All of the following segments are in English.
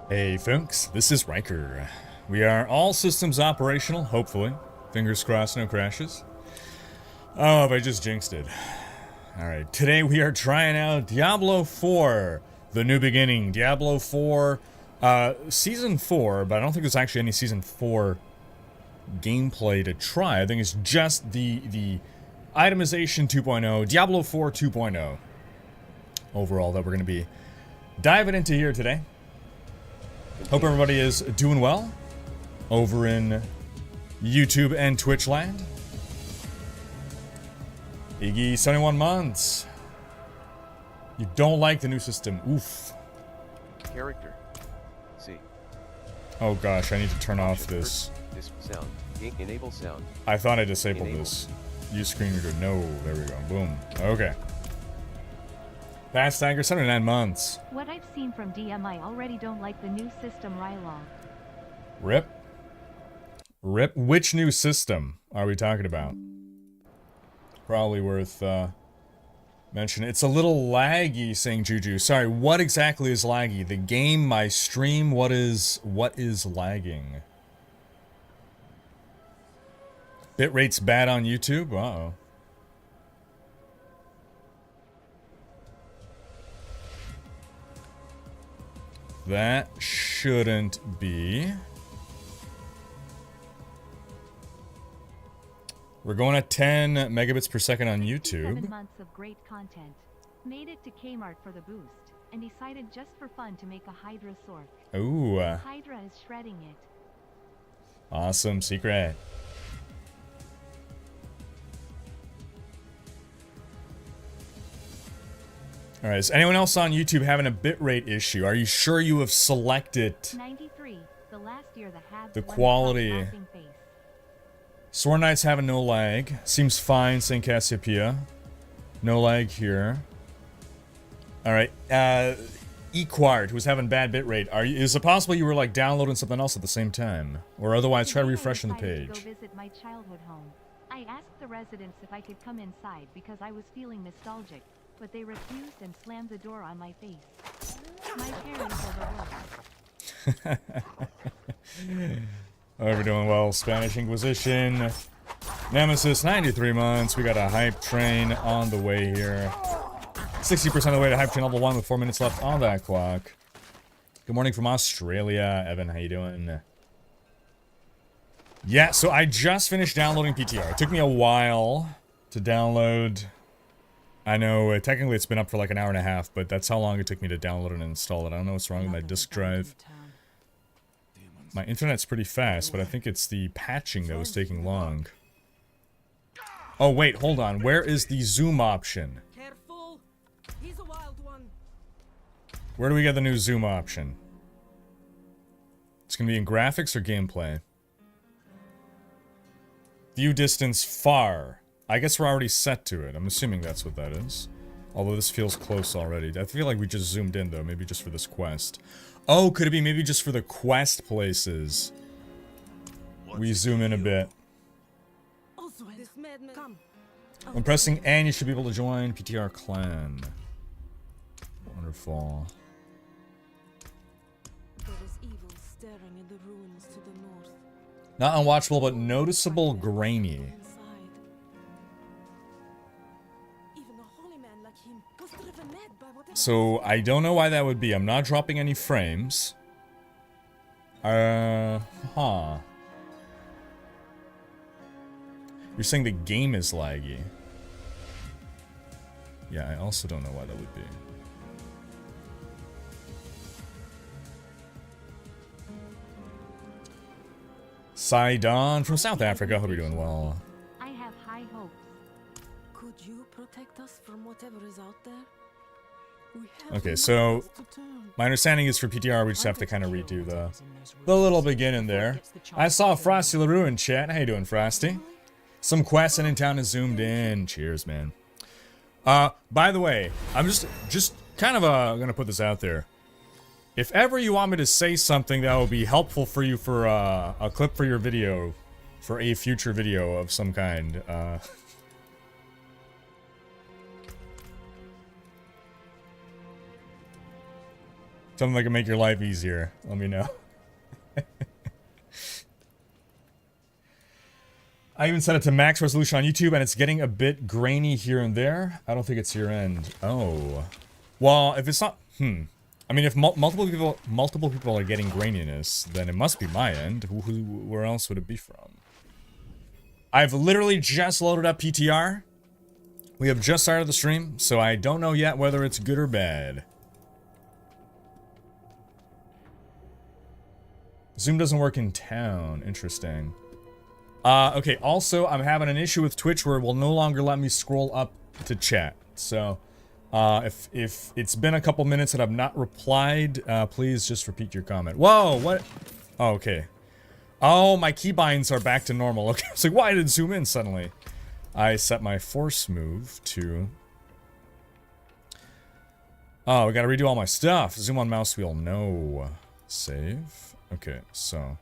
Hey folks, this is Rhykker. We are all systems operational, hopefully. Fingers crossed, no crashes. Oh, if I just jinxed it. Alright, today we are trying out Diablo 4, The New Beginning. Diablo 4, Season 4, but I don't think there's actually any Season 4 gameplay to try. I think it's just the itemization 2.0, Diablo 4 2.0 overall that we're going to be diving into here today. Hope everybody is doing well over in YouTube and Twitch land. Iggy, 71 months. You don't like the new system. Oof. Character. C. Oh gosh, I need to turn off this. This sound. Enable sound. I thought I disabled Enable. this. Use screen reader. No. There we go. Boom. Okay. Fast Tiger, 79 months. What I've seen from DM, I already don't like the new system Rylaw. Rip. Rip. Which new system are we talking about? Probably worth mentioning. It's a little laggy, saying Juju. Sorry, what exactly is laggy? The game, my stream, what is lagging? Bitrate's bad on YouTube? Uh-oh. That shouldn't be. We're going at 10 megabits per second on YouTube. 7 months of great content. Made it to Kmart for the boost, and decided just for fun to make a Hydra sword. Ooh. Hydra is shredding it. Awesome secret. Alright, is anyone else on YouTube having a bitrate issue? Are you sure you have selected 93. The last year the Habs the won quality? laughing face. Sword Knight's having no lag. Seems fine, St. Cassiopeia. No lag here. Alright, Equart, who's having bad bitrate. Is it possible you were like downloading something else at the same time? Or otherwise try Today I refreshing the decided to page. go visit my childhood home. I asked the residents if I could come inside because I was feeling nostalgic, but they refused and slammed the door on my face. My parents are the worst. Oh, we're doing well. Spanish Inquisition. Nemesis, 93 months. We got a hype train on the way here. 60% of the way to hype train level 1 with 4 minutes left on that clock. Good morning from Australia. Evan, how you doing? Yeah, so I just finished downloading PTR. It took me a while to download. I know, technically it's been up for like an hour and a half, but that's how long it took me to download and install it. I don't know what's wrong with my disk drive. My internet's pretty fast, but I think it's the patching that was taking long. Oh wait, hold on. Where is the zoom option? Careful. He's a wild one. Where do we get the new zoom option? It's gonna be in graphics or gameplay? View distance far. I guess we're already set to it. I'm assuming that's what that is. Although this feels close already. I feel like we just zoomed in though, maybe just for this quest. Oh, could it be maybe just for the quest places? We zoom in a bit. This madman. Come. When pressing N, you should be able to join PTR clan. Wonderful. There is evil staring in the ruins to the north. Not unwatchable, but noticeable grainy. Inside. Even a holy man like him was driven mad by whatever. So, I don't know why that would be. I'm not dropping any frames. Huh. You're saying the game is laggy. Yeah, I also don't know why that would be. Sidon from South Africa. Hope you're doing well. I have high hopes. Could you protect us from whatever is out there? We have Okay, no so place to turn. my understanding is for PTR we just have to kind of redo the little beginning there. I saw Frosty LaRue in chat. How you doing, Frosty? Some questing in town is zoomed in. Cheers, man. By the way, I'm just kind of gonna put this out there. If ever you want me to say something that will be helpful for you for a clip for your video, for a future video of some kind, Something that can make your life easier. Let me know. I even set it to max resolution on YouTube, and it's getting a bit grainy here and there. I don't think it's your end. Oh. Well, if it's not... I mean, if multiple people are getting graininess, then it must be my end. Where else would it be from? I've literally just loaded up PTR. We have just started the stream, so I don't know yet whether it's good or bad. Zoom doesn't work in town. Interesting. Okay, also, I'm having an issue with Twitch where it will no longer let me scroll up to chat. So, if it's been a couple minutes that I've not replied, please just repeat your comment. Whoa, what? Oh, okay. Oh, my keybinds are back to normal. Okay, I was like, why did it zoom in suddenly? I set my force move to... Oh, we gotta redo all my stuff. Zoom on mouse wheel, no. Save. Okay, so...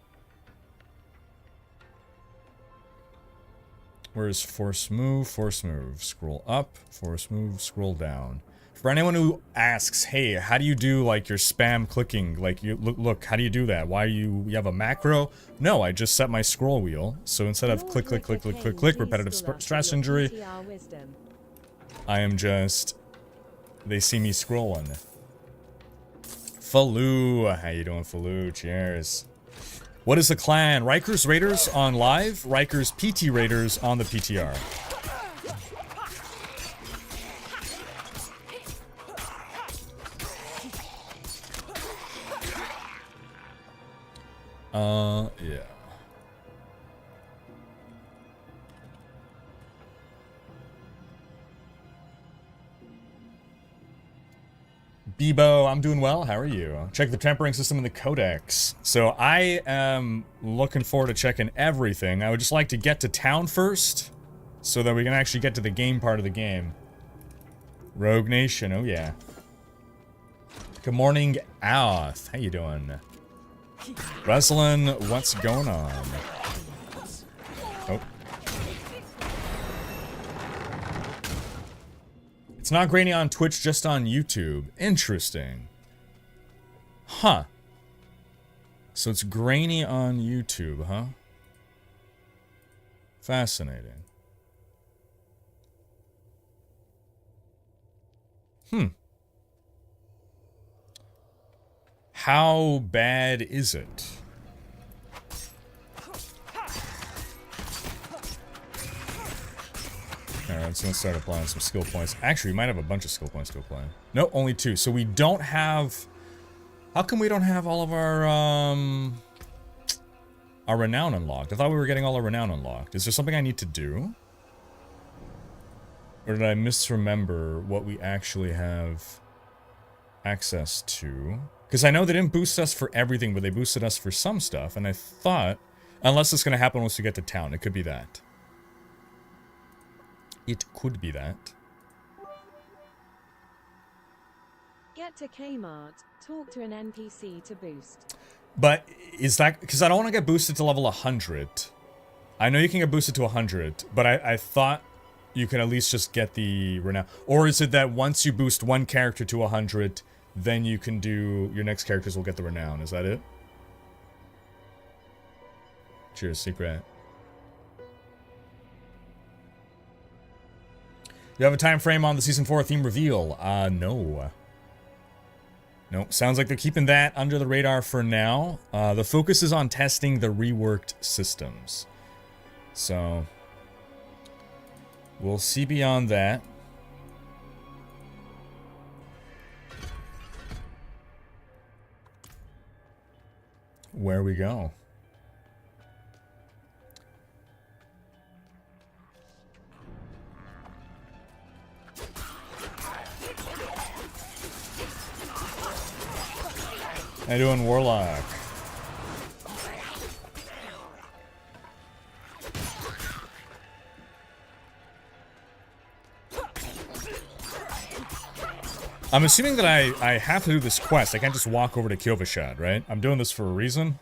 Where's force move? Force move. Scroll up. Force move. Scroll down. For anyone who asks, hey, how do you do like your spam clicking? Like you look, how do you do that? Why you have a macro? No, I just set my scroll wheel. So instead of click, click, click, click, click, click, repetitive stress injury, I am just, they see me scrolling. Faloo, how you doing, Faloo? Cheers. What is the clan? Rhykker's Raiders on live, Rhykker's PT Raiders on the PTR. Yeah. Bebo, I'm doing well. How are you? Check the tempering system in the codex. So I am looking forward to checking everything. I would just like to get to town first, so that we can actually get to the game part of the game. Rogue Nation, oh yeah. Good morning, Alth. How you doing? Wrestling, what's going on? Oh. It's not grainy on Twitch, just on YouTube. Interesting. Huh. So it's grainy on YouTube, huh? Fascinating. How bad is it? Alright, so let's start applying some skill points. Actually, we might have a bunch of skill points to apply. No, only 2. So we don't have... How come we don't have all of our renown unlocked? I thought we were getting all our renown unlocked. Is there something I need to do? Or did I misremember what we actually have access to? Because I know they didn't boost us for everything, but they boosted us for some stuff. And I thought, unless it's going to happen once we get to town, it could be that. It could be that. Get to Kmart, talk to an NPC to boost. But is that... Because I don't want to get boosted to level 100. I know you can get boosted to 100, but I thought you can at least just get the renown. Or is it that once you boost one character to 100, then you can do... Your next characters will get the renown. Is that it? Cheers, Secret. You have a time frame on the Season 4 theme reveal? No. Nope. Sounds like they're keeping that under the radar for now. The focus is on testing the reworked systems. So, we'll see beyond that. Where we go. How you doing, Warlock? I'm assuming that I have to do this quest. I can't just walk over to Kyovashad, right? I'm doing this for a reason.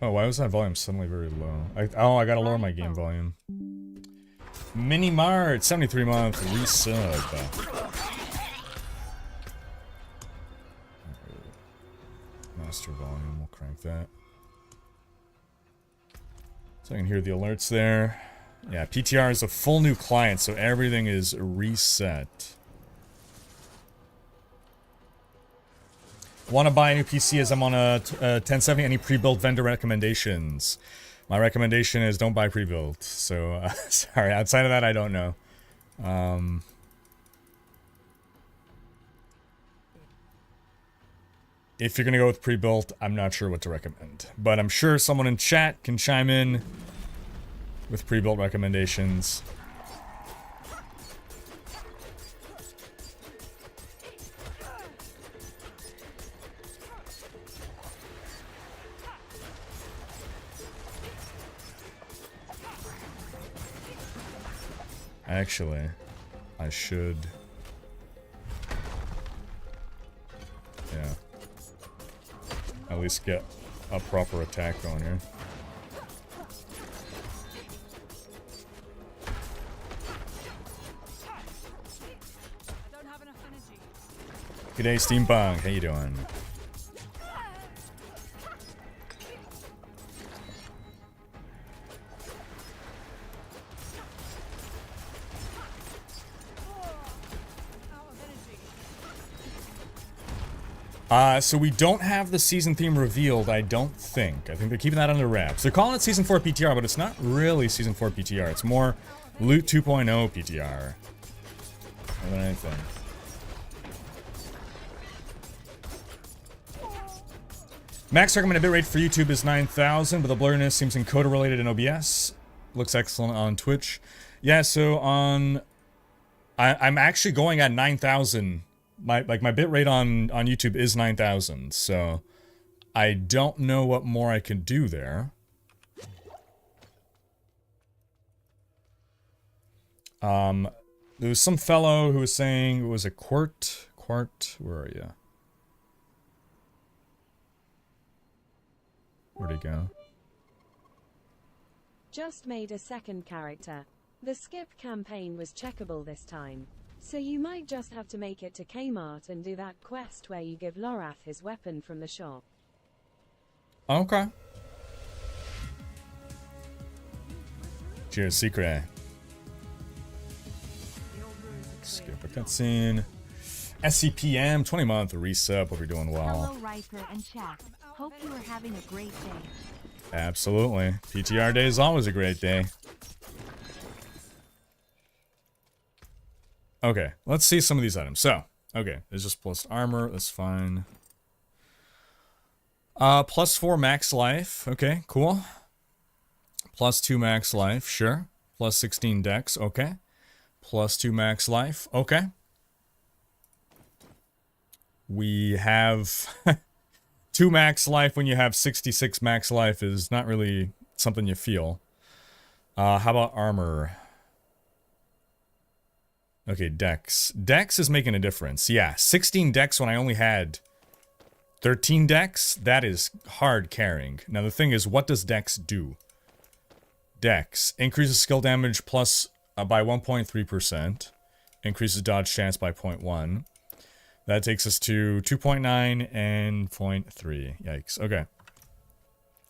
Oh, why was that volume suddenly very low? I gotta lower my game volume. Mini Mart, 73-month resub. Master volume, we'll crank that. So I can hear the alerts there. Yeah, PTR is a full new client, so everything is reset. Want to buy a new PC as I'm on a 1070? Any pre-built vendor recommendations? My recommendation is don't buy pre-built. So, sorry, outside of that, I don't know. If you're going to go with pre-built, I'm not sure what to recommend. But I'm sure someone in chat can chime in with pre-built recommendations. Actually, I should... Yeah. At least get a proper attack going here. G'day, Steampunk. How you doing? So we don't have the season theme revealed, I don't think. I think they're keeping that under wraps. They're calling it Season 4 PTR, but it's not really Season 4 PTR. It's more Loot 2.0 PTR. More than anything. Max recommended bitrate for YouTube is 9,000, but the blurriness seems encoder related in OBS. Looks excellent on Twitch. Yeah, so on... I'm actually going at 9,000. My bitrate on YouTube is 9,000, so I don't know what more I can do there. There was some fellow who was saying it was a Quart, where are you? Where'd he go? Just made a second character. The skip campaign was checkable this time. So you might just have to make it to Kmart and do that quest where you give Lorath his weapon from the shop. Okay. Cheers, Secret. Skip a cutscene. SCPM, 20-month resub. Hope you're doing well. Hello, Rhykker and chat. Hope you are having a great day. Absolutely. PTR day is always a great day. Okay, let's see some of these items. So, okay, there's just plus armor, that's fine. Plus 4 max life, okay, cool. Plus 2 max life, sure. Plus 16 dex, okay. Plus 2 max life, okay. We have 2 max life when you have 66 max life is not really something you feel. How about armor? Okay, dex. Dex is making a difference. Yeah, 16 dex when I only had 13 dex. That is hard carrying. Now the thing is, what does dex do? Dex increases skill damage plus by 1.3%. Increases dodge chance by 0.1. That takes us to 2.9 and 0.3. Yikes. Okay.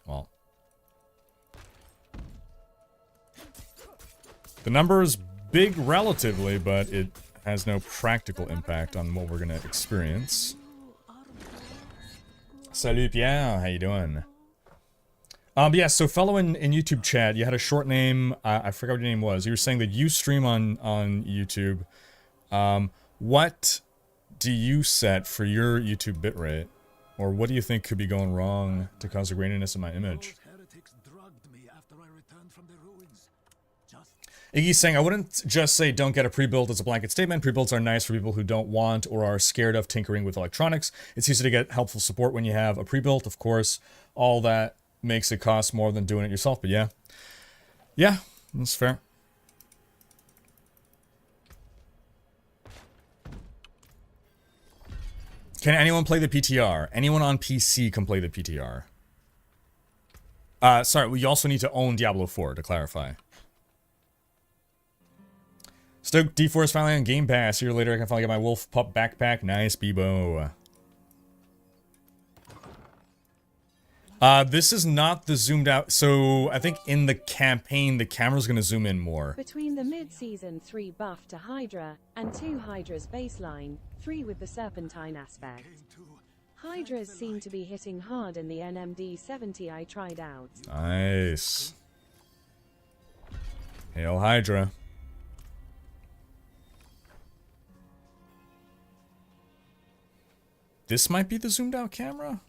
Well. The number is big relatively, but it has no practical impact on what we're gonna experience. Salut Pierre, how you doing? Yeah, so fellow in YouTube chat, you had a short name, I forgot what your name was. You were saying that you stream on YouTube. What do you set for your YouTube bitrate? Or what do you think could be going wrong to cause a graininess in my image? Iggy's saying, I wouldn't just say don't get a pre-build as a blanket statement. Pre-builds are nice for people who don't want or are scared of tinkering with electronics. It's easy to get helpful support when you have a pre-built, of course. All that makes it cost more than doing it yourself, but yeah. Yeah, that's fair. Can anyone play the PTR? Anyone on PC can play the PTR. Sorry, we also need to own Diablo 4, to clarify. Stoke D4 is finally on Game Pass. A year later, I can finally get my Wolf Pup backpack. Nice, Bebo. This is not the zoomed out. So, I think in the campaign, the camera's going to zoom in more. Between the mid-season 3 buff to Hydra, and 2 Hydra's baseline, 3 with the Serpentine aspect. Hydras seem to be hitting hard in the NMD 70 I tried out. Nice. Hail Hydra. This might be the zoomed out camera?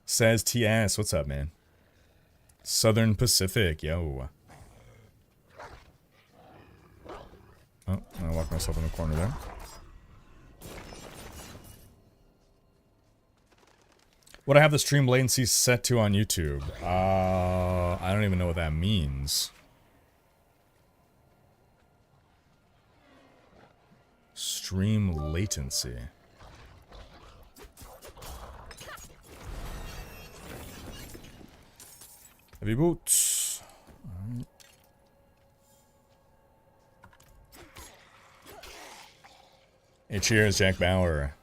Says TS, what's up, man? Southern Pacific, yo. Oh, I walked myself in the corner there. What I have the stream latency set to on YouTube? I don't even know what that means. Stream latency. Heavy boots. Alright. Hey, cheers, Jack Bauer.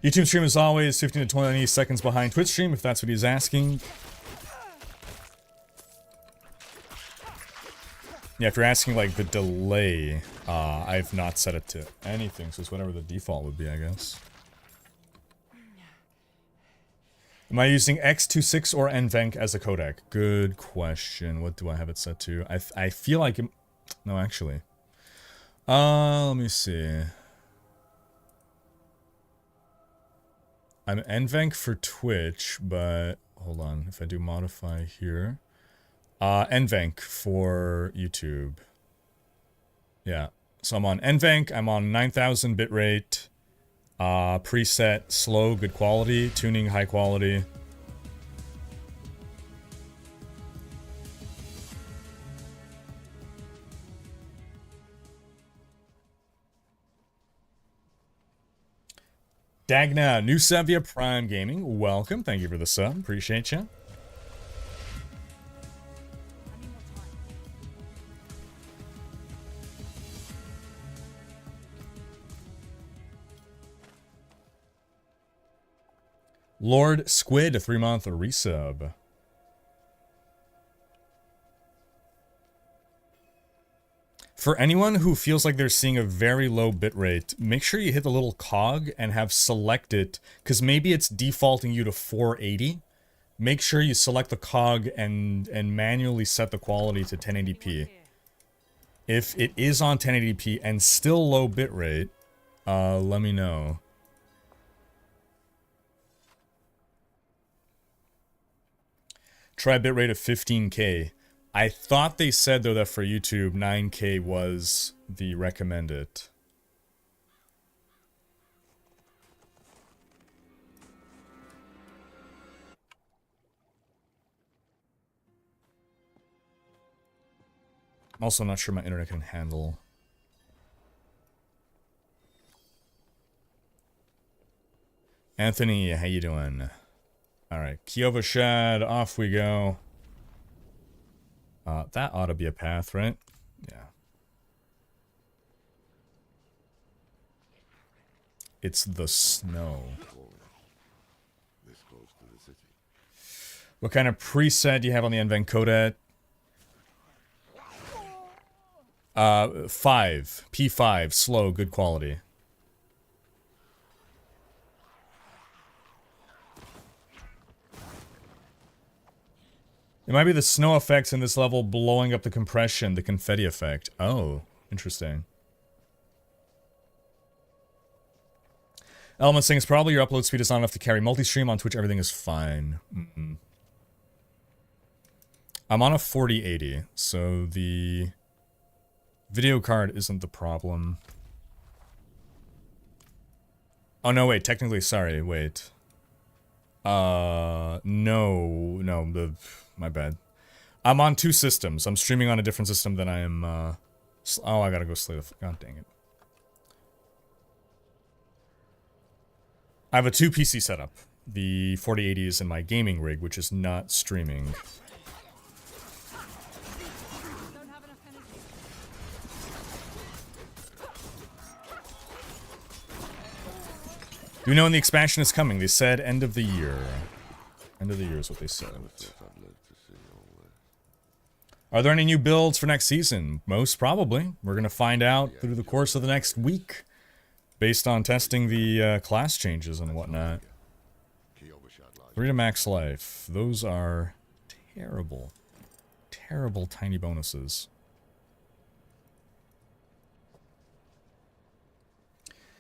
YouTube stream is always 15 to 20 seconds behind Twitch stream, if that's what he's asking. Yeah, if you're asking, like, the delay, I've not set it to anything, so it's whatever the default would be, I guess. Am I using X26 or NVENC as a codec? Good question. What do I have it set to? I feel like... No, actually. Let me see. I'm NVENC for Twitch, but... Hold on. If I do modify here... NVENC for YouTube. Yeah. So I'm on NVENC. I'm on 9,000 bitrate. Preset slow, good quality. Tuning, high quality. Dagna, new sub via Prime Gaming. Welcome. Thank you for the sub. Appreciate you. Lord Squid, a 3-month resub. For anyone who feels like they're seeing a very low bitrate, make sure you hit the little cog and have selected, because maybe it's defaulting you to 480. Make sure you select the cog and manually set the quality to 1080p. If it is on 1080p and still low bitrate, let me know. Try bitrate of 15K. I thought they said, though, that for YouTube, 9K was the recommended. I'm also not sure my internet can handle. Anthony, how you doing? Alright, Kiova Shad, off we go. That ought to be a path, right? Yeah. It's the snow. What kind of preset do you have on the NVENC codec? 5. P5, slow, good quality. It might be the snow effects in this level blowing up the compression, the confetti effect. Oh, interesting. Element saying it's probably your upload speed is not enough to carry multi-stream. On Twitch, everything is fine. I'm on a 4080, so the video card isn't the problem. Oh, no, wait. Technically, sorry. Wait. No, my bad. I'm on 2 systems. I'm streaming on a different system than I am, oh, I gotta go slay the, god dang it. I have a 2 PC setup. The 4080 is in my gaming rig, which is not streaming. Do we know when the expansion is coming? They said end of the year. End of the year is what they said. Are there any new builds for next season? Most probably. We're going to find out through the course of the next week. Based on testing the class changes and whatnot. 3 to max life. Those are terrible. Terrible tiny bonuses.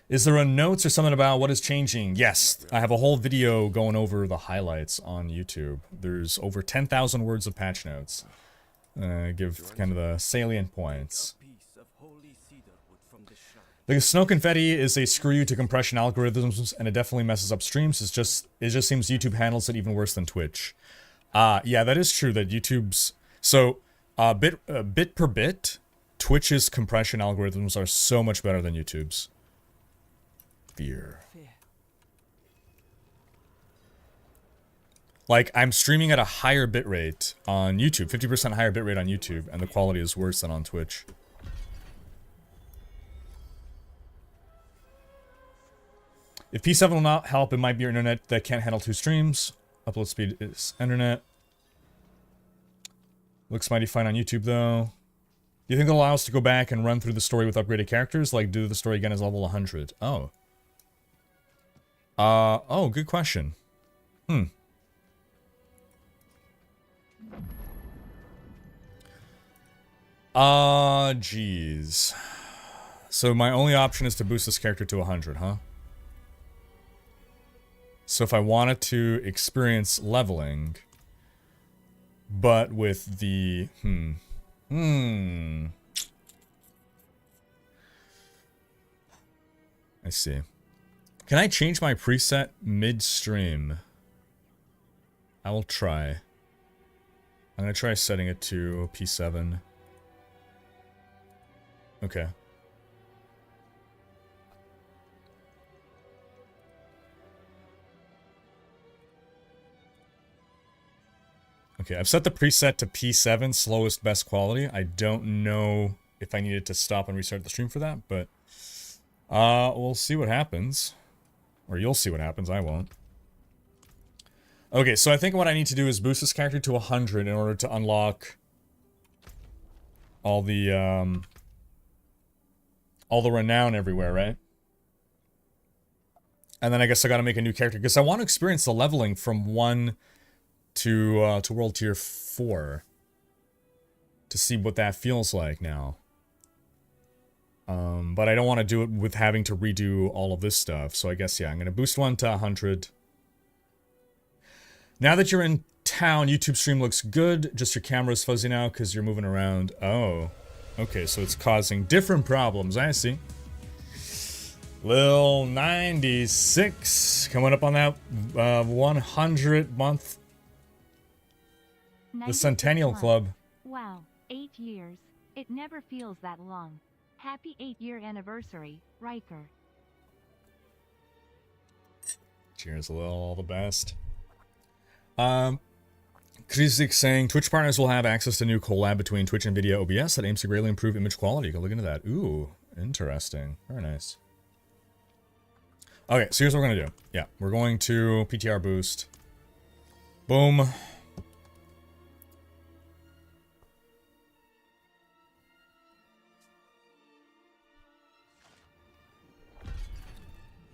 Is there a notes or something about what is changing? Yes, I have a whole video going over the highlights on YouTube. There's over 10,000 words of patch notes. Give kind of the salient points. The snow confetti is a screw you to compression algorithms, and it definitely messes up streams. It just seems YouTube handles it even worse than Twitch. Yeah, that is true that YouTube's... So, bit per bit, Twitch's compression algorithms are so much better than YouTube's. Fear. Like, I'm streaming at a higher bitrate on YouTube, 50% higher bitrate on YouTube, and the quality is worse than on Twitch. If P7 will not help, it might be your internet that can't handle 2 streams. Upload speed is internet. Looks mighty fine on YouTube, though. Do you think it'll allow us to go back and run through the story with upgraded characters? Like, do the story again as level 100? Oh. Oh, good question. Jeez. So my only option is to boost this character to 100, huh? So if I wanted to experience leveling, but with the... I see. Can I change my preset mid-stream? I will try. I'm gonna try setting it to P7. Okay. Okay, I've set the preset to P7, slowest best quality. I don't know if I needed to stop and restart the stream for that, but we'll see what happens. Or you'll see what happens, I won't. Okay, so I think what I need to do is boost this character to 100 in order to unlock all the renown everywhere, right? And then I guess I gotta make a new character, because I want to experience the leveling from 1 to World Tier 4. To see what that feels like now. But I don't want to do it with having to redo all of this stuff, so I guess, yeah, I'm gonna boost 1 to 100. Now that you're in town, YouTube stream looks good, just your camera's fuzzy now because you're moving around. Oh. Okay, so it's causing different problems, I see. Lil 96 coming up on that 100 month. The Centennial Club. Wow, 8 years. It never feels that long. Happy 8-year anniversary, Rhykker. Cheers, Lil, all the best. Krizik saying Twitch partners will have access to new collab between Twitch and Video OBS that aims to greatly improve image quality. Go look into that. Ooh, interesting. Very nice. Okay, so here's what we're gonna do. Yeah, we're going to PTR boost. Boom.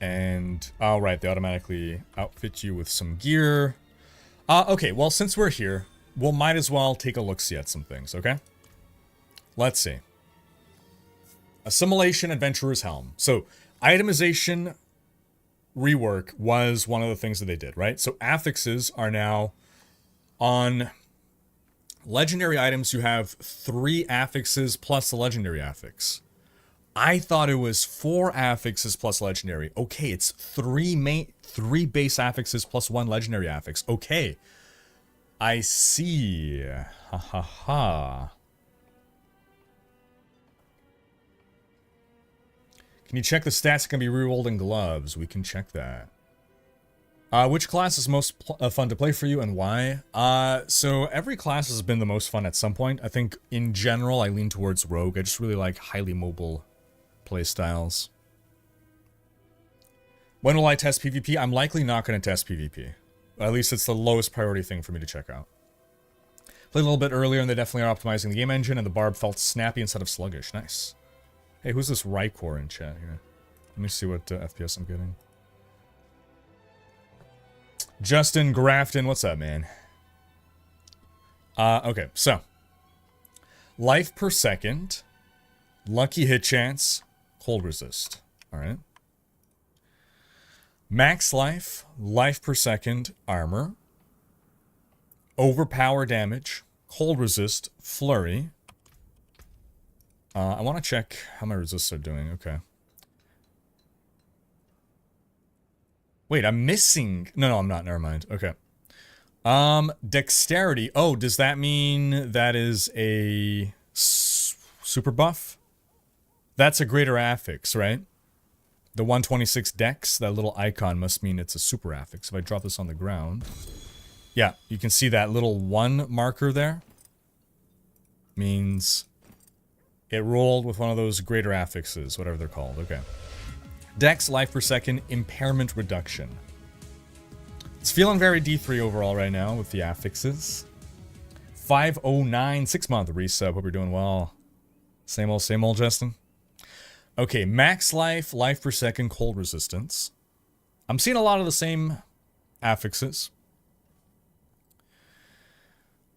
And, alright, they automatically outfit you with some gear. Okay, well, since we're here, we'll might as well take a look-see at some things, okay? Let's see. Assimilation Adventurer's Helm. So, itemization rework was one of the things that they did, right? So, affixes are now on legendary items. You have 3 affixes plus the legendary affix. I thought it was 4 affixes plus legendary. Okay, it's 3 base affixes plus 1 legendary affix. Okay. I see. Ha ha ha. Can you check the stats that can be rerolled in gloves? We can check that. Which class is most fun to play for you and why? So every class has been the most fun at some point. I think in general I lean towards rogue. I just really like highly mobile play styles. When will I test PvP? I'm likely not going to test PvP. At least it's the lowest priority thing for me to check out. Played a little bit earlier and they definitely are optimizing the game engine and the barb felt snappy instead of sluggish. Nice. Hey, who's this Rhykker in chat here? Let me see what FPS I'm getting. Justin Grafton, what's up, man? Okay, so. Life per second. Lucky hit chance. Cold resist. Alright. Max life. Life per second. Armor. Overpower damage. Cold resist. Flurry. I want to check how my resists are doing. Okay. Wait, I'm missing... No, I'm not. Never mind. Okay. Dexterity. Oh, does that mean that is a super buff? That's a greater affix, right? The 126 dex, that little icon must mean it's a super affix. If I drop this on the ground... Yeah, you can see that little 1 marker there. Means it rolled with one of those greater affixes, whatever they're called. Okay. Dex, life per second, impairment reduction. It's feeling very D3 overall right now with the affixes. 509, 6-month resub. Hope you're doing well. Same old, Justin. Okay, max life, life per second, cold resistance. I'm seeing a lot of the same affixes.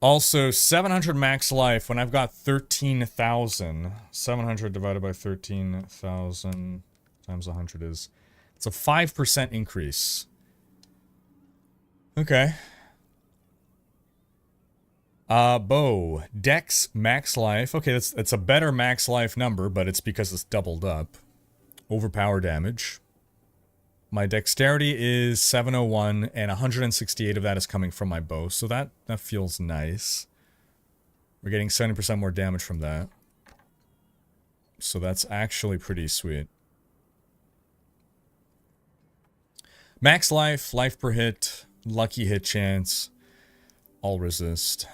Also, 700 max life when I've got 13,000. 700 divided by 13,000 times 100 is... It's a 5% increase. Okay. Bow. Dex, max life. Okay, that's a better max life number, but it's because it's doubled up. Overpower damage. My dexterity is 701, and 168 of that is coming from my bow, so that feels nice. We're getting 70% more damage from that. So that's actually pretty sweet. Max life, life per hit, lucky hit chance, all resist.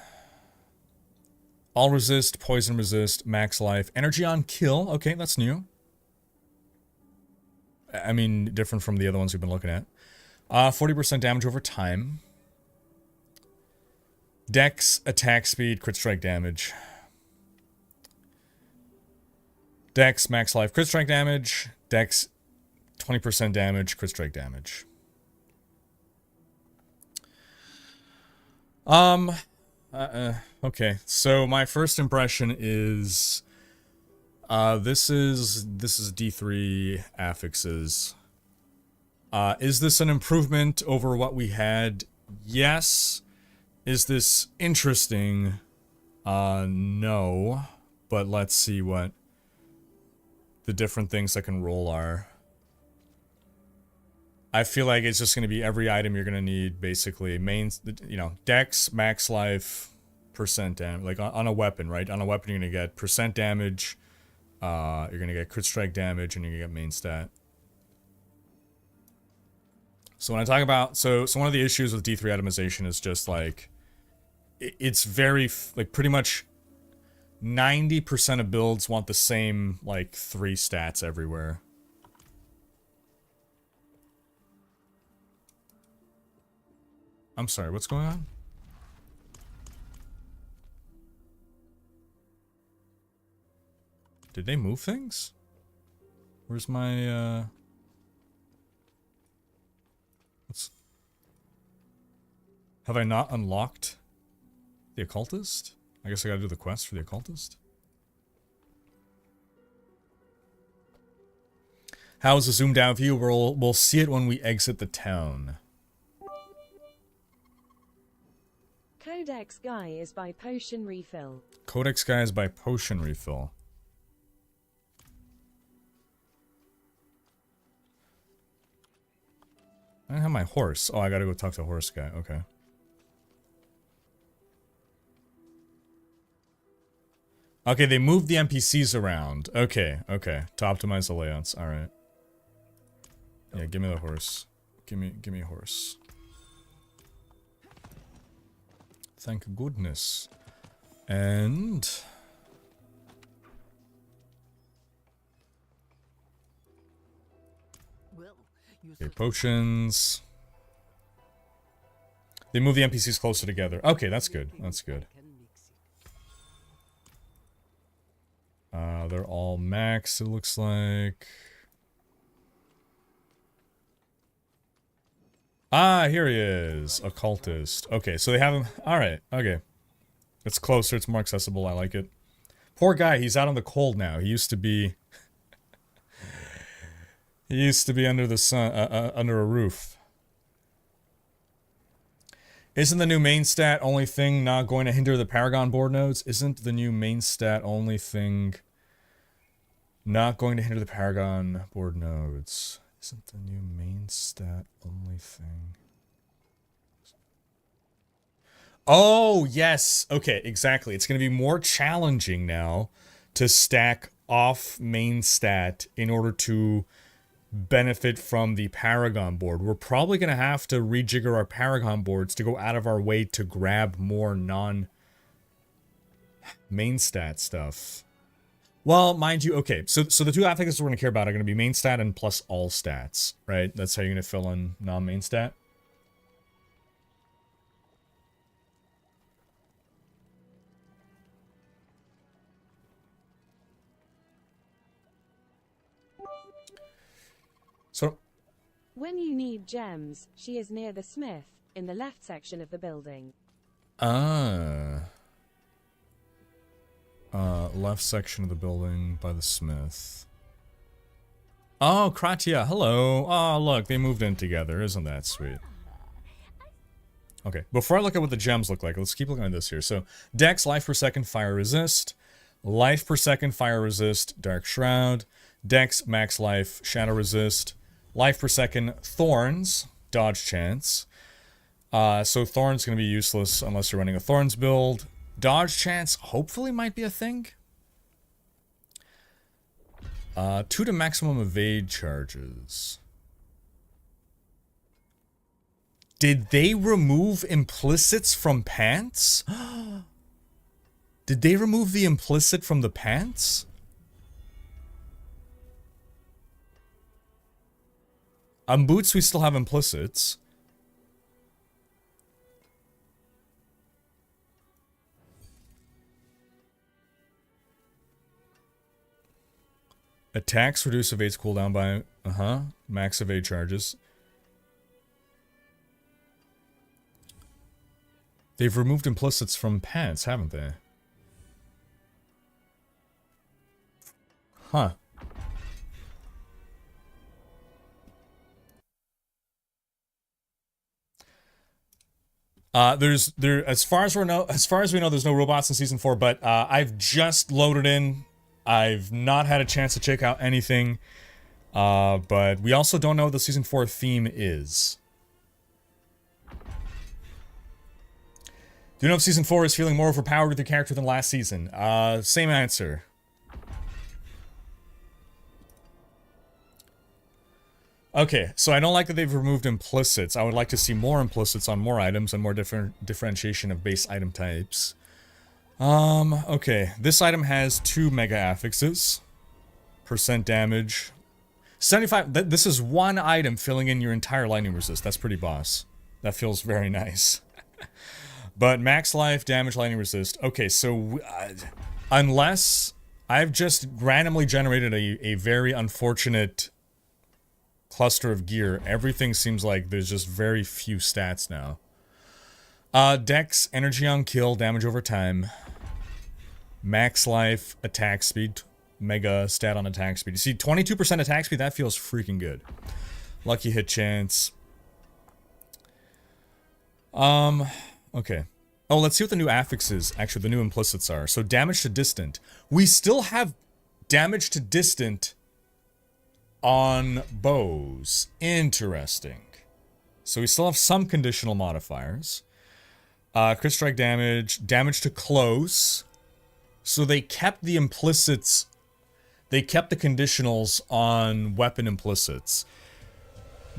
All resist, poison resist, max life, energy on kill. Okay, that's new. I mean, different from the other ones we've been looking at. 40% damage over time. Dex, attack speed, crit strike damage. Dex, max life, crit strike damage. Dex, 20% damage, crit strike damage. Okay, so my first impression is... This is D3 affixes. Is this an improvement over what we had? Yes. Is this interesting? No. But let's see what the different things that can roll are. I feel like it's just going to be every item you're going to need, basically. Dex, max life, percent damage. Like on a weapon, right? On a weapon you're going to get percent damage. You're going to get crit strike damage, and you're going to get main stat. So when I talk about... So one of the issues with D3 itemization is just, like... It's very... Like, pretty much 90% of builds want the same, like, 3 stats everywhere. I'm sorry, what's going on? Did they move things? Where's my, Have I not unlocked the occultist? I guess I gotta do the quest for the occultist. How is the zoomed out view? We'll see it when we exit the town. Codex Guy is by potion refill. Codex Guy is by potion refill. have my horse. Oh, I gotta go talk to the horse guy. Okay. Okay, they moved the NPCs around. Okay, okay. To optimize the layouts. Alright. Yeah, give me the horse. Give me a horse. Thank goodness. And... okay, potions. They move the NPCs closer together. Okay, that's good. That's good. They're all max, it looks like. Ah, here he is. Occultist. Okay, so they have him. Alright, okay. It's closer, it's more accessible, I like it. Poor guy, he's out on the cold now. He used to be... he used to be under the sun, under a roof. Isn't the new main stat only thing not going to hinder the Paragon board nodes? Isn't the new main stat only thing not going to hinder the Paragon board nodes? Isn't the new main stat only thing? Oh, yes. Okay, exactly. It's going to be more challenging now to stack off main stat in order to benefit from the Paragon board. We're probably going to have to rejigger our Paragon boards to go out of our way to grab more non-main stat stuff. Well, mind you, okay, so the two affixes we're going to care about are going to be main stat and plus all stats, right? That's how you're going to fill in non-main stat. So, when you need gems, she is near the smith, in the left section of the building. Left section of the building by the smith. Oh, Kratia, hello. Oh, look, they moved in together. Isn't that sweet? Okay, before I look at what the gems look like, let's keep looking at this here. So, Dex, life per second, fire resist. Life per second, fire resist, dark shroud. Dex, max life, shadow resist. Life per second, thorns, dodge chance. So thorns going to be useless unless you're running a thorns build. Dodge chance hopefully might be a thing. 2 to maximum evade charges. Did they remove implicits from pants? Did they remove the implicit from the pants? On boots, we still have implicits. Attacks reduce evades cooldown by, max evade charges. They've removed implicits from pants, haven't they? Huh. As far as we know, there's no robots in season 4. But I've just loaded in. I've not had a chance to check out anything. But we also don't know what the season 4 theme is. Do you know if season 4 is feeling more overpowered with your character than last season? Same answer. Okay, so I don't like that they've removed implicits. I would like to see more implicits on more items and more differentiation of base item types. Okay. This item has 2 mega affixes. Percent damage. 75. This is one item filling in your entire lightning resist. That's pretty boss. That feels very nice. But max life, damage, lightning resist. Okay, so unless I've just randomly generated a very unfortunate cluster of gear, everything seems like there's just very few stats now. Dex, energy on kill, damage over time. Max life, attack speed, mega stat on attack speed. You see, 22% attack speed, that feels freaking good. Lucky hit chance. Okay. Oh, let's see what the new affixes, actually the new implicits are. So damage to distant. We still have damage to distant on bows. Interesting. So we still have some conditional modifiers. Crit strike damage, damage to close. So they kept the implicits, they kept the conditionals on weapon implicits.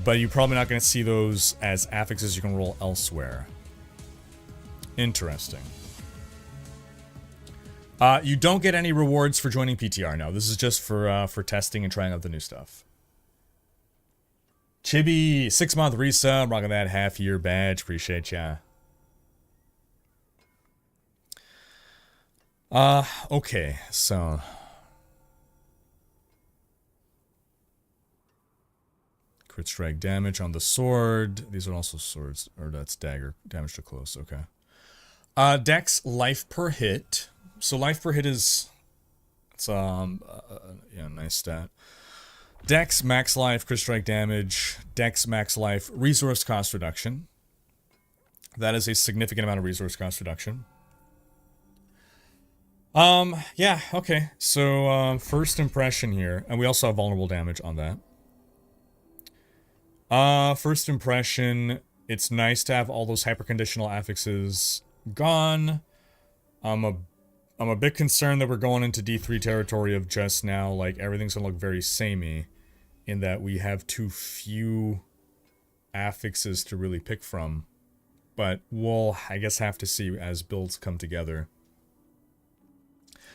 But you're probably not going to see those as affixes you can roll elsewhere. Interesting. You don't get any rewards for joining PTR now. This is just for testing and trying out the new stuff. Chibi, 6-month resub, rocking that half-year badge. Appreciate ya. Okay, so... Crit strike damage on the sword. These are also swords, or that's dagger. Damage to close, okay. Dex, life per hit. So life per hit is... It's, yeah, nice stat. Dex, max life, crit strike damage. Dex, max life, resource cost reduction. That is a significant amount of resource cost reduction. Yeah, okay. So, first impression here. And we also have vulnerable damage on that. First impression, it's nice to have all those hyperconditional affixes gone. I'm a bit concerned that we're going into D3 territory of just now, like, everything's gonna look very samey, in that we have too few affixes to really pick from. But we'll, I guess, have to see as builds come together.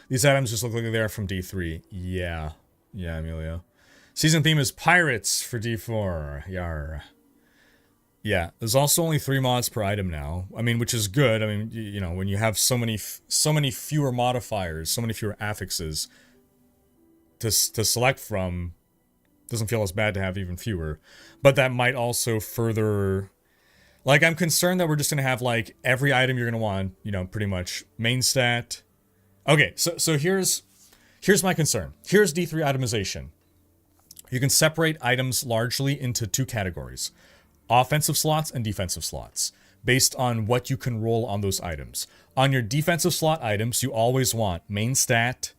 These items just look like they're from D3. Yeah. Yeah, Emilio. Season theme is pirates for D4. Yar. Yeah, there's also only 3 mods per item now. I mean, which is good. I mean, you know, when you have so many fewer modifiers, so many fewer affixes to select from, doesn't feel as bad to have even fewer. But that might also further... Like, I'm concerned that we're just going to have, like, every item you're going to want, you know, pretty much main stat. Okay, so here's my concern. Here's D3 itemization. You can separate items largely into 2 categories. Offensive slots and defensive slots, based on what you can roll on those items. On your defensive slot items, you always want main stat,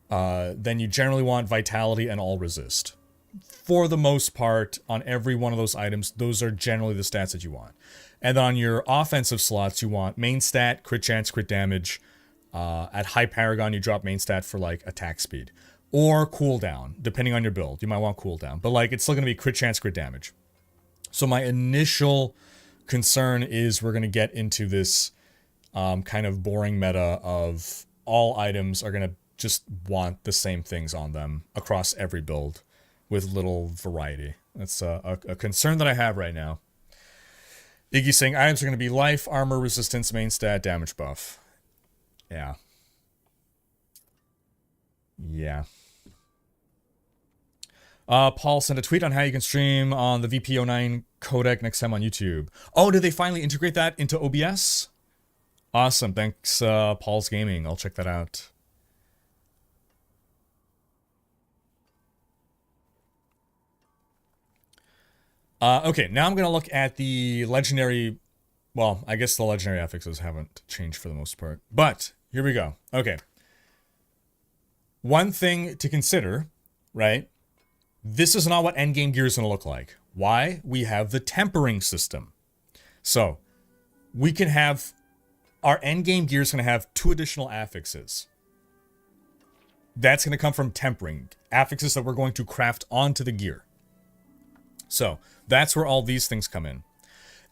then you generally want vitality and all resist. For the most part, on every one of those items, those are generally the stats that you want. And on your offensive slots, you want main stat, crit chance, crit damage. At high Paragon, you drop main stat for, like, attack speed. Or cooldown, depending on your build. You might want cooldown. But, like, it's still going to be crit chance, crit damage. So my initial concern is we're going to get into this kind of boring meta of all items are going to just want the same things on them across every build with little variety. That's a concern that I have right now. Iggy saying items are going to be life, armor, resistance, main stat, damage buff. Yeah. Yeah. Paul sent a tweet on how you can stream on the VP09 codec next time on YouTube. Oh, did they finally integrate that into OBS? Awesome. Thanks, Paul's Gaming. I'll check that out. Okay, now I'm going to look at the legendary... Well, I guess the legendary affixes haven't changed for the most part. But, here we go. Okay. One thing to consider, right? This is not what endgame gear is going to look like. Why? We have the tempering system. So, we can have... Our endgame gear is going to have 2 additional affixes. That's going to come from tempering. Affixes that we're going to craft onto the gear. So, that's where all these things come in.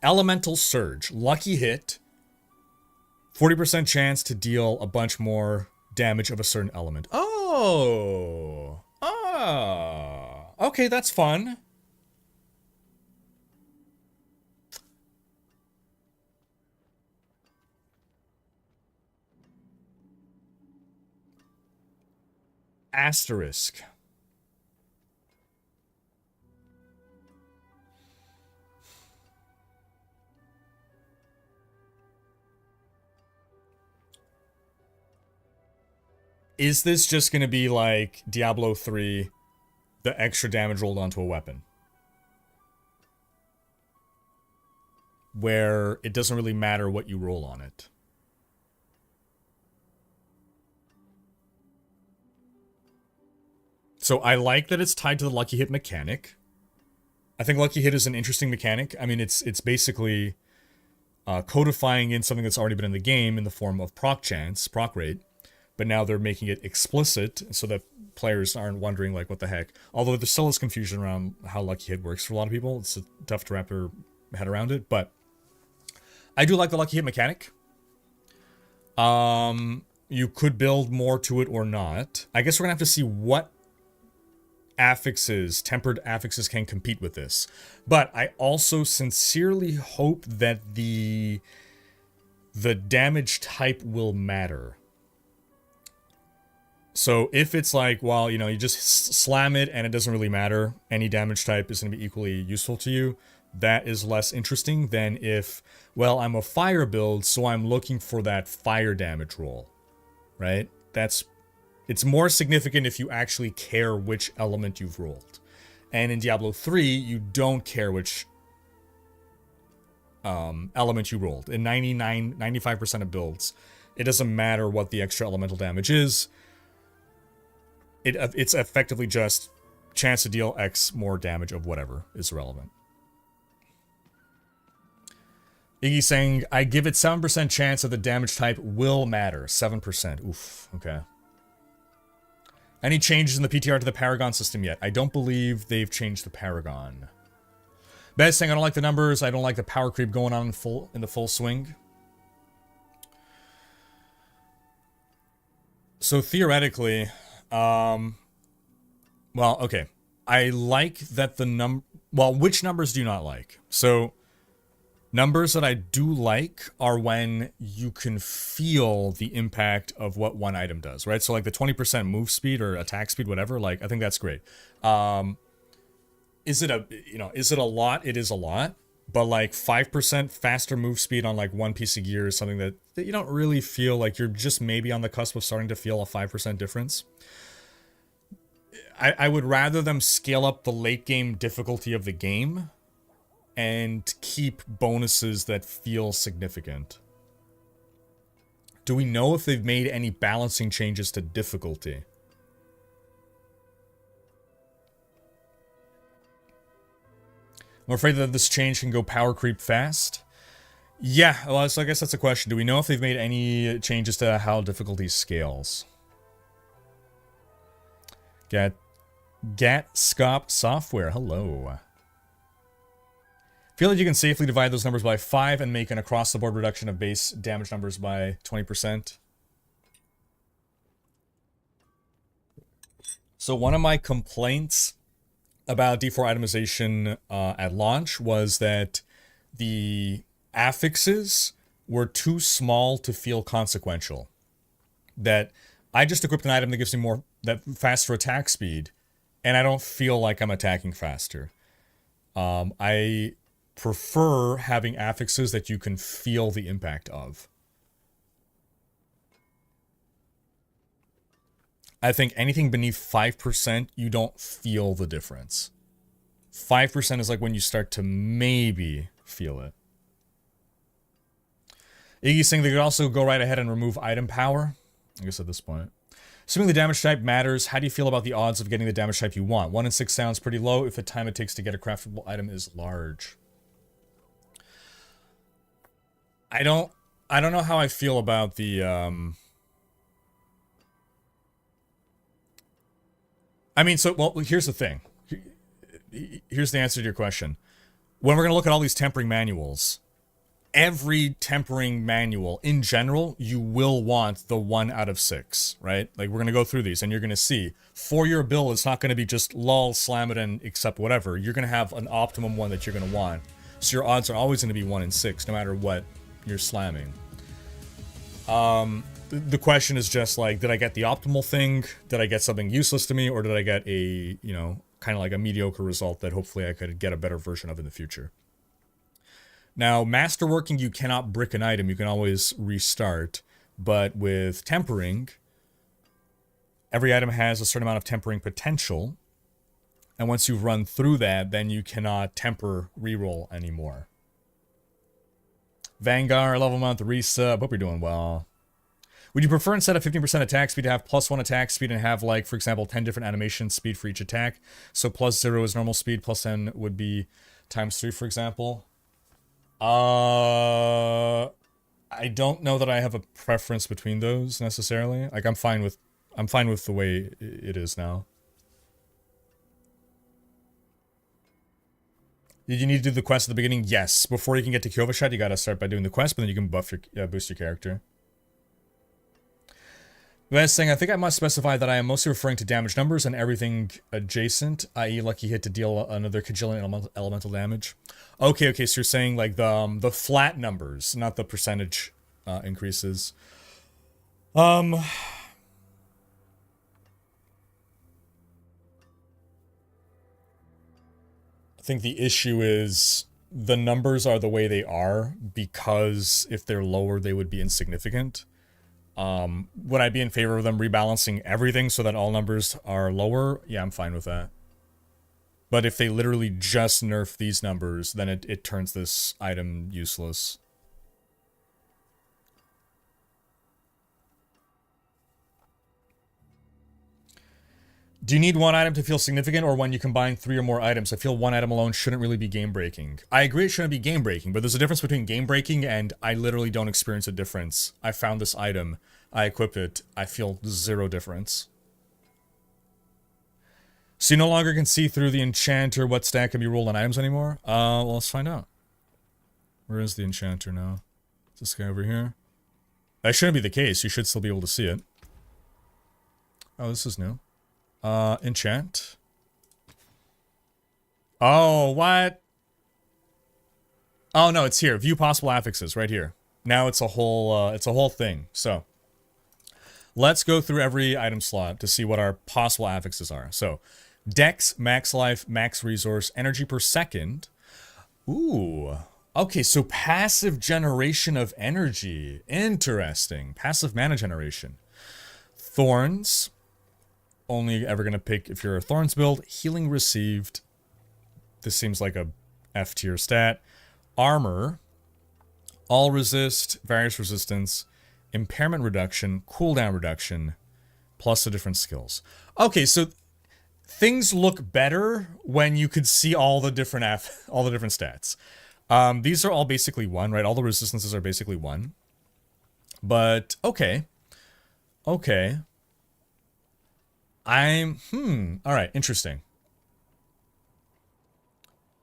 Elemental Surge. Lucky hit. 40% chance to deal a bunch more damage of a certain element. Oh! Ah! Okay, that's fun. Asterisk. Is this just going to be like Diablo 3, the extra damage rolled onto a weapon? Where it doesn't really matter what you roll on it. So I like that it's tied to the lucky hit mechanic. I think Lucky Hit is an interesting mechanic. I mean, it's basically codifying in something that's already been in the game in the form of proc rate, but now they're making it explicit so that players aren't wondering, like, what the heck. Although there still is confusion around how Lucky Hit works for a lot of people. It's tough to wrap your head around it, but I do like the Lucky Hit mechanic. You could build more to it or not. I guess we're gonna have to see what affixes, tempered affixes, can compete with this. But I also sincerely hope that the damage type will matter. So if it's like, well, you know, you just slam it and it doesn't really matter, any damage type is going to be equally useful to you, that is less interesting than if, well, I'm a fire build, so I'm looking for that fire damage roll, right? It's more significant if you actually care which element you've rolled. And in Diablo 3, you don't care which element you rolled. In 95% of builds, it doesn't matter what the extra elemental damage is. It's effectively just chance to deal X more damage of whatever is relevant. Iggy's saying, I give it 7% chance that the damage type will matter. 7%. Oof. Okay. Any changes in the PTR to the Paragon system yet? I don't believe they've changed the Paragon. Bez saying, I don't like the numbers. I don't like the power creep going on in the full swing. So theoretically, well, okay. I like that the well, which numbers do you not like? So, numbers that I do like are when you can feel the impact of what one item does, right? So, like the 20% move speed or attack speed, whatever, like, I think that's great. Is it a lot? It is a lot. But, like, 5% faster move speed on, like, one piece of gear is something that you don't really feel like you're just maybe on the cusp of starting to feel a 5% difference. I would rather them scale up the late game difficulty of the game and keep bonuses that feel significant. Do we know if they've made any balancing changes to difficulty? I'm afraid that this change can go power creep fast. Yeah, well, so I guess that's a question. Do we know if they've made any changes to how difficulty scales? Gatscop Software, hello. Feel like you can safely divide those numbers by 5 and make an across-the-board reduction of base damage numbers by 20%. So one of my complaints about D4 itemization at launch was that the affixes were too small to feel consequential. That I just equipped an item that gives me faster attack speed, and I don't feel like I'm attacking faster. I prefer having affixes that you can feel the impact of. I think anything beneath 5%, you don't feel the difference. 5% is like when you start to maybe feel it. Iggy's saying they could also go right ahead and remove item power. I guess at this point. Assuming the damage type matters, how do you feel about the odds of getting the damage type you want? 1 in 6 sounds pretty low if the time it takes to get a craftable item is large. I don't know how I feel about the I mean, so, well, here's the thing. Here's the answer to your question. When we're going to look at all these tempering manuals, every tempering manual, in general, you will want the 1 out of 6, right? Like, we're going to go through these, and you're going to see, for your build, it's not going to be just lol, slam it, and accept whatever. You're going to have an optimum one that you're going to want. So your odds are always going to be 1 in 6, no matter what you're slamming. The question is just like, did I get the optimal thing? Did I get something useless to me? Or did I get a, you know, kind of like a mediocre result that hopefully I could get a better version of in the future? Now, Masterworking, you cannot brick an item. You can always restart. But with tempering, every item has a certain amount of tempering potential. And once you've run through that, then you cannot temper reroll anymore. Vanguard, level month, resub. Hope you're doing well. Would you prefer instead of 15% attack speed to have +1 attack speed and have, like, for example, 10 different animation speed for each attack? So +0 is normal speed, +10 would be ×3, for example. I don't know that I have a preference between those necessarily. Like, I'm fine with the way it is now. Did you need to do the quest at the beginning? Yes. Before you can get to Kyovashad, you gotta start by doing the quest, but then you can buff your boost your character. Best thing, I think I must specify that I am mostly referring to damage numbers and everything adjacent, i.e. lucky hit to deal another Kajillion elemental damage. Okay, so you're saying like the flat numbers, not the percentage increases. I think the issue is the numbers are the way they are because if they're lower, they would be insignificant. Would I be in favor of them rebalancing everything so that all numbers are lower? Yeah, I'm fine with that. But if they literally just nerf these numbers, then it turns this item useless. Do you need one item to feel significant or when you combine 3 or more items? I feel one item alone shouldn't really be game-breaking. I agree it shouldn't be game-breaking, but there's a difference between game-breaking and I literally don't experience a difference. I found this item, I equipped it, I feel 0 difference. So you no longer can see through the enchanter what stat can be rolled on items anymore? Well, let's find out. Where is the enchanter now? Is this guy over here? That shouldn't be the case, you should still be able to see it. Oh, this is new. Enchant. Oh, what? Oh, no, it's here. View possible affixes, right here. Now it's a whole thing. So, let's go through every item slot to see what our possible affixes are. So, Dex, max life, max resource, energy per second. Ooh. Okay, so passive generation of energy. Interesting. Passive mana generation. Thorns. Only ever going to pick if you're a Thorns build. Healing received. This seems like a F tier stat. Armor. All resist. Various resistance. Impairment reduction. Cooldown reduction. Plus the different skills. Okay, so things look better when you could see all the different stats. These are all basically 1, right? All the resistances are basically 1. But, okay. Okay. Alright, interesting.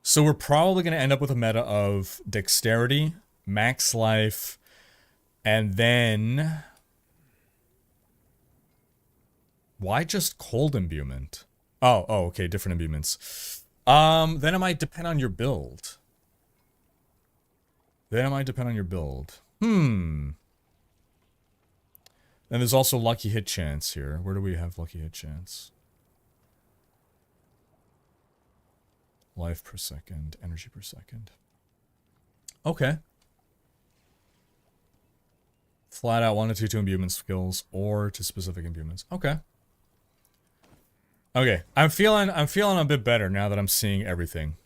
So we're probably going to end up with a meta of dexterity, max life, and then... Why just cold imbuement? Oh, okay, different imbuements. Then it might depend on your build. And there's also lucky hit chance here. Where do we have lucky hit chance? Life per second, energy per second. Okay. Flat out 1 to 2 to imbuement skills or to specific imbuements. Okay. Okay, I'm feeling a bit better now that I'm seeing everything.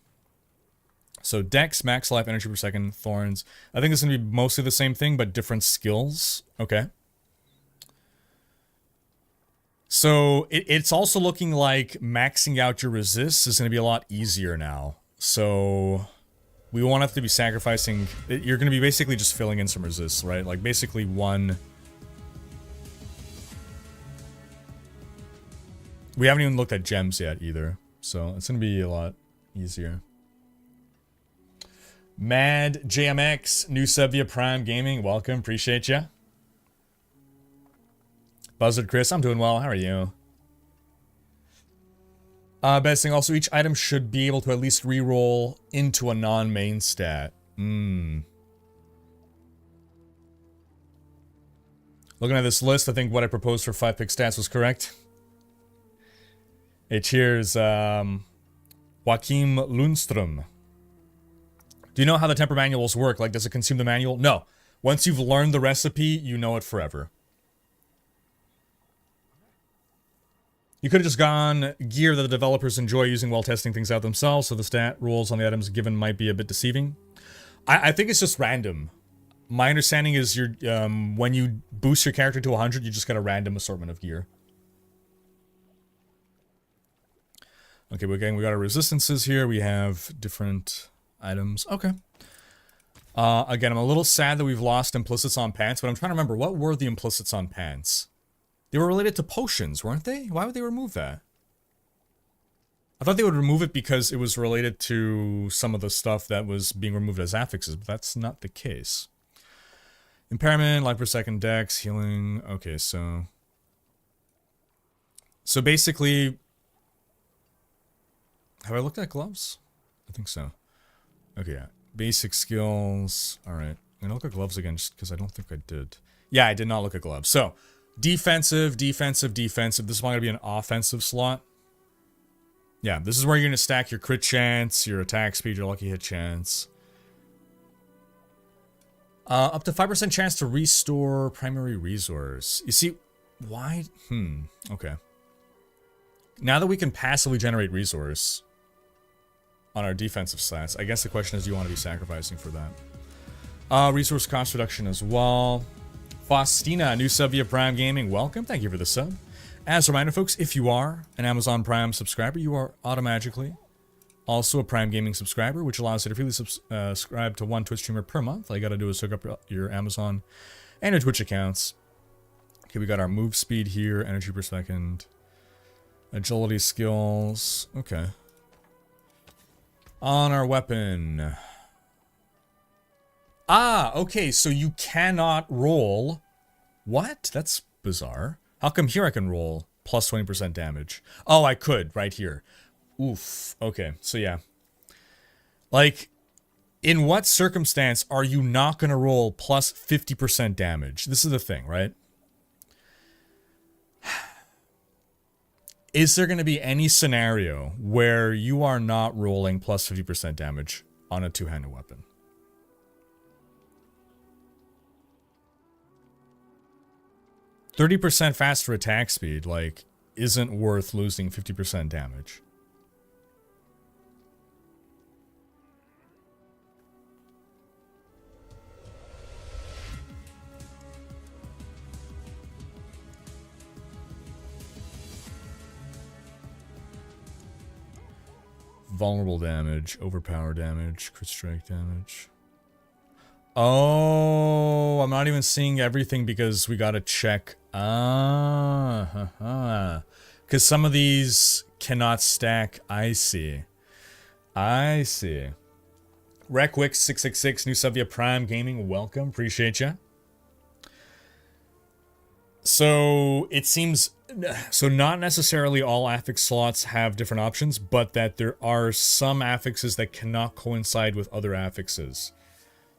So Dex, max life, energy per second, Thorns. I think this is going to be mostly the same thing, but different skills. Okay. So it's also looking like maxing out your resists is going to be a lot easier now. So we won't have to be sacrificing... You're going to be basically just filling in some resists, right? Like basically 1... We haven't even looked at gems yet either, so it's going to be a lot easier. Mad JMX, new sub via Prime Gaming, welcome, appreciate ya. Buzzard Chris, I'm doing well, how are you? Best thing, also each item should be able to at least reroll into a non-main stat. Looking at this list, I think what I proposed for 5-pick stats was correct. Hey, cheers, Joachim Lundström. Do you know how the temper manuals work? Like, does it consume the manual? No. Once you've learned the recipe, you know it forever. You could have just gone gear that the developers enjoy using while testing things out themselves, so the stat rules on the items given might be a bit deceiving. I think it's just random. My understanding is you're when you boost your character to 100, you just get a random assortment of gear. Okay, but again, we got our resistances here. We have different items. Okay. Again, I'm a little sad that we've lost implicits on pants, but I'm trying to remember, what were the implicits on pants? They were related to potions, weren't they? Why would they remove that? I thought they would remove it because it was related to some of the stuff that was being removed as affixes, but that's not the case. Impairment, life per second, dex, healing. Okay, so basically, have I looked at gloves? I think so. Okay, yeah. Basic skills. All right. I'm gonna look at gloves again just because I don't think I did. Yeah, I did not look at gloves. So, defensive, defensive, defensive. This is going to be an offensive slot. Yeah, this is where you're going to stack your crit chance, your attack speed, your lucky hit chance. Up to 5% chance to restore primary resource. You see, why? Okay. Now that we can passively generate resource on our defensive stats, I guess the question is, do you want to be sacrificing for that? Resource cost reduction as well. Faustina, new sub via Prime Gaming, welcome. Thank you for the sub. As a reminder, folks, if you are an Amazon Prime subscriber, you are automatically also a Prime Gaming subscriber, which allows you to freely subscribe to one Twitch streamer per month. All you gotta do is hook up your Amazon and your Twitch accounts. Okay, we got our move speed here, energy per second, agility skills. Okay. On our weapon. Ah, okay, so you cannot roll. What? That's bizarre. How come here I can roll plus 20% damage? Oh, I could, right here. Oof. Okay, so yeah. Like, in what circumstance are you not going to roll plus 50% damage? This is the thing, right? Is there going to be any scenario where you are not rolling plus 50% damage on a two-handed weapon? %30 faster attack speed, like, isn't worth losing 50% damage. Vulnerable damage, overpower damage, crit strike damage. Oh, I'm not even seeing everything because we gotta check. Because some of these cannot stack. I see. I see. Requick666, new sub via Prime Gaming, welcome. Appreciate ya. So, it seems... So, not necessarily all affix slots have different options, but that there are some affixes that cannot coincide with other affixes.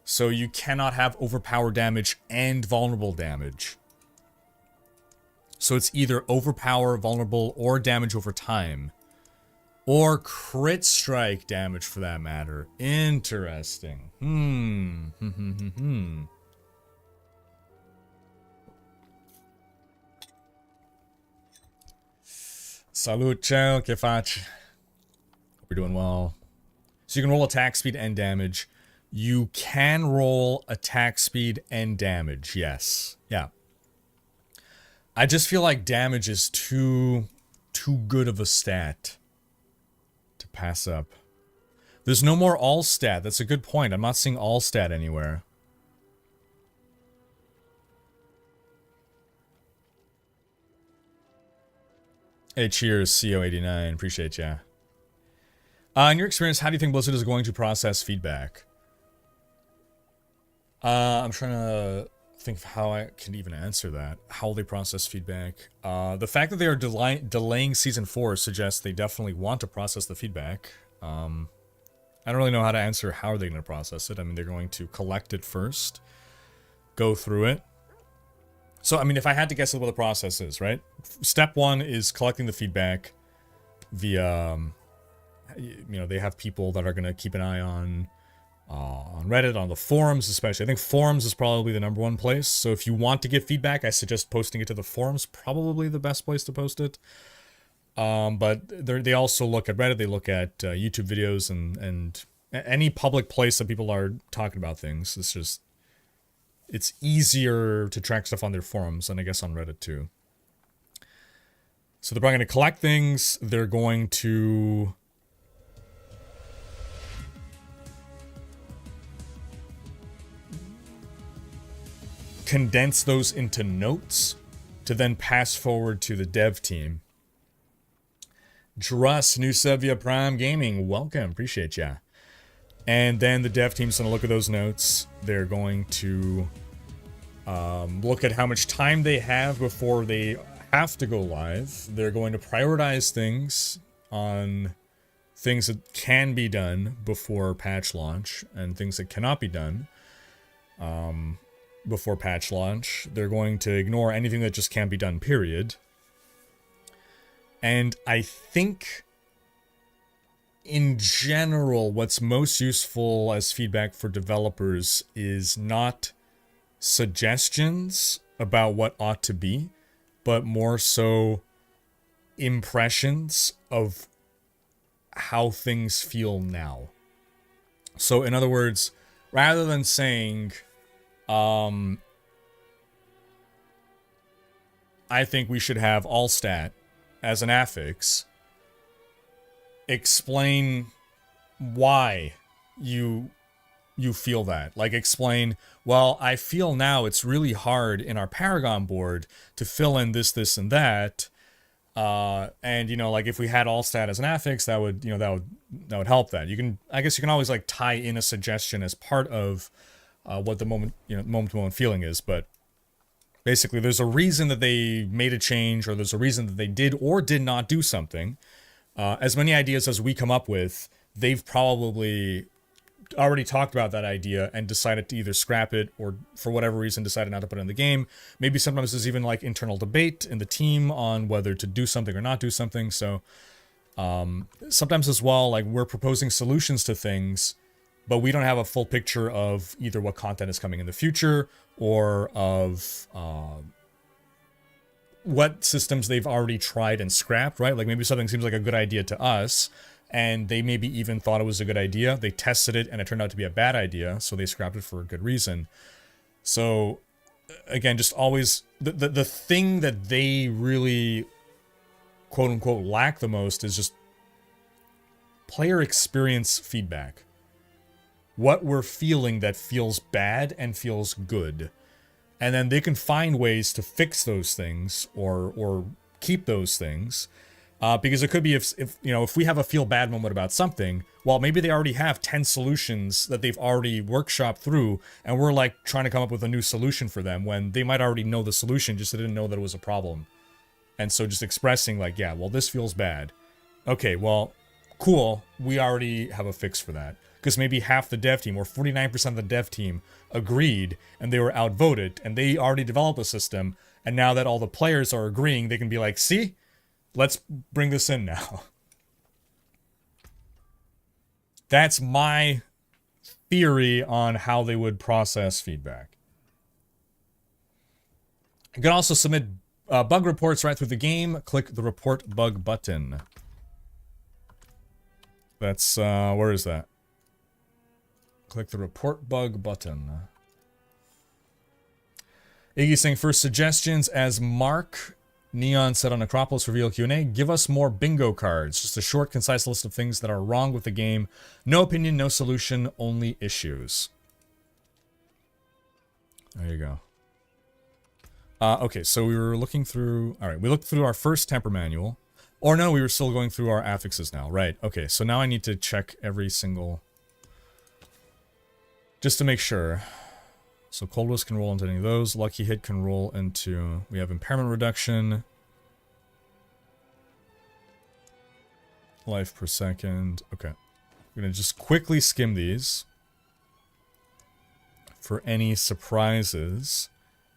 So, you cannot have overpower damage and vulnerable damage. So, it's either overpower, vulnerable, or damage over time. Or crit strike damage, for that matter. Interesting. Salute, ciao, che facci? Hope you're doing well. So you can roll attack speed and damage. You can roll attack speed and damage, yes. Yeah. I just feel like damage is too good of a stat to pass up. There's no more all stat. That's a good point. I'm not seeing all stat anywhere. Hey, cheers, CO89. Appreciate ya. In your experience, how do you think Blizzard is going to process feedback? I'm trying to think of how I can even answer that. How will they process feedback? The fact that they are delaying Season 4 suggests they definitely want to process the feedback. I don't really know how to answer how are they going to process it. I mean, they're going to collect it first, go through it. So, I mean, if I had to guess what the process is, right? Step 1 is collecting the feedback via, you know, they have people that are going to keep an eye on Reddit, on the forums especially. I think forums is probably the #1 place. So if you want to give feedback, I suggest posting it to the forums. Probably the best place to post it. But they also look at Reddit. They look at YouTube videos and any public place that people are talking about things. It's just... it's easier to track stuff on their forums and I guess on Reddit too. So they're probably going to collect things. They're going to condense those into notes to then pass forward to the dev team. Druss, new sub via Prime Gaming, welcome, appreciate ya. And then the dev team's gonna look at those notes. They're going to look at how much time they have before they have to go live. They're going to prioritize things on things that can be done before patch launch and things that cannot be done before patch launch. They're going to ignore anything that just can't be done, period. And I think, in general, what's most useful as feedback for developers is not suggestions about what ought to be, but more so impressions of how things feel now. So, in other words, rather than saying, I think we should have all stat as an affix, explain why you feel that. Like, explain, well, I feel now it's really hard in our Paragon board to fill in this, this, and that. And, you know, like, if we had all stat as an affix, that would, you know, that would help that. You can, I guess you can always, like, tie in a suggestion as part of what the moment-to-moment feeling is, but basically, there's a reason that they made a change, or there's a reason that they did or did not do something. As many ideas as we come up with, they've probably already talked about that idea and decided to either scrap it or, for whatever reason, decided not to put it in the game. Maybe sometimes there's even, like, internal debate in the team on whether to do something or not do something. So sometimes as well, like, we're proposing solutions to things, but we don't have a full picture of either what content is coming in the future or of what systems they've already tried and scrapped, right? Like, maybe something seems like a good idea to us, and they maybe even thought it was a good idea. They tested it, and it turned out to be a bad idea, so they scrapped it for a good reason. So, again, just always... The thing that they really, quote-unquote, lack the most is just player experience feedback. What we're feeling that feels bad and feels good. And then they can find ways to fix those things or keep those things. Because it could be if we have a feel bad moment about something, well, maybe they already have 10 solutions that they've already workshopped through, and we're like trying to come up with a new solution for them when they might already know the solution, just they didn't know that it was a problem. And so just expressing like, yeah, well, this feels bad. Okay, well, cool. We already have a fix for that. Because maybe half the dev team, or 49% of the dev team, agreed, and they were outvoted, and they already developed a system, and now that all the players are agreeing, they can be like, see? Let's bring this in now. That's my theory on how they would process feedback. You can also submit bug reports right through the game. Click the report bug button. That's, where is that? Click the report bug button. Iggy saying, first suggestions, as Mark Neon said on Acropolis Reveal Q&A, give us more bingo cards. Just a short, concise list of things that are wrong with the game. No opinion, no solution, only issues. There you go. Okay, so we were looking through... Alright, we looked through our first temper manual. Or no, we were still going through our affixes now. Right, okay, so now I need to check every single... Just to make sure. So Cold Whisk can roll into any of those. Lucky Hit can roll into... We have Impairment Reduction. Life per second. Okay. I'm going to just quickly skim these. For any surprises.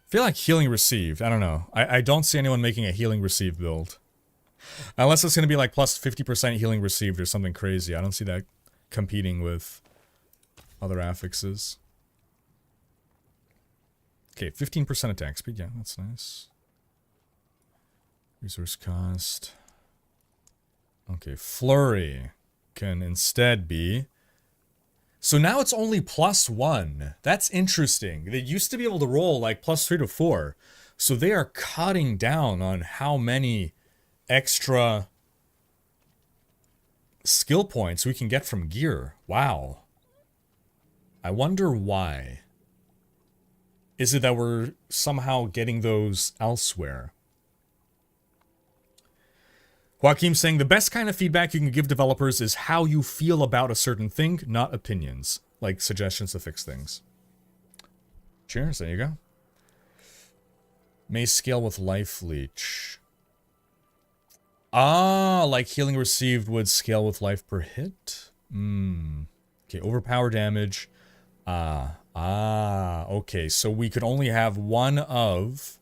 I feel like Healing Received. I don't know. I don't see anyone making a Healing Received build. Unless it's going to be like plus 50% Healing Received or something crazy. I don't see that competing with... other affixes. Okay, 15% attack speed. Yeah, that's nice. Resource cost. Okay, Flurry can instead be... So now it's only +1. That's interesting. They used to be able to roll like +3 to 4. So they are cutting down on how many extra skill points we can get from gear. Wow. I wonder why. Is it that we're somehow getting those elsewhere? Joaquim saying, the best kind of feedback you can give developers is how you feel about a certain thing, not opinions. Like suggestions to fix things. Cheers, there you go. May scale with life leech. Ah, like healing received would scale with life per hit? Okay, overpower damage. Okay, so we could only have one of...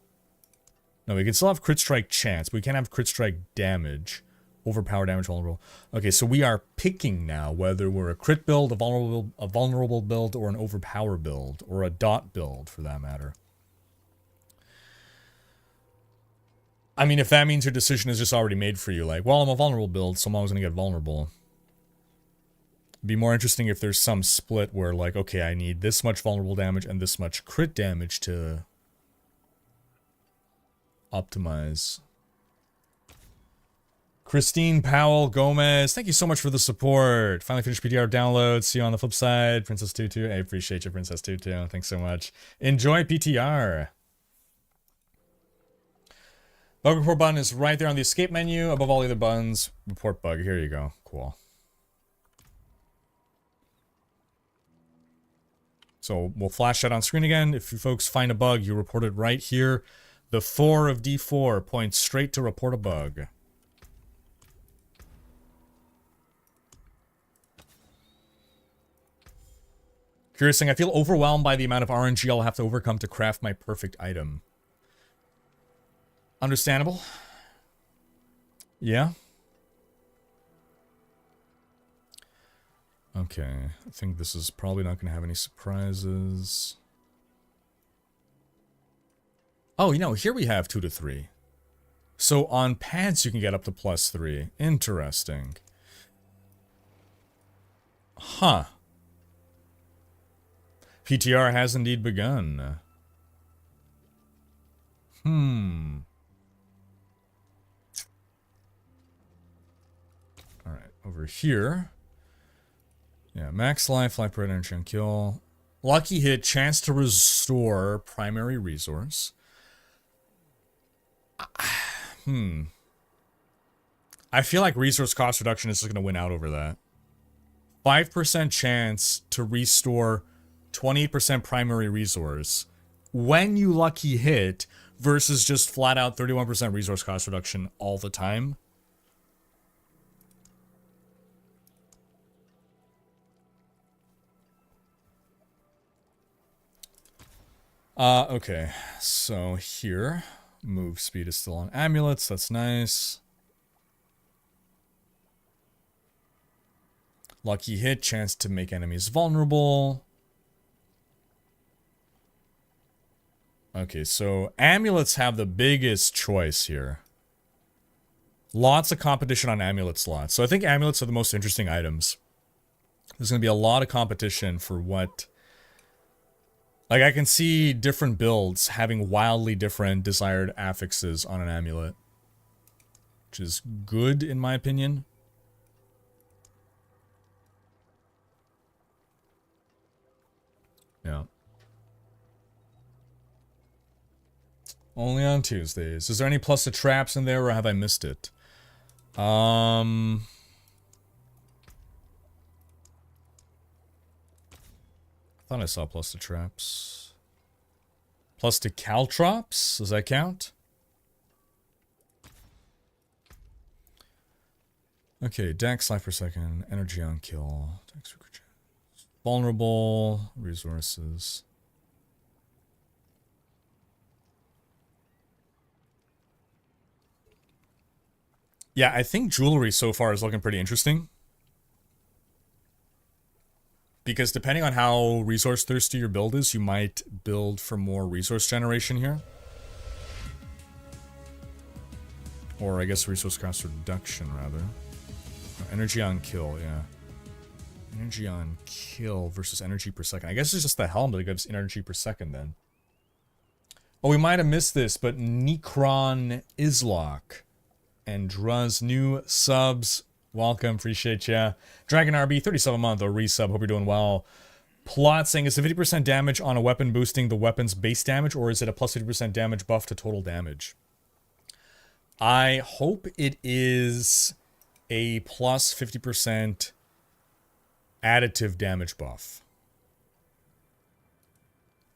No, we can still have crit strike chance, but we can't have crit strike damage. Overpower damage vulnerable. Okay, so we are picking now whether we're a crit build, a vulnerable build, or an overpower build, or a dot build for that matter. I mean, if that means your decision is just already made for you, like, well, I'm a vulnerable build, so I'm always gonna get vulnerable. It'd be more interesting if there's some split where, like, okay, I need this much vulnerable damage and this much crit damage to optimize. Christine Powell Gomez, thank you so much for the support. Finally finished PTR download. See you on the flip side. Princess Tutu, I appreciate you, Princess Tutu. Thanks so much. Enjoy PTR. Bug report button is right there on the escape menu. Above all the other buttons, report bug. Here you go. Cool. So we'll flash that on screen again. If you folks find a bug, you report it right here. The 4 of D4 points straight to report a bug. Curious thing, I feel overwhelmed by the amount of RNG I'll have to overcome to craft my perfect item. Understandable. Yeah. Okay, I think this is probably not going to have any surprises. Oh, you know, here we have 2 to 3. So on pants you can get up to +3. Interesting. Huh. PTR has indeed begun. Alright, over here. Yeah, max life, life per energy and kill. Lucky hit, chance to restore primary resource. I feel like resource cost reduction is just going to win out over that. 5% chance to restore 28% primary resource when you lucky hit versus just flat out 31% resource cost reduction all the time. Okay, so here, move speed is still on amulets, that's nice. Lucky hit, chance to make enemies vulnerable. Okay, so amulets have the biggest choice here. Lots of competition on amulet slots. So I think amulets are the most interesting items. There's going to be a lot of competition for what... Like, I can see different builds having wildly different desired affixes on an amulet. Which is good, in my opinion. Yeah. Only on Tuesdays. Is there any plus to traps in there, or have I missed it? Thought I saw plus to traps. Plus to caltrops? Does that count? Okay, dex, life per second, energy on kill, dex, vulnerable, resources. Yeah, I think jewelry so far is looking pretty interesting. Because depending on how resource thirsty your build is, you might build for more resource generation here. Or I guess resource cost reduction, rather. Energy on kill, yeah. Energy on kill versus energy per second. I guess it's just the helm that gives energy per second then. Oh, we might have missed this, but Necron Islock and Druz new subs. Welcome, appreciate ya. Dragon RB, 37 month, or resub, hope you're doing well. Plot saying, is the 50% damage on a weapon boosting the weapon's base damage, or is it a plus 50% damage buff to total damage? I hope it is a plus 50% additive damage buff.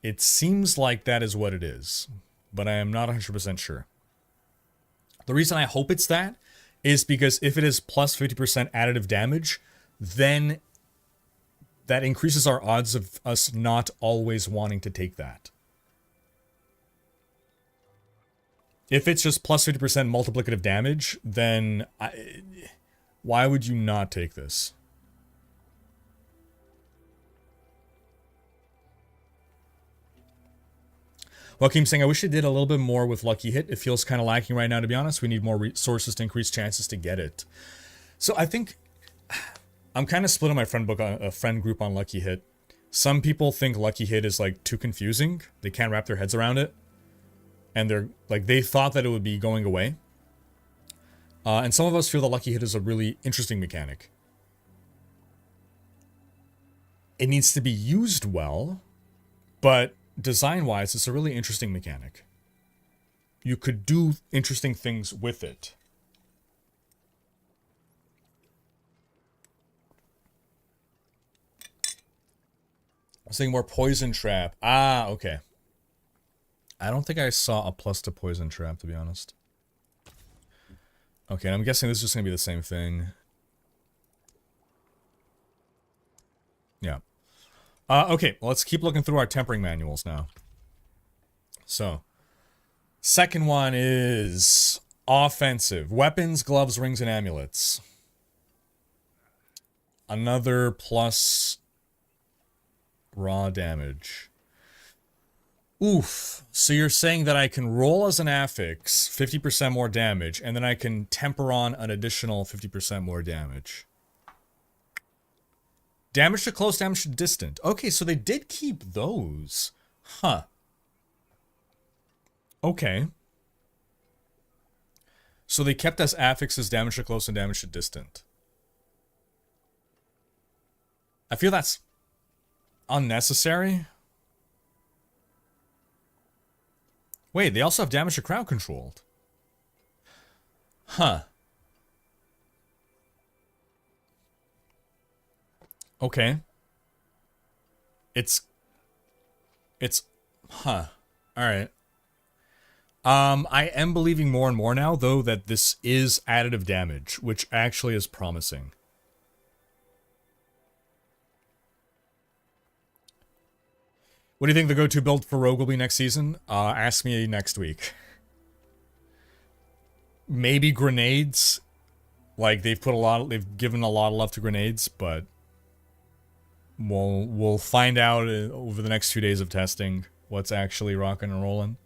It seems like that is what it is, but I am not 100% sure. The reason I hope it's that is because if it is plus 50% additive damage, then that increases our odds of us not always wanting to take that. If it's just plus 50% multiplicative damage, then why would you not take this? Joaquin saying, I wish it did a little bit more with Lucky Hit. It feels kind of lacking right now, to be honest. We need more resources to increase chances to get it. So I think I'm kind of split on my friend group on Lucky Hit. Some people think Lucky Hit is like too confusing. They can't wrap their heads around it. And they're like, they thought that it would be going away. And some of us feel that Lucky Hit is a really interesting mechanic. It needs to be used well, but design-wise, it's a really interesting mechanic. You could do interesting things with it. I'm saying more poison trap. Ah, okay. I don't think I saw a plus to poison trap, to be honest. Okay, I'm guessing this is just going to be the same thing. Yeah. Okay, well, let's keep looking through our tempering manuals now. So, second one is offensive. Weapons, gloves, rings, and amulets. Another plus raw damage. Oof. So you're saying that I can roll as an affix 50% more damage, and then I can temper on an additional 50% more damage. Damage to close, damage to distant. Okay, so they did keep those. Huh. Okay. So they kept as affixes damage to close and damage to distant. I feel that's unnecessary. Wait, they also have damage to crowd controlled. Huh. Okay. It's, huh. Alright. I am believing more and more now, though, that this is additive damage, which actually is promising. What do you think the go-to build for Rogue will be next season? Ask me next week. Maybe grenades. Like, they've given a lot of love to grenades, but we'll find out over the next 2 days of testing what's actually rocking and rolling.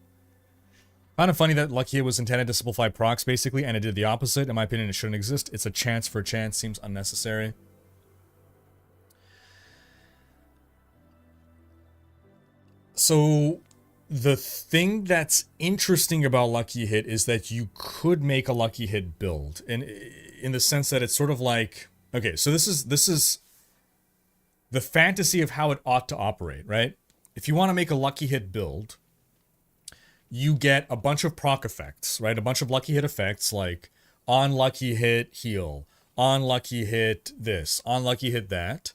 Kind of funny that Lucky Hit was intended to simplify procs, basically, and it did the opposite. In my opinion, it shouldn't exist. It's a chance for a chance. Seems unnecessary. So, the thing that's interesting about Lucky Hit is that you could make a Lucky Hit build. And in the sense that it's sort of like... Okay, so this is the fantasy of how it ought to operate, right? If you want to make a Lucky Hit build, you get a bunch of proc effects, right? A bunch of Lucky Hit effects like on Lucky Hit heal, on Lucky Hit this, on Lucky Hit that.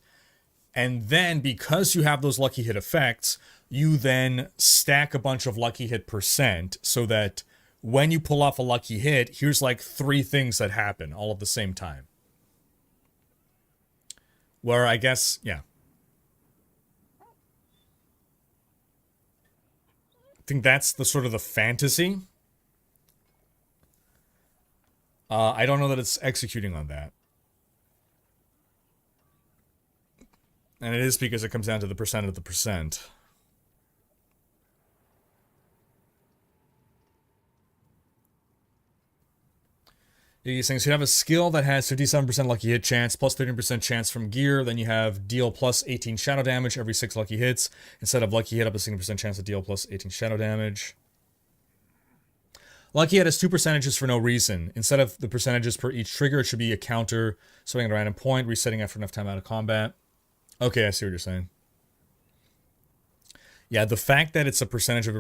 And then because you have those Lucky Hit effects, you then stack a bunch of Lucky Hit percent so that when you pull off a Lucky Hit, here's like 3 things that happen all at the same time. Where I guess, yeah. I think that's the sort of the fantasy. I don't know that it's executing on that. And it is because it comes down to the percent of the percent. These things, you have a skill that has 57% lucky hit chance, plus 13% chance from gear. Then you have deal plus 18 shadow damage every 6 lucky hits. Instead of lucky hit, up a 60% chance to deal plus 18 shadow damage. Lucky hit has 2 percentages for no reason. Instead of the percentages per each trigger, it should be a counter, starting at a random point, resetting after enough time out of combat. Okay, I see what you're saying. Yeah, the fact that it's a percentage of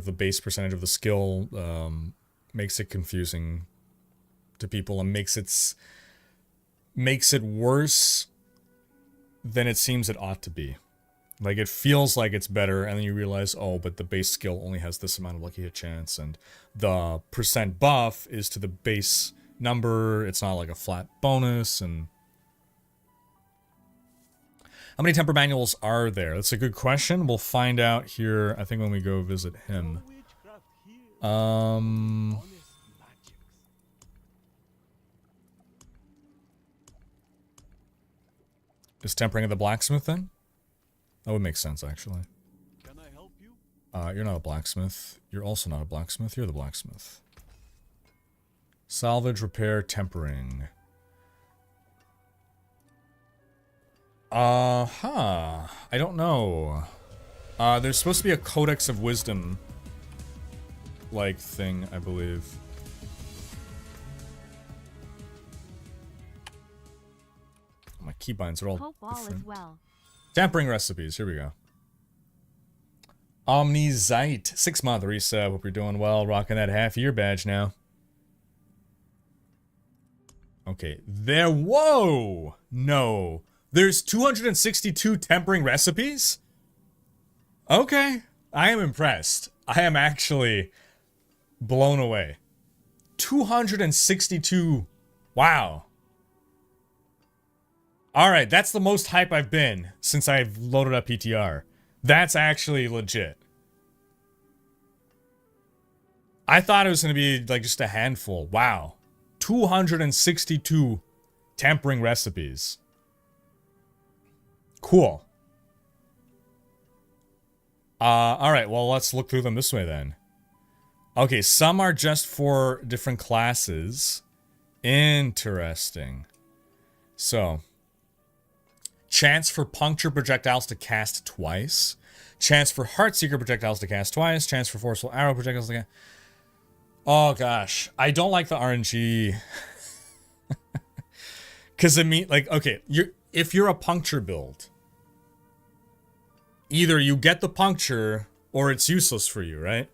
the base percentage of the skill makes it confusing to people and makes it worse than it seems it ought to be. Like, it feels like it's better, and then you realize, oh, but the base skill only has this amount of lucky hit chance, and the percent buff is to the base number. It's not like a flat bonus. And how many temper manuals are there? That's a good question. We'll find out here, I think, when we go visit him. Is tempering of the blacksmith then? That would make sense, actually. Can I help you? You're not a blacksmith. You're also not a blacksmith. You're the blacksmith. Salvage, repair, tempering. I don't know. There's supposed to be a Codex of Wisdom like thing, I believe. My keybinds are all Hope all different. is well. Tempering recipes. Here we go. Zaeith, 6-month resub. Hope you're doing well. Rocking that half-year badge now. Okay. Whoa! No. There's 262 tempering recipes? Okay. I am impressed. I am actually blown away. 262. Wow. Alright, that's the most hype I've been since I've loaded up PTR. That's actually legit. I thought it was going to be like just a handful. Wow. 262 tempering recipes. Cool. Alright, well, let's look through them this way then. Okay, some are just for different classes. Interesting. So, chance for puncture projectiles to cast twice. Chance for Heartseeker projectiles to cast twice. Chance for forceful arrow projectiles to cast... Oh gosh, I don't like the RNG. Because it means, like, okay, if you're a puncture build, either you get the puncture or it's useless for you, right?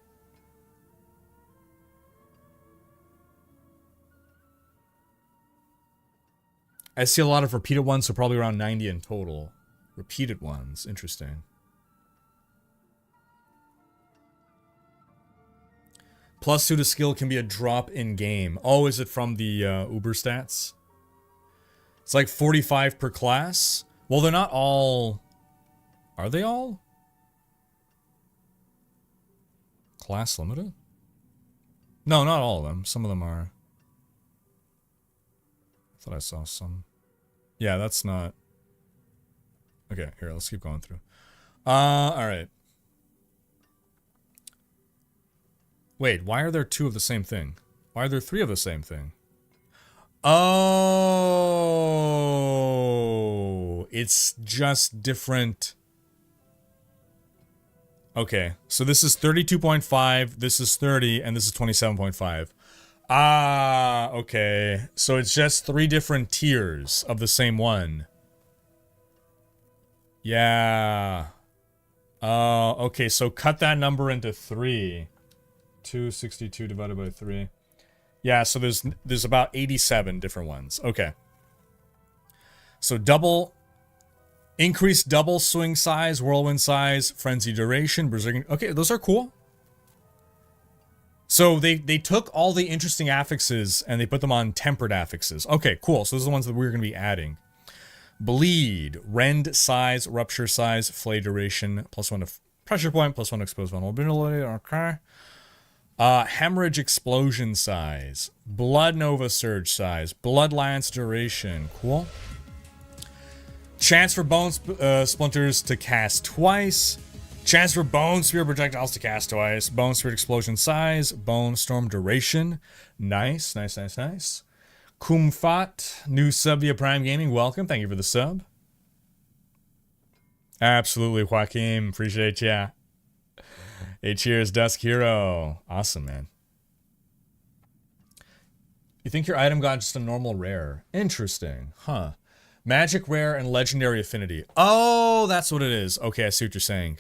I see a lot of repeated ones, so probably around 90 in total. Repeated ones, interesting. +2 to skill can be a drop in game. Oh, is it from the Uber stats? It's like 45 per class. Well, they're not all... Are they all? Class limited? No, not all of them. Some of them are. I thought I saw some. Yeah, that's not... Okay, here, let's keep going through. Alright. Wait, why are there 2 of the same thing? Why are there 3 of the same thing? Oh, it's just different. Okay, so this is 32.5, this is 30, and this is 27.5. Ah, okay. So it's just 3 different tiers of the same one. Yeah. Okay, so cut that number into 3. 262 divided by 3. Yeah, so there's about 87 different ones. Okay. So increased double swing size, whirlwind size, frenzy duration, berserking. Okay, those are cool. So they took all the interesting affixes and they put them on tempered affixes. Okay, cool. So those are the ones that we're going to be adding. Bleed, rend size, rupture size, flay duration, +1 to pressure point, +1 to exposed vulnerability. Okay. Hemorrhage explosion size, blood nova surge size, blood lance duration. Cool. Chance for bone splinters to cast twice. Chance for bone spear projectiles to cast twice. Bone spirit explosion size. Bone storm duration. Nice, nice, nice, nice. Kumfat, new sub via Prime Gaming. Welcome. Thank you for the sub. Absolutely, Joaquin. Appreciate ya. Hey, cheers, Dusk Hero. Awesome, man. You think your item got just a normal rare? Interesting. Huh. Magic rare and legendary affinity. Oh, that's what it is. Okay, I see what you're saying.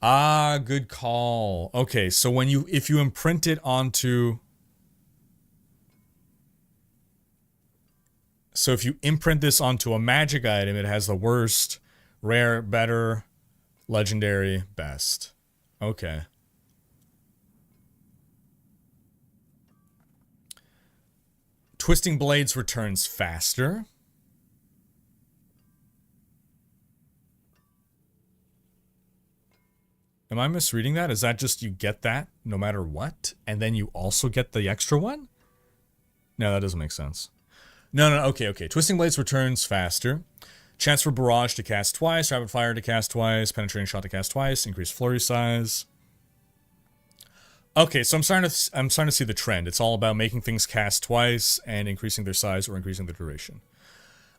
Ah, good call. Okay, so when if you imprint it onto... So if you imprint this onto a magic item, it has the worst, rare, better, legendary, best. Okay. Twisting Blades returns faster. Am I misreading that? Is that just you get that no matter what? And then you also get the extra one? No, that doesn't make sense. No, okay. Twisting Blades returns faster. Chance for Barrage to cast twice. Rapid Fire to cast twice. Penetrating Shot to cast twice. Increased flurry size. Okay, so I'm starting to see the trend. It's all about making things cast twice and increasing their size or increasing their duration.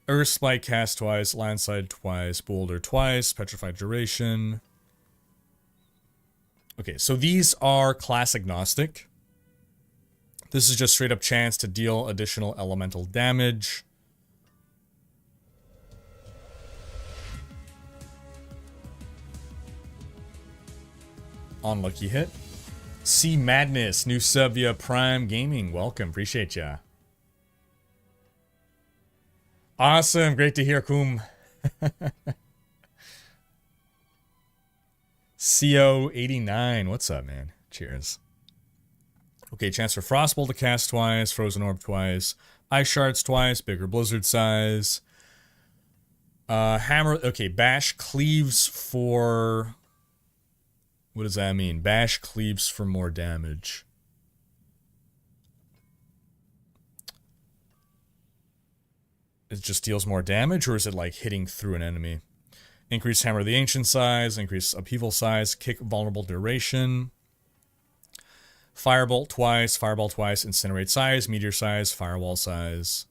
Earth Spike cast twice, Landslide twice, Boulder twice, Petrified duration. Okay, so these are class agnostic. This is just straight up chance to deal additional elemental damage. Unlucky hit. Sea Madness, new sub via Prime Gaming. Welcome, appreciate ya. Awesome, great to hear, Kum. CO89, what's up, man? Cheers. Okay, chance for Frostbolt to cast twice, Frozen Orb twice, Ice Shards twice, bigger Blizzard size. Hammer, okay, Bash cleaves for... What does that mean? Bash cleaves for more damage. It just deals more damage, or is it like hitting through an enemy? Increase Hammer of the Ancient size, increase Upheaval size, kick vulnerable duration. Firebolt twice, Incinerate size, Meteor size, Firewall size.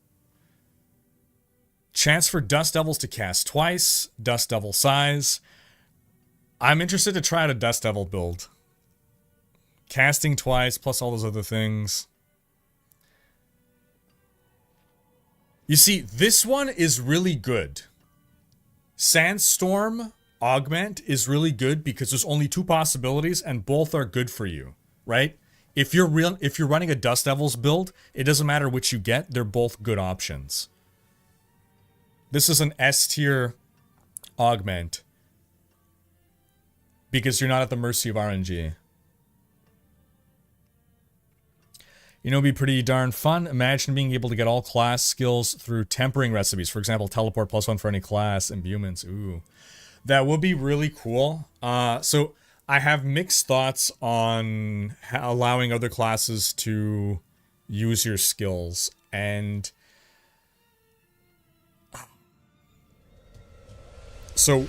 Chance for Dust Devils to cast twice, Dust Devil size. I'm interested to try out a Dust Devil build. Casting twice, plus all those other things. You see, this one is really good. Sandstorm Augment is really good because there's only two possibilities and both are good for you, right? If you're running a Dust Devils build, it doesn't matter which you get, they're both good options. This is an S tier augment because you're not at the mercy of RNG. You know, it'd be pretty darn fun. Imagine being able to get all class skills through tempering recipes. For example, teleport +1 for any class, imbuements. Ooh, that would be really cool. So I have mixed thoughts on allowing other classes to use your skills. And so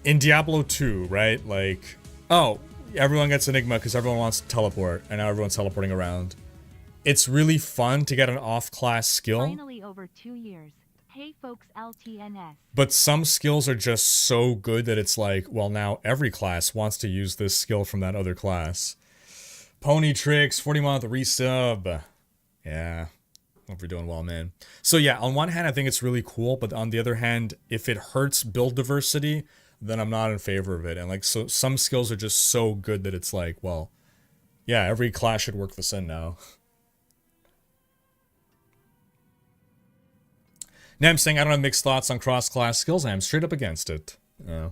in Diablo 2, right? Like, oh, everyone gets Enigma because everyone wants to teleport, and now everyone's teleporting around. It's really fun to get an off-class skill. Finally over 2 years. Hey folks, LTNS. But some skills are just so good that it's like, well, now every class wants to use this skill from that other class. Pony Tricks, 40-month resub. Yeah. Hope you're doing well, man. So yeah, on one hand, I think it's really cool, but on the other hand, if it hurts build diversity, then I'm not in favor of it. And like, so some skills are just so good that it's like, well, yeah, every class should work this in now. Now I'm saying I don't have mixed thoughts on cross-class skills. I am straight up against it. Yeah.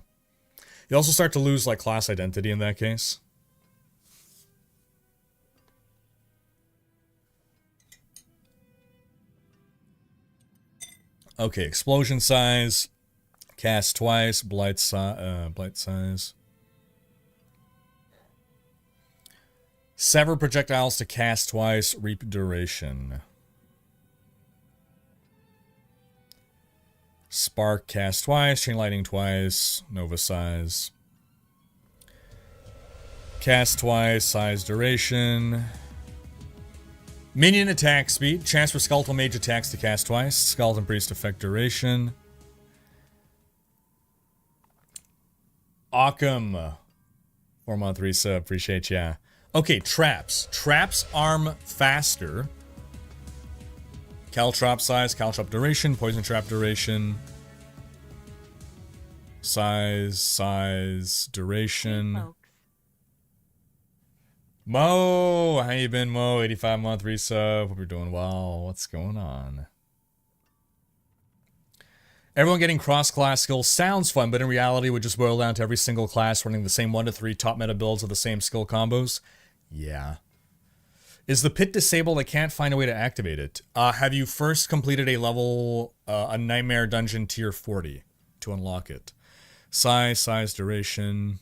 You also start to lose like class identity in that case. Okay, explosion size. Cast twice, blight size. Sever projectiles to cast twice, reap duration. Spark cast twice, chain lightning twice, nova size. Cast twice, size duration. Minion attack speed. Chance for Skeletal Mage attacks to cast twice. Skeleton Priest effect duration. Occam. 4-month resub. Appreciate ya. Okay, traps. Traps arm faster. Caltrop size, caltrop duration, poison trap duration. Size, duration. Hey, folks. Mo, how you been, Mo? 85-month resub. Hope you're doing well. What's going on? Everyone getting cross-class skills sounds fun, but in reality would just boil down to every single class running the same 1 to 3 top meta builds of the same skill combos. Yeah. Is the pit disabled? I can't find a way to activate it. Have you first completed a level, a Nightmare Dungeon tier 40 to unlock it? Size, duration.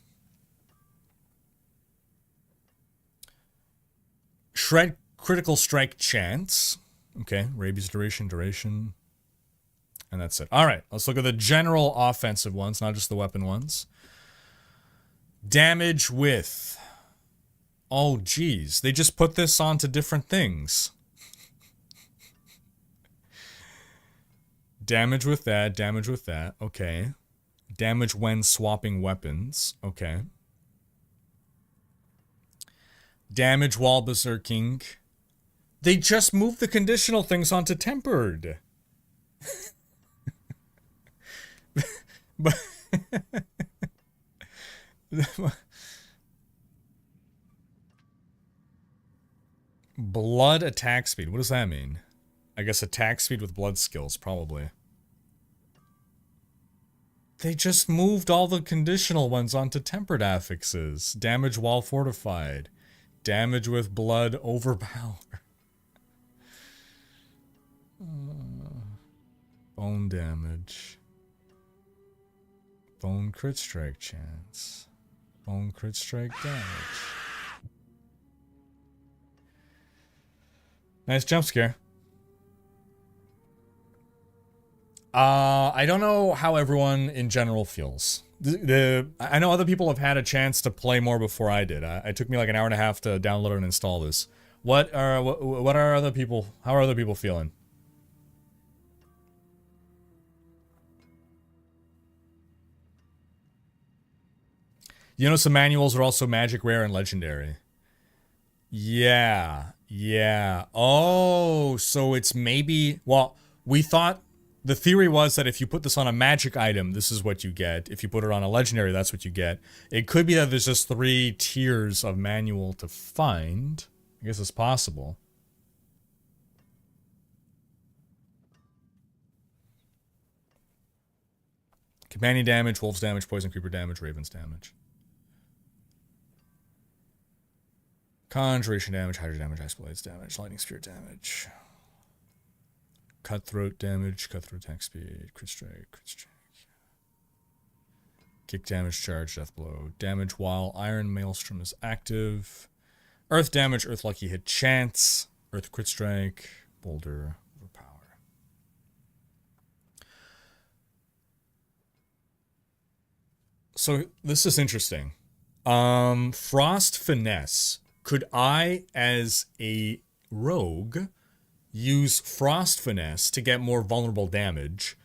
Shred critical strike chance. Okay, rabies duration. And that's it. All right, let's look at the general offensive ones, not just the weapon ones. Damage with... Oh, geez. They just put this onto different things. Damage with that. Okay. Damage when swapping weapons. Okay. Damage while berserking. They just moved the conditional things onto tempered. But... Blood attack speed. What does that mean? I guess attack speed with blood skills, probably. They just moved all the conditional ones onto tempered affixes. Damage while fortified. Damage with blood overpower. Bone damage. Bone crit strike chance. Bone crit strike damage. Nice jump scare. I don't know how everyone in general feels. I know other people have had a chance to play more before I did. It took me like an hour and a half to download and install this. What are other people? How are other people feeling? You know, some manuals are also magic, rare, and legendary. Yeah. Oh, so it's maybe... Well, we thought... The theory was that if you put this on a magic item, this is what you get. If you put it on a legendary, that's what you get. It could be that there's just 3 tiers of manual to find. I guess it's possible. Companion damage, wolf's damage, poison creeper damage, raven's damage. Conjuration damage, hydra damage, ice blades damage, lightning spear damage. Cutthroat damage, cutthroat attack speed, crit strike. Kick damage, charge, death blow. Damage while Iron Maelstrom is active. Earth damage, earth lucky hit chance. Earth crit strike, boulder, overpower. So this is interesting. Frost finesse. Could I, as a rogue, use Frost Finesse to get more vulnerable damage?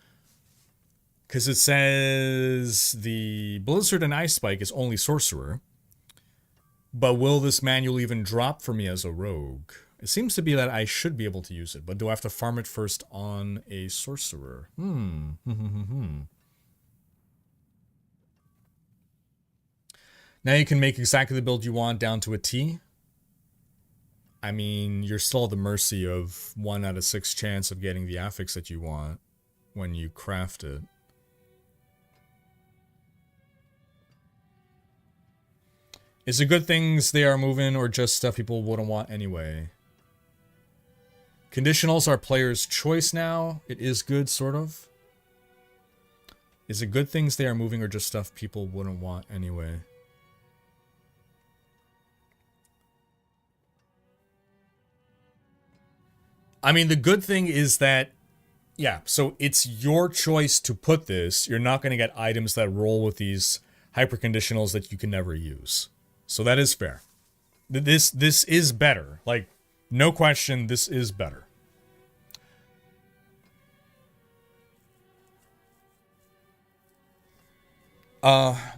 Because it says the Blizzard and Ice Spike is only Sorcerer. But will this manual even drop for me as a rogue? It seems to be that I should be able to use it, but do I have to farm it first on a Sorcerer? Now you can make exactly the build you want down to a T. I mean, you're still at the mercy of 1 out of 6 chance of getting the affix that you want when you craft it. Is it good things they are moving or just stuff people wouldn't want anyway? Conditionals are player's choice now. It is good, sort of. Is it good things they are moving or just stuff people wouldn't want anyway? I mean, the good thing is that, yeah, so it's your choice to put this. You're not going to get items that roll with these hyperconditionals that you can never use. So that is fair. This is better. Like, No question, this is better.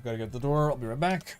Gotta get the door. I'll be right back.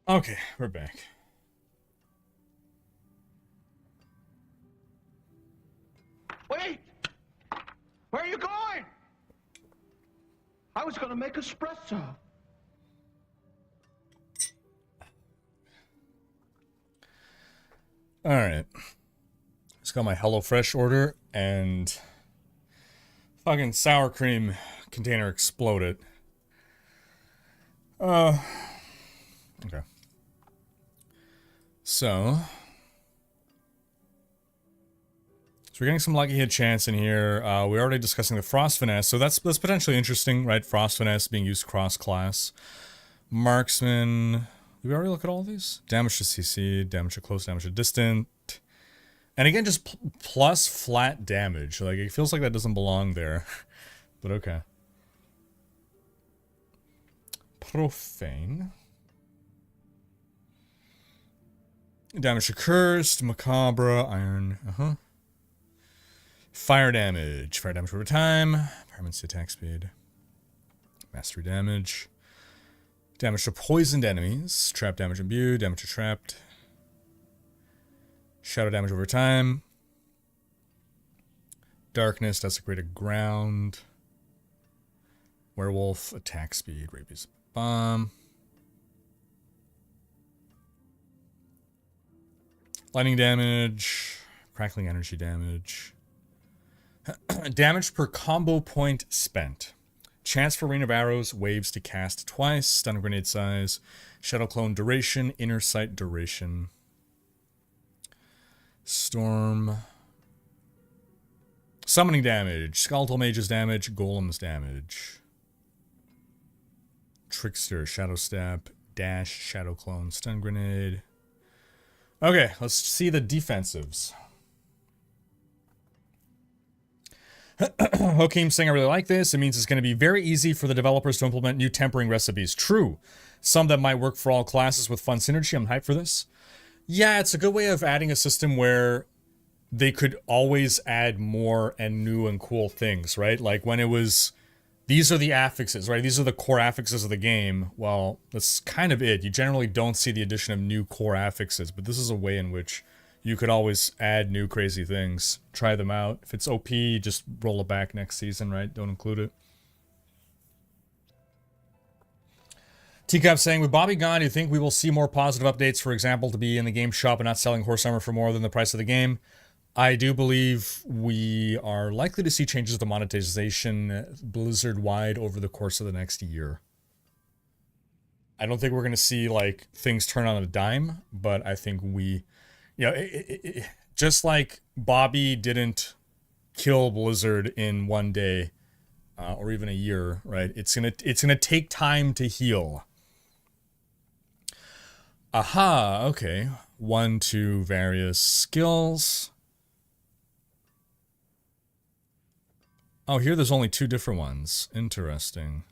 Okay, we're back. Wait! Where are you going? I was gonna make espresso. Alright. Just got my HelloFresh order, and fucking sour cream container exploded. Okay. So we're getting some lucky hit chance in here. We're already discussing the Frost Finesse, so that's potentially interesting, right? Frost Finesse being used cross-class. Marksman. Did we already look at all of these? Damage to CC, damage to close, damage to distant. And again, just plus flat damage. Like, it feels like that doesn't belong there. But okay. Profane. Damage to Cursed, Macabre, Iron, Fire damage. Fire damage over time. Permanence attack speed. Mastery damage. Damage to poisoned enemies. Trap damage imbued. Damage to trapped. Shadow damage over time. Darkness, desecrated ground. Werewolf, attack speed, rabies bomb. Lightning damage. Crackling energy damage. Damage per combo point spent. Chance for Rain of Arrows, waves to cast twice. Stun grenade size. Shadow clone duration. Inner sight duration. Storm. Summoning damage. Skeletal mage's damage. Golem's damage. Trickster. Shadow stab. Dash. Shadow clone. Stun grenade. Okay, let's see the defensives. Hakeem saying I really like this. It means it's going to be very easy for the developers to implement new tempering recipes. True. Some that might work for all classes with fun synergy. I'm hyped for this. Yeah, it's a good way of adding a system where they could always add more and new and cool things, right? Like when it was, these are the affixes, right? These are the core affixes of the game. Well, that's kind of it. You generally don't see the addition of new core affixes, but this is a way in which you could always add new crazy things. Try them out. If it's OP, just roll it back next season, right? Don't include it. Teacup saying, with Bobby gone, do you think we will see more positive updates, for example, to be in the game shop and not selling horse armor for more than the price of the game? I do believe we are likely to see changes to monetization Blizzard-wide over the course of the next year. I don't think we're going to see, like, things turn on a dime, but I think we, you know, just like Bobby didn't kill Blizzard in one day, or even a year, right? It's gonna take time to heal. Aha, okay. 1 to various skills. Oh, here there's only 2 different ones. Interesting.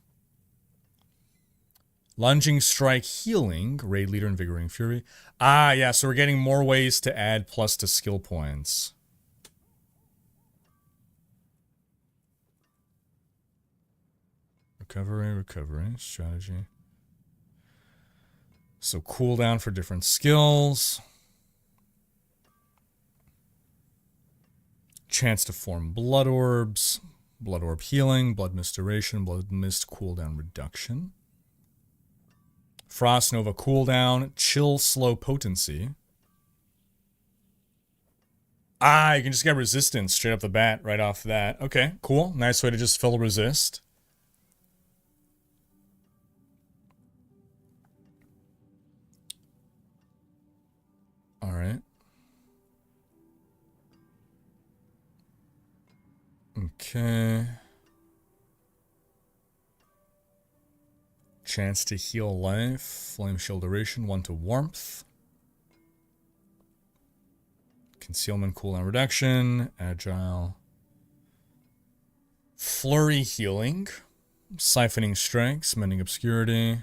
Lunging Strike Healing, Raid Leader, Invigorating Fury. Ah, yeah, so we're getting more ways to add plus to skill points. Recovery, strategy. So cooldown for different skills. Chance to form blood orbs. Blood orb healing, blood mist duration, blood mist cooldown reduction. Frost Nova cooldown, chill slow potency. Ah, you can just get resistance straight up the bat right off that. Okay, cool. Nice way to just fill resist. Alright. Okay. Chance to heal life. Flame shield duration. 1 to warmth. Concealment cooldown reduction. Agile. Flurry healing. Siphoning strikes. Mending obscurity.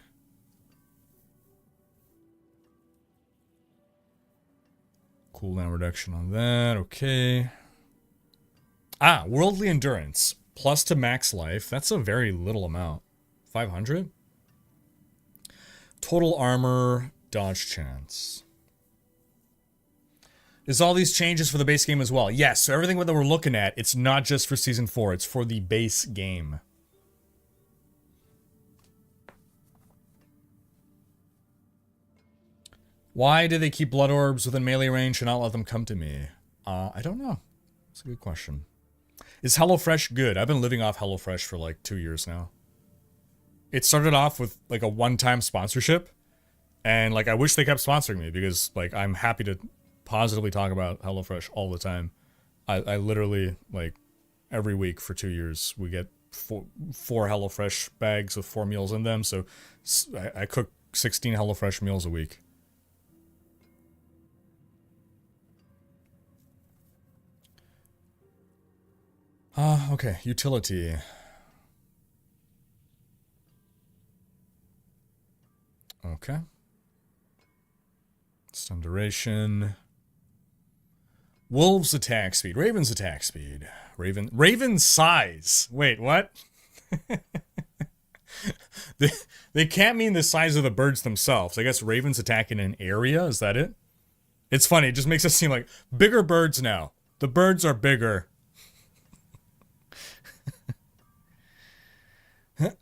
Cooldown reduction on that. Okay. Ah, worldly endurance. Plus to max life. That's a very little amount. 500? Total armor. Dodge chance. Is all these changes for the base game as well? Yes, so everything that we're looking at, it's not just for Season 4, it's for the base game. Why do they keep blood orbs within melee range and not let them come to me? I don't know. It's a good question. Is HelloFresh good? I've been living off HelloFresh for like 2 years now. It started off with like a one-time sponsorship. And like I wish they kept sponsoring me because like I'm happy to positively talk about HelloFresh all the time. I literally like every week for 2 years we get four HelloFresh bags with 4 meals in them. So I cook 16 HelloFresh meals a week. Okay, utility. Okay. Stun duration. Wolves attack speed. Raven's attack speed. Raven's size. Wait, what? they can't mean the size of the birds themselves. I guess Raven's attacking an area. Is that it? It's funny. It just makes us seem like bigger birds now. The birds are bigger.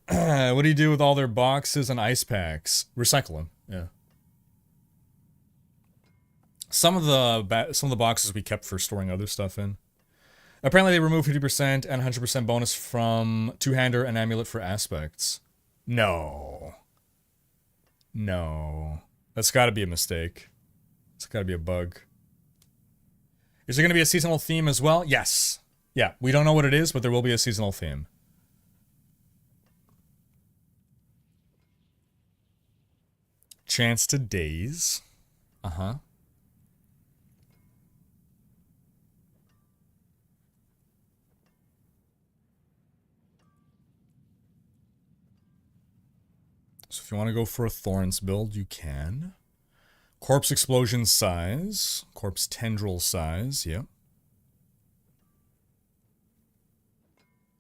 What do you do with all their boxes and ice packs? Recycle them. Yeah. Some of the boxes we kept for storing other stuff in. Apparently they remove 50% and 100% bonus from two-hander and amulet for aspects. No. No. That's got to be a mistake. It's got to be a bug. Is there going to be a seasonal theme as well? Yes. Yeah, we don't know what it is, but there will be a seasonal theme. Chance to daze. Uh-huh. So if you want to go for a Thorns build, you can. Corpse explosion size. Corpse tendril size, yep.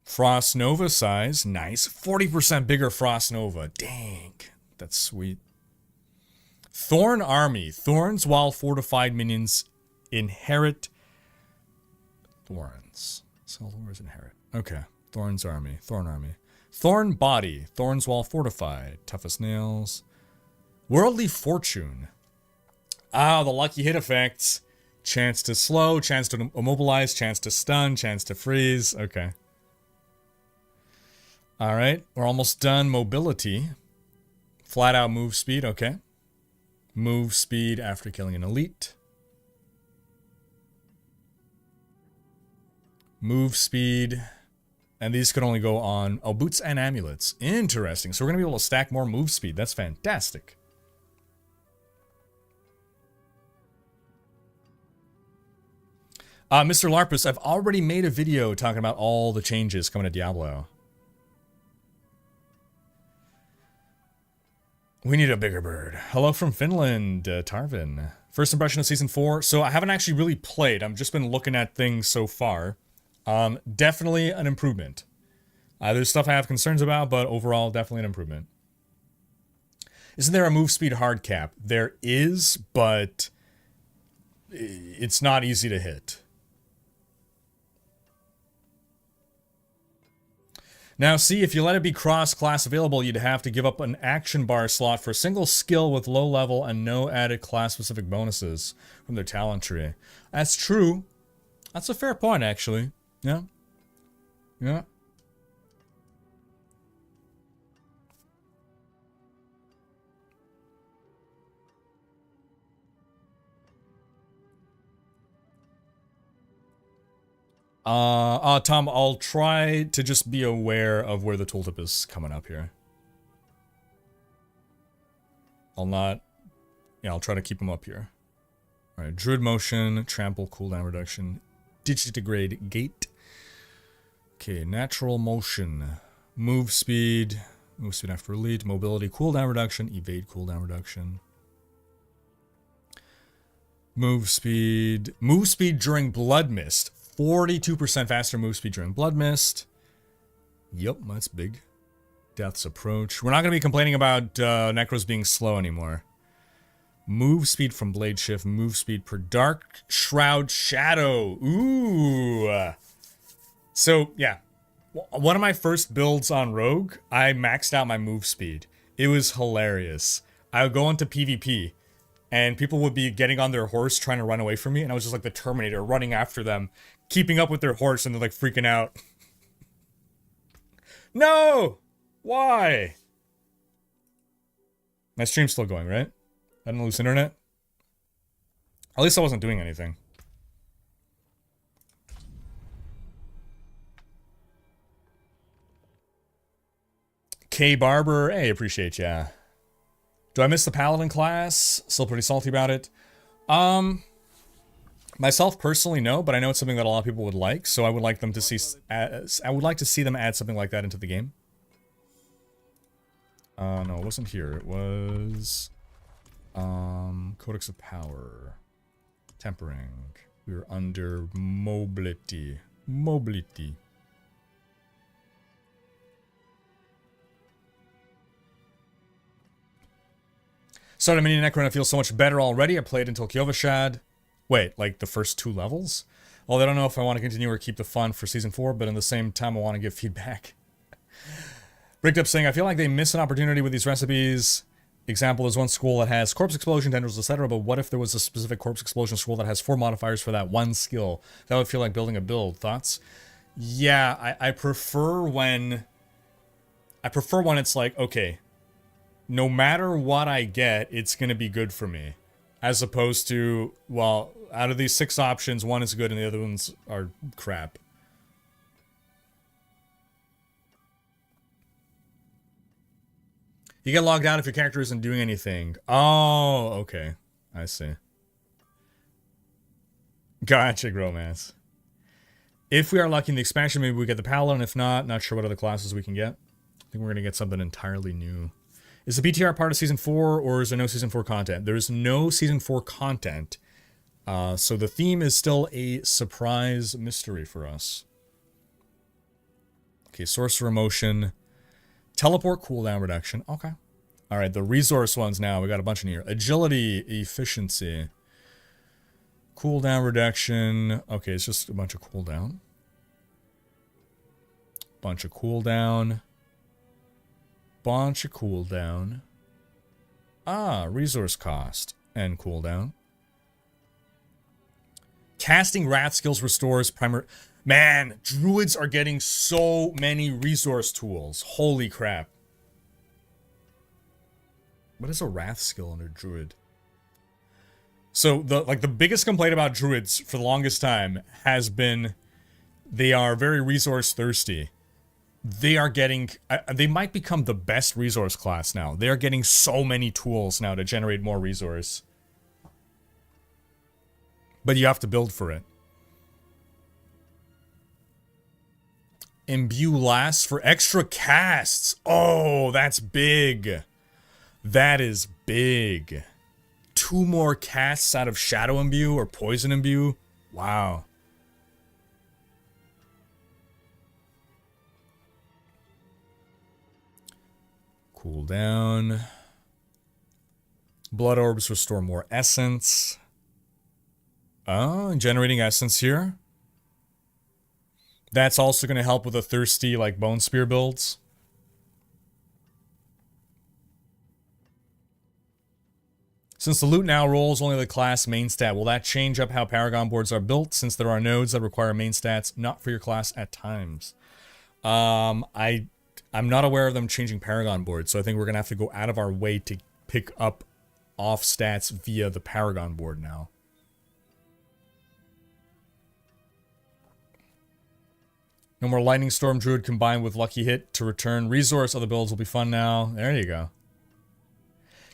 Frost Nova size, nice. 40% bigger Frost Nova. Dang, that's sweet. Thorn Army. Thorns while fortified minions inherit thorns. So where's inherit? Okay. Thorns Army. Thorn Army. Thorn Body. Thorns while fortified. Toughest nails. Worldly Fortune. Ah, the lucky hit effects. Chance to slow, chance to immobilize, chance to stun, chance to freeze. Okay. Alright, we're almost done. Mobility. Flat out move speed, okay. Move speed after killing an elite. Move speed. And these could only go on, oh, boots and amulets. Interesting. So we're going to be able to stack more move speed. That's fantastic. Mr. Larpus, I've already made a video talking about all the changes coming to Diablo. We need a bigger bird. Hello from Finland, Tarvin. First impression of Season 4. So I haven't actually really played. I've just been looking at things so far. Definitely an improvement. There's stuff I have concerns about, but overall, definitely an improvement. Isn't there a move speed hard cap? There is, but it's not easy to hit. Now, see, if you let it be cross-class available, you'd have to give up an action bar slot for a single skill with low level and no added class-specific bonuses from their talent tree. That's true. That's a fair point, actually. Yeah. Yeah. Tom, I'll try to just be aware of where the tooltip is coming up here. I'll try to keep them up here. Alright, Druid Motion, Trample, Cooldown Reduction, Digidegrade Gate. Okay, Natural Motion, Move Speed after Elite, Mobility, Cooldown Reduction, Evade, Cooldown Reduction. Move Speed during Blood Mist. 42% faster move speed during Blood Mist. Yep, that's big. Death's Approach. We're not going to be complaining about Necros being slow anymore. Move speed from Blade Shift. Move speed per Dark Shroud Shadow. Ooh. So, yeah. One of my first builds on Rogue, I maxed out my move speed. It was hilarious. I would go into PvP, and people would be getting on their horse trying to run away from me, and I was just like the Terminator running after them, keeping up with their horse, and they're like freaking out. No! Why? My stream's still going, right? I didn't lose internet? At least I wasn't doing anything. K Barber, hey, appreciate ya. Do I miss the Paladin class? Still pretty salty about it. Myself personally, no, but I know it's something that a lot of people would like, so I would like them to see. I would like to see them add something like that into the game. No, it wasn't here. It was Codex of Power, Tempering. We were under Mobility. Mobility. Started MaiaNashira and I feel so much better already. I played until Kyovashad. Wait, like the first 2 levels? Well, I don't know if I want to continue or keep the fun for Season 4, but in the same time, I want to give feedback. Ricked up saying, I feel like they miss an opportunity with these recipes. Example, there's one school that has Corpse Explosion, Tendrils, etc., but what if there was a specific Corpse Explosion school that has 4 modifiers for that one skill? That would feel like building a build. Thoughts? Yeah, I prefer when... it's like, okay, no matter what I get, it's going to be good for me. As opposed to, well, out of these 6 options, 1 is good and the other ones are crap. You get logged out if your character isn't doing anything. Oh, okay. I see. Gotcha, Gromance. If we are lucky in the expansion, maybe we get the Paladin. If not, not sure what other classes we can get. I think we're going to get something entirely new. Is the PTR part of Season 4, or is there no Season 4 content? There is no Season 4 content. So the theme is still a surprise mystery for us. Okay, Sorcerer Motion. Teleport cooldown reduction. Okay. Alright, the resource ones now. We got a bunch in here. Agility, efficiency. Cooldown reduction. Okay, it's just a bunch of cooldown. Bunch of cooldown. Bunch of cooldown. Ah, resource cost and cooldown. Casting Wrath skills restores primary... Man, druids are getting so many resource tools. Holy crap. What is a Wrath skill under druid? So, the biggest complaint about druids for the longest time has been they are very resource thirsty. They are getting... they might become the best resource class now. They are getting so many tools now to generate more resource. But you have to build for it. Imbue lasts for extra casts. Oh, that's big. That is big. 2 more casts out of Shadow Imbue or Poison Imbue. Wow. Cooldown. Blood orbs restore more essence. Oh, generating essence here. That's also going to help with the thirsty, like, Bone Spear builds. Since the loot now rolls only the class main stat, will that change up how Paragon boards are built, since there are nodes that require main stats not for your class at times? I'm not aware of them changing Paragon boards, so I think we're going to have to go out of our way to pick up off stats via the Paragon board now. No more Lightning Storm Druid combined with Lucky Hit to return resource. Other builds will be fun now. There you go.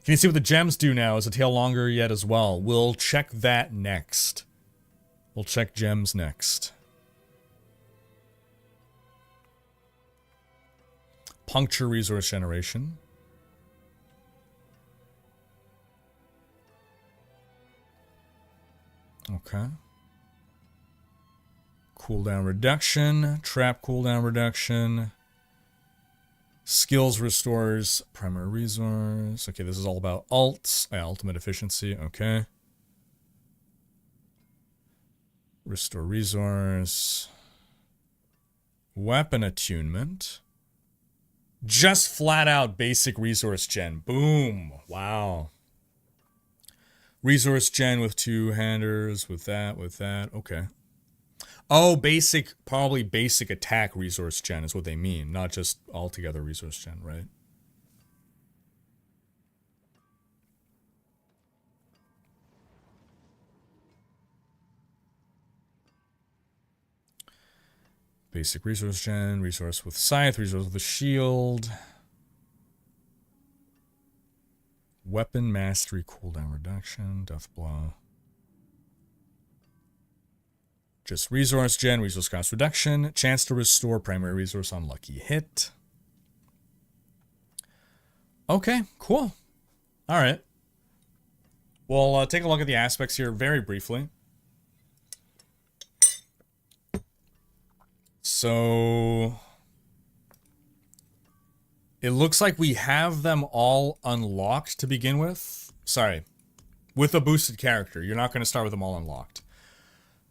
Can you see what the gems do now? Is the tail longer yet as well? We'll check that next. We'll check gems next. Puncture resource generation. Okay. Cooldown reduction, trap cooldown reduction. Skills restores primary resource. Okay, this is all about ults. Ultimate efficiency. Okay. Restore resource. Weapon attunement. Just flat out basic resource gen. Boom. Wow. Resource gen with two-handers, with that. Okay. Oh, basic, probably basic attack resource gen is what they mean, not just altogether resource gen, right? Basic resource gen, resource with Zaeith, resource with a shield. Weapon mastery cooldown reduction, death blow. Just resource gen, resource cost reduction. Chance to restore primary resource on lucky hit. Okay, cool. All right. We'll take a look at the aspects here very briefly. So it looks like we have them all unlocked to begin with. Sorry, with a boosted character. You're not going to start with them all unlocked.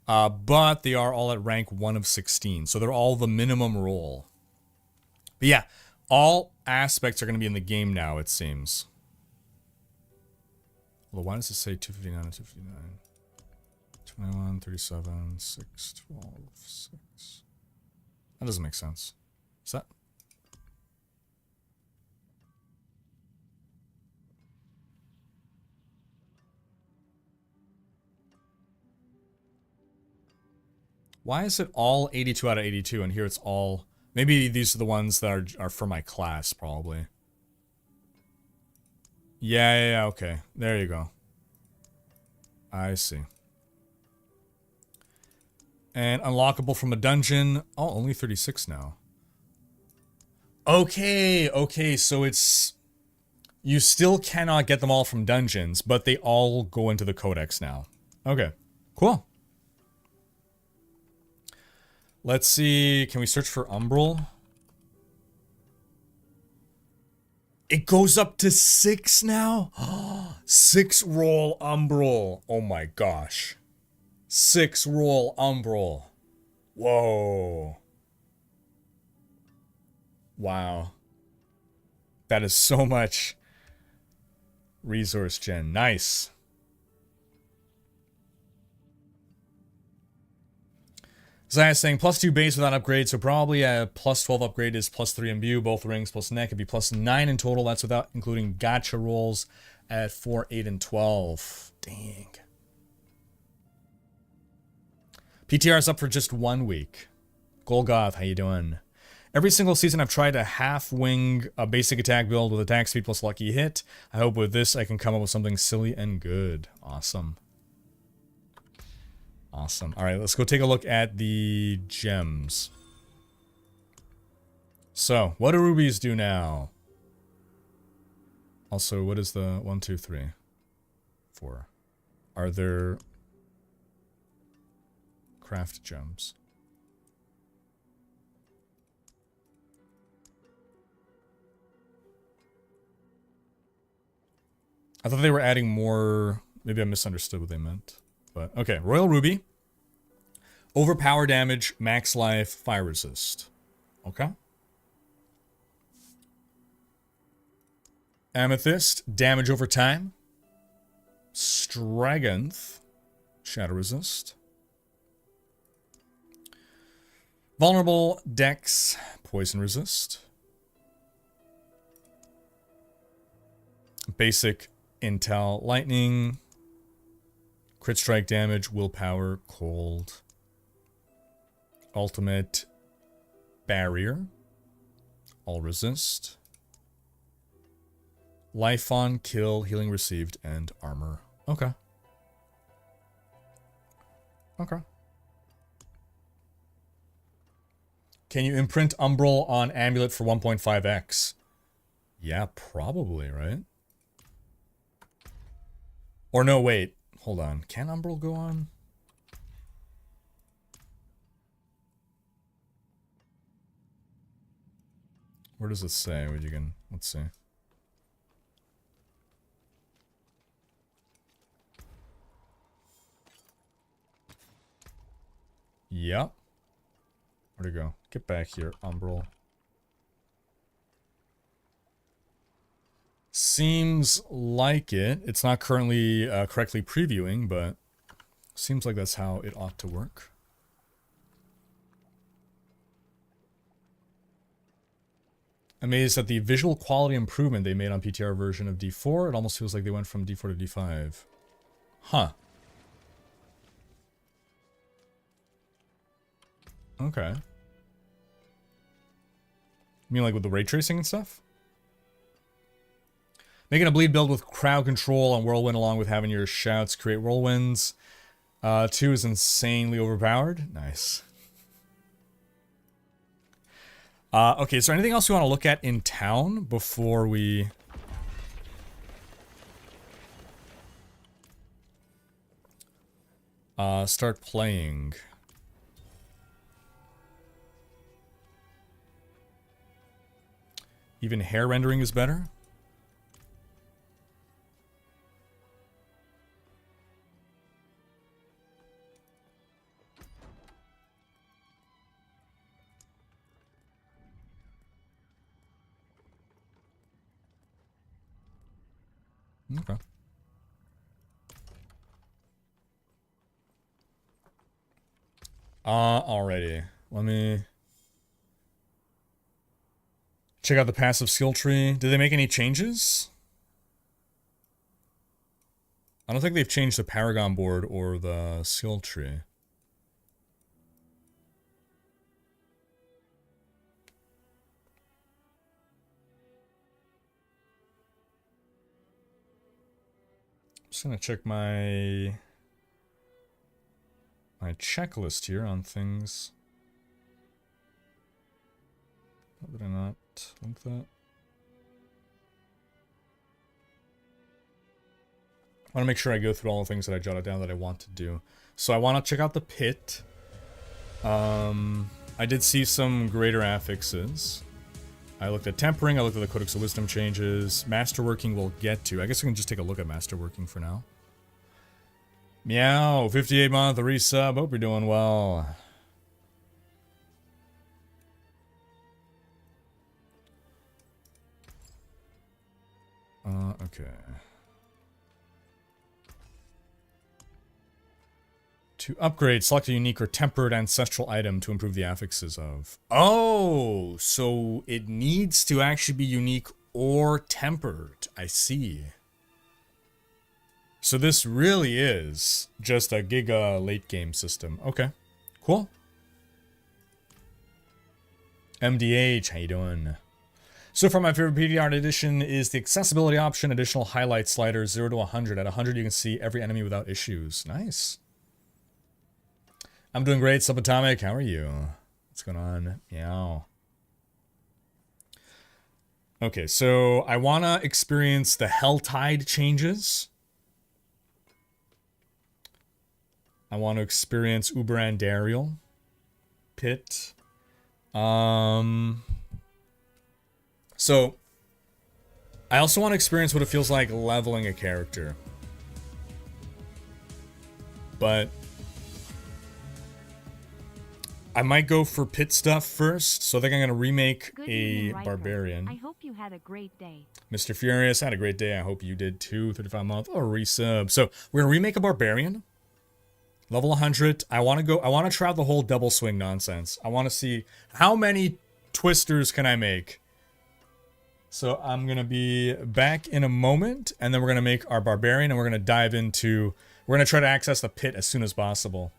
But they are all at rank 1 of 16. So they're all the minimum roll. But yeah, all aspects are going to be in the game now, it seems. Well, why does it say 259 and 259? 21, 37, 6, 12, 6. That doesn't make sense. Is that? Why is it all 82 out of 82 and here it's all... Maybe these are the ones that are for my class, probably. Yeah, okay. There you go. I see. And unlockable from a dungeon. Oh, only 36 now. Okay, so it's... You still cannot get them all from dungeons, but they all go into the codex now. Okay, cool. Let's see, can we search for Umbral? It goes up to 6 now? 6 roll Umbral. Oh my gosh. 6 roll Umbral. Whoa. Wow. That is so much resource gen. Nice. Zaeith saying +2 base without upgrade, so probably a +12 upgrade is +3 imbue, both rings plus neck could be +9 in total. That's without including gacha rolls at 4, 8, and 12. Dang. PTR is up for just 1 week. Golgoth, how you doing? Every single season I've tried a half-wing basic attack build with attack speed plus lucky hit. I hope with this I can come up with something silly and good. Awesome. Awesome. All right, let's go take a look at the gems. So, what do rubies do now? Also, what is the 1, 2, 3, 4? Are there craft gems? I thought they were adding more. Maybe I misunderstood what they meant. But, okay, Royal Ruby. Overpower damage, max life, fire resist. Okay. Amethyst, damage over time. Straganth, shadow resist. Vulnerable, dex, poison resist. Basic, intel, lightning. Crit strike damage, willpower, cold. Ultimate, barrier. All resist. Life on, kill, healing received, and armor. Okay. Okay. Can you imprint Umbral on Amulet for 1.5x? Yeah, probably, right? Or no, wait. Hold on. Can Umbral go on? Where does it say what you can... Let's see. Yep. Where'd it go? Get back here, Umbral. Seems like it. It's not currently correctly previewing, but seems like that's how it ought to work. Amazed at the visual quality improvement they made on PTR version of D4. It almost feels like they went from D4 to D5. Huh. Okay. You mean like with the ray tracing and stuff? Making a bleed build with crowd control and whirlwind along with having your shouts create whirlwinds. 2 is insanely overpowered. Nice. Okay, is there anything else you want to look at in town before we... start playing? Even hair rendering is better? Okay. Alrighty. Let me check out the passive skill tree. Did they make any changes? I don't think they've changed the Paragon board or the skill tree. Just gonna check my checklist here on things. How did I not link that? I want to make sure I go through all the things that I jotted down that I want to do. So I want to check out the pit. I did see some greater affixes. I looked at tempering, I looked at the Codex of Wisdom changes. Masterworking we'll get to. I guess we can just take a look at Masterworking for now. Meow, 58 month resub. Hope you're doing well. Okay. To upgrade, select a unique or tempered ancestral item to improve the affixes of. Oh, so it needs to actually be unique or tempered. I see. So this really is just a giga late game system. Okay, cool. MDH, how you doing? So far, my favorite PTR edition is the accessibility option, additional highlight slider, 0 to 100. At 100, you can see every enemy without issues. Nice. I'm doing great, Subatomic. How are you? What's going on? Meow. Okay, so I want to experience the Helltide changes. I want to experience Uberandariel. Pit. So, I also want to experience what it feels like leveling a character. But I might go for pit stuff first, so I think I'm going to remake a barbarian. I hope you had a great day. Mr. Furious, had a great day. I hope you did too. 35 month or resub. So we're going to remake a barbarian. Level 100. I want to try out the whole double swing nonsense. I want to see how many twisters can I make. So I'm going to be back in a moment, and then we're going to make our barbarian, and we're going to dive into... We're going to try to access the pit as soon as possible.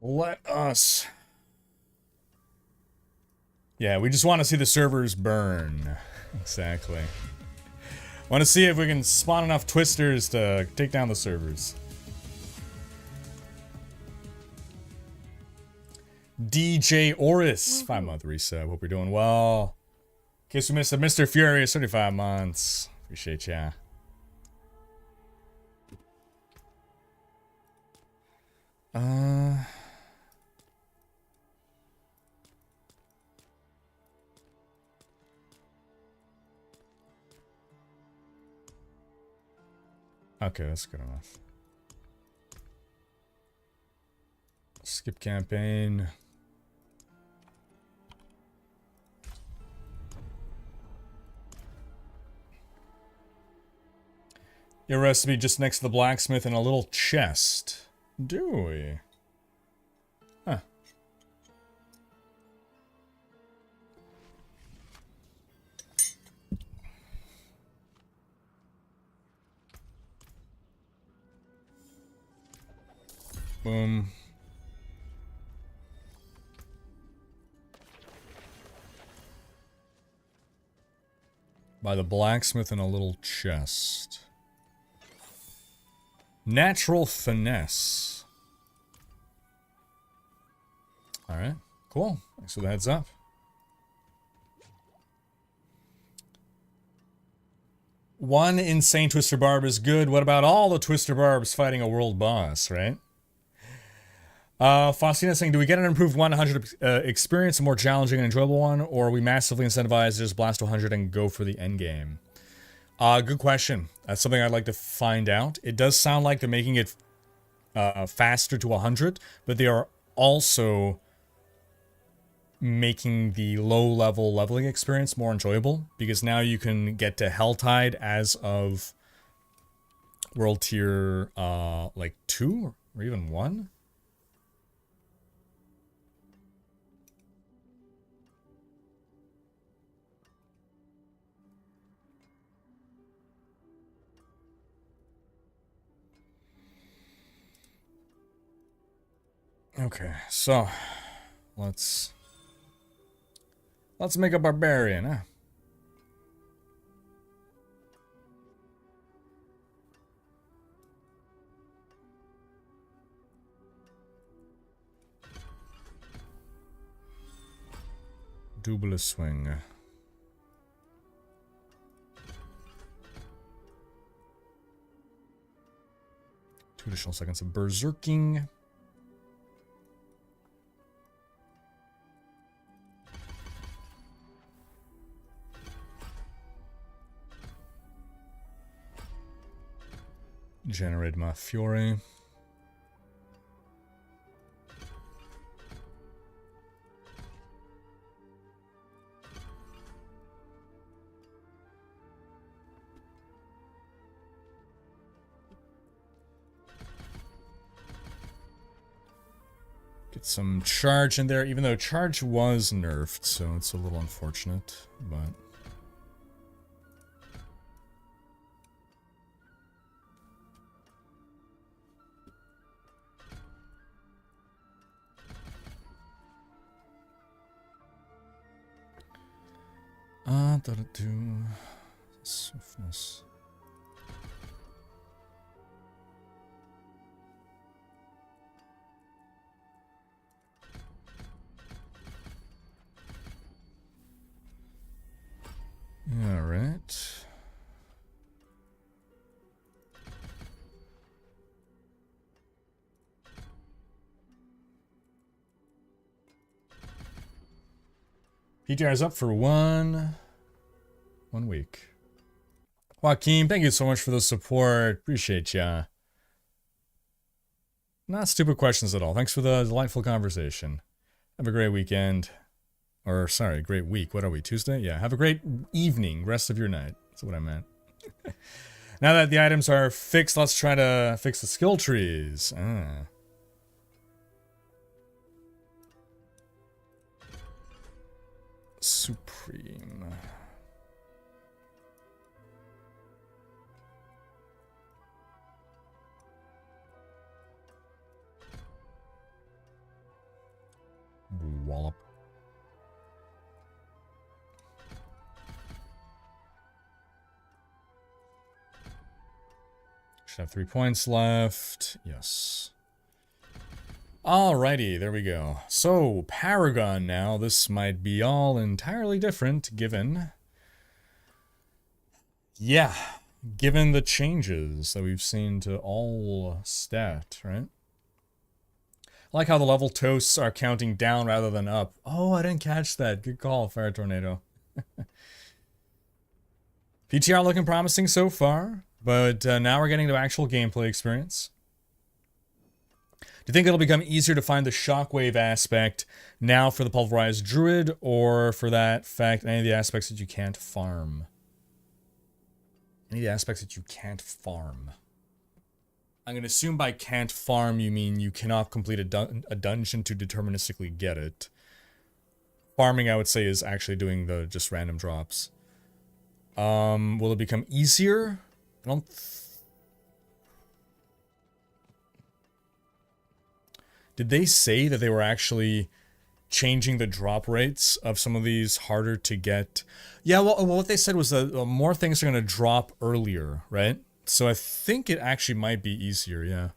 Let us. Yeah, we just want to see the servers burn. Exactly. Want to see if we can spawn enough twisters to take down the servers. DJ Oris, 5-month resub. Hope you're doing well. In case we missed it, Mr. Furious, 35 months. Appreciate ya. Okay, that's good enough. Skip campaign. Your recipe just next to the blacksmith in a little chest. Do we? Huh. Boom. By the blacksmith in a little chest. Natural finesse. Alright, cool. Thanks for the heads up. One insane Twister Barb is good. What about all the Twister Barbs fighting a world boss, right? Faustina saying, do we get an improved 100 experience, a more challenging and enjoyable one, or are we massively incentivized to just blast to 100 and go for the end game? Good question. That's something I'd like to find out. It does sound like they're making it faster to 100, but they are also making the low-level leveling experience more enjoyable, because now you can get to Helltide as of World Tier, like 2 or even 1? Okay, so let's make a barbarian, huh? Double swing. 2 additional seconds of berserking. Generate my fury. Get some charge in there, even though charge was nerfed, so it's a little unfortunate, but... Swiftness. All right. PTR is up for one week. Joaquin, thank you so much for the support. Appreciate ya. Not stupid questions at all. Thanks for the delightful conversation. Have a great weekend. Or, sorry, great week. What are we, Tuesday? Yeah, have a great evening, rest of your night. That's what I meant. Now that the items are fixed, let's try to fix the skill trees. Supreme. Should have 3 points left. Yes. Alrighty, there we go. So, Paragon now. This might be all entirely different given... Yeah, given the changes that we've seen to all stat, right? I like how the level toasts are counting down rather than up. Oh, I didn't catch that. Good call, Fire Tornado. PTR looking promising so far, but now we're getting to actual gameplay experience. Do you think it'll become easier to find the shockwave aspect now for the pulverized druid, or for that fact, any of the aspects that you can't farm? Any of the aspects that you can't farm. I'm going to assume by can't farm you mean you cannot complete a dungeon to deterministically get it. Farming, I would say, is actually doing the just random drops. Will it become easier? I don't... Did they say that they were actually changing the drop rates of some of these harder to get? Yeah, well, what they said was that more things are going to drop earlier, right? So I think it actually might be easier, yeah.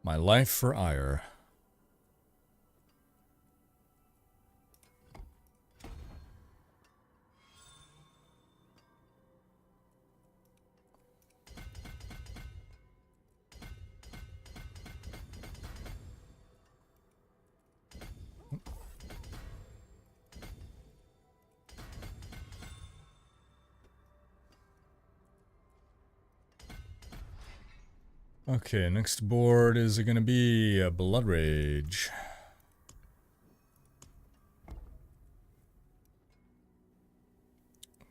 My life for ire. Okay, next board is going to be a Blood Rage.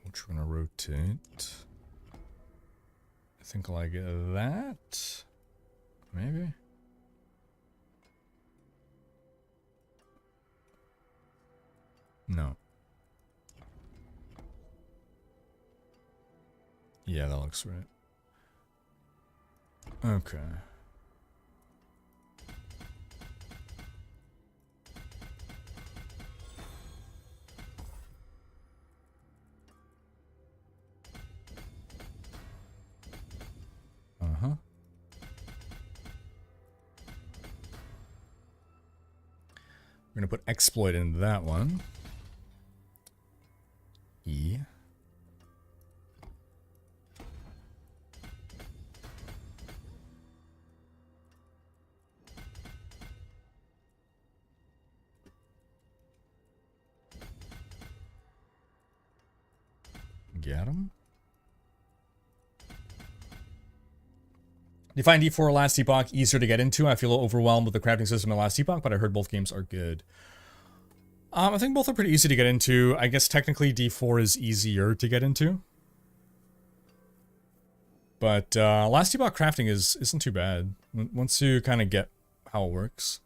Which we're going to rotate. I think like that. Maybe. No. Yeah, that looks right. Okay. Uh-huh. We're gonna put exploit into that one. E. Get him. Do you find D4 last epoch easier to get into? I feel a little overwhelmed with the crafting system in last epoch, but I heard both games are good. I think both are pretty easy to get into. I guess technically D4 is easier to get into. But last epoch crafting isn't too bad once you kind of get how it works.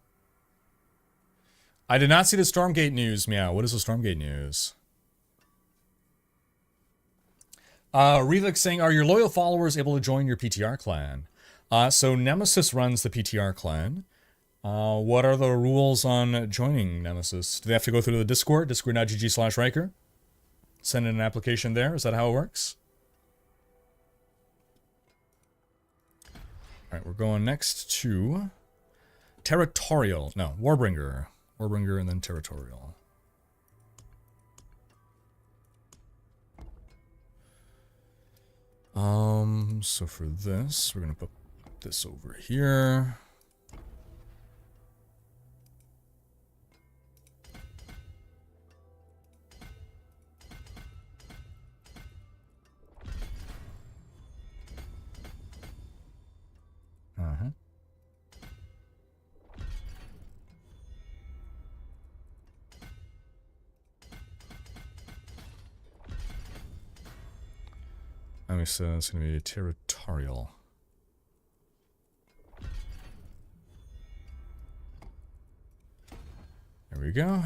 I did not see the Stormgate news, Meow. What is the Stormgate news? Rivik saying, are your loyal followers able to join your PTR clan? So Nemesis runs the PTR clan. What are the rules on joining Nemesis? Do they have to go through the Discord? Discord.gg/Rhykker? Send in an application there? Is that how it works? Alright, we're going next to... Territorial. No, Warbringer. Warbringer and then Territorial. So for this, we're gonna put this over here. Uh-huh. Okay, so it's going to be territorial. There we go.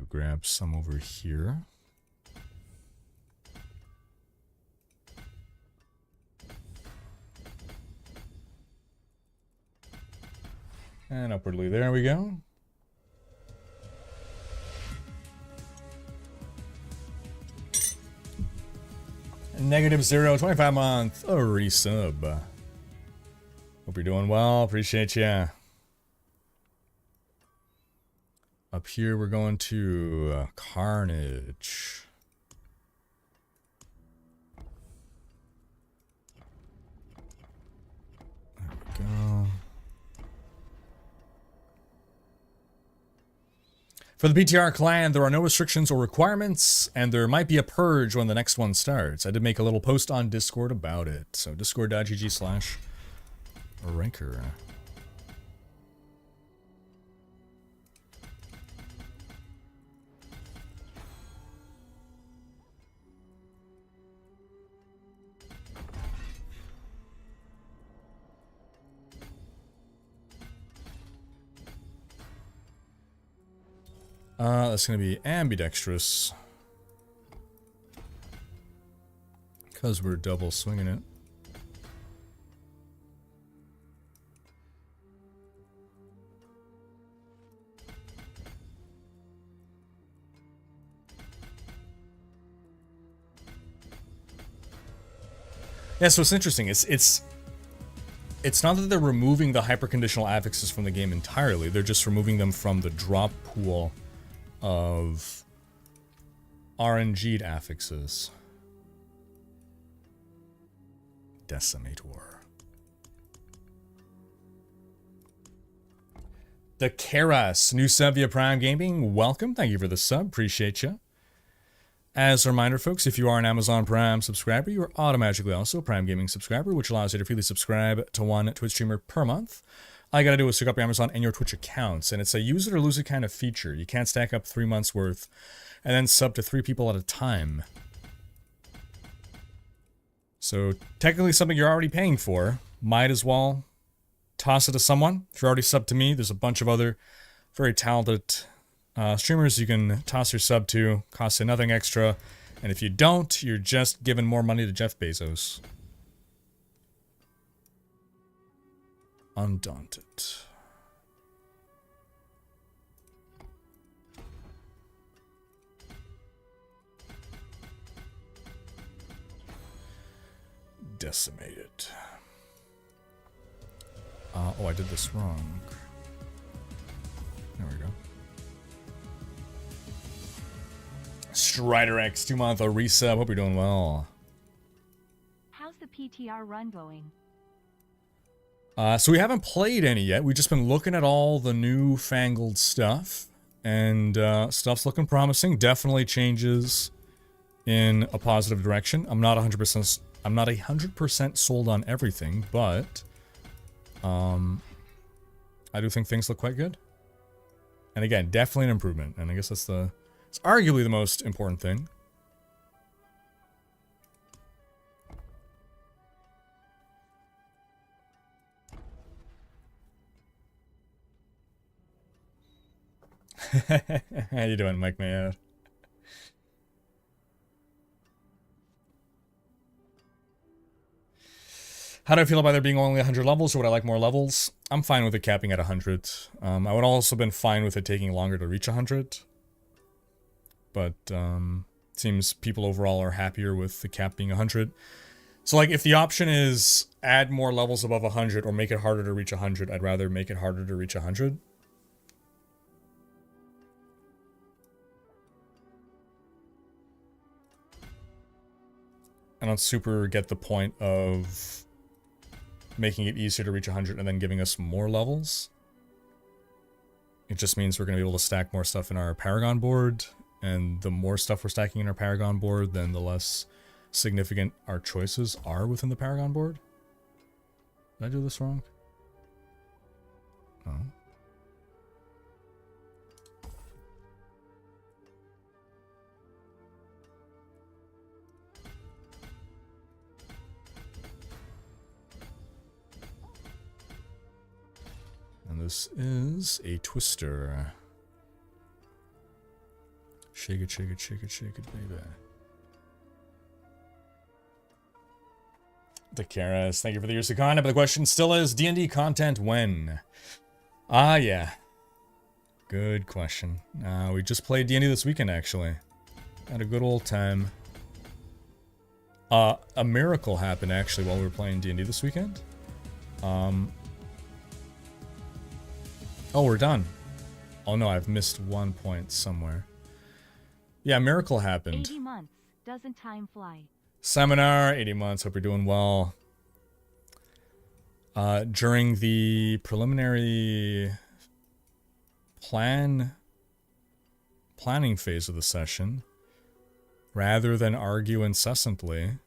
grab some over here. And upwardly, there we go. -0, 25 month, a resub. Hope you're doing well, appreciate ya. Up here, we're going to Carnage. There we go. For the PTR clan, there are no restrictions or requirements, and there might be a purge when the next one starts. I did make a little post on Discord about it, so discord.gg/Rhykker. That's going to be ambidextrous. Because we're double swinging it. Yeah, so it's interesting. It's not that they're removing the hyperconditional affixes from the game entirely. They're just removing them from the drop pool of RNG'd affixes. Decimator. The Karas, new sub via Prime Gaming. Welcome. Thank you for the sub. Appreciate you. As a reminder, folks, if you are an Amazon Prime subscriber, you are automatically also a Prime Gaming subscriber, which allows you to freely subscribe to one Twitch streamer per month. All you gotta do is hook up your Amazon and your Twitch accounts, and it's a use it or lose it kind of feature. You can't stack up 3 months worth and then sub to 3 people at a time. So technically something you're already paying for. Might as well toss it to someone. If you're already subbed to me, there's a bunch of other very talented streamers you can toss your sub to. Costs you nothing extra. And if you don't, you're just giving more money to Jeff Bezos. Undaunted. Decimated. Oh, I did this wrong. There we go. Strider X, 2 month, a resub. Hope you're doing well. How's the PTR run going? So we haven't played any yet. We've just been looking at all the newfangled stuff, and stuff's looking promising. Definitely changes in a positive direction. I'm not 100%. I'm not 100% sold on everything, but I do think things look quite good. And again, definitely an improvement. And I guess it's arguably the most important thing. How you doing, Mike Mayer? How do I feel about there being only 100 levels, or would I like more levels? I'm fine with it capping at 100. I would also been fine with it taking longer to reach 100. But it seems people overall are happier with the cap being 100. So like if the option is add more levels above 100 or make it harder to reach 100, I'd rather make it harder to reach 100. I don't super get the point of making it easier to reach 100 and then giving us more levels. It just means we're going to be able to stack more stuff in our Paragon board, and the more stuff we're stacking in our Paragon board, then the less significant our choices are within the Paragon board. Did I do this wrong? No. And this is a twister. Shake it, shake it, shake it, shake it, baby. The Karas, thank you for the years of content, but the question still is, D&D content when? Ah, yeah. Good question. We just played D&D this weekend, actually. Had a good old time. A miracle happened, actually, while we were playing D&D this weekend. Oh, we're done. Oh no, I've missed one point somewhere. Yeah, a miracle happened. 80 months. Doesn't time fly? Seminar, 80 months. Hope you're doing well. During the preliminary planning phase of the session, rather than argue incessantly,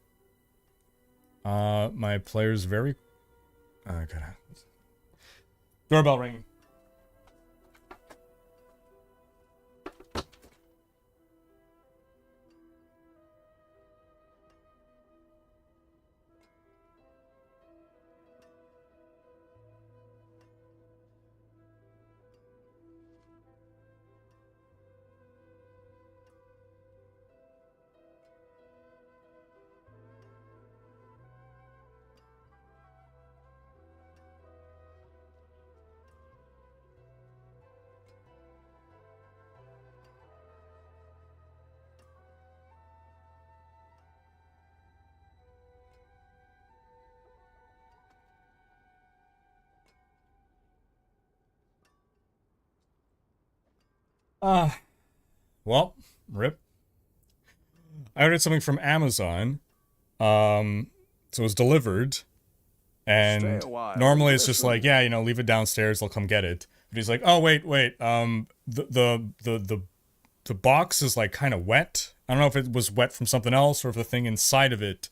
my players very... Doorbell ringing. Well, rip. I ordered something from Amazon. So it was delivered. And normally it's just like, yeah, you know, leave it downstairs, they'll come get it. But he's like, oh, wait. The box is like kind of wet. I don't know if it was wet from something else or if the thing inside of it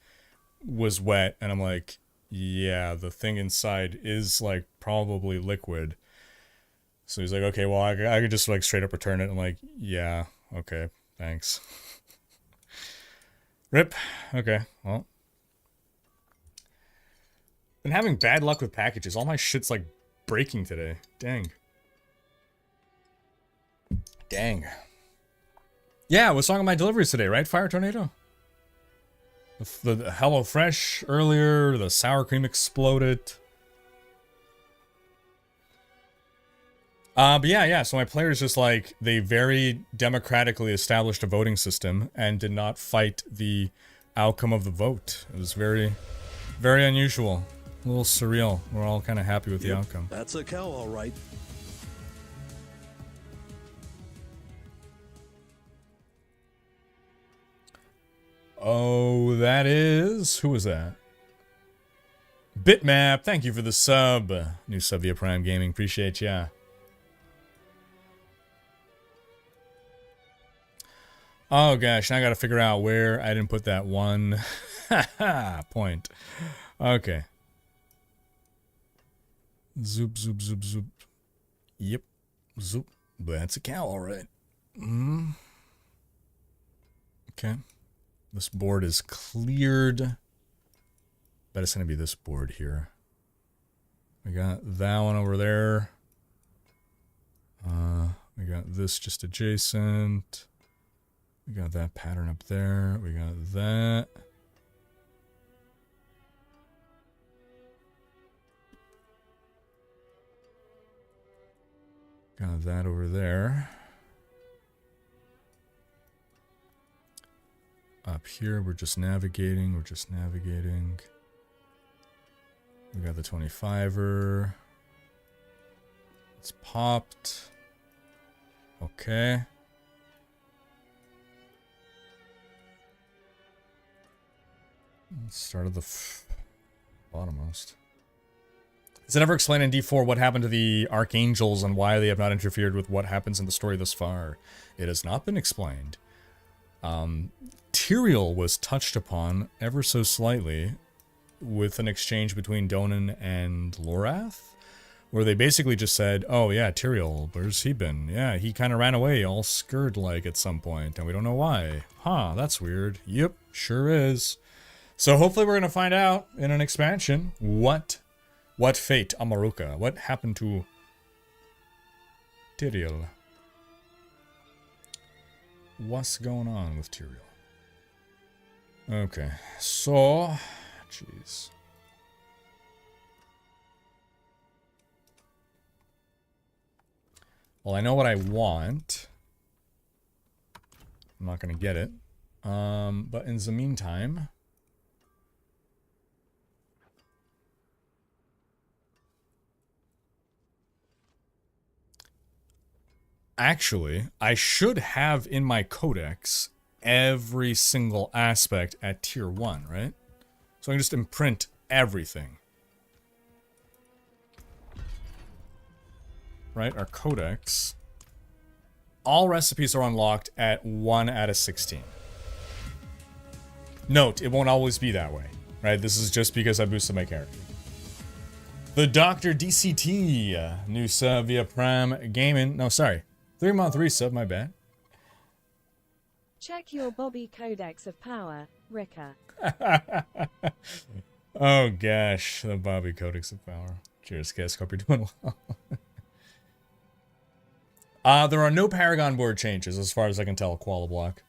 was wet. And I'm like, yeah, the thing inside is like probably liquid. So he's like, okay, well, I could just like straight up return it. I'm like, yeah, okay, thanks. Rip. Okay, well. Been having bad luck with packages. All my shit's like breaking today. Dang. Yeah, I was talking about my deliveries today, right? Fire Tornado? The Hello Fresh earlier, the sour cream exploded. But yeah, so my players just like, they very democratically established a voting system and did not fight the outcome of the vote. It was very, very unusual. A little surreal. We're all kind of happy with the outcome. That's a cow, all right. Oh, that is... Who was that? Bitmap, thank you for the sub. New sub via Prime Gaming, appreciate ya. Oh gosh, now I gotta figure out where I didn't put that one point. Okay. Zoop. Yep. Zoop. That's a cow, alright. Okay. This board is cleared. Bet it's gonna be this board here. We got that one over there. We got this just adjacent. We got that pattern up there. We got that. Got that over there. Up here, we're just navigating. We got the 25er. It's popped. Okay. Start of the bottommost. Is it ever explained in D4 what happened to the Archangels and why they have not interfered with what happens in the story thus far? It has not been explained. Tyrael was touched upon ever so slightly with an exchange between Donan and Lorath, where they basically just said, oh yeah, Tyrael, where's he been? Yeah, he kind of ran away all scared-like at some point, and we don't know why. Huh, that's weird. Yep, sure is. So hopefully we're going to find out in an expansion what fate, Amaruka, what happened to Tyrael. what's going on with Tyrael. Okay, so... Jeez. Well, I know what I want. I'm not going to get it. But in the meantime... Actually, I should have in my codex every single aspect at tier 1, right? So I can just imprint everything. Right, our codex. All recipes are unlocked at 1 out of 16. Note, it won't always be that way, right? This is just because I boosted my character. The Dr. DCT, new sub via Prime Gaming. No, sorry. 3-month resub, my bad. Check your Bobby Codex of Power, Rhykker. Oh gosh, the Bobby Codex of Power. Cheers, Kiss. Hope you're doing well. There are no Paragon board changes, as far as I can tell, Koala Block.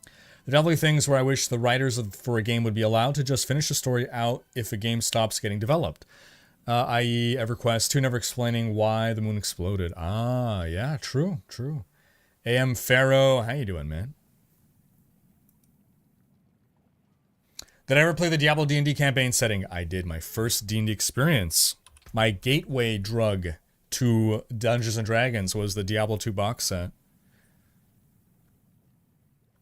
There are definitely things where I wish the writers for a game would be allowed to just finish the story out if a game stops getting developed. I.e. EverQuest 2 never explaining why the moon exploded. Ah, yeah, true, true. AM Pharaoh, how you doing, man? Did I ever play the Diablo D&D campaign setting? I did. My first D&D experience. My gateway drug to Dungeons & Dragons was the Diablo 2 box set.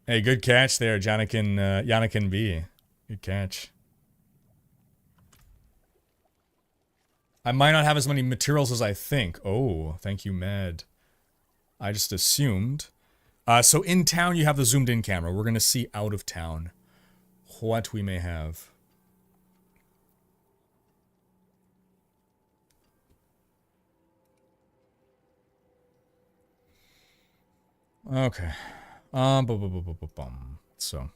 Hey, good catch there, Janakin B. Good catch. I might not have as many materials as I think. Oh, thank you, Mad. I just assumed. So in town, you have the zoomed in camera. We're going to see out of town what we may have. Okay. So.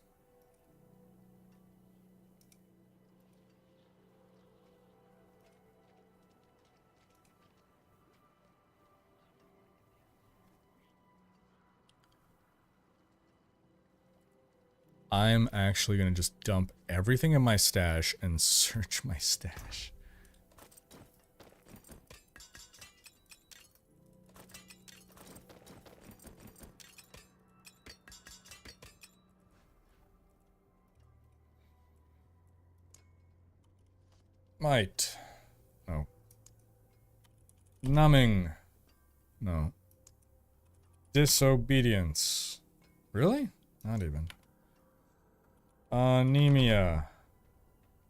I'm actually going to just dump everything in my stash and search my stash. Might. No. Numbing. No. Disobedience. Really? Not even. Anemia.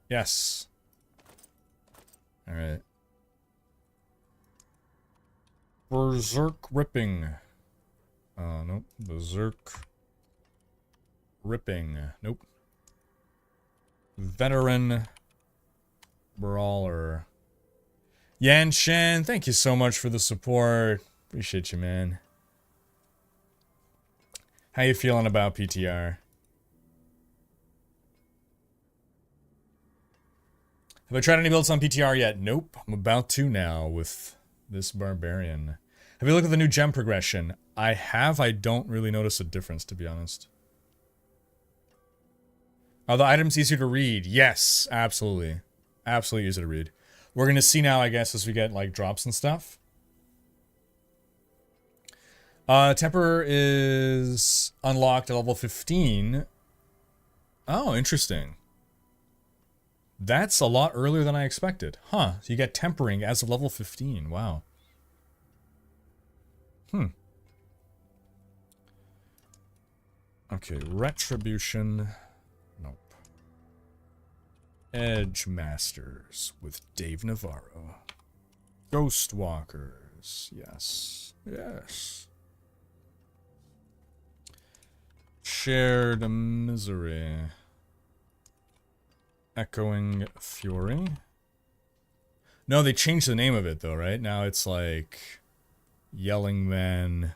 Yes. Alright. Berserk ripping. Nope. Berserk ripping. Nope. Veteran brawler. Yan Shen, thank you so much for the support. Appreciate you, man. How you feeling about PTR? Have I tried any builds on PTR yet? Nope. I'm about to now with this barbarian. Have you looked at the new gem progression? I have. I don't really notice a difference, to be honest. Are the items easier to read? Yes, absolutely. Absolutely easy to read. We're going to see now, I guess, as we get, like, drops and stuff. Temper is unlocked at level 15. Oh, interesting. That's a lot earlier than I expected. Huh. So you get tempering as of level 15. Wow. Okay, Retribution. Nope. Edge Masters with Dave Navarro. Ghostwalkers. Yes. Yes. Shared Misery. Echoing Fury. No, they changed the name of it though, right? Now it's like Yelling Man.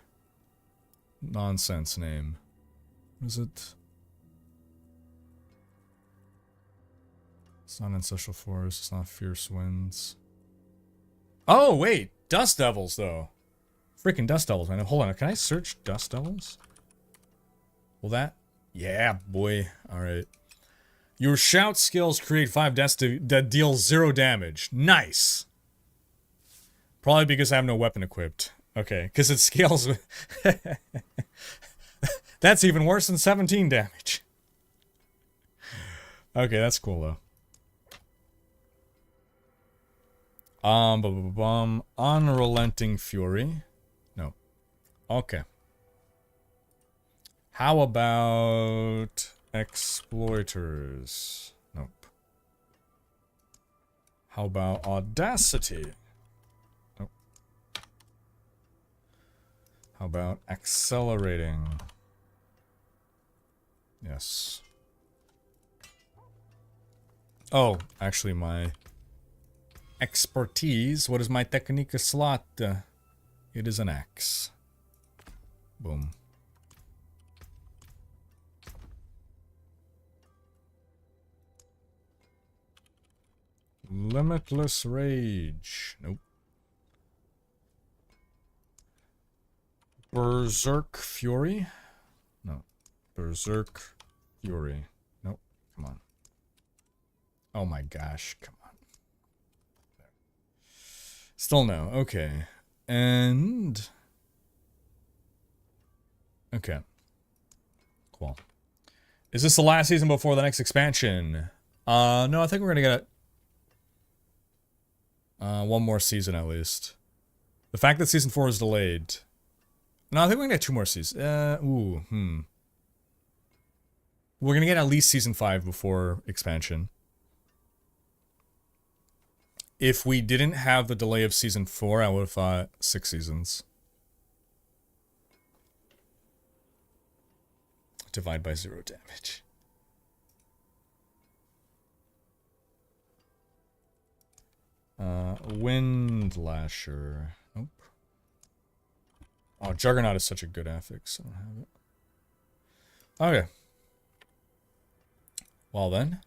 Nonsense name. What is it? It's not Ancestral Forest. It's not Fierce Winds. Oh, wait. Dust Devils, though. Freaking Dust Devils, man. Hold on. Can I search Dust Devils? Will that? Yeah, boy. Alright. Your shout skills create 5 deaths that deal 0 damage. Nice! Probably because I have no weapon equipped. Okay, because it scales with... That's even worse than 17 damage. Okay, that's cool, though. Unrelenting Fury. No. Okay. How about... Exploiters? Nope. How about Audacity? Nope. How about Accelerating? Yes. Oh, actually my expertise. What is my technique slot? It is an X. Boom. Limitless Rage. Nope. Berserk Fury? No. Berserk Fury. Nope. Come on. Oh my gosh. Come on. Still no. Okay. And... Okay. Cool. Is this the last season before the next expansion? No, I think we're gonna get one more season at least. The fact that season 4 is delayed. No, I think we're gonna get 2 more seasons. We're gonna get at least season 5 before expansion. If we didn't have the delay of season 4, I would have thought 6 seasons. Divide by 0 damage. Wind Lasher. Nope. Oh, Juggernaut is such a good affix. I don't have it. Okay. Well then.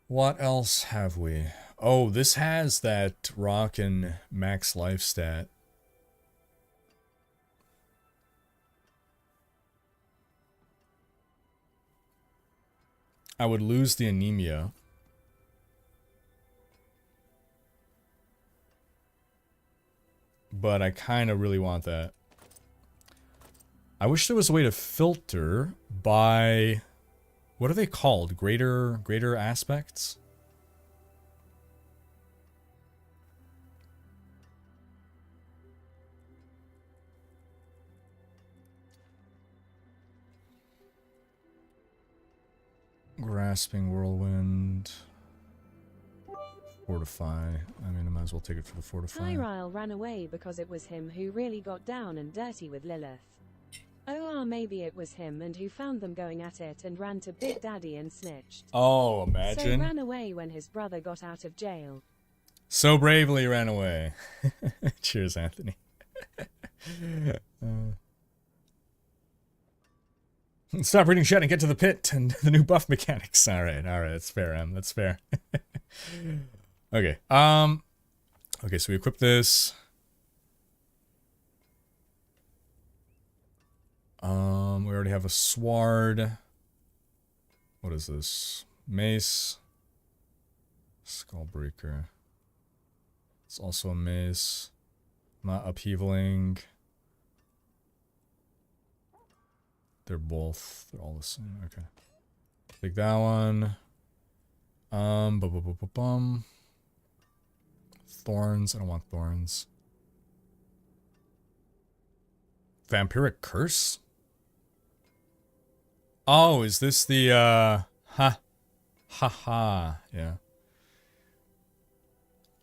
What else have we? Oh, this has that rock and max life stat. I would lose the anemia. But I kind of really want that. I wish there was a way to filter by... What are they called? Greater aspects? Grasping Whirlwind. Fortify. I mean, I might as well take it for the Fortify. Tyrell ran away because it was him who really got down and dirty with Lilith. Or maybe it was him and who found them going at it and ran to Big Daddy and snitched. Oh, imagine. So ran away when his brother got out of jail. So bravely ran away. Cheers, Anthony. Stop reading chat and get to the pit and the new buff mechanics. Alright, that's fair, Em. That's fair. Okay, okay, so we equip this. We already have a sword. What is this? Mace. Skullbreaker. It's also a mace. Not upheavaling. They're all the same. Okay. Take that one. Thorns. I don't want thorns. Vampiric Curse? Oh, is this the, yeah.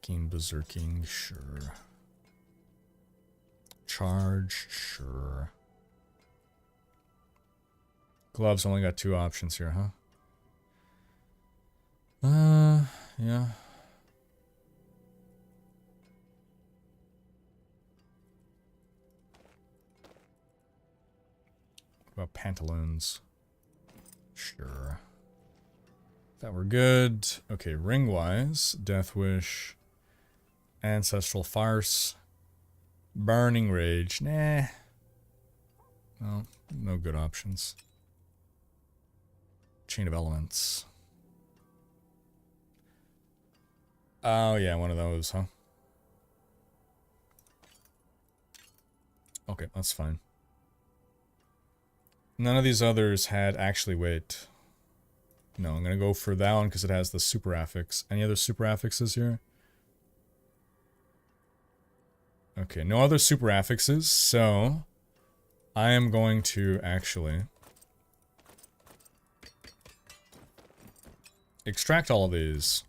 Keen Berserking, sure. Charge, sure. Gloves only got 2 options here, huh? Yeah. What about pantaloons? Sure. That were good. Okay, ring-wise, Death Wish, Ancestral Farce, Burning Rage. Nah. Well, no good options. Chain of Elements. Oh, yeah, one of those, huh? Okay, that's fine. None of these others had actually, wait. No, I'm going to go for that one because it has the super affix. Any other super affixes here? Okay, no other super affixes, so I am going to actually extract all of these.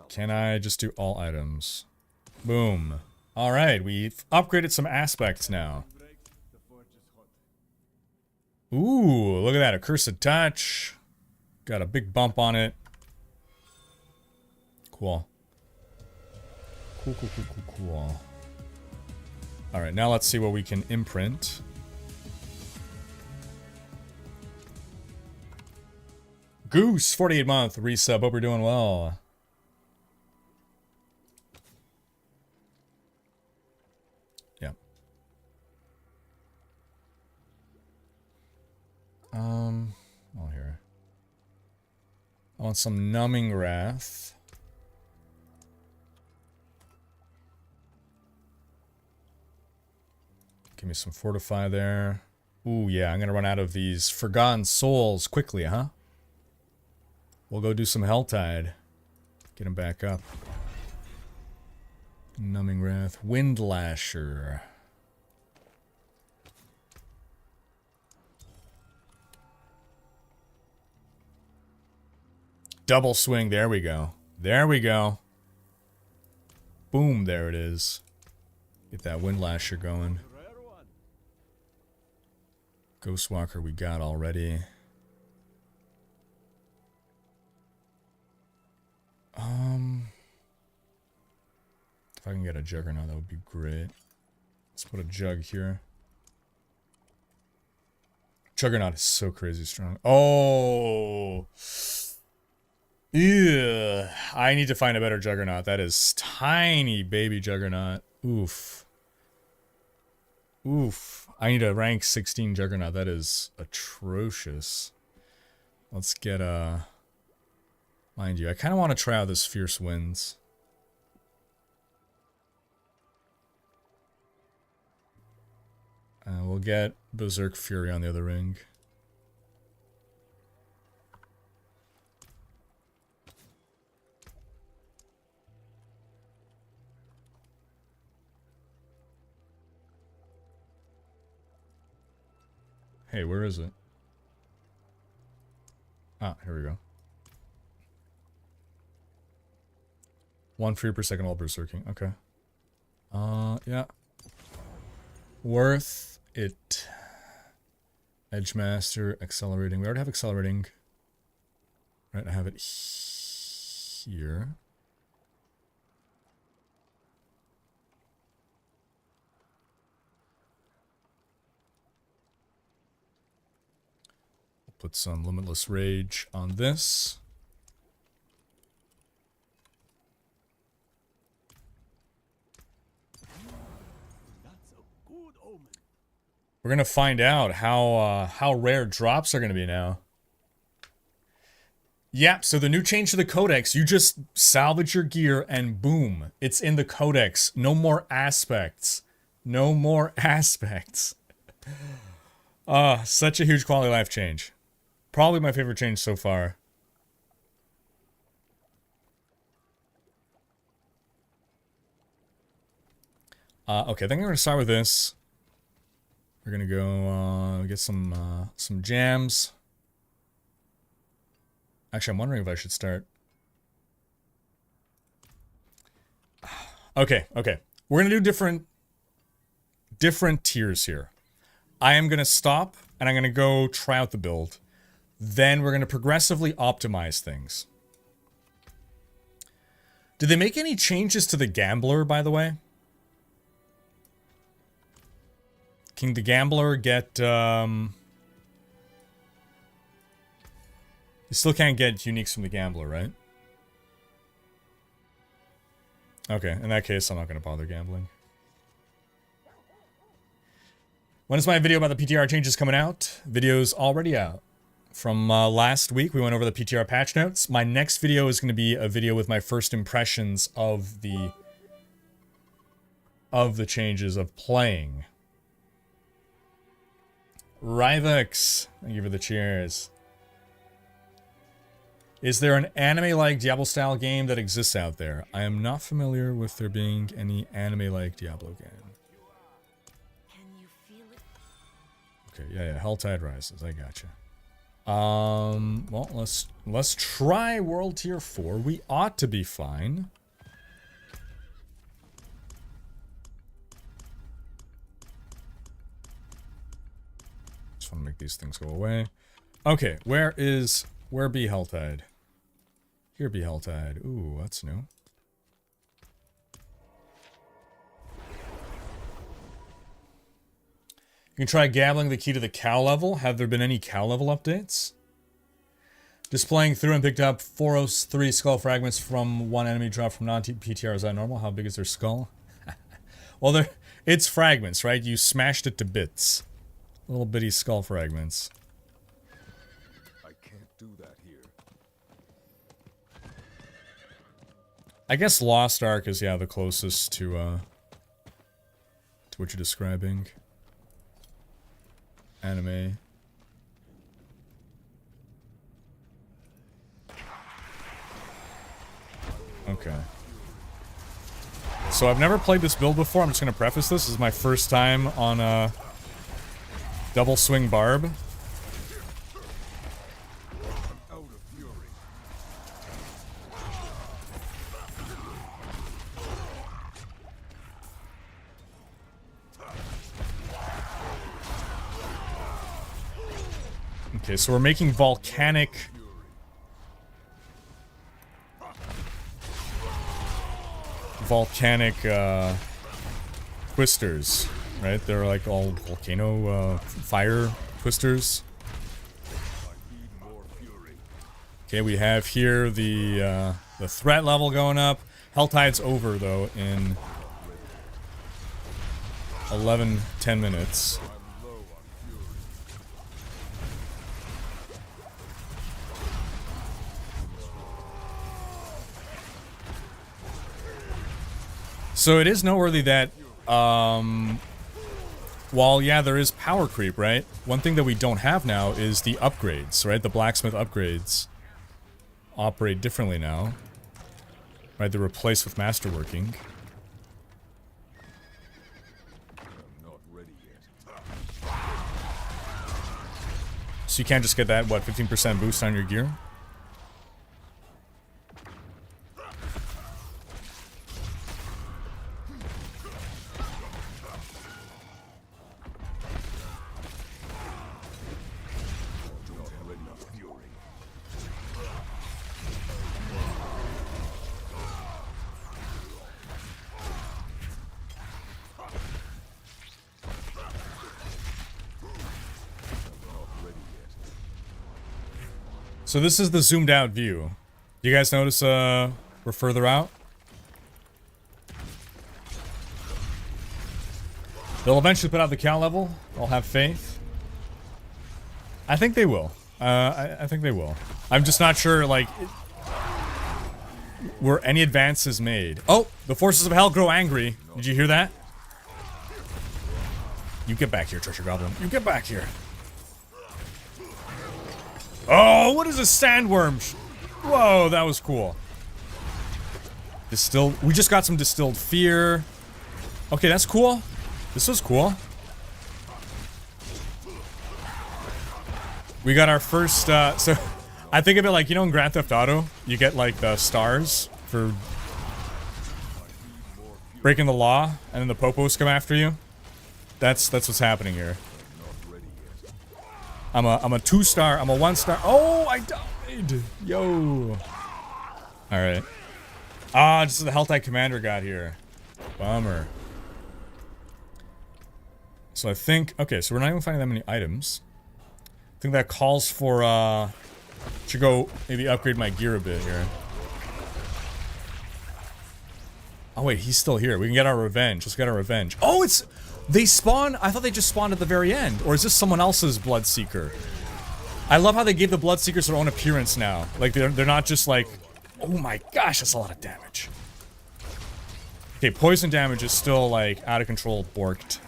Can I just do all items? Boom. Alright, we've upgraded some aspects now. Ooh, look at that, Accursed Touch. Got a big bump on it. Cool. Cool. Alright, now let's see what we can imprint. Goose, 48 month resub. Hope you're doing well. Yeah. Oh, here. I want some Numbing Wrath. Give me some Fortify there. Ooh, yeah, I'm gonna run out of these Forgotten Souls quickly, huh? We'll go do some Helltide. Get him back up. Numbing Wrath. Windlasher. Double swing. There we go. There we go. Boom. There it is. Get that Windlasher going. Ghostwalker we got already. If I can get a Juggernaut, that would be great. Let's put a Jug here. Juggernaut is so crazy strong. Oh! Yeah, I need to find a better Juggernaut. That is tiny baby Juggernaut. Oof. Oof. I need a rank 16 Juggernaut. That is atrocious. Let's get a... Mind you, I kind of want to try out this Fierce Winds. We'll get Berserk Fury on the other ring. Hey, where is it? Ah, here we go. 1 free per second while berserking. Okay. Yeah. Worth it. Edgemaster, accelerating. We already have accelerating. Right, I have it here. We'll put some Limitless Rage on this. We're gonna find out how rare drops are gonna be now. Yep, so the new change to the codex, you just salvage your gear and boom, it's in the codex. No more aspects. No more aspects. Such a huge quality of life change. Probably my favorite change so far. Okay, I think I'm gonna start with this. We're gonna go get some jams. Actually, I'm wondering if I should start. Okay. We're gonna do different tiers here. I am gonna stop and I'm gonna go try out the build. Then we're gonna progressively optimize things. Did they make any changes to the Gambler, by the way? Can the Gambler get, You still can't get uniques from the Gambler, right? Okay, in that case, I'm not going to bother gambling. When is my video about the PTR changes coming out? Video's already out. From last week, we went over the PTR patch notes. My next video is going to be a video with my first impressions of the changes of playing. Ryvex, thank you for the cheers. Is there an anime-like Diablo-style game that exists out there? I am not familiar with there being any anime-like Diablo game. Okay, yeah, Helltide Rises, I gotcha. Well, let's try World Tier 4. We ought to be fine. Just want to make these things go away. Okay, where be Helltide? Here be Helltide. Ooh, that's new. You can try gabbling the key to the cow level. Have there been any cow level updates? Displaying through and picked up 403 skull fragments from one enemy drop from non-PTR. Is that normal? How big is their skull? Well, it's fragments, right? You smashed it to bits. Little bitty skull fragments. I can't do that here. I guess Lost Ark is, yeah, the closest to what you're describing. Anime. Okay. So I've never played this build before. I'm just going to preface this. This is my first time on a double swing barb. Okay, so we're making volcanic twisters, right? They're like all volcano fire twisters. Okay, we have here the threat level going up. Helltide's over though in 10 minutes. So it is noteworthy that, while, yeah, there is power creep, right? One thing that we don't have now is the upgrades, right? The blacksmith upgrades operate differently now. Right, they're replaced with Masterworking. So you can't just get that, what, 15% boost on your gear? So this is the zoomed out view. You guys notice we're further out? They'll eventually put out the cow level. I'll have faith. I think they will. I think they will. I'm just not sure, like, were any advances made. Oh, the forces of hell grow angry. Did you hear that? You get back here, Treasure Goblin. You get back here. Oh, what is a sandworm? Whoa, that was cool. Distilled. We just got some distilled fear. Okay, that's cool. This was cool. We got our first, so I think of it like, you know, in Grand Theft Auto, you get like the stars for breaking the law, and then the popos come after you. That's what's happening here. I'm a 2-star. I'm a 1-star. Oh, I died. Yo. All right. Ah, just the Helltide Commander got here. Bummer. So I think, okay, so we're not even finding that many items. I think that calls for, should go maybe upgrade my gear a bit here. Oh wait, he's still here. We can get our revenge. Let's get our revenge. Oh, it's... They spawn... I thought they just spawned at the very end. Or is this someone else's Bloodseeker? I love how they gave the Bloodseekers their own appearance now. Like, they're not just like... Oh my gosh, that's a lot of damage. Okay, poison damage is still, like, out of control, borked.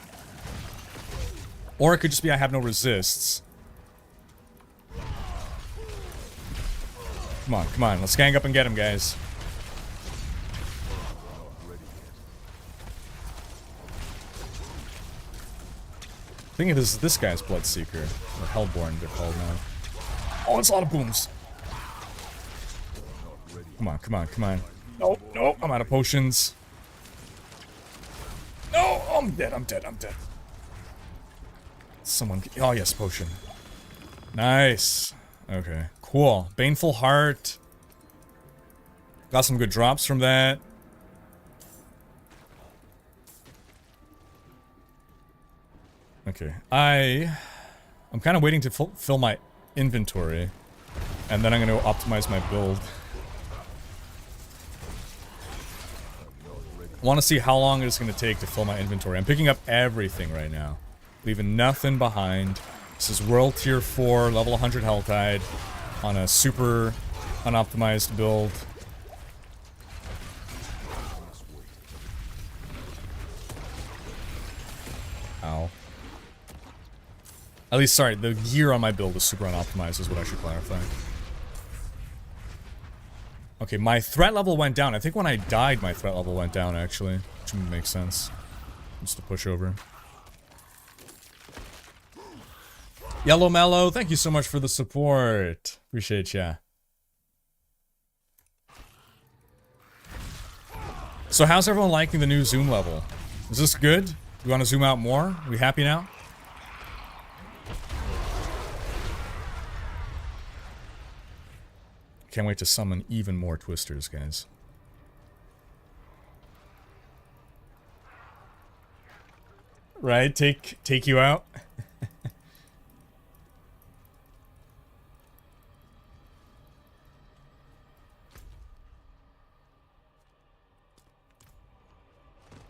Or it could just be I have no resists. Come on, let's gang up and get him, guys. I think it is this guy's Bloodseeker. Or Hellborn, they're called now. Oh, it's a lot of booms. Come on. No, I'm out of potions. No, I'm dead. Someone... Oh, yes, potion. Nice. Okay, cool. Baneful Heart. Got some good drops from that. Okay, I'm kind of waiting to fill my inventory, and then I'm going to optimize my build. I want to see how long it's going to take to fill my inventory. I'm picking up everything right now, leaving nothing behind. This is World Tier 4, level 100 Helltide, on a super unoptimized build. Ow. At least, sorry, the gear on my build is super unoptimized, is what I should clarify. Okay, my threat level went down. I think when I died, my threat level went down, actually. Which makes sense. Just to push over. Yellow Mellow, thank you so much for the support. Appreciate ya. So how's everyone liking the new zoom level? Is this good? You want to zoom out more? Are we happy now? Can't wait to summon even more twisters, guys. Right? Take you out?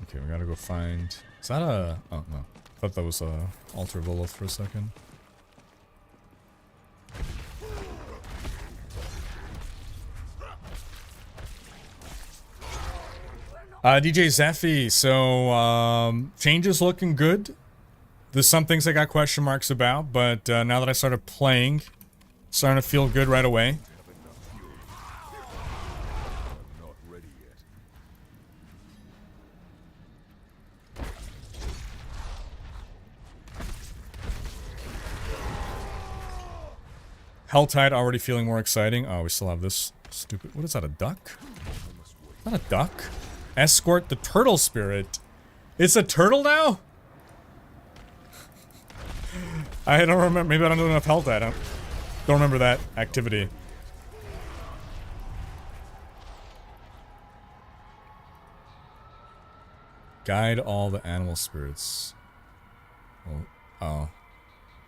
Okay, we gotta go find... Is that a... Oh, no. I thought that was a Altar Volith for a second. DJ Zephy, so, changes looking good. There's some things I got question marks about, but now that I started playing, starting to feel good right away. Helltide already feeling more exciting. Oh, we still have this stupid... What is that, a duck? Is that a duck? Escort the turtle spirit. It's a turtle now? I don't remember. Maybe I don't do enough Helltide. I don't remember that activity. Guide all the animal spirits. Oh.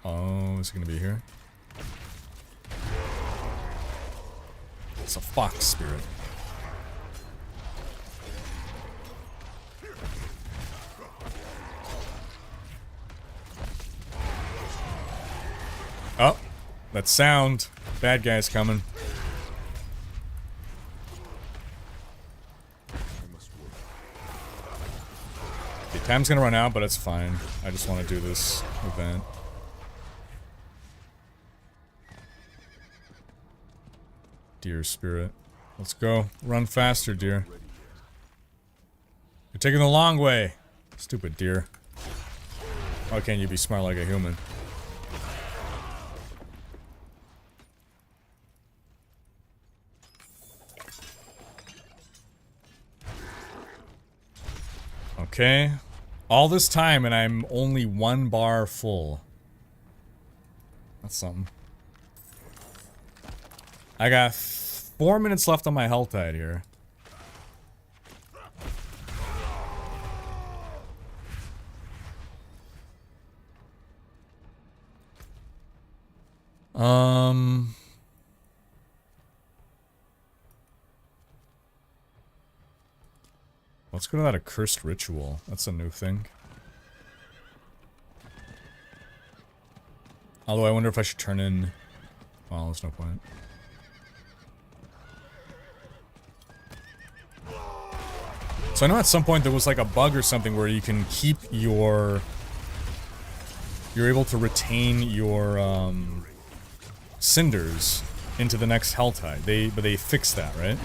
Oh, is it gonna be here? It's a fox spirit. Oh, that sound. Bad guy's coming. Okay, time's gonna run out, but it's fine. I just want to do this event. Deer spirit. Let's go. Run faster, deer. You're taking the long way. Stupid deer. Why can't you be smart like a human? Okay. All this time and I'm only 1 bar full. That's something. I got 4 minutes left on my Helltide here. let's go to that accursed ritual. That's a new thing. Although I wonder if I should turn in... Well, there's no point. So I know at some point there was like a bug or something where you can keep your... You're able to retain your cinders into the next Helltide. But they fixed that, right?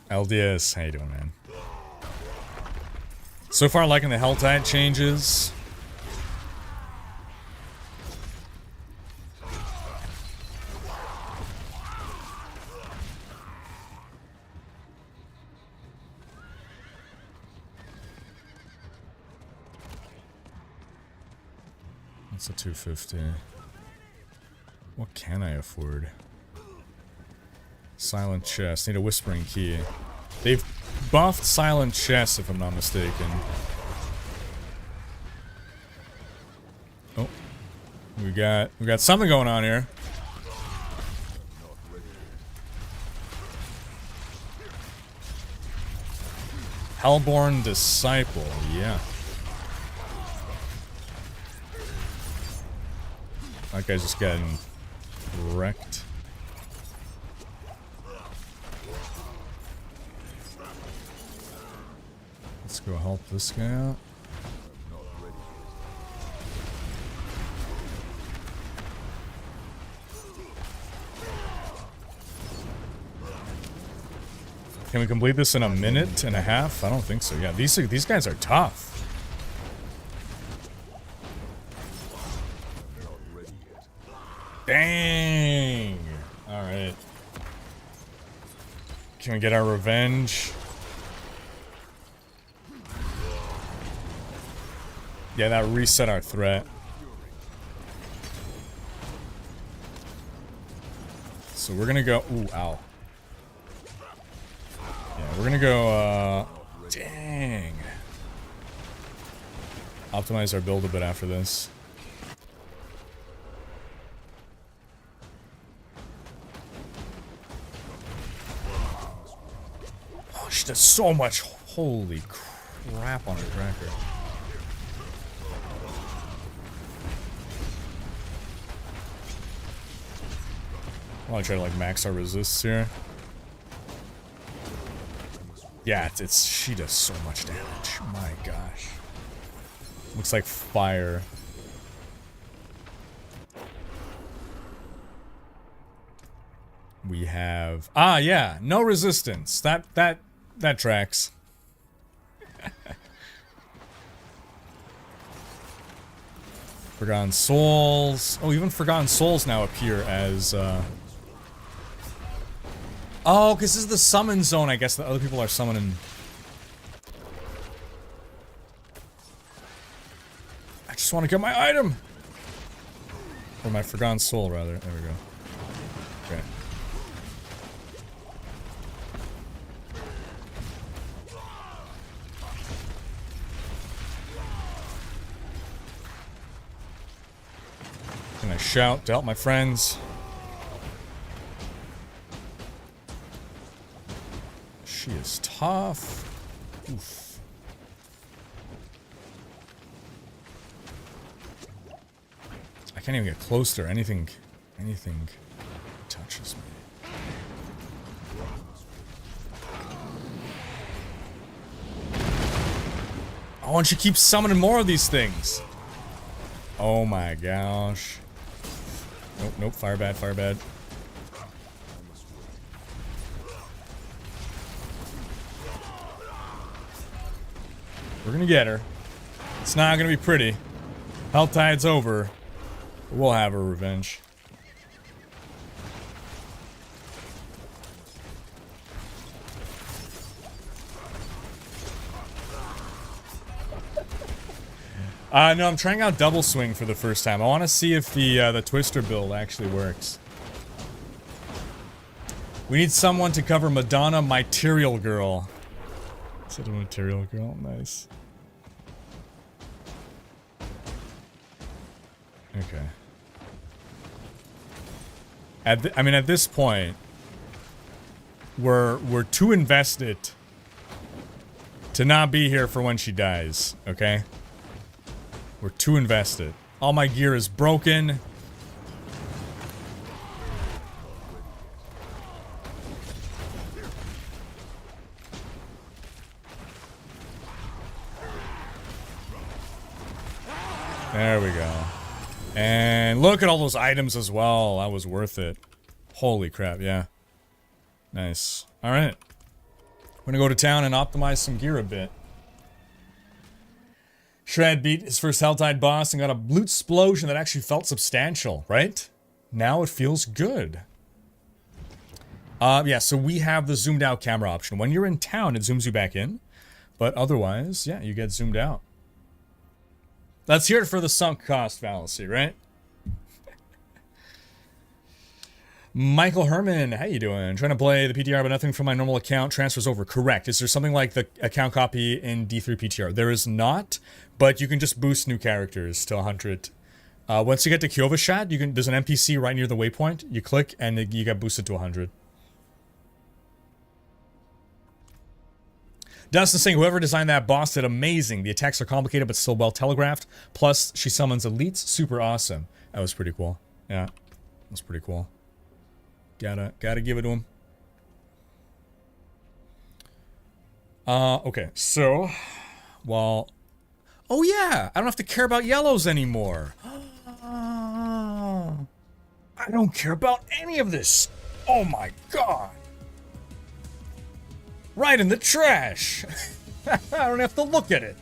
LDS, how you doing, man? So far, liking the Helltide changes. That's a 250. What can I afford? Silent chest. Need a whispering key. They've buffed silent chest, if I'm not mistaken. Oh, we got something going on here. Hellborn Disciple. Yeah. That guy's just getting wrecked. Let's go help this guy out. Can we complete this in a minute and a half? I don't think so. Yeah, these guys are tough. Dang! Alright. Can we get our revenge? Yeah, that reset our threat. So we're gonna go... Ooh, ow. Yeah, we're gonna go, dang. Optimize our build a bit after this. Oh, she does so much. Holy crap on her tracker. I'll try to like max our resists here. Yeah, she does so much damage. My gosh. Looks like fire. We have yeah, no resistance. That tracks. Forgotten Souls. Oh, even Forgotten Souls now appear as oh, because this is the summon zone, I guess the other people are summoning. I just want to get my item! Or my Forgotten Soul, rather. There we go. Okay. Can I shout to help my friends? She is tough. Oof. I can't even get close to her. Anything touches me. Oh, and she keeps summoning more of these things. Oh my gosh. Nope, nope, fire bad, fire bad. We're gonna get her. It's not gonna be pretty. Helltide's over. But we'll have her revenge. No, I'm trying out double swing for the first time. I want to see if the twister build actually works. We need someone to cover Madonna Material Girl. Is it a Material Girl? Nice. Okay. I mean, at this point, we're too invested to not be here for when she dies, okay? We're too invested. All my gear is broken. There we go. And look at all those items as well. That was worth it. Holy crap, yeah. Nice. Alright. We're gonna go to town and optimize some gear a bit. Shred beat his first Helltide boss and got a loot explosion that actually felt substantial, right? Now it feels good. Yeah, so we have the zoomed out camera option. When you're in town, it zooms you back in. But otherwise, yeah, you get zoomed out. Let's hear it for the sunk cost fallacy, right? Michael Herman, how you doing? Trying to play the PTR, but nothing from my normal account transfers over. Correct. Is there something like the account copy in D3 PTR? There is not, but you can just boost new characters to 100. Once you get to Kyovashad, you can. There's an NPC right near the waypoint. You click, and you get boosted to 100. Dustin saying, whoever designed that boss did amazing. The attacks are complicated, but still well telegraphed. Plus, she summons elites. Super awesome. That was pretty cool. Yeah, that was pretty cool. Gotta give it to him. Okay, so, well, oh yeah, I don't have to care about yellows anymore. I don't care about any of this. Oh my god. Right in the trash. I don't have to look at it.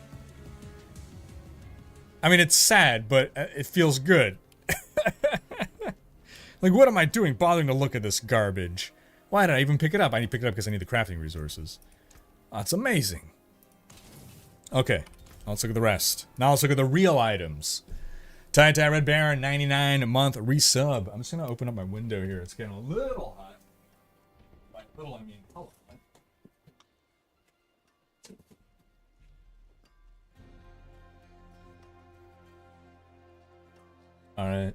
I mean, it's sad, but it feels good. Like, what am I doing bothering to look at this garbage? Why did I even pick it up? I need to pick it up because I need the crafting resources. That's amazing. Okay, let's look at the rest. Now let's look at the real items. Tai Red Baron, 99-month resub. I'm just going to open up my window here. It's getting a little hot. By little, I mean hella hot. Alright.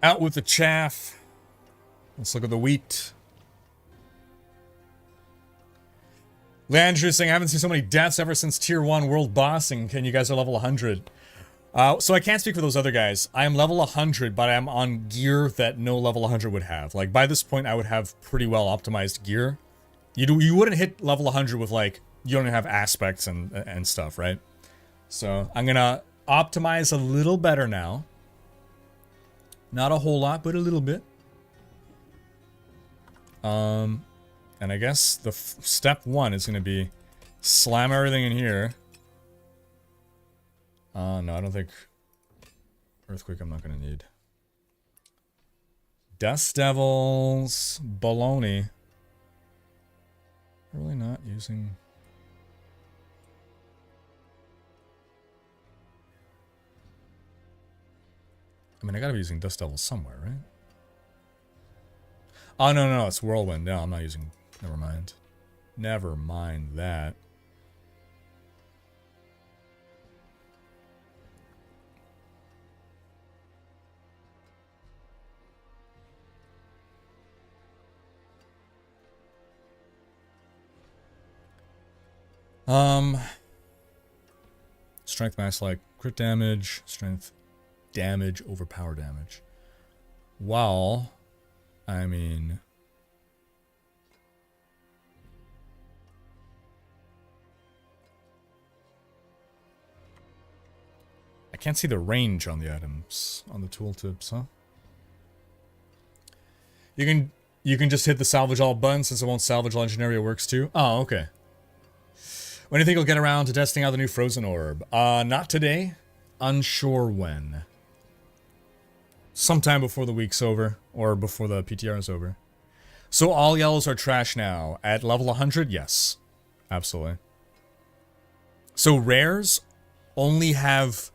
Out with the chaff. Let's look at the wheat. Landry saying, I haven't seen so many deaths ever since Tier 1 World Bossing. Can you guys are level 100? So I can't speak for those other guys. I am level 100, but I'm on gear that no level 100 would have. Like, by this point, I would have pretty well optimized gear. You wouldn't hit level 100 with, like, you don't have aspects and stuff, right? So I'm gonna optimize a little better now. Not a whole lot, but a little bit. And I guess the step one is going to be slam everything in here. No, I don't think... Earthquake I'm not going to need. Dust Devils, baloney. Really not using... I mean, I gotta be using Dust Devil somewhere, right? Oh, no, it's Whirlwind. No, I'm not using... Never mind. Never mind that. Strength max like crit damage, strength... damage over power damage. Well, I mean... I can't see the range on the items, on the tooltips, huh? You can just hit the salvage all button since it won't salvage legendary, it works too. Oh, okay. When do you think you'll get around to testing out the new Frozen Orb? Not today. Unsure when. Sometime before the week's over, or before the PTR is over. So all yellows are trash now. At level 100, yes. Absolutely. So rares only have,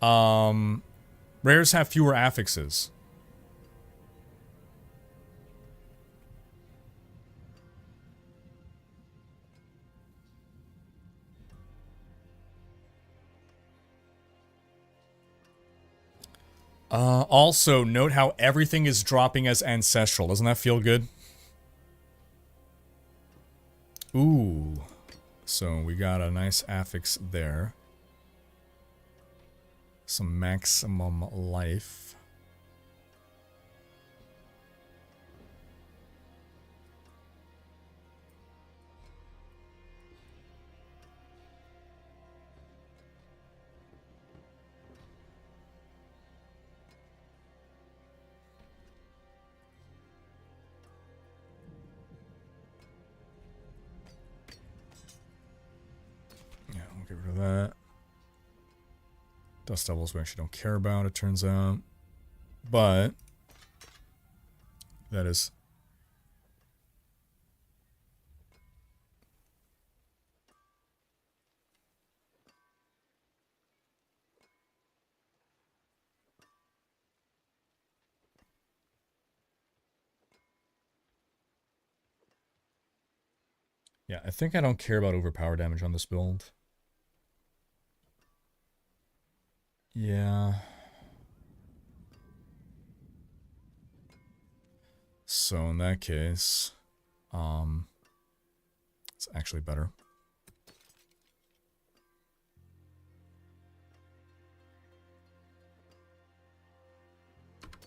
rares have fewer affixes. Also, note how everything is dropping as ancestral. Doesn't that feel good? Ooh. So we got a nice affix there. Some maximum life. Get rid of that. Dust Devils we actually don't care about, it turns out. But that is yeah, I think I don't care about overpower damage on this build. Yeah. So in that case, it's actually better.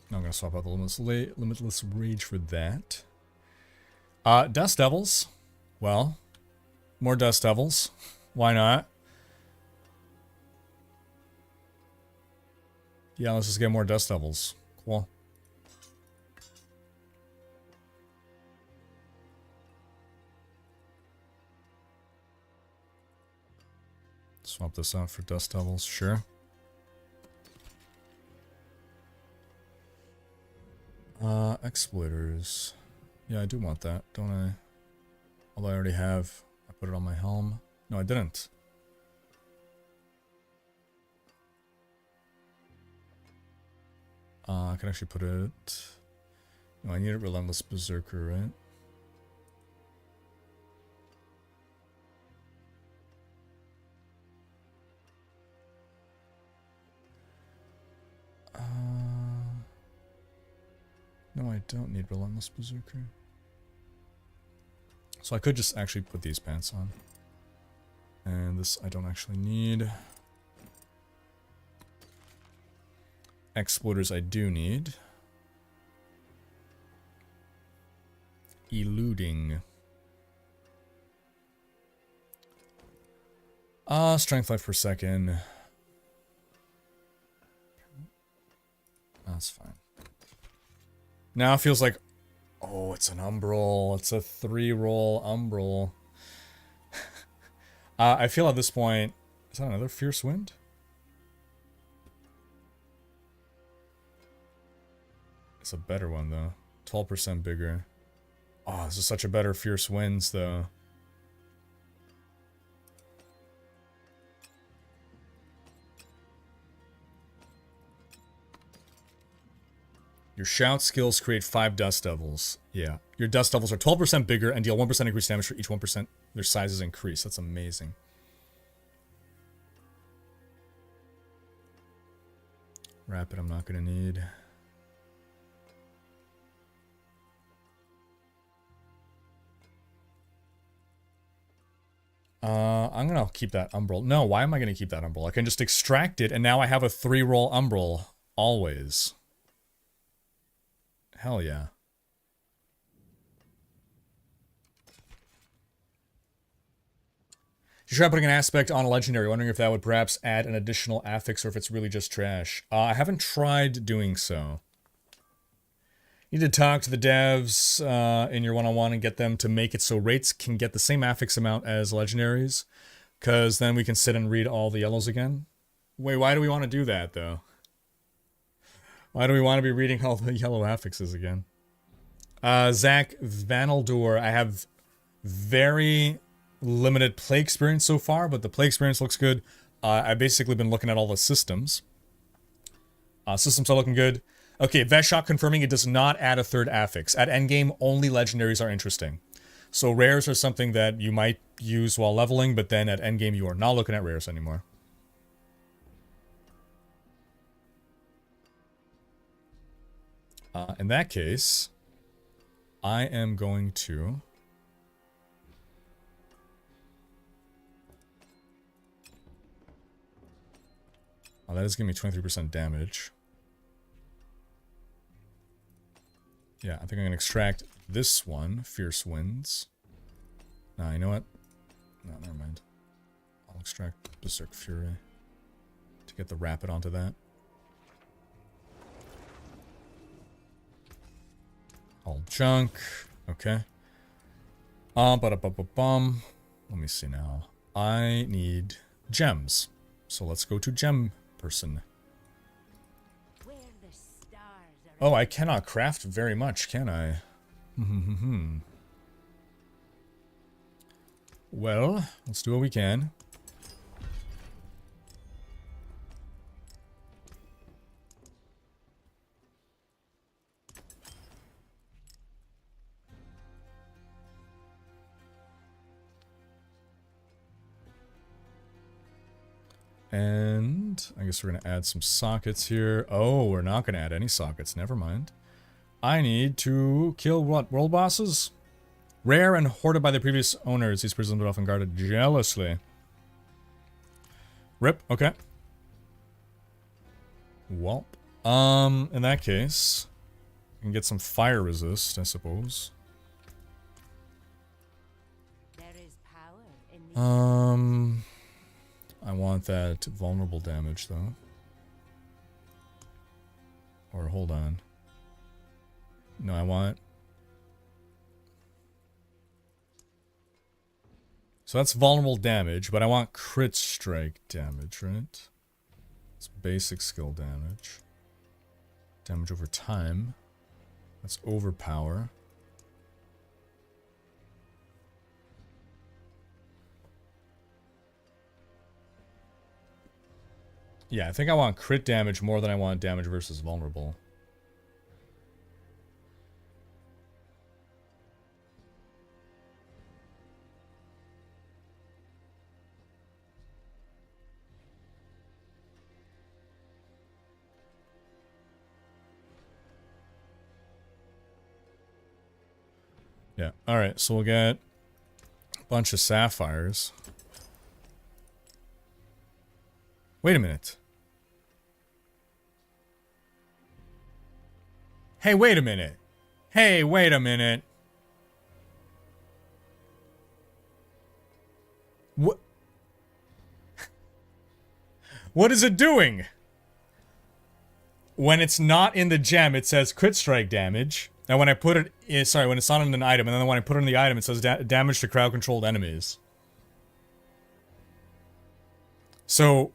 Now I'm gonna swap out the limitless rage for that. Dust Devils. Well, more Dust Devils. Why not? Yeah, let's just get more Dust Devils. Cool. Swap this out for Dust Devils, sure. Exploiters. Yeah, I do want that, don't I? Although I already have. I put it on my helm. No, I didn't. I can actually put it... No, I need a Relentless Berserker, right? No, I don't need Relentless Berserker. So I could just actually put these pants on. And this I don't actually need. Exploiters I do need. Eluding. Strength life per second. That's fine. Now it feels like, oh, it's an Umbral. It's a 3-roll Umbral. I feel at this point, is that another Fierce Wind? It's a better one, though. 12% bigger. Oh, this is such a better Fierce Winds, though. Your shout skills create 5 Dust Devils. Yeah. Your Dust Devils are 12% bigger and deal 1% increased damage for each 1% their sizes increase. That's amazing. Rapid I'm not going to need. I'm going to keep that Umbral. No, why am I going to keep that Umbral? I can just extract it and now I have a 3-roll Umbral always. Hell yeah. You try putting an aspect on a legendary, wondering if that would perhaps add an additional affix or if it's really just trash. I haven't tried doing so. You need to talk to the devs in your one-on-one and get them to make it so rates can get the same affix amount as legendaries, because then we can sit and read all the yellows again. Wait, why do we want to do that, though? Why do we want to be reading all the yellow affixes again? Zach Vanaldor, I have very limited play experience so far, but the play experience looks good. I've basically been looking at all the systems. Systems are looking good. Okay, Veshok confirming it does not add a third affix. At endgame, only legendaries are interesting. So rares are something that you might use while leveling, but then at endgame you are not looking at rares anymore. In that case, I am going to... Oh, that is giving me 23% damage. Yeah, I think I'm going to extract this one, Fierce Winds. Nah, you know what? No, never mind. I'll extract Berserk Fury to get the Rapid onto that. All junk. Okay. Ba-da-ba-ba-bum. Let me see now. I need gems. So let's go to gem person. Oh, I cannot craft very much, can I? Well, let's do what we can. And I guess we're going to add some sockets here. Oh, we're not going to add any sockets. Never mind. I need to kill what? World bosses? Rare and hoarded by the previous owners. These prisons are often guarded jealously. Rip. Okay. Welp. In that case, I can get some fire resist, I suppose. I want that vulnerable damage, though. Or, hold on. No, I want... So that's vulnerable damage, but I want crit strike damage, right? It's basic skill damage. Damage over time. That's overpower. Yeah, I think I want crit damage more than I want damage versus vulnerable. Yeah, alright, so we'll get a bunch of sapphires. Wait a minute. Hey, wait a minute. Hey, wait a minute. What? What is it doing? When it's not in the gem, it says crit strike damage. And when I put it... sorry, when it's not in an item. And then when I put it in the item, it says damage to crowd-controlled enemies. So...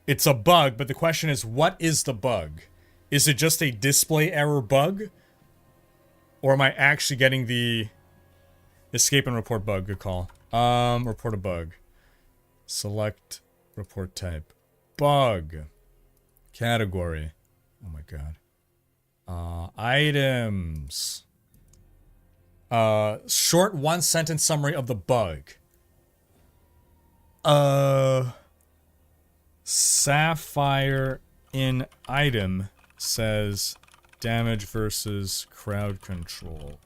It's a bug, but the question is, what is the bug? Is it just a display error bug? Or am I actually getting the escape and report bug? Good call. Report a bug. Select report type. Bug. Category. Oh my god. Items. Short one-sentence summary of the bug. Sapphire in item says damage versus crowd control.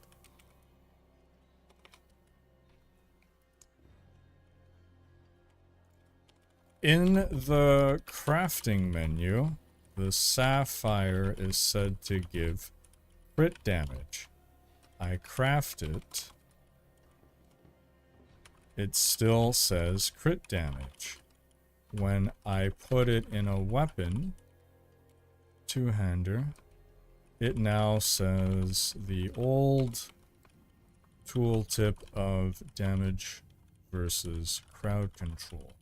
In the crafting menu, the sapphire is said to give crit damage. I craft it. It still says crit damage. When I put it in a weapon, two-hander, it now says the old tooltip of damage versus crowd control.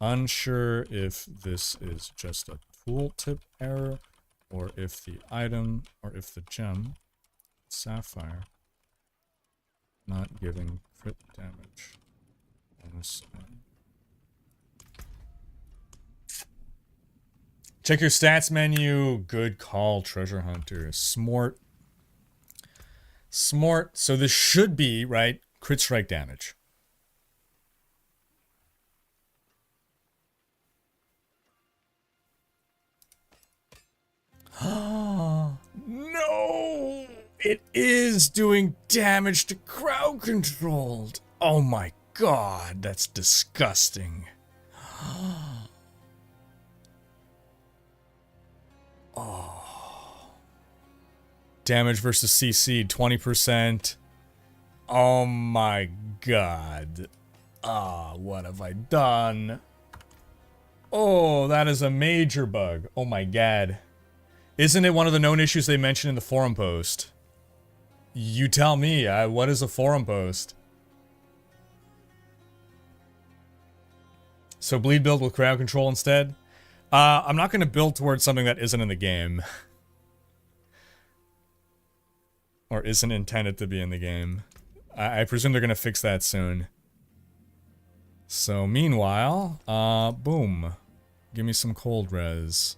Unsure if this is just a tooltip error, or if the item, or if the gem, sapphire, not giving crit damage. Check your stats menu. Good call, treasure hunter. Smart. Smart. So this should be, right, crit strike damage. No! It is doing damage to crowd controlled. Oh my god, that's disgusting. Oh. Damage versus CC, 20%. Oh my god. Ah, what have I done? Oh, that is a major bug. Oh my god. Isn't it one of the known issues they mentioned in the forum post? You tell me, what is a forum post? So bleed build with crowd control instead? I'm not going to build towards something that isn't in the game. Or isn't intended to be in the game. I presume they're going to fix that soon. So meanwhile, boom. Give me some cold res.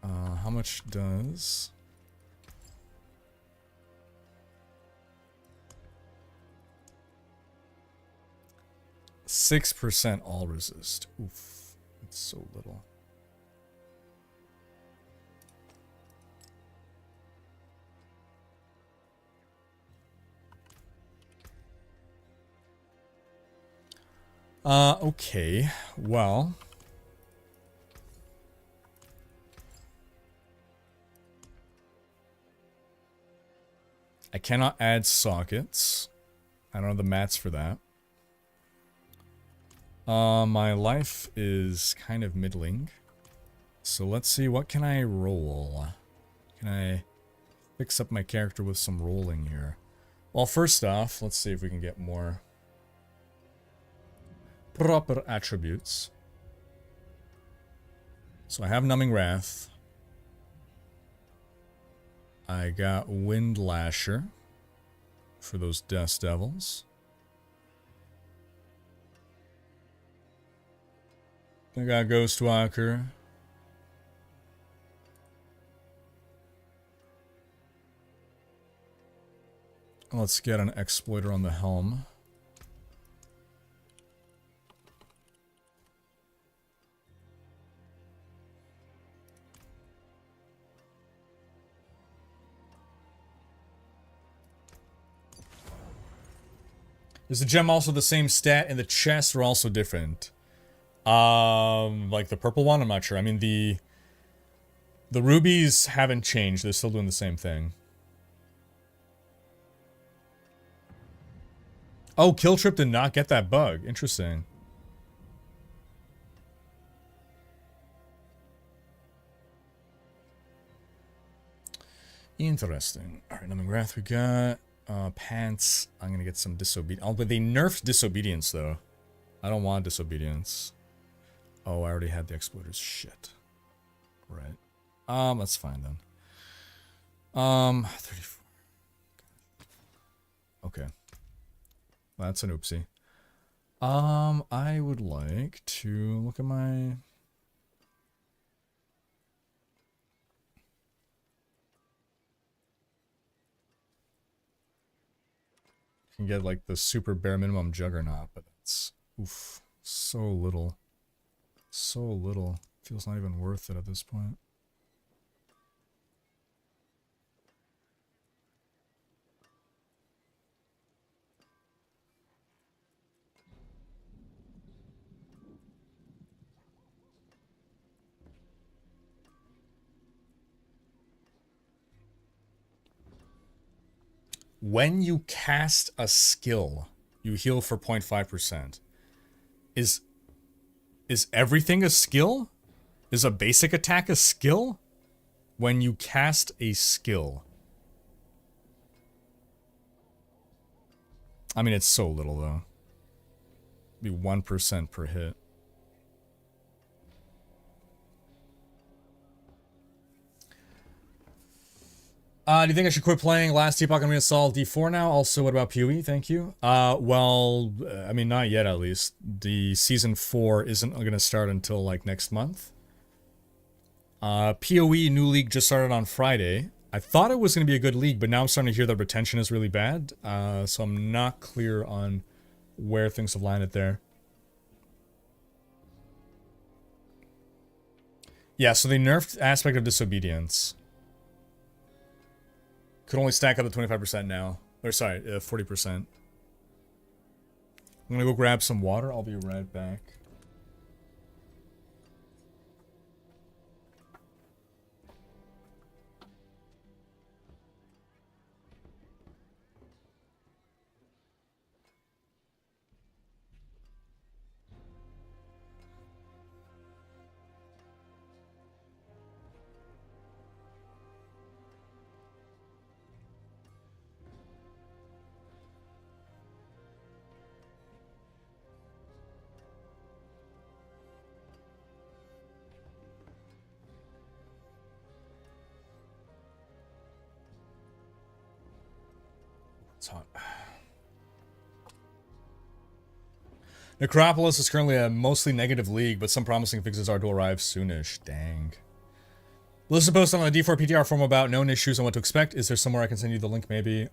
How much does... 6% all resist. Oof. It's so little. Okay. Well... I cannot add sockets. I don't have the mats for that. My life is kind of middling. So let's see, what can I roll? Can I fix up my character with some rolling here? Well, first off, let's see if we can get more proper attributes. So I have Numbing Wrath. I got Wind Lasher for those Dust Devils. I got Ghostwalker. Let's get an Exploiter on the helm. Is the gem also the same stat and the chests are also different? Like the purple one? I'm not sure. I mean, the rubies haven't changed. They're still doing the same thing. Oh, Kill Trip did not get that bug. Interesting. Interesting. Alright, Numbing Wrath we got. Pants. I'm gonna get some disobedience. Oh, but they nerfed disobedience though. I don't want disobedience. Oh, I already had the exploiters. Shit. Right. That's fine then. 34. Okay. That's an oopsie. I would like to look at my... Can get like the super bare minimum Juggernaut, but it's oof, so little. So little. Feels not even worth it at this point. When you cast a skill, you heal for 0.5%. Is everything a skill? Is a basic attack a skill? When you cast a skill. I mean, it's so little though. Be 1% per hit. Do you think I should quit playing Last Epoch and reinstall D4 now? Also, what about PoE? Thank you. Well, I mean, not yet at least. The Season 4 isn't going to start until, like, next month. PoE new league just started on Friday. I thought it was going to be a good league, but now I'm starting to hear that retention is really bad. So I'm not clear on where things have landed there. Yeah, so they nerfed aspect of disobedience. Could only stack up to 25% now. Or sorry, 40%. I'm gonna go grab some water. I'll be right back. It's hot. Necropolis is currently a mostly negative league, but some promising fixes are to arrive soonish. Dang. List posted on the D4 PTR forum about known issues and what to expect. Is there somewhere I can send you the link maybe?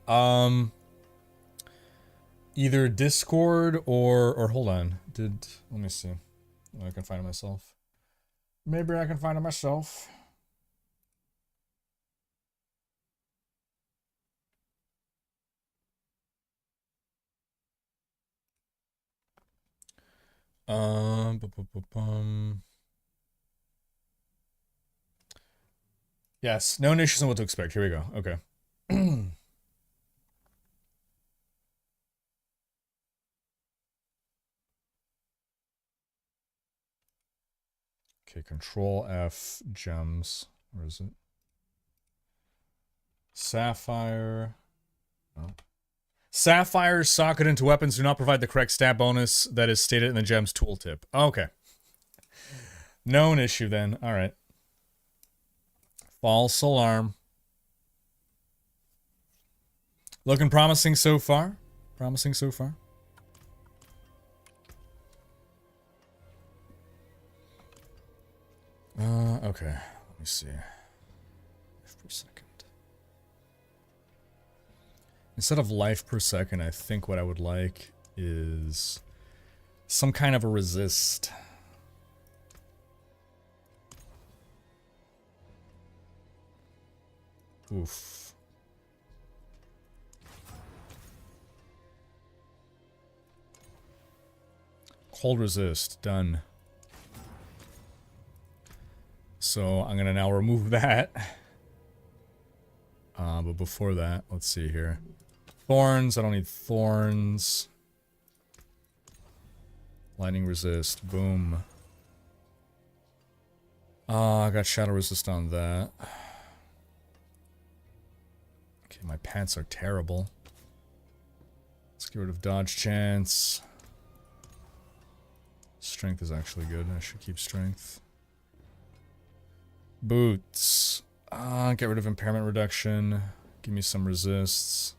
Either Discord or hold on. Let me see. I can find it myself. Maybe I can find it myself. Yes, known issues and what to expect. Here we go. Okay. Okay, Control F, gems. Where is it? Sapphire. Oh. Sapphires socket into weapons do not provide the correct stat bonus that is stated in the gems tooltip. Okay. Known issue then. Alright. False alarm. Looking promising so far. Promising so far. Okay. Let me see. Life per second. Instead of life per second, I think what I would like is some kind of a resist. Oof. Cold resist. Done. So I'm gonna now remove that. But before that, let's see here. Thorns, I don't need thorns. Lightning resist, boom. I got shadow resist on that. Okay, my pants are terrible. Let's get rid of dodge chance. Strength is actually good. I should keep strength. Boots. Get rid of impairment reduction. Give me some resists.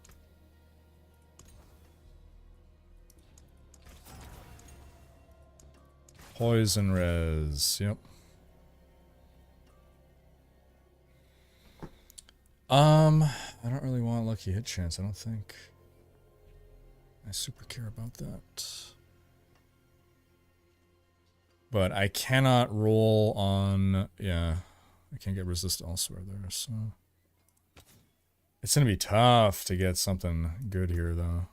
Poison res. Yep. I don't really want lucky hit chance, I don't think. I super care about that. But I cannot roll on... Yeah. I can't get resist elsewhere there, so... It's gonna be tough to get something good here, though.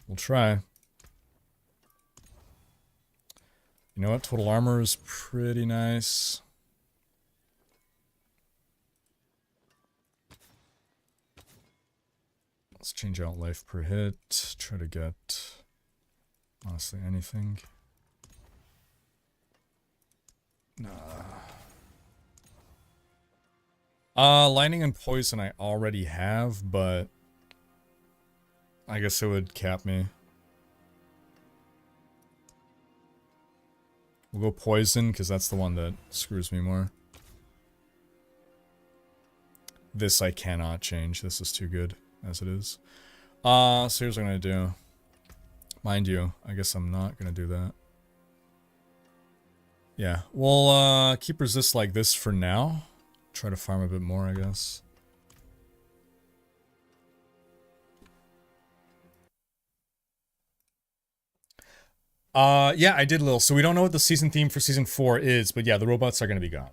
We'll try. You know what? Total armor is pretty nice. Let's change out life per hit. Try to get... honestly, anything. Nah. Lightning and poison I already have, but I guess it would cap me. We'll go poison, because that's the one that screws me more. this I cannot change. This is too good as it is. So here's what I'm gonna do. Mind you, I guess I'm not gonna do that. Yeah, we'll keep resist like this for now. Try to farm a bit more, I guess. Yeah, I did a little. So we don't know what the season theme for season 4 is, but yeah, the robots are gonna be gone.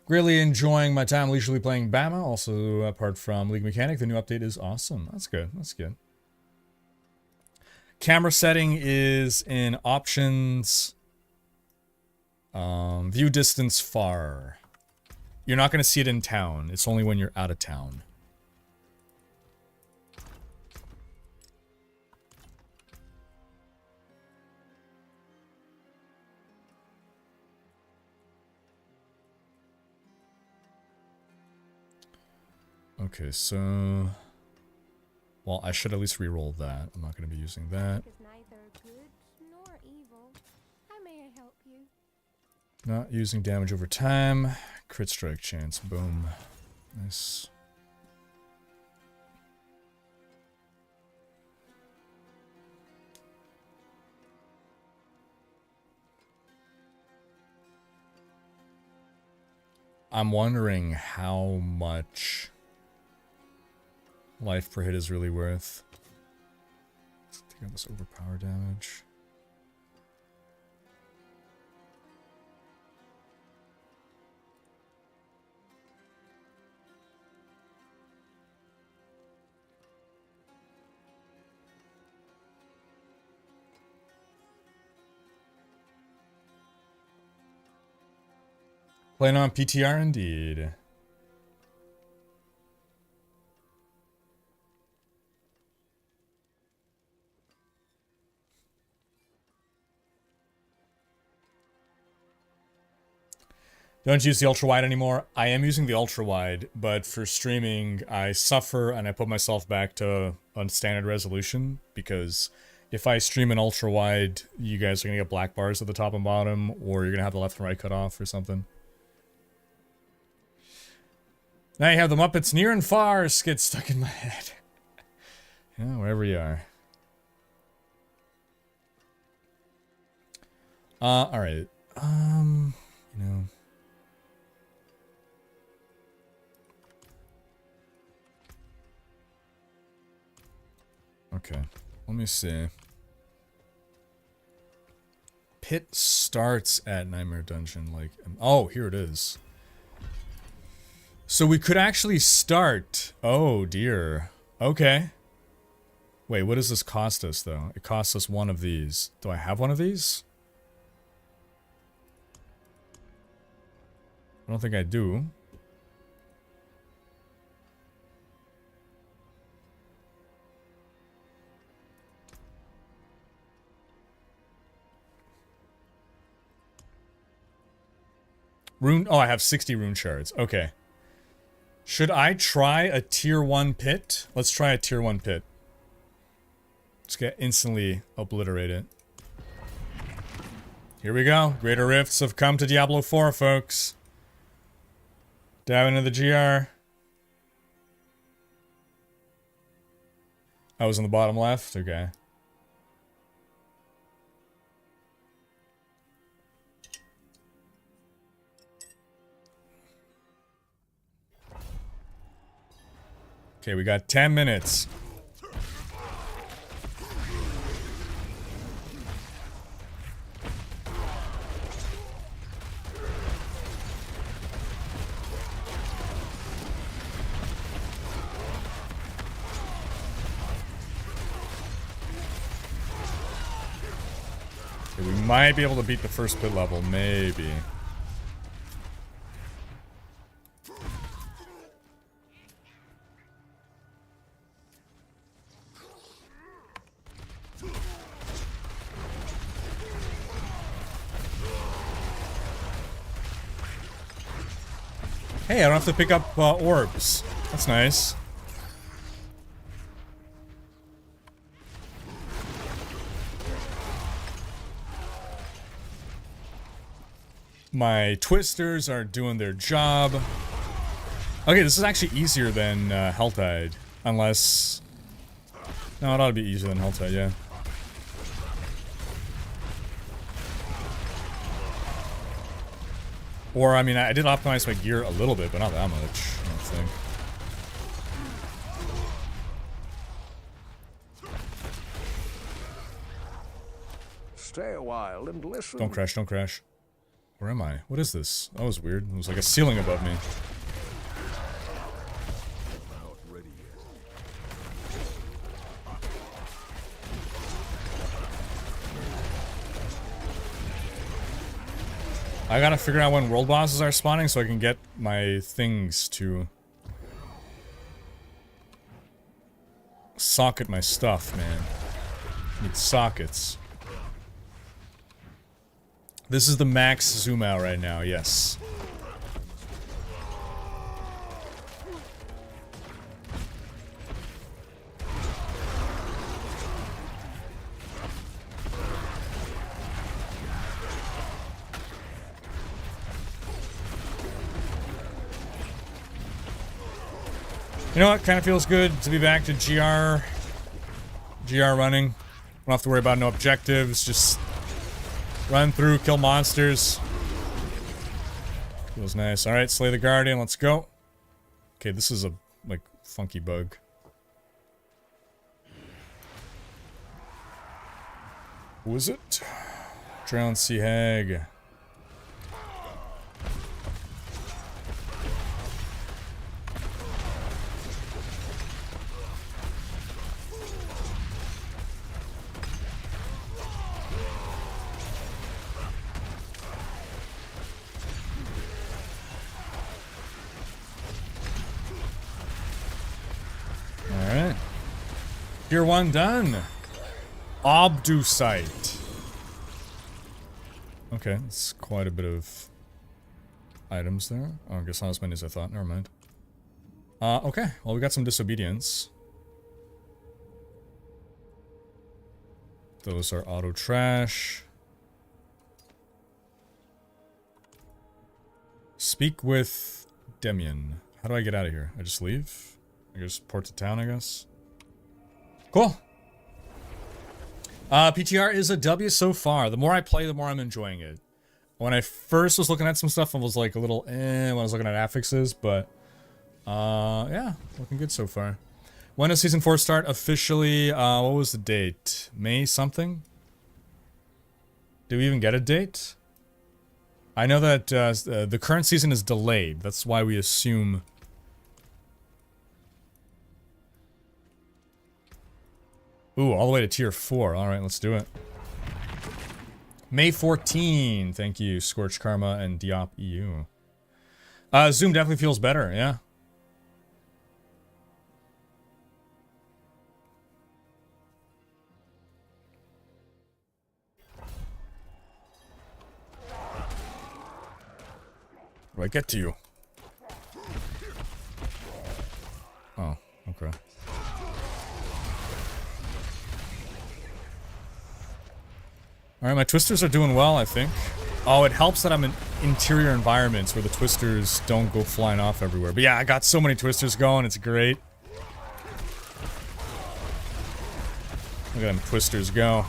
Greatly enjoying my time leisurely playing Bama. Also, apart from League Mechanic, the new update is awesome. That's good. That's good. Camera setting is in options. View distance far. You're not going to see it in town. It's only when you're out of town. Okay, so... Well, I should at least re-roll that. I'm not going to be using that. Not using damage over time. Crit strike chance. Boom. Nice. I'm wondering how much life per hit is really worth. Let's take out this overpower damage. Playing on PTR indeed. Don't use the ultra wide anymore. I am using the ultra wide, but for streaming, I suffer and I put myself back to a standard resolution because if I stream an ultra wide, you guys are gonna get black bars at the top and bottom, or you're gonna have the left and right cut off or something. Now you have the Muppets near and far get stuck in my head. Yeah, wherever you are. Alright. You know. Okay. Let me see. Pit starts at Nightmare Dungeon, like... Oh, here it is. So we could actually start... Oh, dear. Okay. Wait, what does this cost us, though? It costs us one of these. Do I have one of these? I don't think I do. Rune... Oh, I have 60 rune shards. Okay. Should I try a tier 1 pit? Let's try a tier 1 pit. Just get instantly obliterated. Here we go. Greater rifts have come to Diablo 4, folks. Dive into the GR. I was on the bottom left? Okay. Okay, we got 10 minutes. Okay, we might be able to beat the first pit level, maybe. Hey, I don't have to pick up orbs. That's nice. My twisters are doing their job. Okay, this is actually easier than Helltide. Unless... No, it ought to be easier than Helltide, yeah. Or, I mean, I did optimize my gear a little bit, but not that much, I don't think. Stay a while and listen. Don't crash, don't crash. Where am I? What is this? That was weird. It was like a ceiling above me. Not ready yet. I gotta figure out when world bosses are spawning so I can get my things to socket my stuff, man. Need sockets. This is the max zoom out right now, yes. You know what? Kind of feels good to be back to GR running. Don't have to worry about no objectives, just run through, kill monsters. Feels nice. Alright, slay the Guardian, let's go. Okay, this is a, like, funky bug. Who is it? Drowned Sea Hag. Alright. Tier 1 done. Obducite. Okay, that's quite a bit of items there. Oh, I guess not as many as I thought. Never mind. Okay. Well, we got some disobedience. Those are auto trash. Speak with Demian. How do I get out of here? I just leave? I just port to town, I guess. Cool. PTR is a W so far. The more I play, the more I'm enjoying it. When I first was looking at some stuff, I was like a little when I was looking at affixes, but yeah, looking good so far. When does Season 4 start officially? What was the date? May something? Did we even get a date? I know that the current season is delayed. That's why we assume... Ooh, all the way to tier 4. Alright, let's do it. May 14. Thank you, Scorch Karma and Diop EU. Zoom definitely feels better, yeah. How do I get to you? Oh, okay. Alright, my twisters are doing well, I think. Oh, it helps that I'm in interior environments where the twisters don't go flying off everywhere. But yeah, I got so many twisters going, it's great. Look at them twisters go.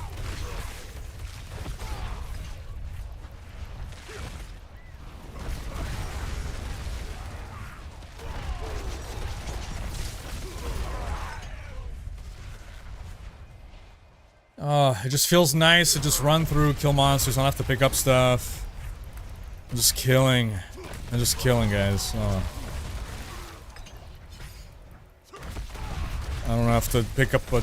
Oh, it just feels nice to just run through, kill monsters, I don't have to pick up stuff. I'm just killing. I'm just killing, guys. Oh. I don't have to pick up a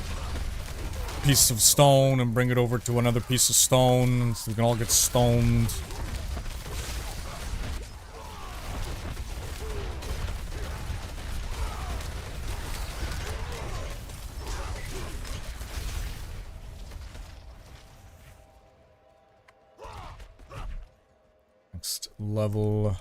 piece of stone and bring it over to another piece of stone so we can all get stoned. Next level.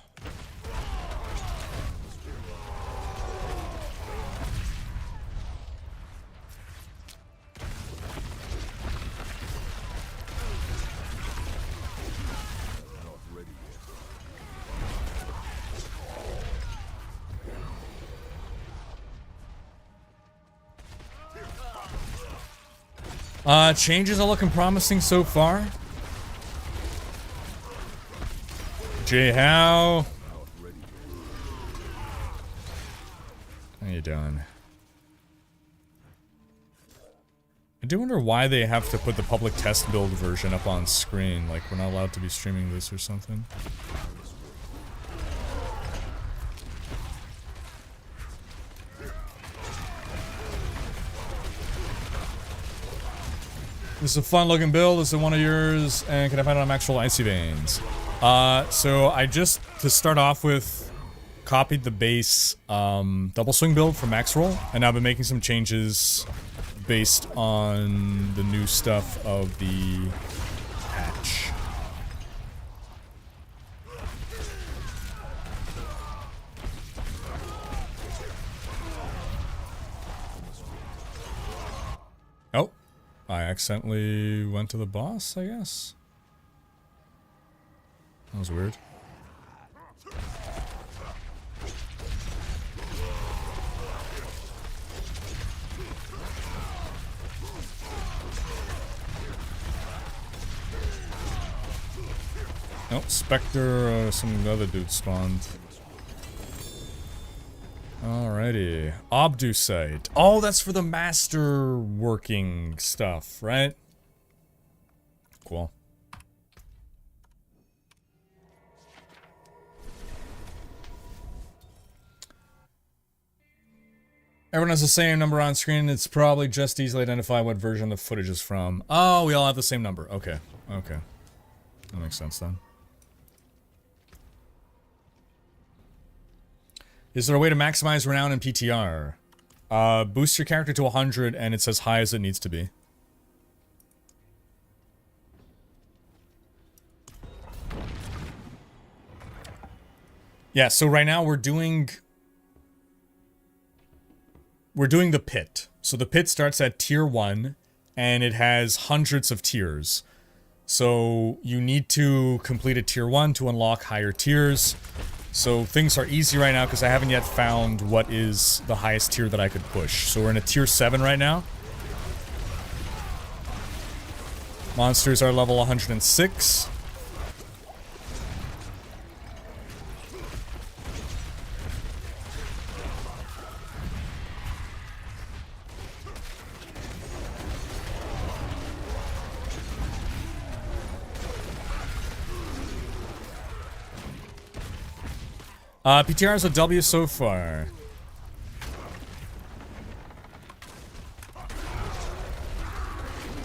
Changes are looking promising so far. Jay How? How you doing? I do wonder why they have to put the public test build version up on screen, like we're not allowed to be streaming this or something. This is a fun looking build. This is one of yours, and can I find it on actual icy veins? So I just, to start off with, copied the base double swing build from Max Roll, and I've been making some changes based on the new stuff of the patch. Oh, I accidentally went to the boss, I guess. That was weird. Nope, Spectre, some other dude spawned. Alrighty. Obducite. Oh, that's for the Masterworking stuff, right? Cool. Everyone has the same number on screen. It's probably just easily identify what version the footage is from. Oh, we all have the same number. Okay. Okay. That makes sense then. Is there a way to maximize renown in PTR? Boost your character to 100 and it's as high as it needs to be. Yeah, so right now we're doing the pit. So the pit starts at tier 1 and it has hundreds of tiers. So you need to complete a tier 1 to unlock higher tiers. So things are easy right now because I haven't yet found what is the highest tier that I could push. So we're in a tier 7 right now. Monsters are level 106. PTR is a W so far.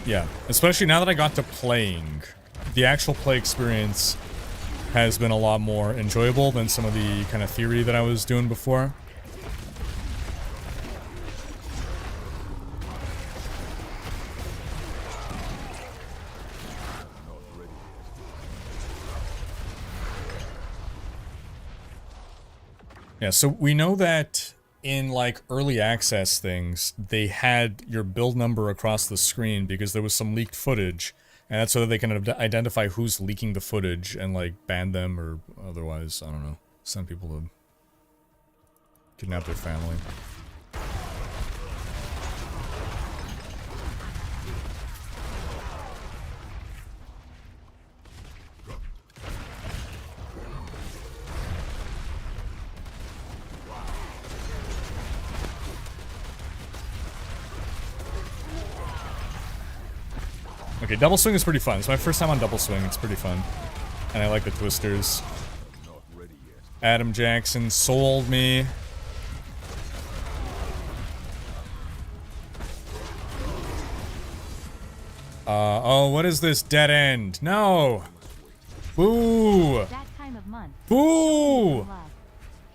Yeah, especially now that I got to playing. The actual play experience has been a lot more enjoyable than some of the kind of theory that I was doing before. Yeah, so we know that in like early access things, they had your build number across the screen because there was some leaked footage, and that's so that they can identify who's leaking the footage and like ban them or otherwise, I don't know, send people to kidnap their family. Okay, double swing is pretty fun. It's my first time on double swing. It's pretty fun. And I like the twisters. Adam Jackson sold me. Oh, what is this dead end? No! Boo! That time of month. Boo!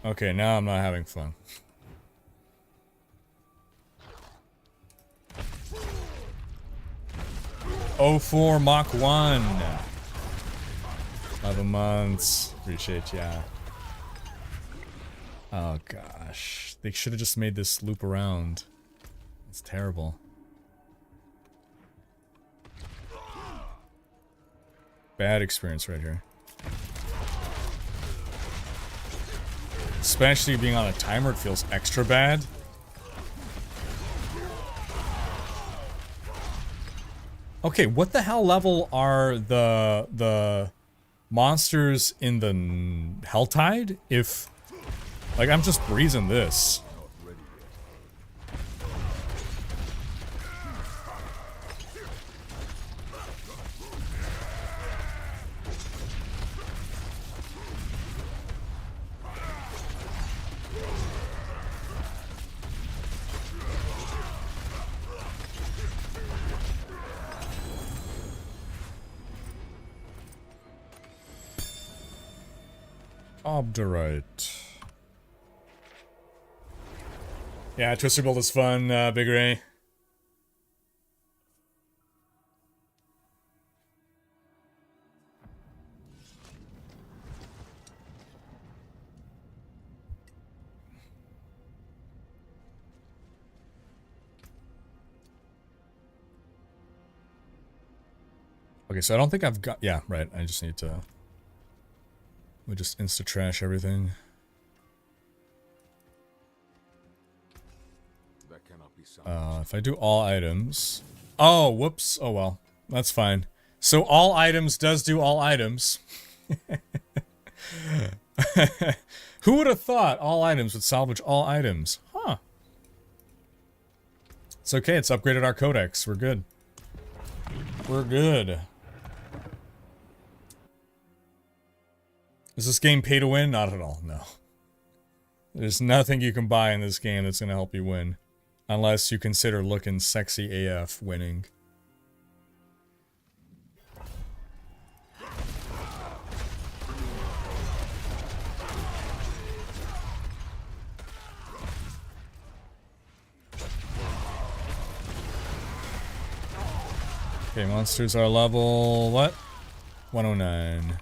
Okay, now I'm not having fun. 04 Mach 1. 11 months. Appreciate ya. Oh gosh. They should have just made this loop around. It's terrible. Bad experience right here. Especially being on a timer, it feels extra bad. Okay, what the hell level are the monsters in the Helltide? If, like, I'm just breezing this. Obdurate. Yeah, Twister Build is fun, Big Ray. Okay, so I don't think I've got... Yeah, right, I just need to... We just insta-trash everything. That cannot be salvaged. If I do all items... Oh, whoops. Oh, well. That's fine. So all items does do all items. Who would have thought all items would salvage all items? Huh. It's okay, it's upgraded our codex. We're good. We're good. Is this game pay to win? Not at all, no. There's nothing you can buy in this game that's going to help you win. Unless you consider looking sexy AF winning. Okay, monsters are level... what? 109.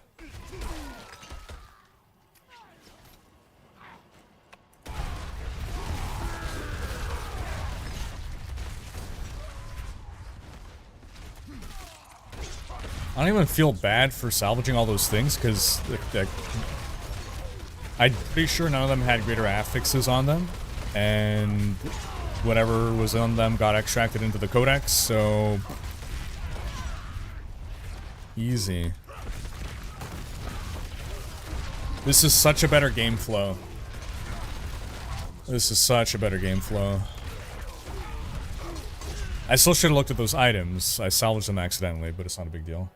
I don't even feel bad for salvaging all those things, because I'm pretty sure none of them had greater affixes on them, and whatever was on them got extracted into the codex, so... Easy. This is such a better game flow. This is such a better game flow. I still should have looked at those items. I salvaged them accidentally, but it's not a big deal.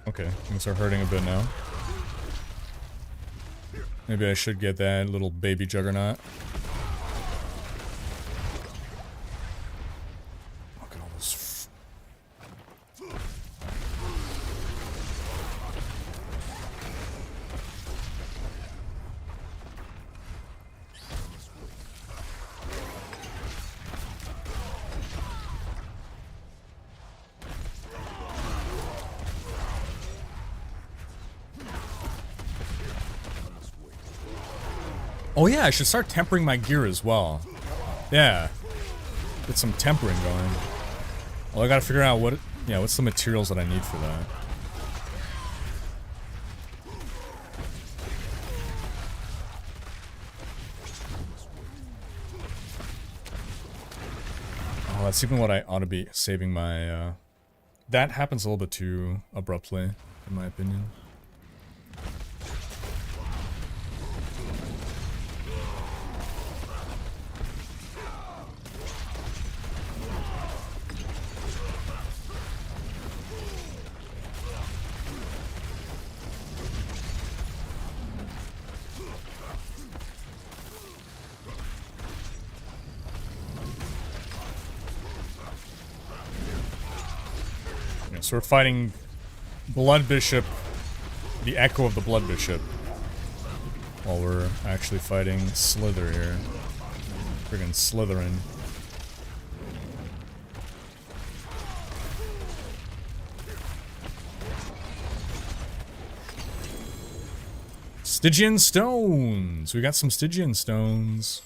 Okay, things are hurting a bit now. Maybe I should get that little baby juggernaut. Look at all this. Oh yeah, I should start tempering my gear as well. Yeah. Get some tempering going. Well, I gotta figure out what... yeah, what's the materials that I need for that. Oh, that's even what I ought to be saving my... That happens a little bit too abruptly, in my opinion. So we're fighting Blood Bishop, the echo of the Blood Bishop, while we're actually fighting Slither here. Friggin' Slytherin. Stygian stones. We got some Stygian stones.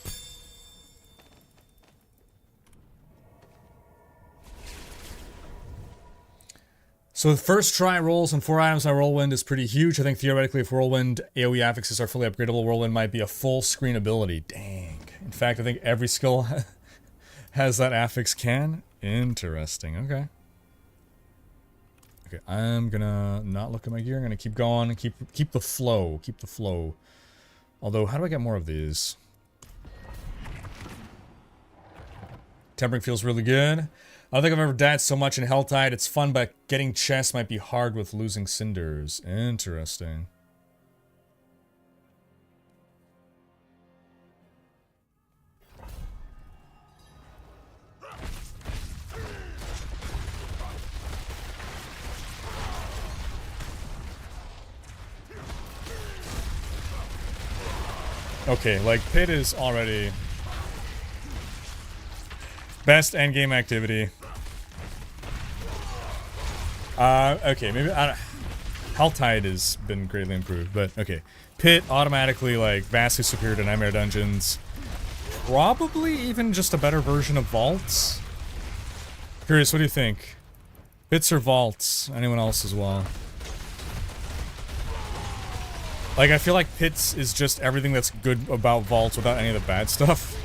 So the first try rolls and 4 items on Whirlwind is pretty huge. I think theoretically if Whirlwind AoE affixes are fully upgradable, Whirlwind might be a full screen ability. Dang. In fact, I think every skill has that affix can. Interesting. Okay. Okay, I'm gonna not look at my gear. I'm gonna keep going and keep the flow. Keep the flow. Although, how do I get more of these? Tempering feels really good. I don't think I've ever died so much in Helltide. It's fun, but getting chests might be hard with losing cinders. Interesting. Okay, like, Pit is already best endgame activity. Okay, maybe, Helltide has been greatly improved, but okay. Pit, automatically, like, vastly superior to Nightmare Dungeons. Probably even just a better version of Vaults. Curious, what do you think? Pits or Vaults? Anyone else as well? Like, I feel like Pits is just everything that's good about Vaults without any of the bad stuff.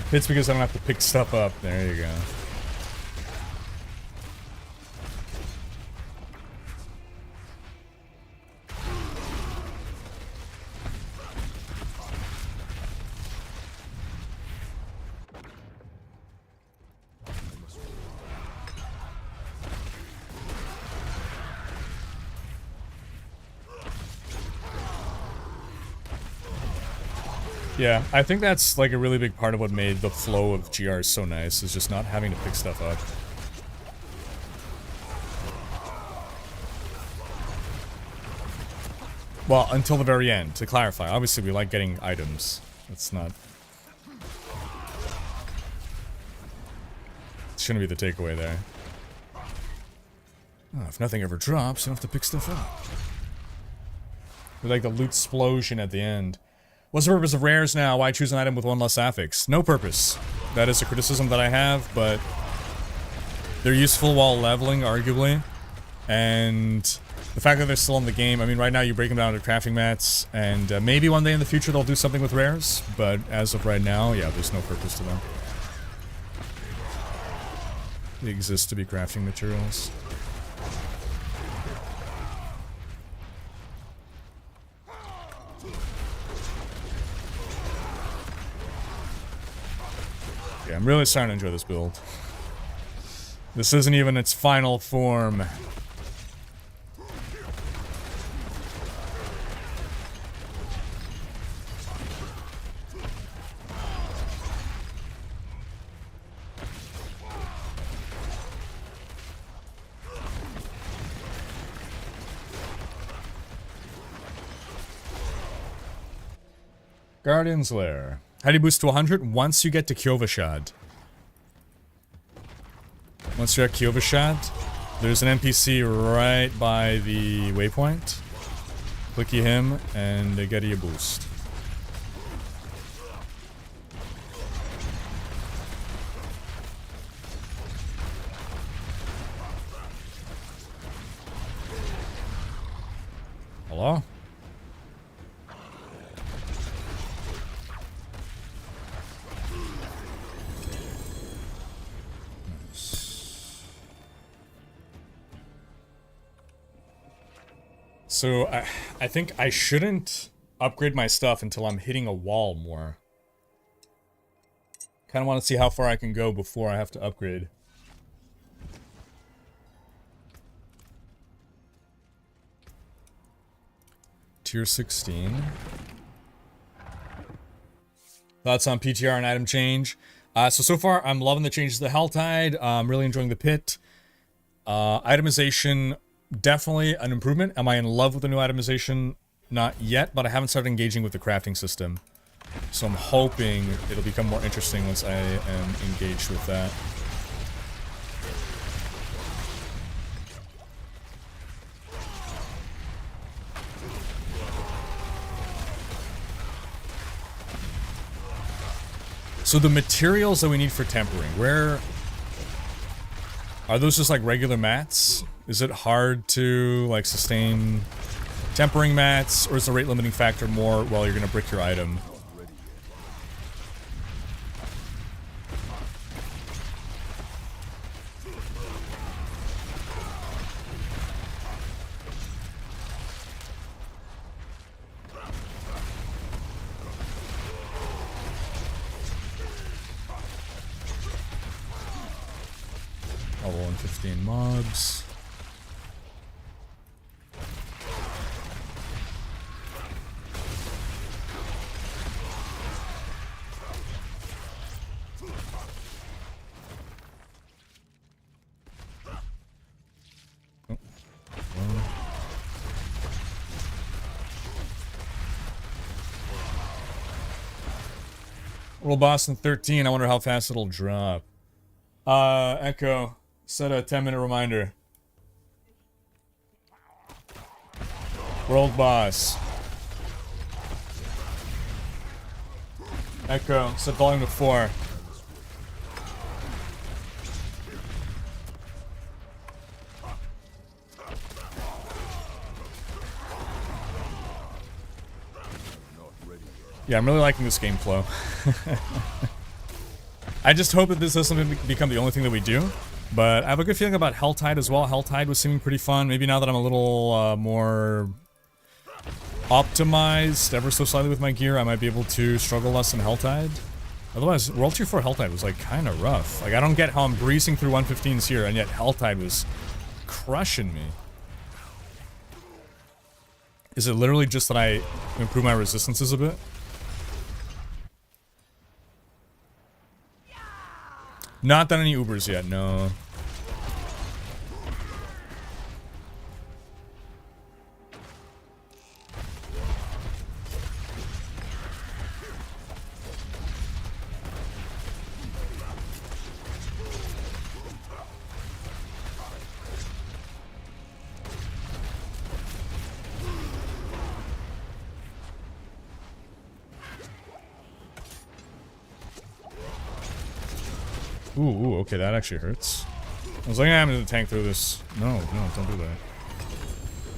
Pits because I don't have to pick stuff up. There you go. Yeah, I think that's like a really big part of what made the flow of GRs so nice, is just not having to pick stuff up. Well, until the very end, to clarify. Obviously, we like getting items. That's not... Shouldn't be the takeaway there. Oh, if nothing ever drops, you don't have to pick stuff up. We like the loot explosion at the end. What's the purpose of rares now? Why choose an item with one less affix? No purpose. That is a criticism that I have, but they're useful while leveling, arguably. And the fact that they're still in the game, I mean, right now you break them down to crafting mats, and maybe one day in the future they'll do something with rares, but as of right now, yeah, there's no purpose to them. They exist to be crafting materials. Yeah, I'm really starting to enjoy this build. This isn't even its final form. Guardian's Lair. How do you boost to 100? Once you get to Kyovashad. Once you're at Kyovashad, there's an NPC right by the waypoint. Clicky him, and they get you a boost. Hello? So, I think I shouldn't upgrade my stuff until I'm hitting a wall more. Kind of want to see how far I can go before I have to upgrade. Tier 16. Thoughts on PTR and item change? So far, I'm loving the changes to the Helltide. I'm really enjoying the pit. Itemization... Definitely an improvement. Am I in love with the new itemization? not yet, but I haven't started engaging with the crafting system. So I'm hoping it'll become more interesting once I am engaged with that. So the materials that we need for tempering, where are those? Just like regular mats? Is it hard to like sustain tempering mats, or is the rate limiting factor more while you're gonna brick your item? Level 115 mobs. Little boss in 13. I wonder how fast it'll drop. Echo, set a 10-minute reminder. World boss. Echo, set volume to 4. Yeah, I'm really liking this game flow. I just hope that this doesn't become the only thing that we do. But I have a good feeling about Helltide as well. Helltide was seeming pretty fun. Maybe now that I'm a little more optimized ever so slightly with my gear, I might be able to struggle less in Helltide. Otherwise, World Tier 4 Helltide was like kind of rough. Like, I don't get how I'm breezing through 115s here, and yet Helltide was crushing me. Is it literally just that I improve my resistances a bit? Not done any Ubers yet, no. Ooh, okay, that actually hurts. I was like, I'm gonna tank through this. No, don't do that.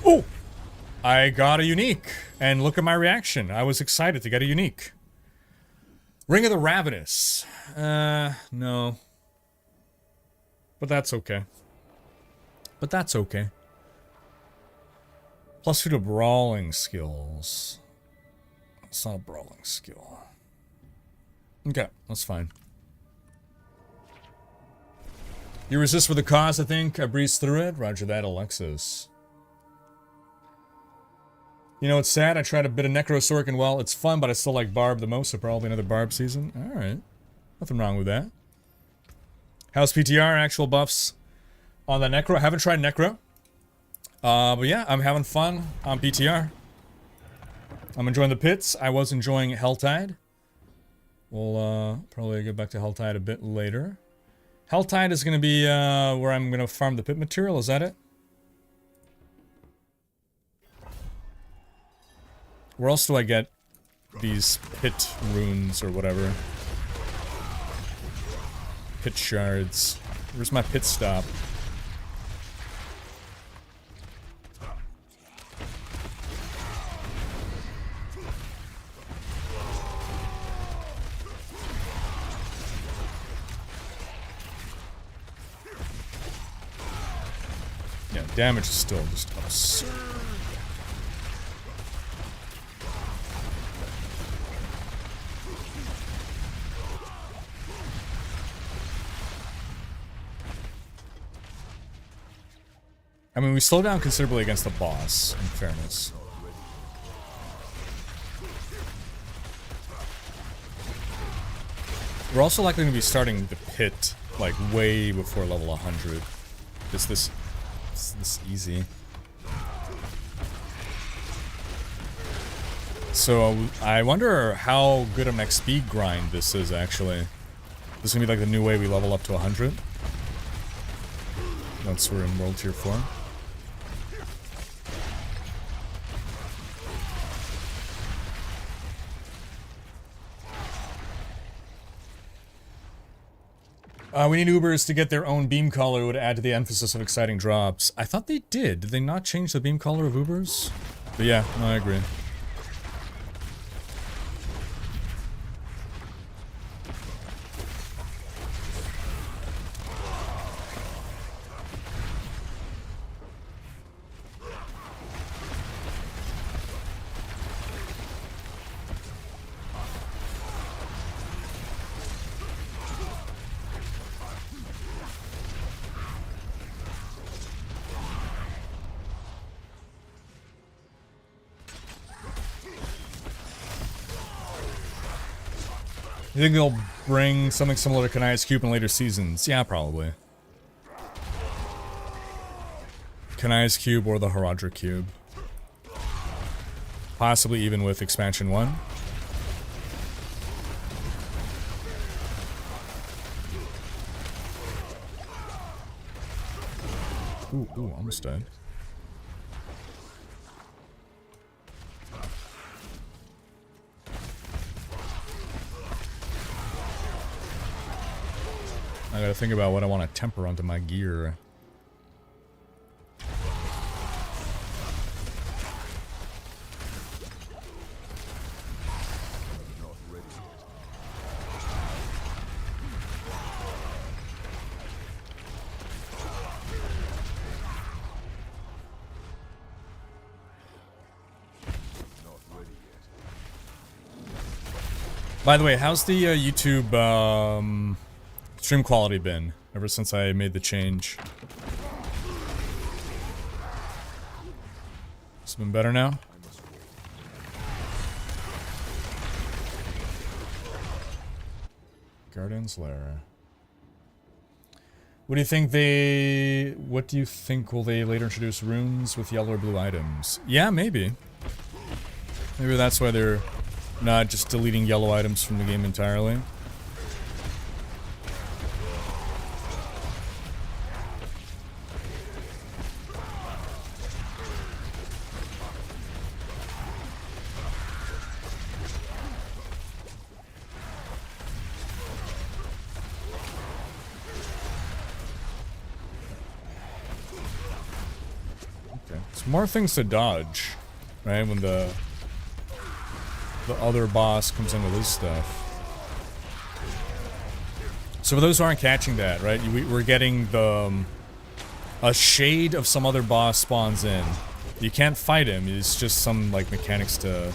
Oh! I got a unique, and look at my reaction. I was excited to get a unique. Ring of the Ravenous. No. But that's okay. +2 to brawling skills. It's not a brawling skill. Okay, that's fine. You resist for the cause, I think. I breezed through it. Roger that, Alexis. You know, it's sad. I tried a bit of Necrosorc, and well, it's fun, but I still like Barb the most, so probably another Barb season. Alright. Nothing wrong with that. How's PTR? Actual buffs on the Necro? I haven't tried Necro. But yeah, I'm having fun on PTR. I'm enjoying the pits. I was enjoying Helltide. We'll probably get back to Helltide a bit later. Helltide is going to be where I'm going to farm the pit material, is that it? Where else do I get these pit runes or whatever? Pit shards. Where's my pit stop? Yeah, damage is still just absurd. I mean, we slow down considerably against the boss, in fairness. We're also likely to be starting the pit, like, way before level 100. Is this easy? So I wonder how good of an XP grind this is actually. This is gonna be like the new way we level up to 100. Once we're in World Tier 4. We need Ubers to get their own beam color would add to the emphasis of exciting drops. I thought they did. Did they not change the beam color of Ubers? But yeah, no, I agree. You think they'll bring something similar to Kanai's Cube in later seasons? Yeah, probably. Kanai's Cube or the Haradra Cube. Possibly even with Expansion 1. Ooh, almost dead. I gotta think about what I want to temper onto my gear. By the way, how's the YouTube stream quality been ever since I made the change? It's been better now? Guardian's Lair. What do you think will they later introduce runes with yellow or blue items? Yeah, maybe. Maybe that's why they're not just deleting yellow items from the game entirely. More things to dodge, right? When the other boss comes in with his stuff. So for those who aren't catching that, right? We're getting the a shade of some other boss spawns in. You can't fight him. It's just some like extra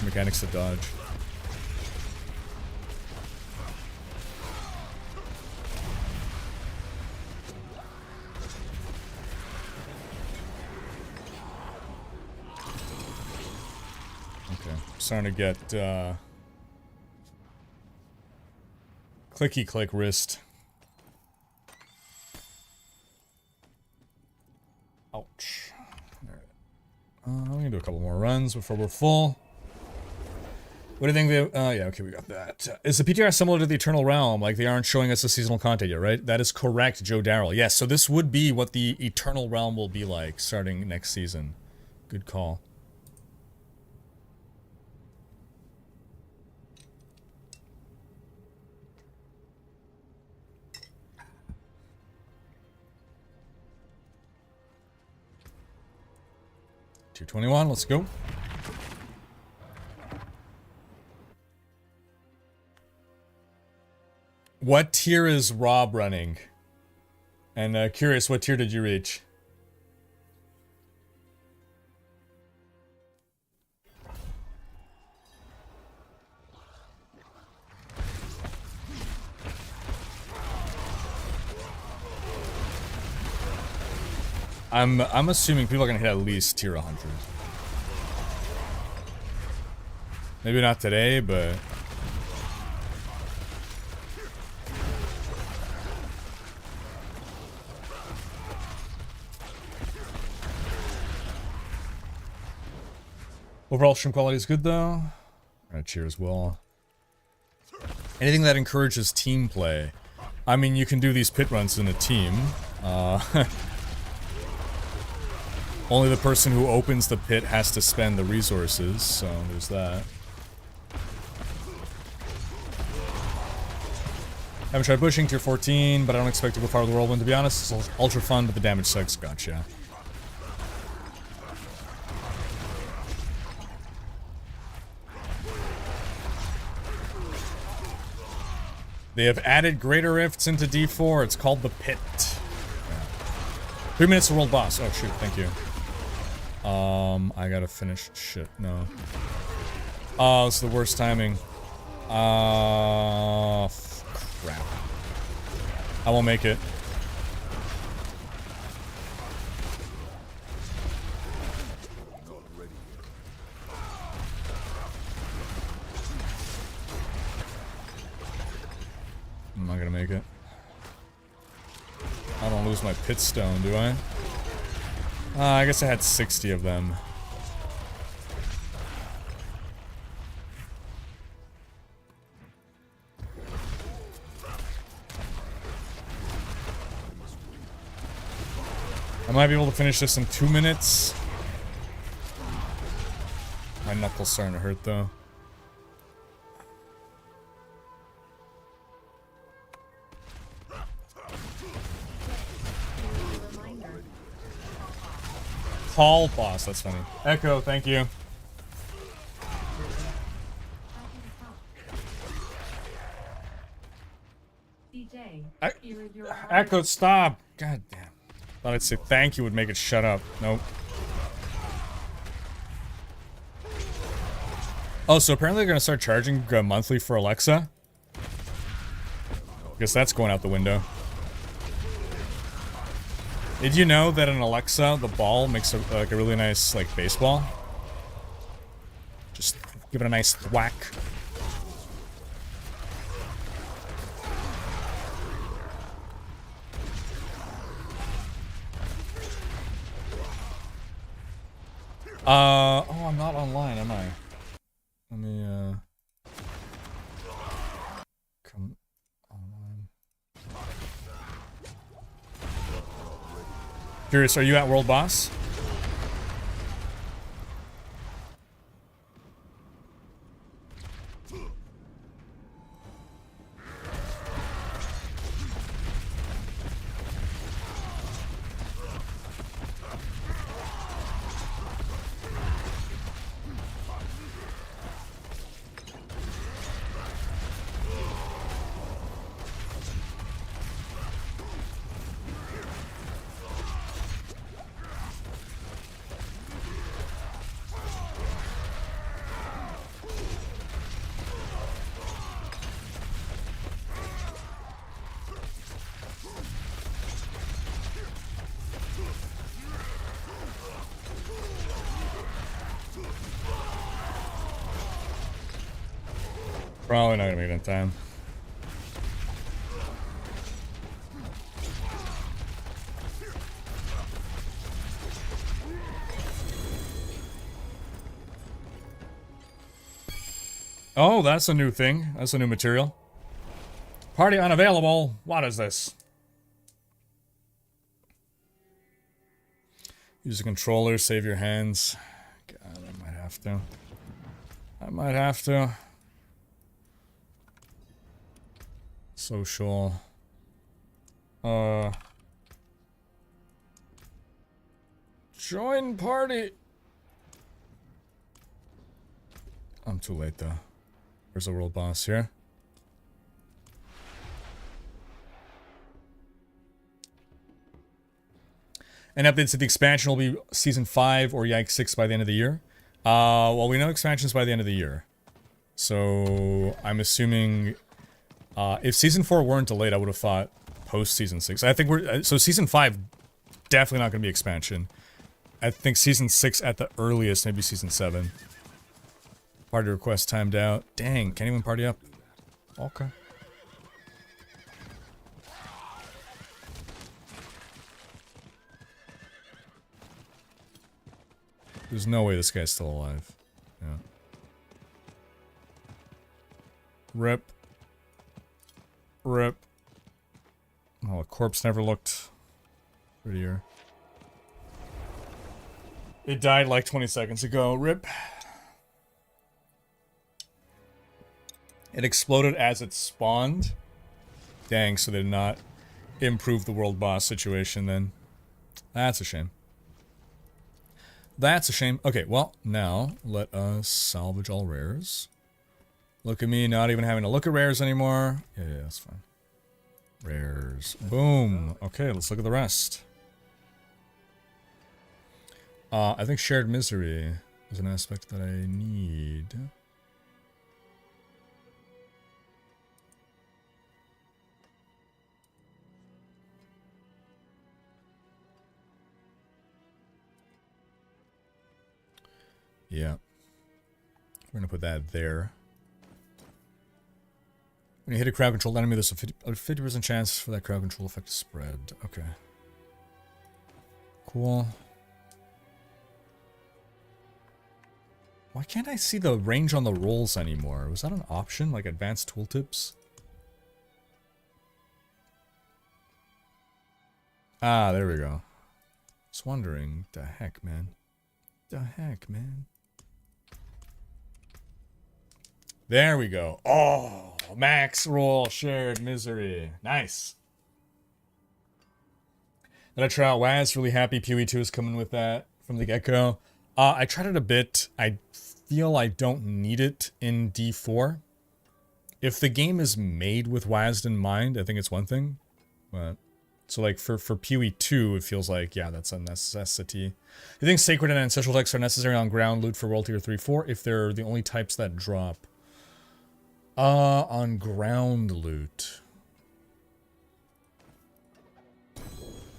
mechanics to dodge. Starting to get clicky click wrist. Ouch. Alright. I'm gonna do a couple more runs before we're full. What do you think they yeah, okay, we got that. Is the PTR similar to the Eternal Realm? Like they aren't showing us the seasonal content yet, right? That is correct, Joe Darrell. Yes, so this would be what the Eternal Realm will be like starting next season. Good call. $221, let's go. What tier is Rob running? And curious, what tier did you reach? I'm assuming people are gonna hit at least tier 100. Maybe not today, but Overall stream quality is good though. Alright, cheers, Will. Anything that encourages team play. I mean, you can do these pit runs in a team. Only the person who opens the pit has to spend the resources, so there's that. Haven't tried bushing, tier 14, but I don't expect to go far with the whirlwind, to be honest. It's ultra fun, but the damage sucks. Gotcha. They have added greater rifts into D4. It's called the Pit. Yeah. 3 minutes to world boss. Oh shoot, thank you. I gotta finish. Shit, no. Oh, it's the worst timing. Crap. I won't make it. I'm not gonna make it. I don't lose my pit stone, do I? I guess I had 60 of them. I might be able to finish this in 2 minutes. My knuckles starting to hurt though. Hall boss, that's funny. Echo, thank you. Echo, stop! God damn. Thought I'd say thank you would make it shut up. Nope. Oh, so apparently they're gonna start charging monthly for Alexa? Guess that's going out the window. Did you know that an Alexa, the ball, makes a really nice, like, baseball? Just give it a nice thwack. Oh, I'm not online, am I? Let me, come online. Curious, are you at World Boss? Probably not gonna make it in time. Oh, that's a new thing. That's a new material. Party unavailable. What is this? Use a controller, save your hands. God, I might have to. I might have to. Social. Join party. I'm too late though. Where's the world boss here? An update to the expansion will be Season 5 or Yikes 6 by the end of the year. Well, we know expansions by the end of the year. So, I'm assuming... if Season 4 weren't delayed, I would have thought post-Season 6. I think we're... So, Season 5, definitely not going to be expansion. I think Season 6 at the earliest, maybe Season 7. Party request timed out. Dang, can't even party up. Okay. There's no way this guy's still alive. Rip. Rip. Oh, a corpse never looked prettier. It died like 20 seconds ago. Rip. It exploded as it spawned. Dang, so they did not improve the world boss situation then. That's a shame. That's a shame. Okay, well, now let us salvage all rares. Look at me not even having to look at rares anymore. Yeah, that's fine. Rares. Boom. Okay, let's look at the rest. I think shared misery is an aspect that I need. Yeah. We're gonna put that there. When you hit a crowd controlled enemy, there's a 50% chance for that crowd control effect to spread. Okay. Cool. Why can't I see the range on the rolls anymore? Was that an option, like advanced tooltips? Ah, there we go. Just wondering, the heck, man. The heck, man. There we go. Oh, max roll, shared misery. Nice. Did I try out WAS? Really happy PoE2 is coming with that from the get-go. I tried it a bit. I feel I don't need it in D4. If the game is made with WASD in mind, I think it's one thing. But so like for PoE2, it feels like, yeah, that's a necessity. You think sacred and ancestral texts are necessary on ground loot for world tier 3-4 if they're the only types that drop? On ground loot.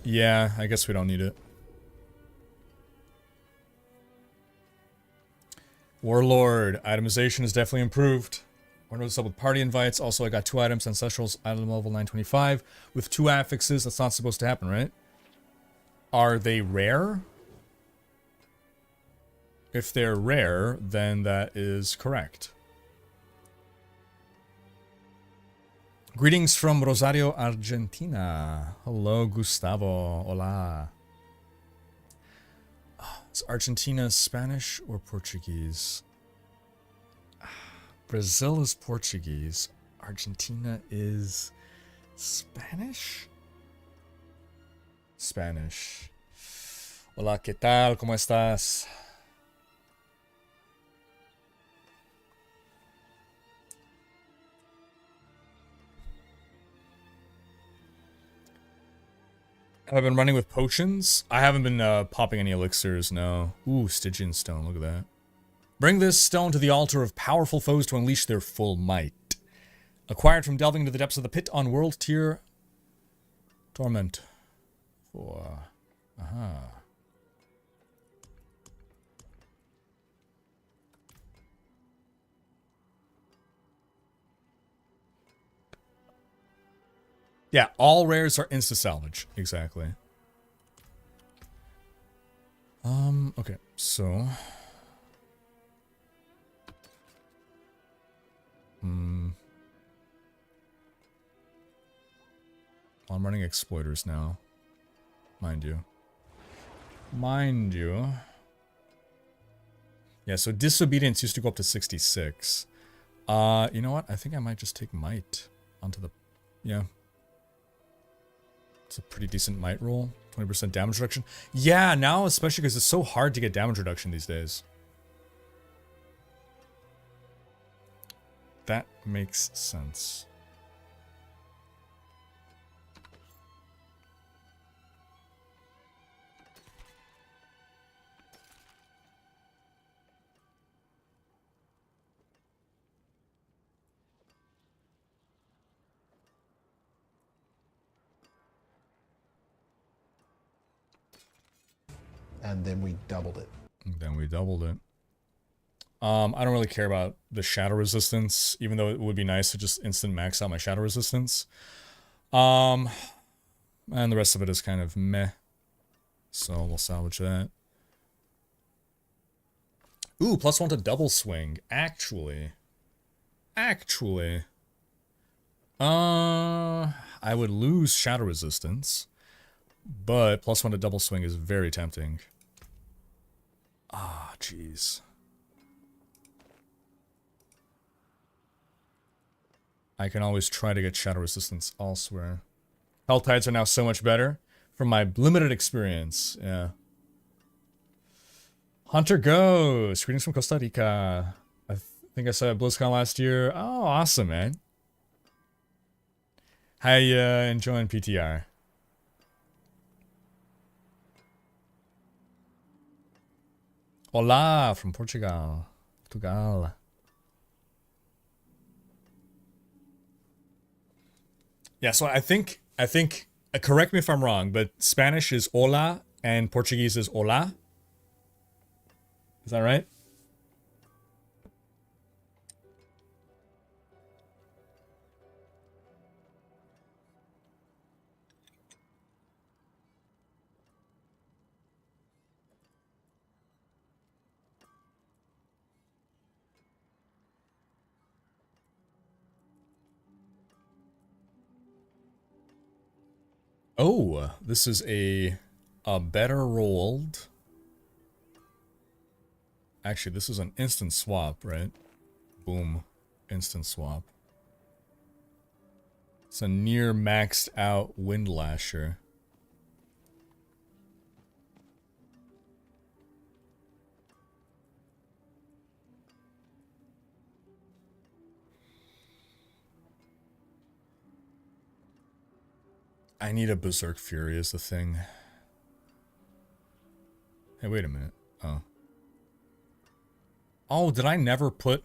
Yeah, I guess we don't need it. Warlord. Itemization is definitely improved. What was up with party invites? Also, I got 2 items, Ancestrals, item level 925, with 2 affixes. That's not supposed to happen, right? Are they rare? If they're rare, then that is correct. Greetings from Rosario, Argentina. Hello, Gustavo. Hola. Is Argentina Spanish or Portuguese? Brazil is Portuguese. Argentina is Spanish? Spanish. Hola, ¿qué tal? ¿Cómo estás? Have I been running with potions? I haven't been popping any elixirs, no. Ooh, Stygian stone, look at that. Bring this stone to the altar of powerful foes to unleash their full might. Acquired from delving into the depths of the pit on world tier torment. For aha. Yeah, all rares are insta-salvage. Exactly. Okay, so... I'm running exploiters now. Mind you. Mind you. Yeah, so disobedience used to go up to 66. You know what? I think I might just take might onto the... Yeah. It's a pretty decent might roll. 20% damage reduction. Yeah, now especially because it's so hard to get damage reduction these days. That makes sense. And then we doubled it. I don't really care about the shadow resistance, even though it would be nice to just instant max out my shadow resistance. And the rest of it is kind of meh. So we'll salvage that. Ooh, +1 to double swing, actually. actually, I would lose shadow resistance, but +1 to double swing is very tempting. Ah, jeez. I can always try to get shadow resistance elsewhere. Hell tides are now so much better from my limited experience. Yeah. Hunter Ghost, greetings from Costa Rica. I think I saw at BlizzCon last year. Oh, awesome, man. How you enjoying PTR? Hola from Portugal. Portugal. Yeah, so I think, correct me if I'm wrong, but Spanish is hola and Portuguese is hola. Is that right? Oh, this is a better rolled. Actually, this is an instant swap, right? Boom. Instant swap. It's a near maxed out Windlasher. I need a Berserk Fury is the thing. Hey, wait a minute. Oh. Oh, did I never put...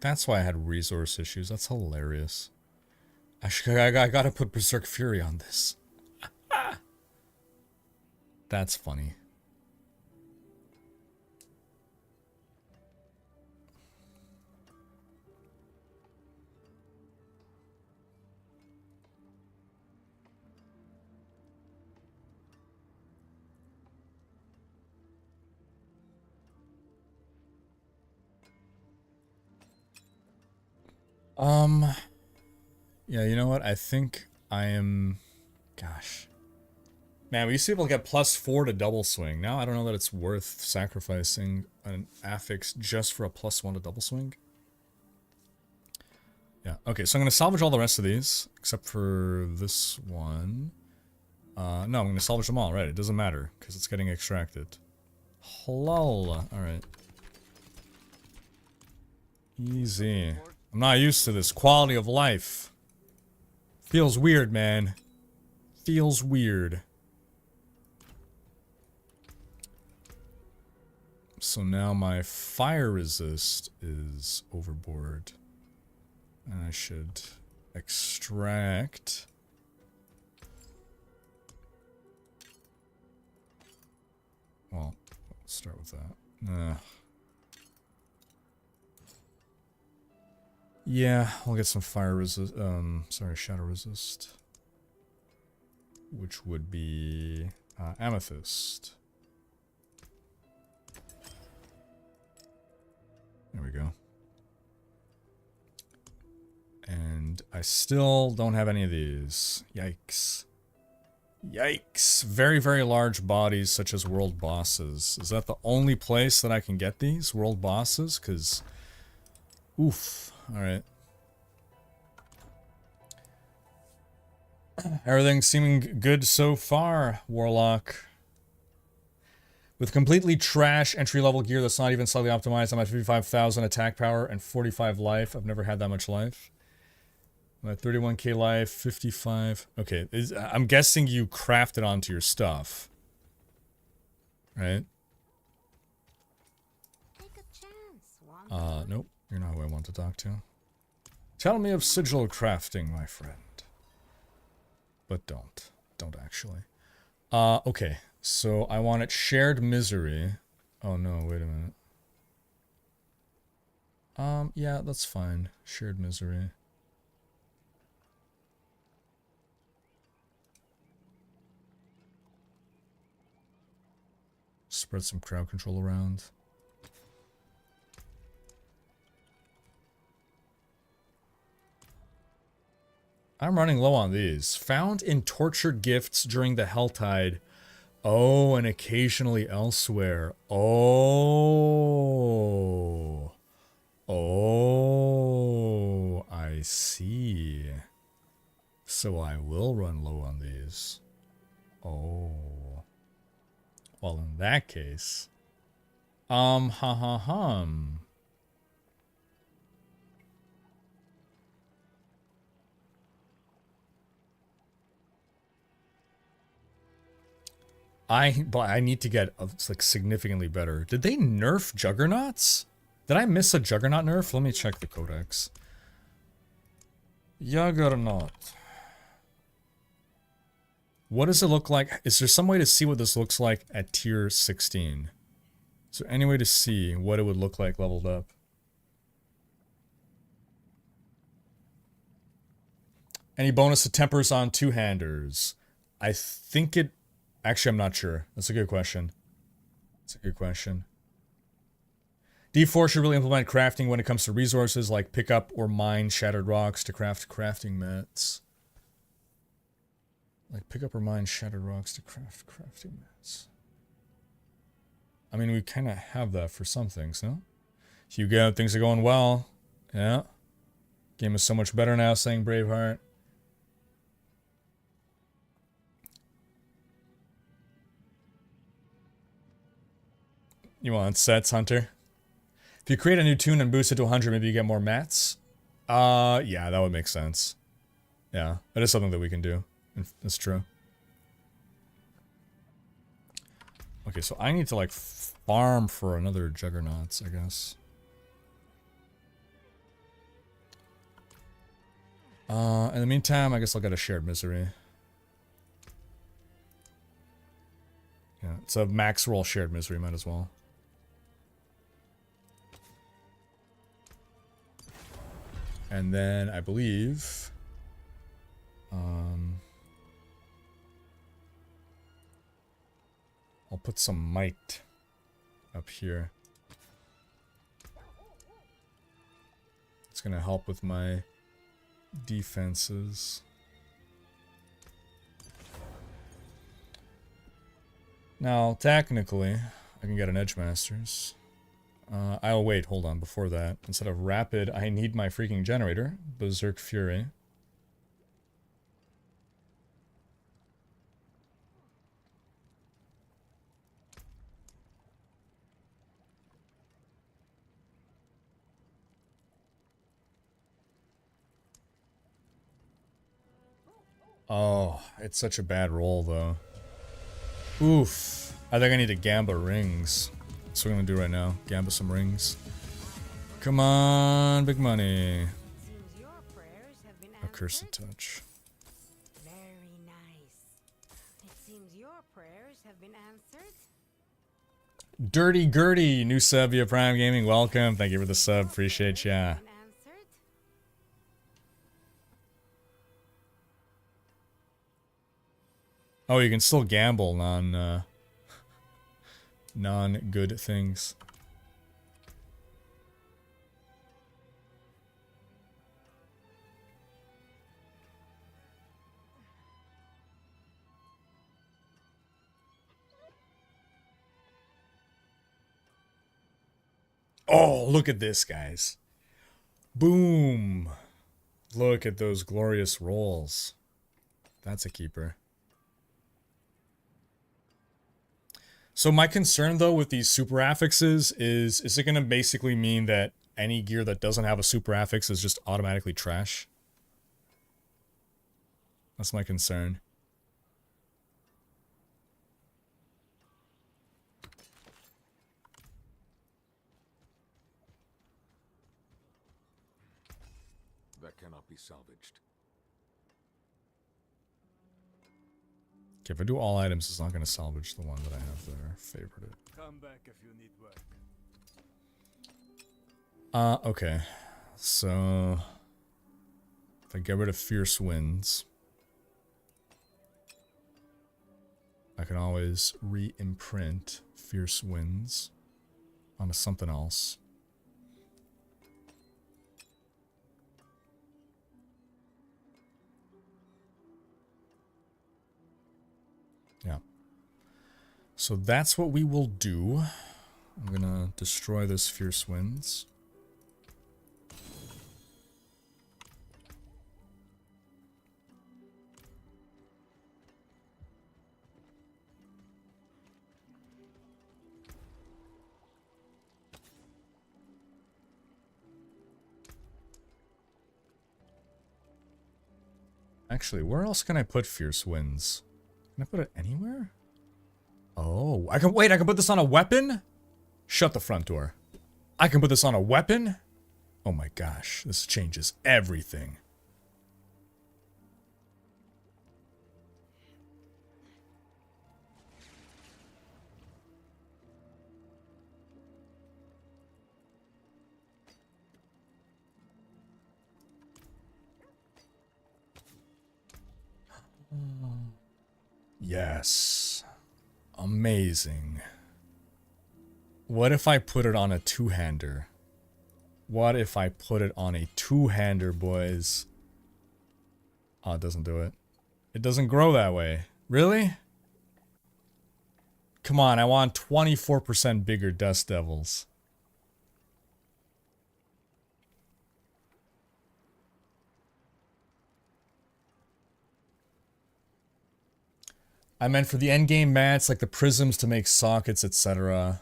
That's why I had resource issues. That's hilarious. I gotta put Berserk Fury on this. That's funny. Yeah, you know what? I think I am... Gosh. Man, we used to be able to get +4 to double swing. Now I don't know that it's worth sacrificing an affix just for a +1 to double swing. Yeah, okay, so I'm going to salvage all the rest of these, except for this one. No, I'm going to salvage them all, right? It doesn't matter, because it's getting extracted. Halal. Alright. Easy. I'm not used to this quality of life. Feels weird, man. Feels weird. So now my fire resist is overboard. And I should extract. Well, let's start with that. Yeah, I'll get some fire resist, sorry, shadow resist. Which would be, amethyst. There we go. And I still don't have any of these. Yikes. Yikes. Very, very large bodies such as world bosses. Is that the only place that I can get these? World bosses? Because... Oof. Alright. Everything's seeming good so far, Warlock. With completely trash entry-level gear that's not even slightly optimized, I'm at 55,000 attack power and 45 life. I've never had that much life. I'm at 31k life, 55... Okay, I'm guessing you crafted onto your stuff. Right? Nope. You're not who I want to talk to. Tell me of sigil crafting, my friend. But don't. Don't actually. Okay. So I want it shared misery. Oh no, wait a minute. Yeah, that's fine. Shared misery. Spread some crowd control around. I'm running low on these. Found in tortured gifts during the Helltide. Oh, and occasionally elsewhere. Oh. Oh, I see. So I will run low on these. Oh. Well, in that case. Ha. But I need to get like significantly better. Did they nerf juggernauts? Did I miss a juggernaut nerf? Let me check the codex. Juggernaut. What does it look like? Is there some way to see what this looks like at tier 16? Is there any way to see what it would look like leveled up? Any bonus to tempers on two-handers? I think it... Actually, I'm not sure. That's a good question. That's a good question. D4 should really implement crafting when it comes to resources, like pick up or mine shattered rocks to craft crafting mats. Like pick up or mine shattered rocks to craft crafting mats. I mean, we kind of have that for some things, no? Hugo, things are going well. Yeah. Game is so much better now, saying Braveheart. You want sets, Hunter? If you create a new tune and boost it to 100, maybe you get more mats? Yeah, that would make sense. Yeah, that is something that we can do. That's true. Okay, so I need to, like, farm for another Juggernauts, I guess. In the meantime, I guess I'll get a shared misery. Yeah, it's a max roll shared misery, might as well. And then I believe I'll put some might up here. It's gonna help with my defenses. Now, technically, I can get an Edge Masters. I'll wait, hold on, before that. Instead of Rapid, I need my freaking generator. Berserk Fury. Oh, it's such a bad roll, though. Oof. I think I need to Gamba rings. That's what I'm gonna do right now. Gamba some rings. Come on, big money. Accursed touch. Very nice. It seems your prayers have been answered. Dirty Gertie, new sub via Prime Gaming. Welcome. Thank you for the sub. Appreciate ya. Oh, you can still gamble non-good things. Oh, look at this, guys. Boom. Look at those glorious rolls. That's a keeper. So my concern, though, with these super affixes is it going to basically mean that any gear that doesn't have a super affix is just automatically trash? That's my concern. That cannot be salvaged. Okay, if I do all items, it's not going to salvage the one that I have there. Favorited. Come back if you need work. Okay. So if I get rid of Fierce Winds, I can always re-imprint Fierce Winds onto something else. Yeah. So that's what we will do. I'm gonna destroy those fierce winds. Actually, where else can I put fierce winds? Can I put it anywhere? Oh, I can put this on a weapon? Shut the front door. I can put this on a weapon? Oh my gosh, this changes everything. Yes. Amazing. What if I put it on a two-hander? What if I put it on a two-hander, boys? Oh, it doesn't do it. It doesn't grow that way. Really? Come on, I want 24% bigger Dust Devils. I meant for the endgame mats, like the prisms to make sockets, etc.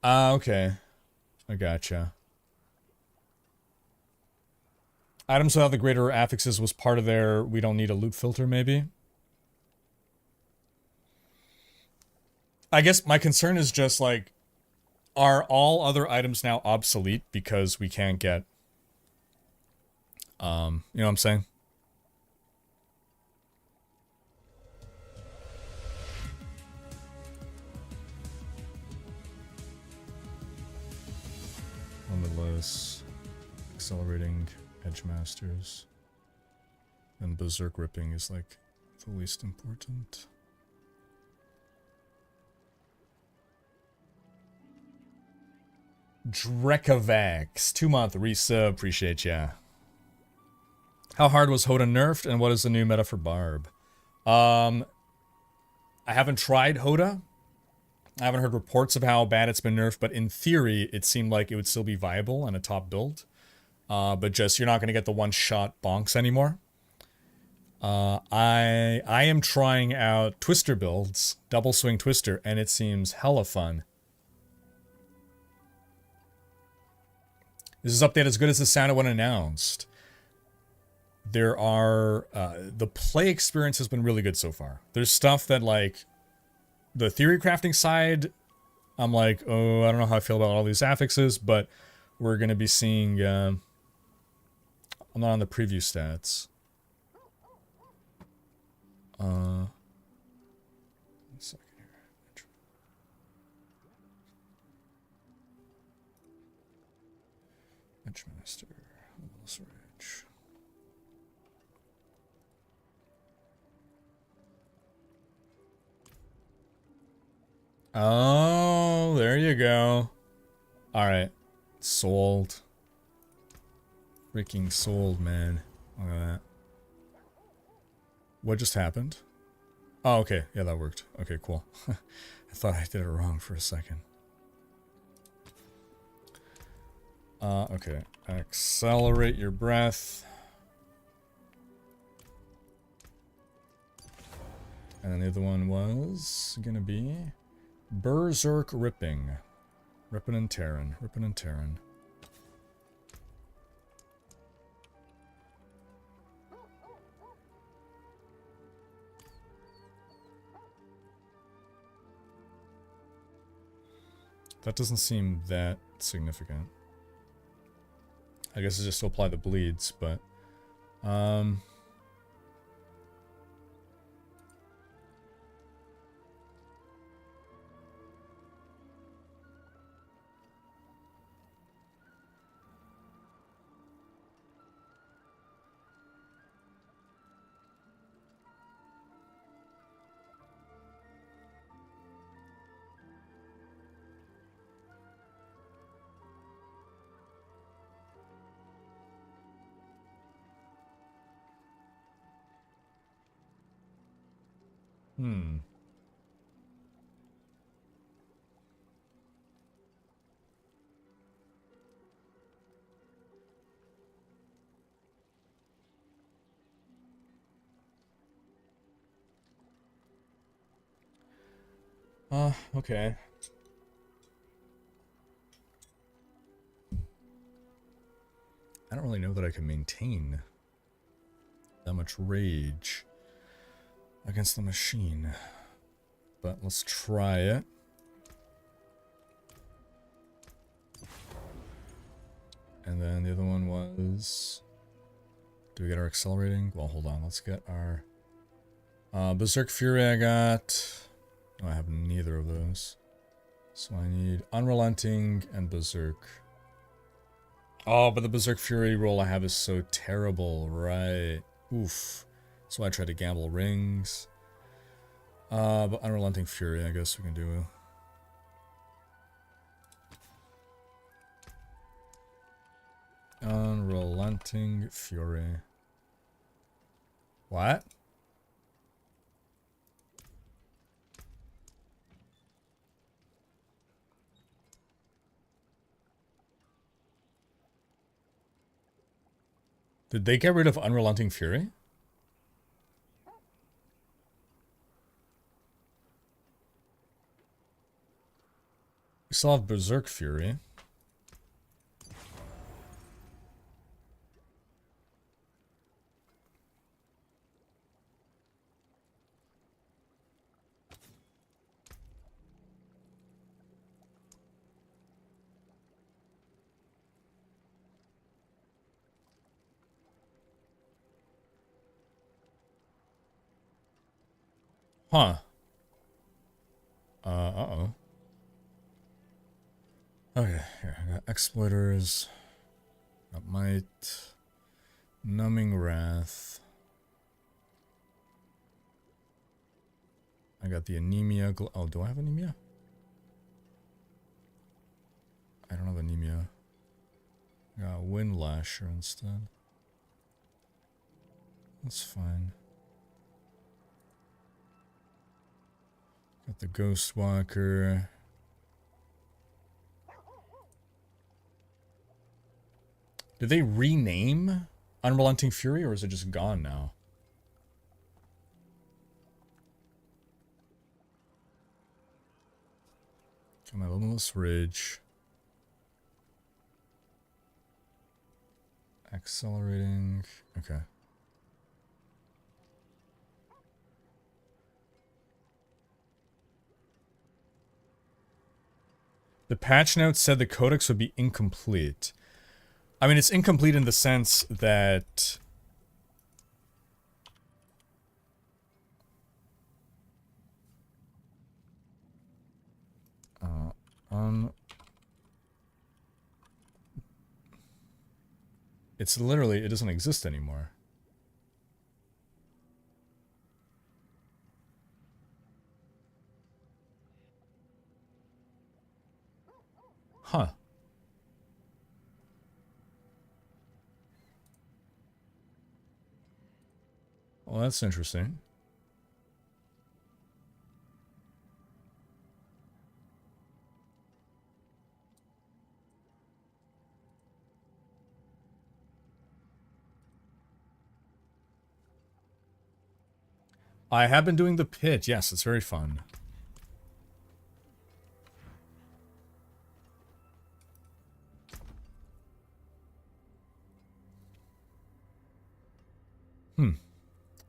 Ah, okay. I gotcha. Items without the greater affixes was part of their we don't need a loot filter, maybe? I guess my concern is just like, are all other items now obsolete because we can't get, you know what I'm saying? Limitless, accelerating edge masters, and berserk ripping is like the least important. Drekavax, 2-month resub, appreciate ya. How hard was Hoda nerfed, and what is the new meta for Barb? I haven't tried Hoda. I haven't heard reports of how bad it's been nerfed, but in theory, it seemed like it would still be viable on a top build. But just, you're not going to get the one-shot bonks anymore. I am trying out Twister builds, double swing Twister, and it seems hella fun. This is update as good as it sounded when announced. There are, the play experience has been really good so far. There's stuff that, like, the theory crafting side, I'm like, oh, I don't know how I feel about all these affixes, but we're going to be seeing, I'm not on the preview stats. One second here. Edgemaster, Limitless Rage. Oh, there you go. Alright. Sold. Freaking sold, man. Look at that. What just happened? Oh, okay. Yeah, that worked. Okay, cool. I thought I did it wrong for a second. Okay. Accelerate your breath. And then the other one was gonna be Berserk Ripping. Rippin' and Terran. Rippin' and Terran. That doesn't seem that significant. I guess it's just to apply the bleeds, but Hmm. Okay. I don't really know that I can maintain that much rage against the machine. But let's try it. And then the other one was... Do we get our accelerating? Well, hold on. Let's get our... Berserk Fury I got... No, I have neither of those. So I need Unrelenting and Berserk. Oh, but the Berserk Fury roll I have is so terrible, right? Oof. So I try to gamble rings. But Unrelenting Fury, I guess we can do. Unrelenting Fury. What? Did they get rid of Unrelenting Fury? We still have Berserk Fury. Huh. Uh-oh. Okay, here, I got Exploiters. Got Might. Numbing Wrath. I got the Anemia. Oh, do I have Anemia? I don't have Anemia. I got Windlasher instead. That's fine. Got the Ghostwalker. Did they rename Unrelenting Fury, or is it just gone now? Got my Limitless Ridge. Accelerating. Okay. The patch notes said the codex would be incomplete. I mean, it's incomplete in the sense that... It's literally, it doesn't exist anymore. Huh. Well, that's interesting. I have been doing the pit. Yes, it's very fun.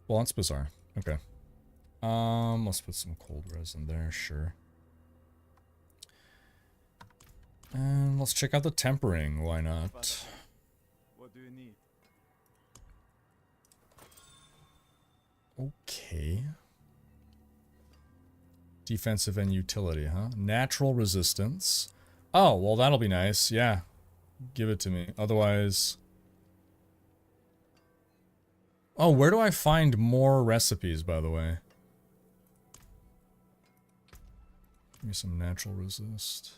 Well, that's bizarre. Okay. Let's put some cold resin there, sure. And let's check out the tempering. Why not? What do you need? Okay. Defensive and utility, huh? Natural resistance. Oh, well, that'll be nice. Yeah. Give it to me. Otherwise... Oh, where do I find more recipes, by the way? Give me some natural resist.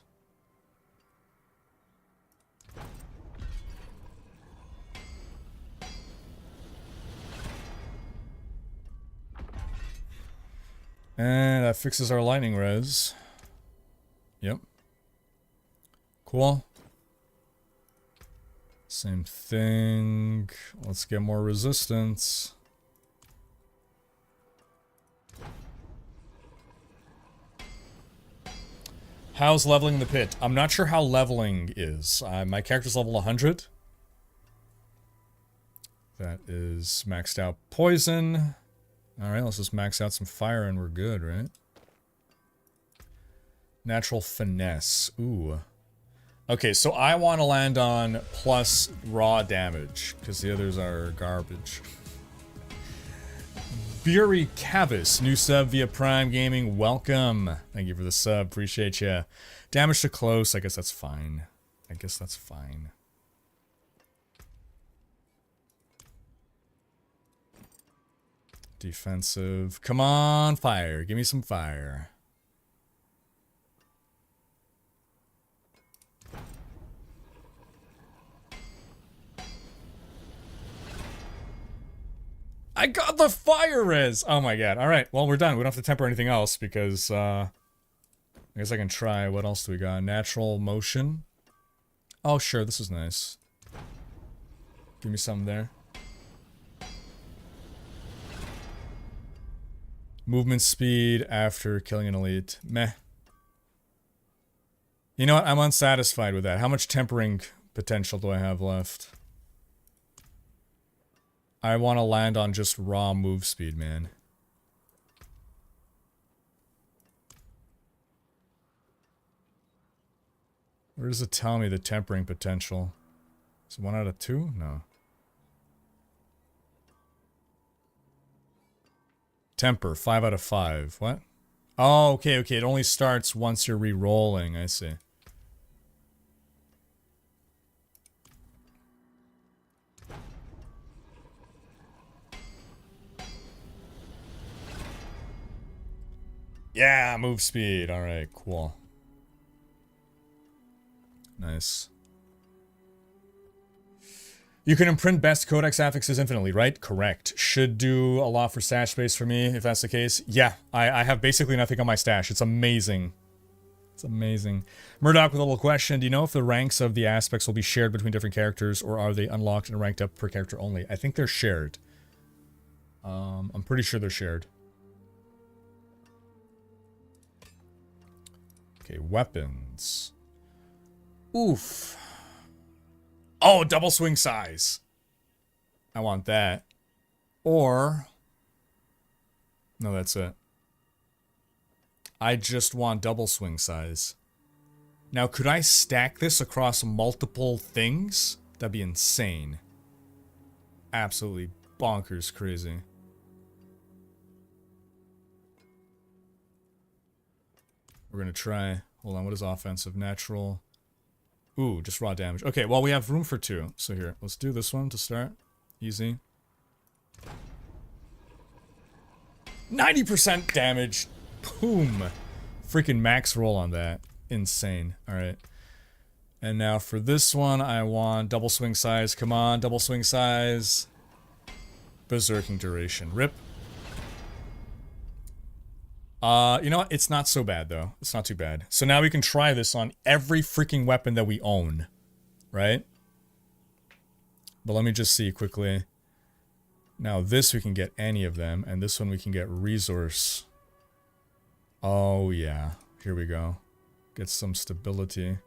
And that fixes our lightning res. Yep. Cool. Same thing. Let's get more resistance. How's leveling the pit? I'm not sure how leveling is. My character's level 100. That is maxed out poison. Alright, let's just max out some fire and we're good, right? Natural finesse. Ooh. Okay, so I want to land on plus raw damage, because the others are garbage. Buri Cavis, new sub via Prime Gaming, welcome. Thank you for the sub, appreciate ya. Damage to close, I guess that's fine. I guess that's fine. Defensive, come on, fire, give me some fire. I got the fire res! Oh my god. Alright, well we're done. We don't have to temper anything else because, I guess I can try. What else do we got? Natural motion. Oh sure, this is nice. Give me some there. Movement speed after killing an elite. Meh. You know what? I'm unsatisfied with that. How much tempering potential do I have left? I want to land on just raw move speed, man. Where does it tell me the tempering potential? Is it 1 out of 2? No. Temper, 5 out of 5. What? Oh, okay, okay. It only starts once you're re-rolling. I see. Yeah, move speed. Alright, cool. Nice. You can imprint best codex affixes infinitely, right? Correct. Should do a lot for stash space for me, if that's the case. Yeah, I have basically nothing on my stash. It's amazing. It's amazing. Murdoch with a little question. Do you know if the ranks of the aspects will be shared between different characters, or are they unlocked and ranked up per character only? I think they're shared. I'm pretty sure they're shared. Okay, weapons. Oof. Oh, double swing size. I want that. Or... no, that's it. I just want double swing size. Now, could I stack this across multiple things? That'd be insane. Absolutely bonkers crazy. We're gonna try. Hold on, what is offensive? Natural. Ooh, just raw damage. Okay, well, we have room for 2. So here, let's do this one to start. Easy. 90% damage. Boom. Freaking max roll on that. Insane. Alright. And now for this one, I want double swing size. Come on, double swing size. Berserking duration. Rip. You know what? It's not so bad, though. It's not too bad. So now we can try this on every freaking weapon that we own. Right? But let me just see quickly. Now this we can get any of them, and this one we can get resource. Oh, yeah. Here we go. Get some stability.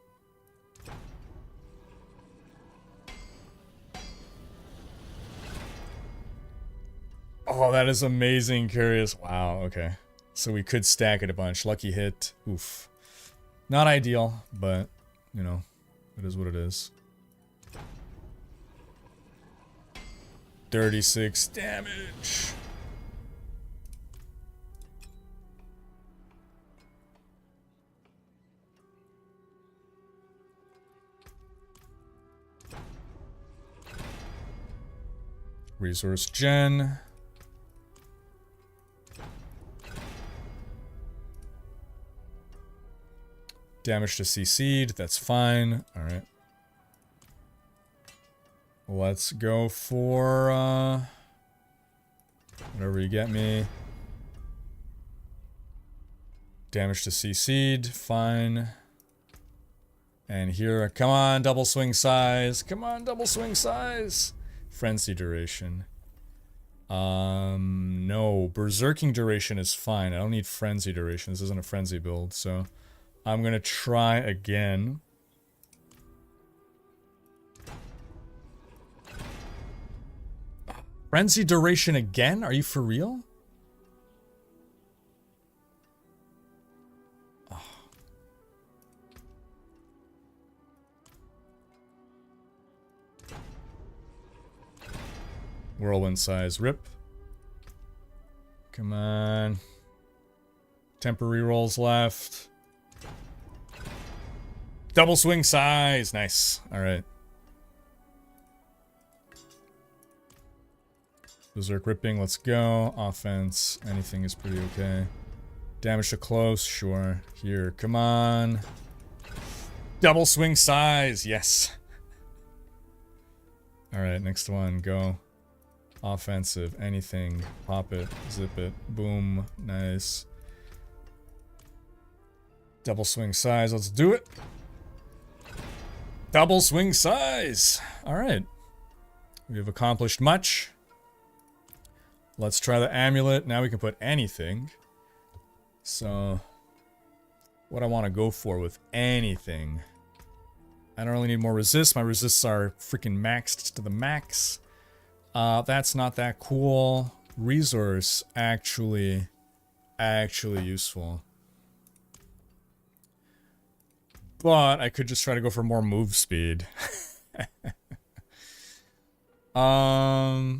Oh, that is amazing, Curious. Wow, okay. So we could stack it a bunch. Lucky hit. Oof. Not ideal, but, you know, it is what it is. 36 damage. Resource gen. Damage to CC'd, that's fine. Alright. Let's go for, whatever you get me. Damage to CC'd, fine. And here, come on, double swing size. Come on, double swing size. Frenzy duration. No, berserking duration is fine. I don't need frenzy duration. This isn't a frenzy build, so I'm gonna try again. Frenzy duration again? Are you for real? Whirlwind size, rip. Come on. Temporary rolls left. Double swing size, nice. Alright. Berserk ripping, let's go. Offense, anything is pretty okay. Damage to close, sure. Here, come on. Double swing size, yes. Alright, next one, go. Offensive, anything, pop it, zip it, boom, nice. Double swing size, let's do it. Double swing size! Alright. We have accomplished much. Let's try the amulet, now we can put anything. So, what I want to go for with anything. I don't really need more resists, my resists are freaking maxed to the max. That's not that cool. Resource, actually useful. But I could just try to go for more move speed. I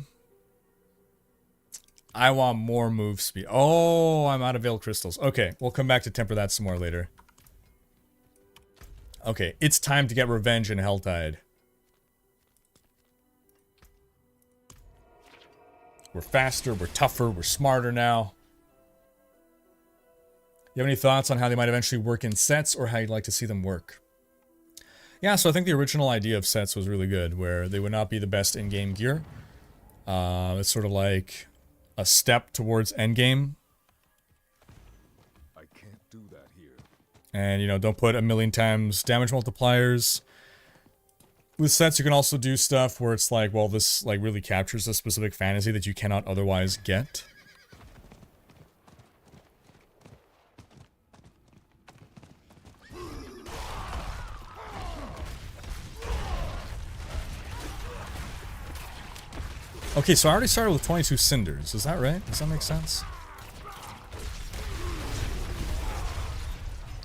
want more move speed. Oh, I'm out of Veil Crystals. Okay, we'll come back to temper that some more later. Okay, it's time to get revenge in Helltide. We're faster, we're tougher, we're smarter now. You have any thoughts on how they might eventually work in sets, or how you'd like to see them work? Yeah, so I think the original idea of sets was really good, where they would not be the best in-game gear. It's sort of like a step towards Endgame. I can't do that here. And, you know, don't put 1,000,000 times damage multipliers. With sets, you can also do stuff where it's like, well, this like really captures a specific fantasy that you cannot otherwise get. Okay, so I already started with 22 cinders. Is that right? Does that make sense?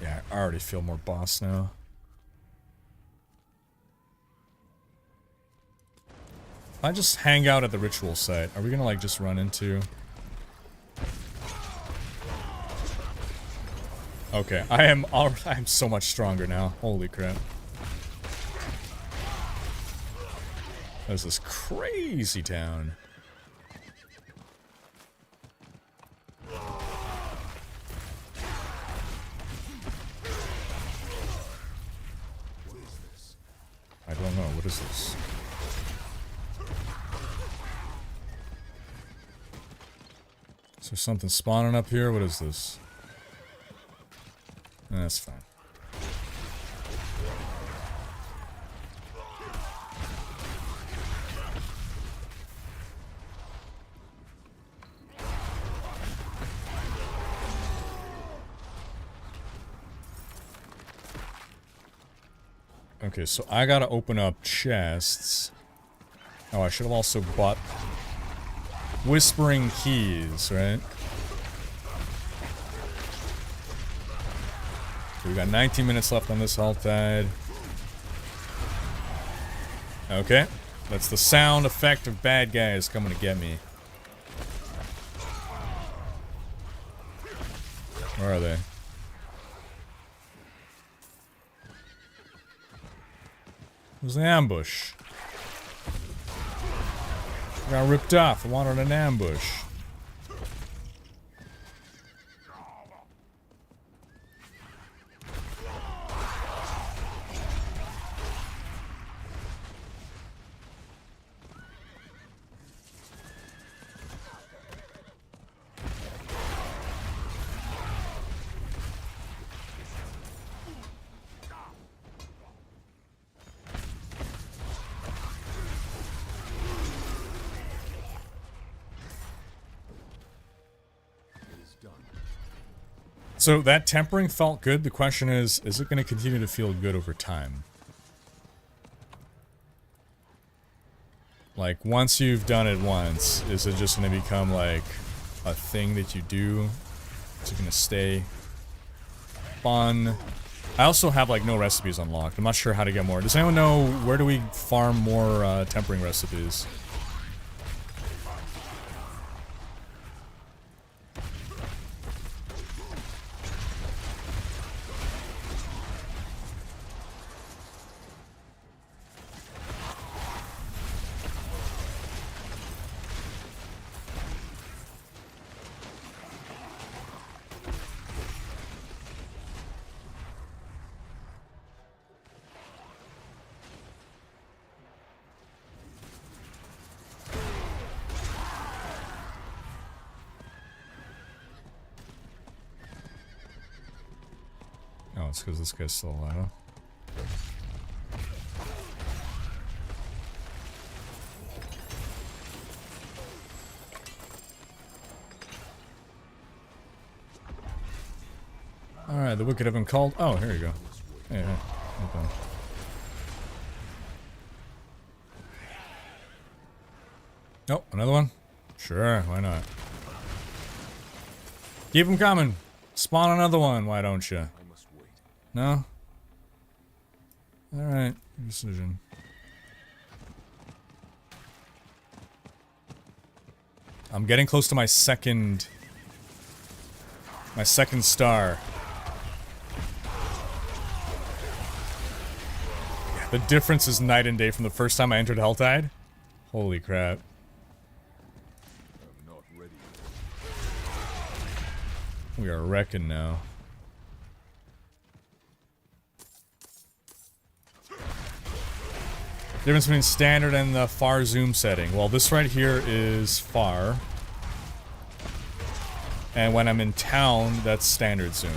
Yeah, I already feel more boss now. If I just hang out at the ritual site, are we gonna like just run into... Okay, I am so much stronger now. Holy crap. There's this crazy town. What is this? I don't know, what is this? Is there something spawning up here? What is this? That's fine. Okay, so I gotta open up chests. Oh, I should have also bought Whispering Keys, right? We got 19 minutes left on this Helltide. Okay, that's the sound effect of bad guys coming to get me. Where are they? Where's the ambush? I got ripped off. I wanted an ambush. So that tempering felt good. The question is it going to continue to feel good over time? Like, once you've done it once, is it just going to become, like, a thing that you do? Is it going to stay fun? I also have, like, no recipes unlocked. I'm not sure how to get more. Does anyone know where do we farm more tempering recipes? Oh, it's because this guy's still alive. Alright, the wicked have been called. Oh, here you go. Yeah, okay. Oh, another one? Sure, why not? Keep them coming. Spawn another one, why don't you? No? Alright, decision. I'm getting close to my second star. The difference is night and day from the first time I entered Helltide. Holy crap. I'm not ready. We are wrecking now. Difference between standard and the far zoom setting. Well, this right here is far. And when I'm in town, that's standard zoom.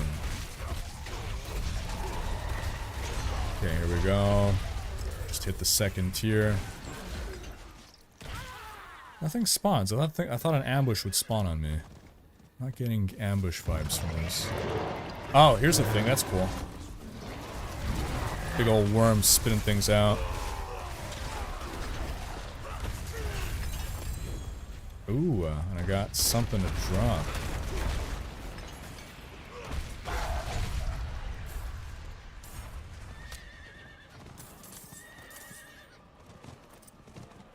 Okay, here we go. Just hit the second tier. Nothing spawns. I thought an ambush would spawn on me. Not getting ambush vibes from this. Oh, here's the thing. That's cool. Big old worm spitting things out. Ooh, and I got something to drop.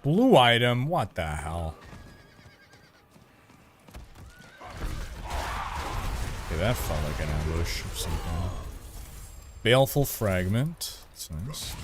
Blue item? What the hell? Okay, that felt like an ambush of some kind. Baleful fragment. That's nice.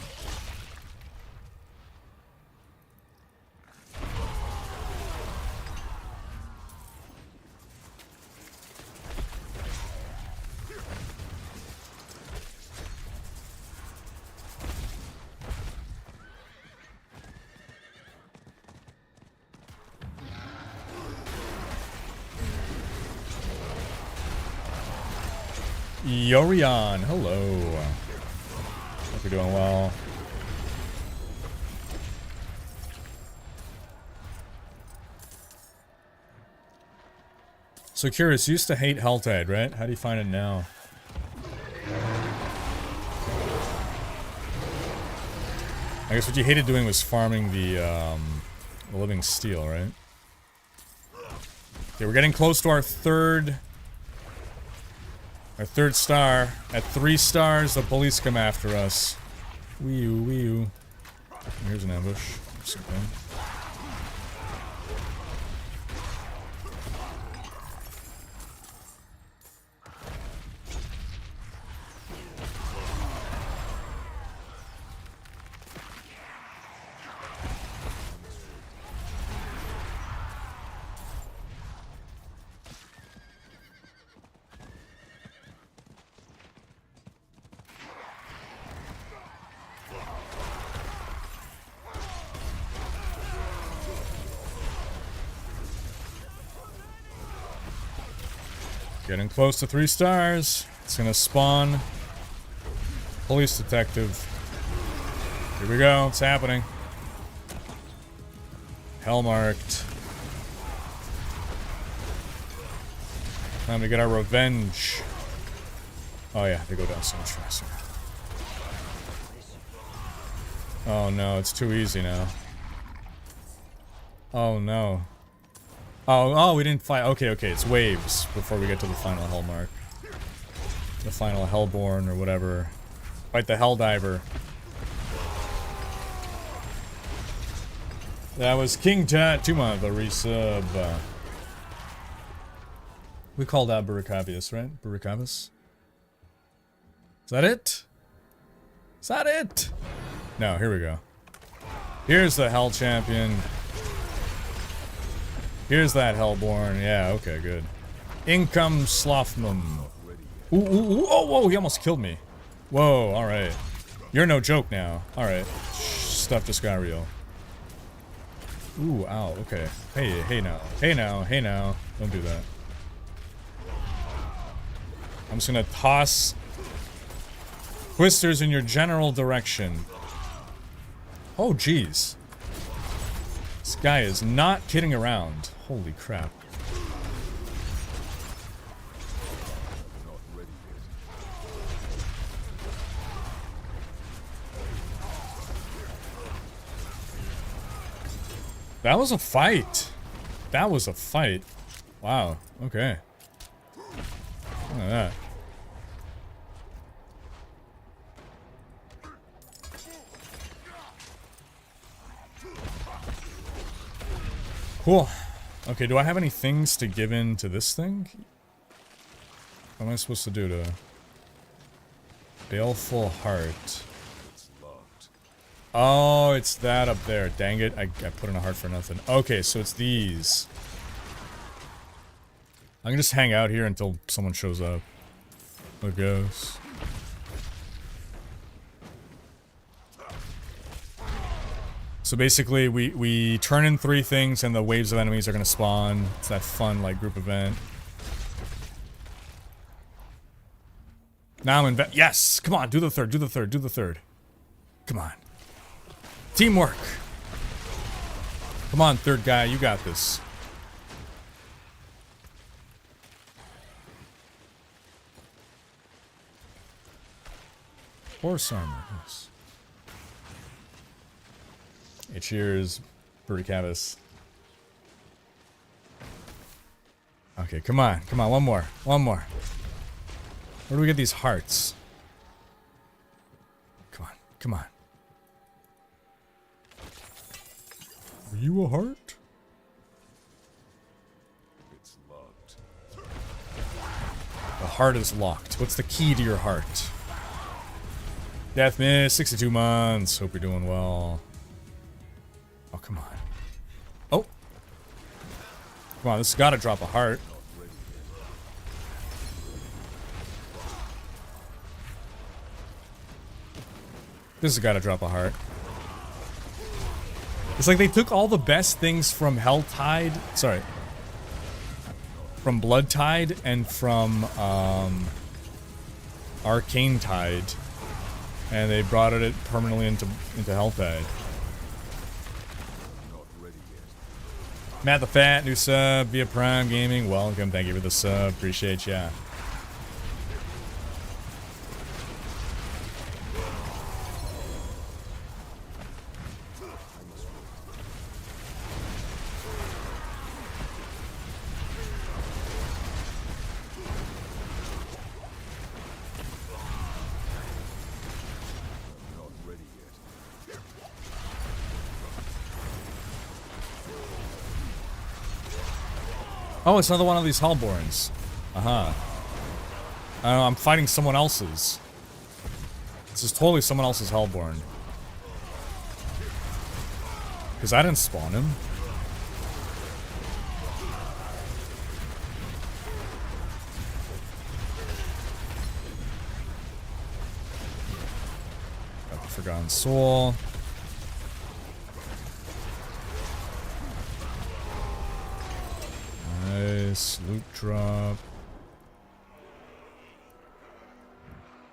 Yorion, hello. Hope you're doing well. So curious, you used to hate Helltide, right? How do you find it now? I guess what you hated doing was farming the living steel, right? Okay, we're getting close to our third star. At 3 stars, the police come after us. Wee-oo, wee-oo. Here's an ambush. Okay. Getting close to 3 stars. It's gonna spawn. Police detective. Here we go. It's happening. Hellmarked. Time to get our revenge. Oh yeah, they go down so much faster. Oh no, it's too easy now. Oh no. Oh, we didn't fight. Okay, it's waves before we get to the final hell mark. The final Hellborn or whatever. Fight the Helldiver. That was King Tat, 2 month, a resub. We called out Burakavius, right? Burakavis? Is that it? Is that it? No, here we go. Here's the Hell Champion. Here's that Hellborn. Yeah, okay, good. Income Slothnum. Ooh, oh, whoa, he almost killed me. Whoa, alright. You're no joke now. Alright. Stuff just got real. Ooh, ow, okay. Hey now. Hey now. Don't do that. I'm just gonna toss twisters in your general direction. Oh, jeez. This guy is not kidding around. Holy crap. That was a fight. That was a fight. Wow. Okay. Look at that. Cool. Okay, do I have any things to give in to this thing? What am I supposed to do to... Baleful Heart. Oh, it's that up there. Dang it. I put in a heart for nothing. Okay, so it's these. I can just hang out here until someone shows up. I guess. So basically, we turn in 3 things and the waves of enemies are going to spawn. It's that fun, like, group event. Now I'm in... Yes! Come on, do the third. Come on. Teamwork! Come on, third guy, you got this. Horse armor, yes. Hey, cheers, Burakavis. Okay, come on, one more. Where do we get these hearts? Come on. Are you a heart? It's locked. The heart is locked. What's the key to your heart? Death Miss, 62 months. Hope you're doing well. Oh, come on. Oh. Come on, this has got to drop a heart. This has got to drop a heart. It's like they took all the best things from Helltide. Sorry. From Bloodtide and from Arcane Tide. And they brought it permanently into Helltide. Matt the Fat, new sub via Prime Gaming. Welcome, thank you for the sub. Appreciate ya. Oh, it's another one of these Hellborns. Uh-huh. I don't know, I'm fighting someone else's. This is totally someone else's Hellborn. Because I didn't spawn him. Got the Forgotten Soul. Nice. Loot drop.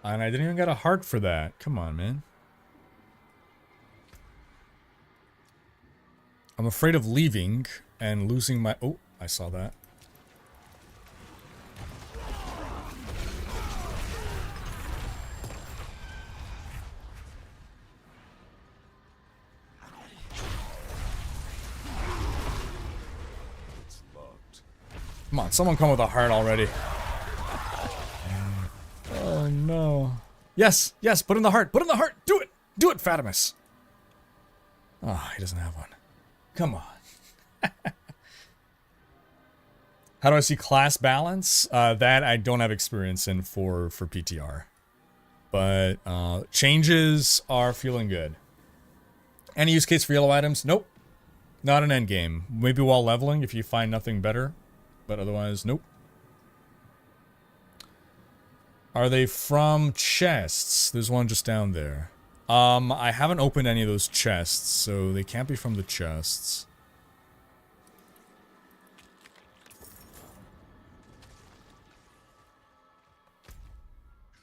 And I didn't even get a heart for that. Come on, man. I'm afraid of leaving and losing my... Oh, I saw that. Come on, someone come with a heart already. Oh no. Yes, yes, put in the heart. Put in the heart. Do it. Do it, Fatimus. Oh, he doesn't have one. Come on. How do I see class balance? That I don't have experience in for PTR. But changes are feeling good. Any use case for yellow items? Nope. Not an endgame. Maybe while leveling if you find nothing better. But otherwise, nope. Are they from chests? There's one just down there. I haven't opened any of those chests, so they can't be from the chests.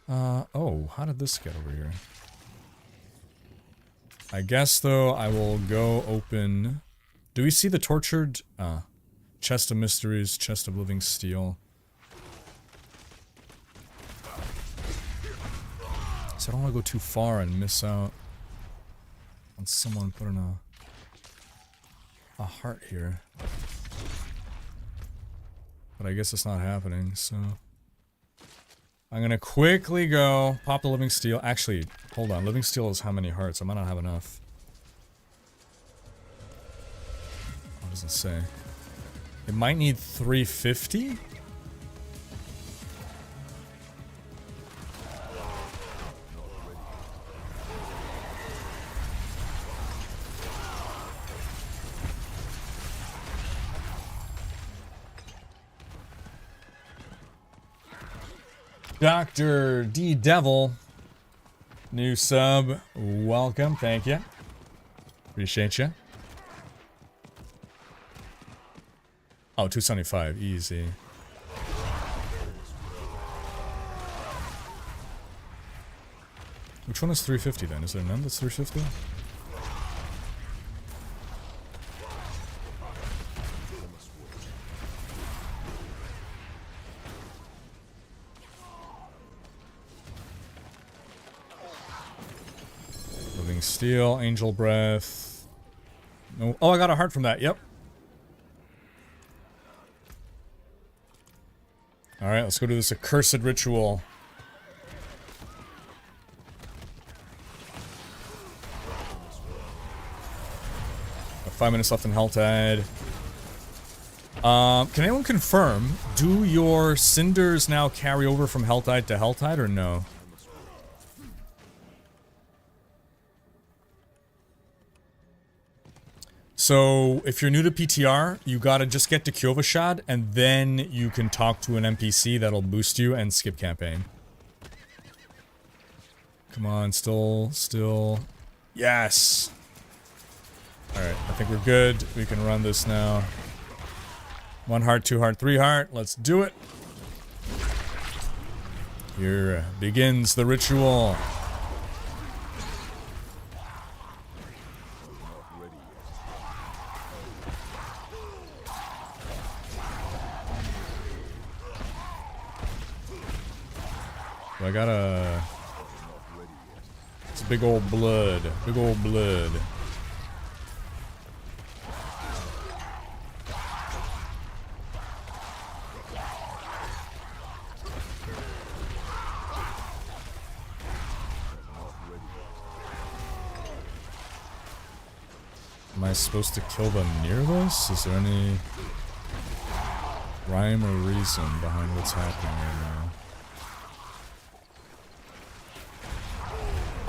Oh, how did this get over here? I guess, though, I will go open... Do we see the tortured... Chest of Mysteries, Chest of Living Steel. So I don't want to go too far and miss out on someone putting a heart here. But I guess it's not happening, so... I'm gonna quickly go pop the Living Steel. Actually, hold on. Living Steel is how many hearts? I might not have enough. What does it say? It might need 350? Dr. D Devil, new sub, welcome, thank you. Appreciate you. Oh, 275, easy. Which one is 350 then? Is there none that's 350? Steel, Angel Breath. No. Oh, I got a heart from that. Yep. Alright, let's go do this accursed ritual. Got 5 minutes left in Helltide. Can anyone confirm, do your cinders now carry over from Helltide to Helltide or no? So, if you're new to PTR, you gotta just get to Kyovashad, and then you can talk to an NPC that'll boost you and skip campaign. Come on, still. Yes! Alright, I think we're good. We can run this now. 1 heart, 2 heart, 3 heart. Let's do it! Here begins the ritual. I got a... It's big old blood. Big old blood. Am I supposed to kill them near this? Is there any rhyme or reason behind what's happening right now?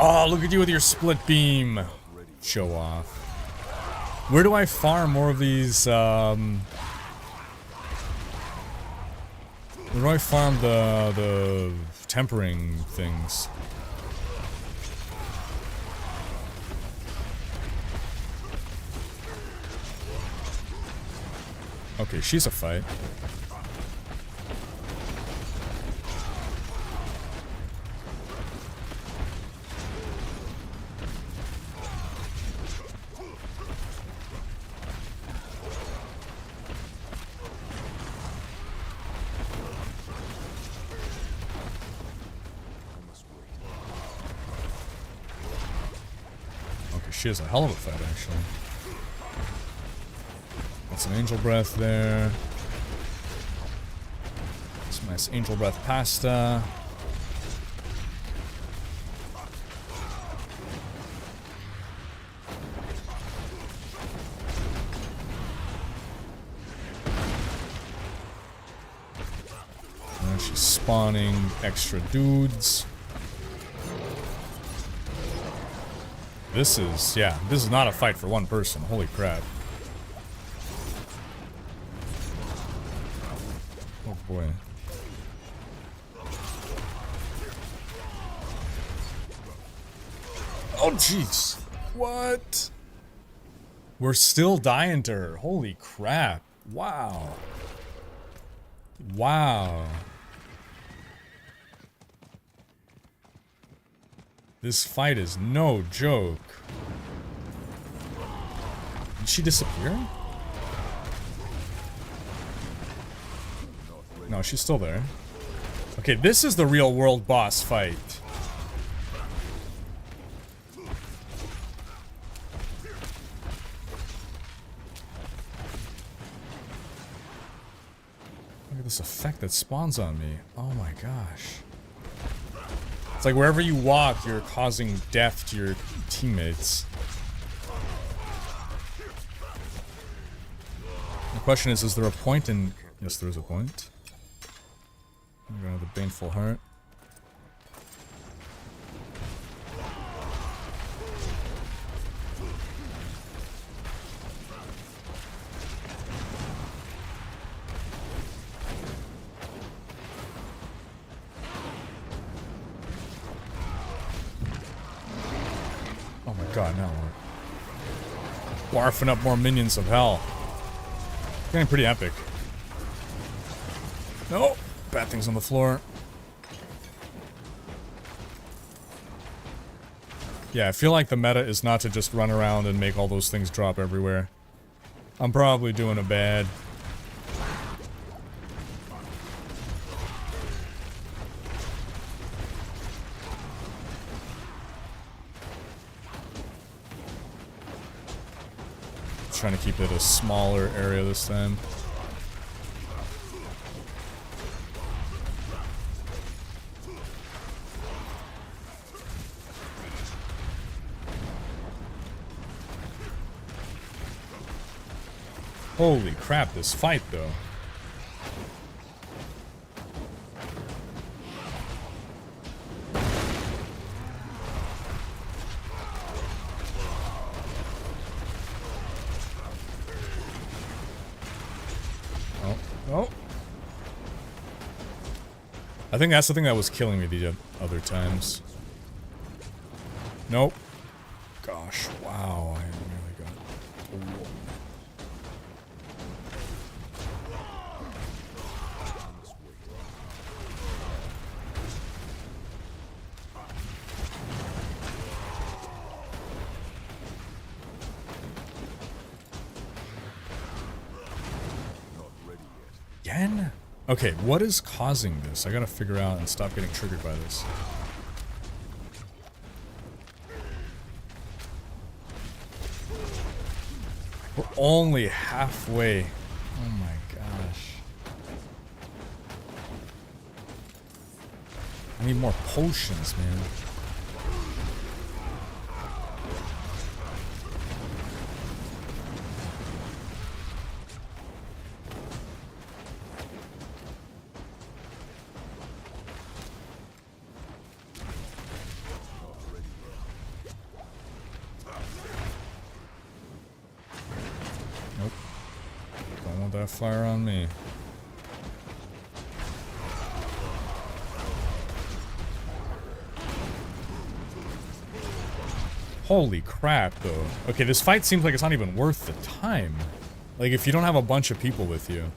Oh, look at you with your split beam. Show off. Where do I farm more of these, where do I farm the tempering things? Okay, she's a fight. She has a hell of a fight, actually. That's an Angel Breath there. Nice angel breath pasta. And she's spawning extra dudes. This is, yeah, this is not a fight for one person. Holy crap. Oh boy. Oh jeez. What? We're still dying to her. Holy crap. Wow. Wow. This fight is no joke. Did she disappear? No, she's still there. Okay, this is the real world boss fight. Look at this effect that spawns on me. Oh my gosh. It's like wherever you walk, you're causing death to your teammates. The question is there a point in... Yes, there is a point. I'm gonna have the Baneful Heart. Oh my god, now we're barfing up more minions of hell. Getting pretty epic. No! Bad things on the floor. Yeah, I feel like the meta is not to just run around and make all those things drop everywhere. I'm probably doing a bad. Trying to keep it a smaller area this time. Holy crap, this fight though. Oh. I think that's the thing that was killing me the other times. Nope. Gosh, wow, I really got... Oh. Again? Okay, what is causing this? I gotta figure out and stop getting triggered by this. We're only halfway. Oh my gosh. I need more potions, man. Fire on me. Holy crap, though. Okay, this fight seems like it's not even worth the time. Like, if you don't have a bunch of people with you.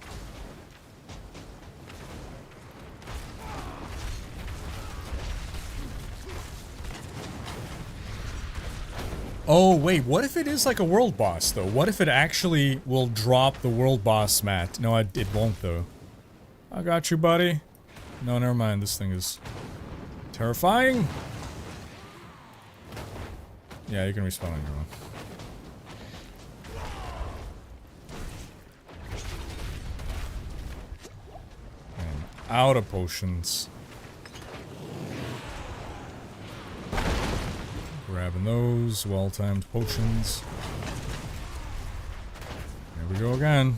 Oh, wait, what if it is like a world boss, though? What if it actually will drop the world boss mat? No, it won't, though. I got you, buddy. No, never mind. This thing is terrifying. Yeah, you can respawn on your own. out of potions. Grabbing those well-timed potions. There we go again.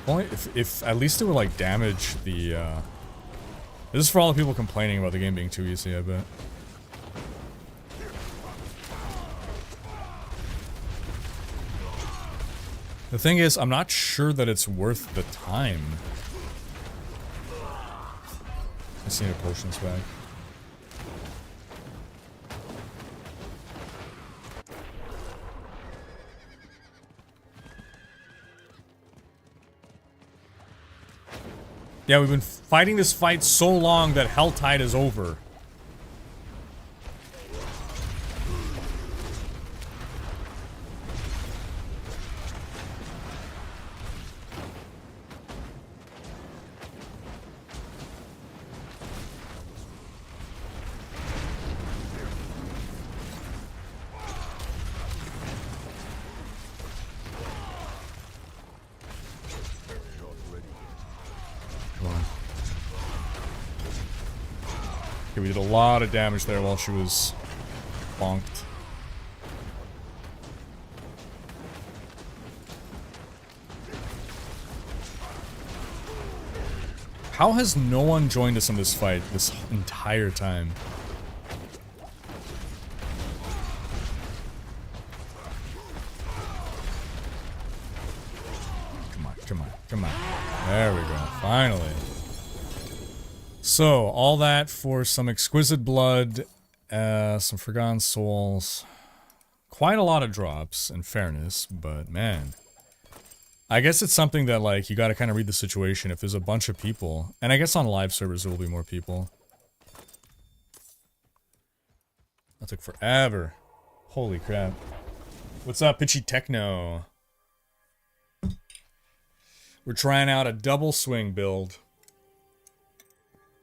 Only if at least it would like damage the this is for all the people complaining about the game being too easy, I bet. The thing is, I'm not sure that it's worth the time. I see the potions back. Yeah, we've been fighting this fight so long that Helltide is over. Okay, we did a lot of damage there while she was bonked. How has no one joined us in this fight this entire time? Come on, come on, come on. There we go, finally. So, all that for some exquisite blood, some forgotten souls. Quite a lot of drops, in fairness, but man. I guess it's something that, like, you gotta kind of read the situation. If there's a bunch of people, and I guess on live servers there will be more people. That took forever. Holy crap. What's up, Pitchy Techno? We're trying out a double swing build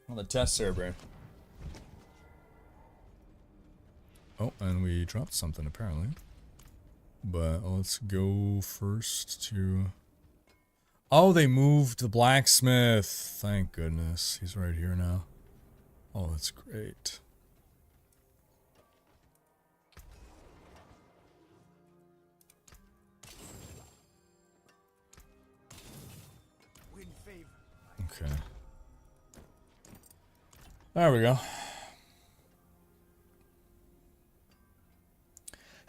on the test server. Oh, and we dropped something apparently. But let's go first to... Oh, they moved the blacksmith. Thank goodness. He's right here now. Oh, that's great. Okay. There we go.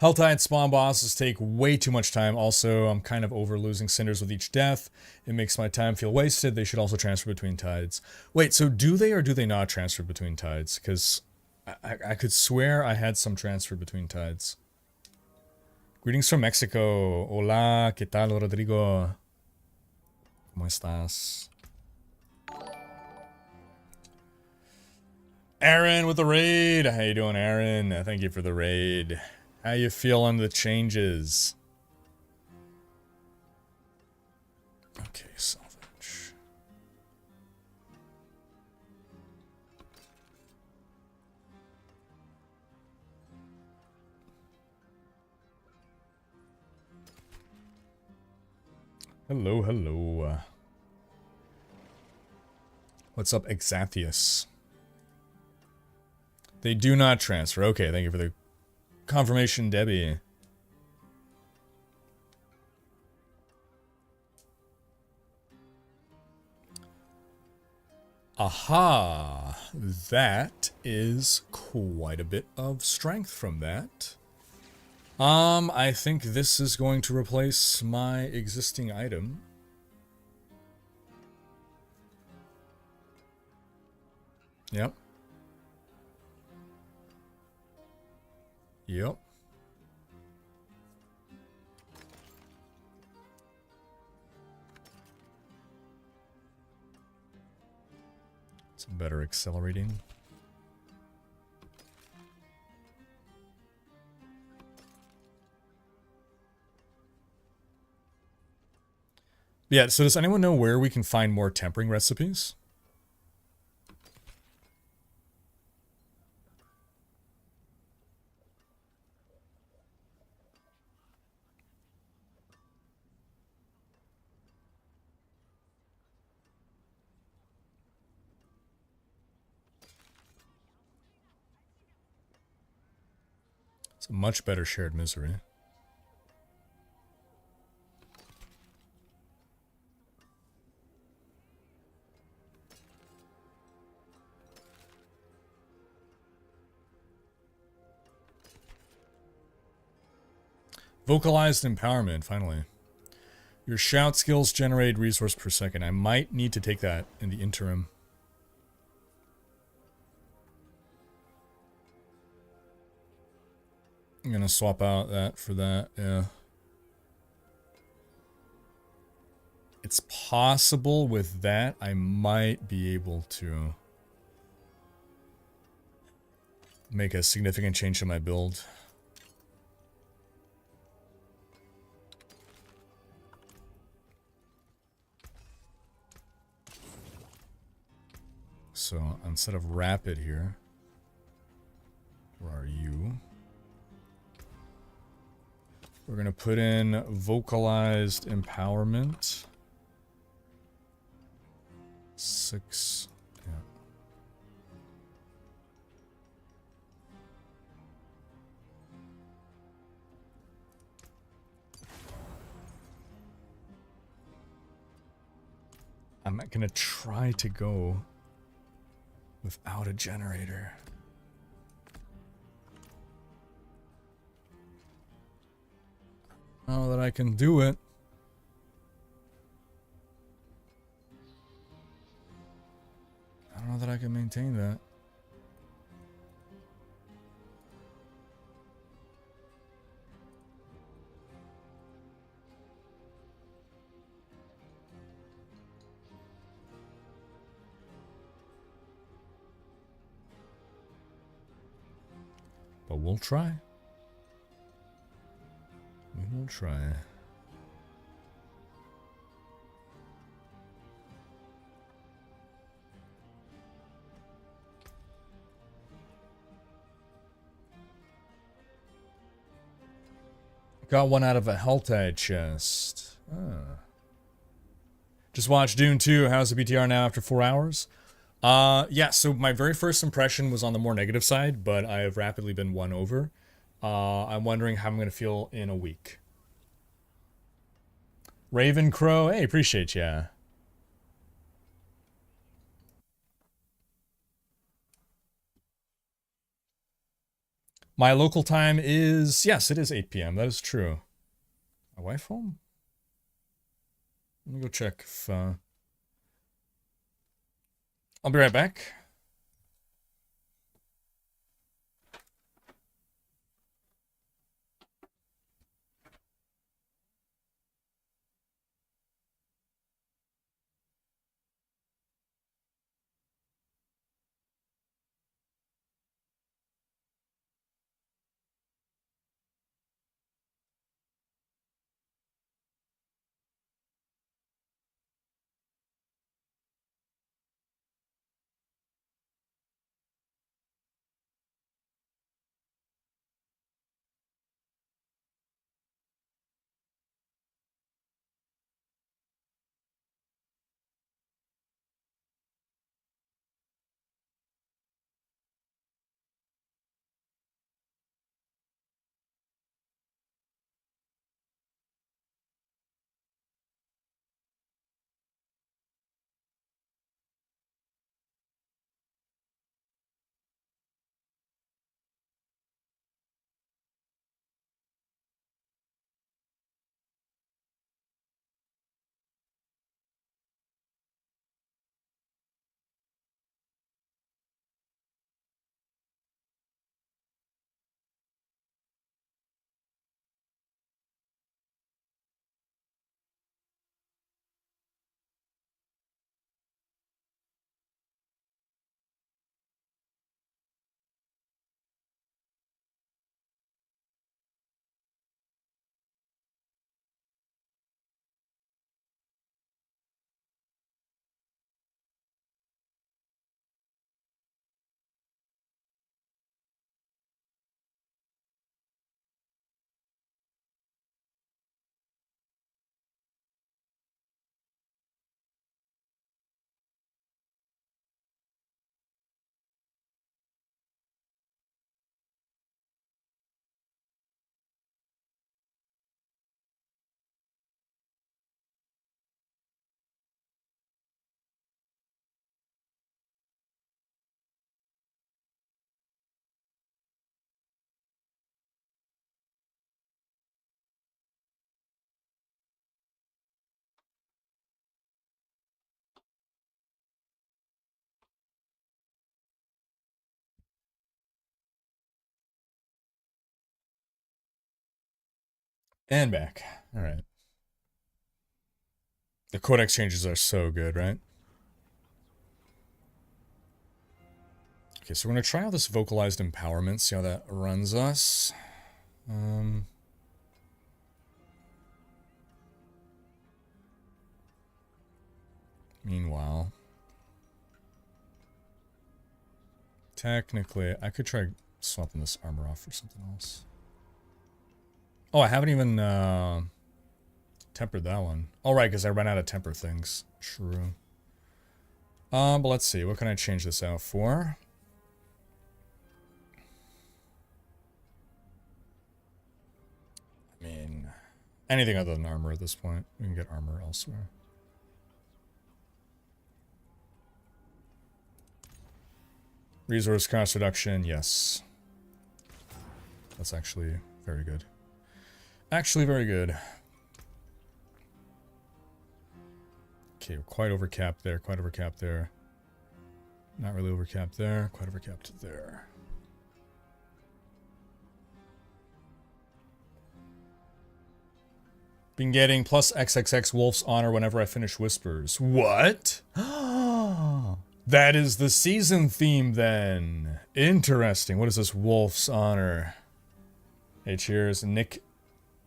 Helltide spawn bosses take way too much time. Also, I'm kind of over losing cinders with each death. It makes my time feel wasted. They should also transfer between tides. Wait, so do they or do they not transfer between tides? Because I could swear I had some transfer between tides. Greetings from Mexico. Hola, ¿qué tal, Rodrigo? ¿Cómo estás? Aaron with the raid. How you doing, Aaron? Thank you for the raid. How you feeling the changes? Okay, salvage. Hello, hello. What's up, Exathius? They do not transfer. Okay, thank you for the confirmation, Debbie. Aha! That is quite a bit of strength from that. I think this is going to replace my existing item. Yep. Yep. It's better accelerating. Yeah, so does anyone know where we can find more tempering recipes? It's a much better shared misery. Vocalized empowerment, finally. Your shout skills generate resource per second. I might need to take that in the interim. I'm gonna swap out that for that, yeah. It's possible with that I might be able to make a significant change to my build. So instead of rapid here, where are you? We're gonna put in vocalized empowerment. 6, yeah. I'm gonna try to go without a generator. Now that I can do it. I don't know that I can maintain that. But we'll try. We will try. Got one out of a Helltide chest. Ah. Just watched Dune 2. How's the BTR now after 4 hours? Yeah, so my very first impression was on the more negative side, but I have rapidly been won over. I'm wondering how I'm going to feel in a week. Raven Crow, hey, appreciate ya. My local time is, yes, it is 8 p.m. That is true. My wife home? Let me go check if, I'll be right back. And back. Alright. The codex changes are so good, right? Okay, so we're going to try out this vocalized empowerment, see how that runs us. Meanwhile, technically, I could try swapping this armor off for something else. Oh, I haven't even tempered that one. All right, because I ran out of temper things. True. But let's see. What can I change this out for? I mean, anything other than armor at this point. We can get armor elsewhere. Resource cost reduction, yes. That's actually very good. Actually very good. Okay, we're quite overcapped there, quite overcapped there. Not really overcapped there, quite overcapped there. Been getting plus XXX Wolf's Honor whenever I finish Whispers. What? That is the season theme then. Interesting. What is this Wolf's Honor? Hey, cheers. Nick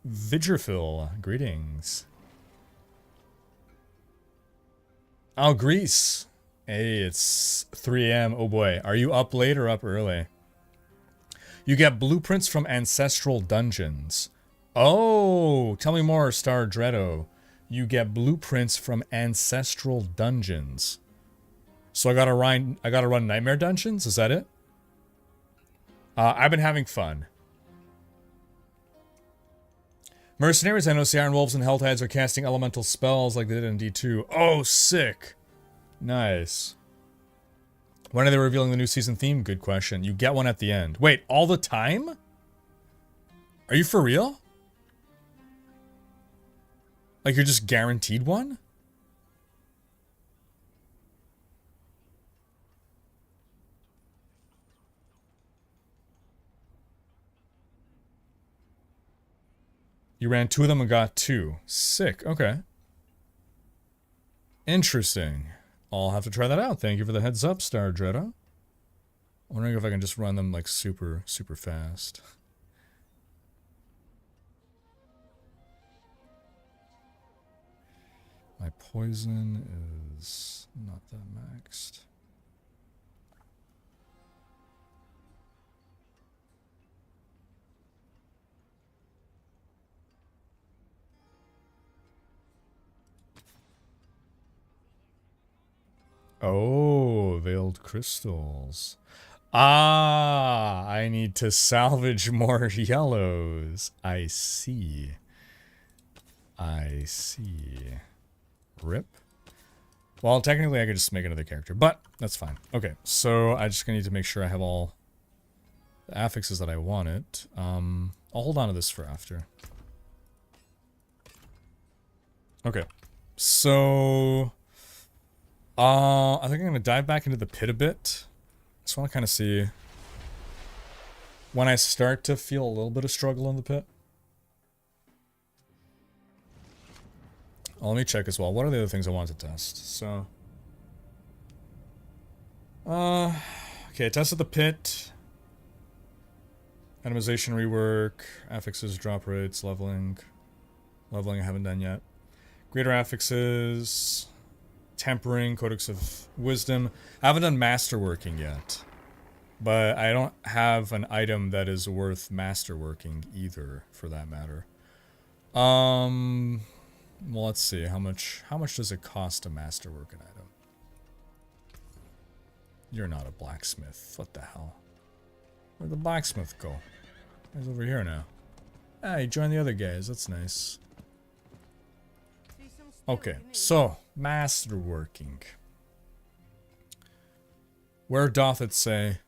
Vidgerfil. Greetings. Oh, Greece. Hey, it's 3 a.m. Oh boy. Are you up late or up early? You get blueprints from ancestral dungeons. Oh, tell me more, Star Dredo. You get blueprints from ancestral dungeons. So I gotta run nightmare dungeons? Is that it? I've been having fun. Mercenaries, I know Iron Wolves and Helltides are casting elemental spells like they did in D2. Oh, sick. Nice. When are they revealing the new season theme? Good question. You get one at the end. Wait, all the time? Are you for real? Like you're just guaranteed one? You ran 2 of them and got 2. Sick, okay. Interesting. I'll have to try that out. Thank you for the heads up, Star Dredo. I'm wondering if I can just run them like super fast. My poison is not that maxed. Oh, veiled crystals. Ah, I need to salvage more yellows. I see. I see. Rip. Well, technically I could just make another character, but that's fine. Okay, so I just need to make sure I have all the affixes that I wanted. I'll hold on to this for after. Okay, so I think I'm gonna dive back into the pit a bit. Just want to kind of see when I start to feel a little bit of struggle in the pit. Let me check as well. What are the other things I want to test? So, okay, I tested the pit, itemization rework, affixes, drop rates, leveling I haven't done yet. Greater affixes, tempering, codex of wisdom. I haven't done masterworking yet, but I don't have an item that is worth masterworking either, for that matter. Well, let's see. How much does it cost to masterwork an item? You're not a blacksmith. What the hell? Where'd the blacksmith go? He's over here now. Ah, he joined the other guys. That's nice. Okay, so masterworking. Where doth it say?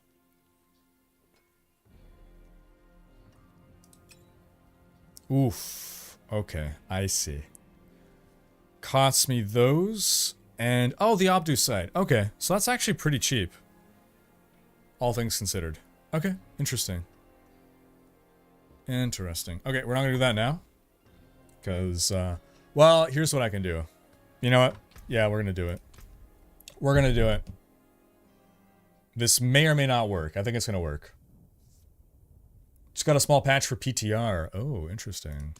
Oof. Okay, I see. Costs me those, and oh, the obtuse side. Okay, so that's actually pretty cheap. All things considered. Okay, interesting. Interesting. Okay, we're not gonna do that now. Because, well, here's what I can do. You know what? Yeah, we're going to do it. We're going to do it. This may or may not work. I think it's going to work. Just got a small patch for PTR. Oh, interesting.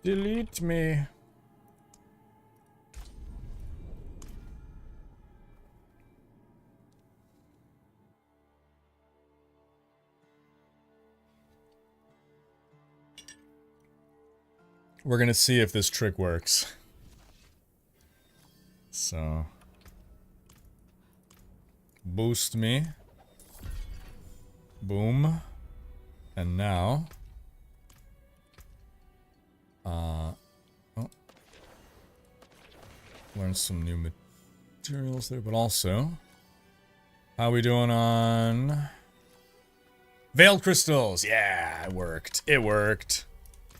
Delete me. We're gonna see if this trick works. So, boost me. Boom. And now, oh, learn some new materials there, but also, how are we doing on Veiled Crystals? Yeah, it worked. It worked.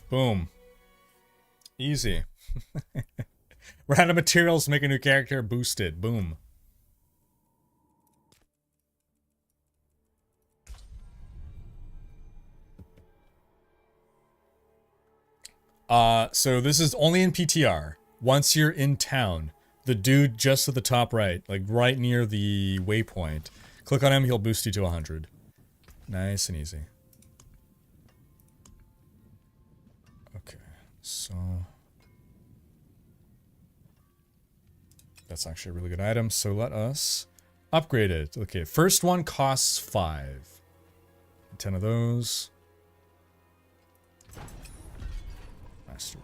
Boom. Easy. Random materials make a new character boosted. Boom. So this is only in PTR. Once you're in town, the dude just at the top right, like right near the waypoint, click on him, he'll boost you to 100. Nice and easy. Okay, so that's actually a really good item, so let us upgrade it. Okay, first one costs 5. 10 of those. Masterworking.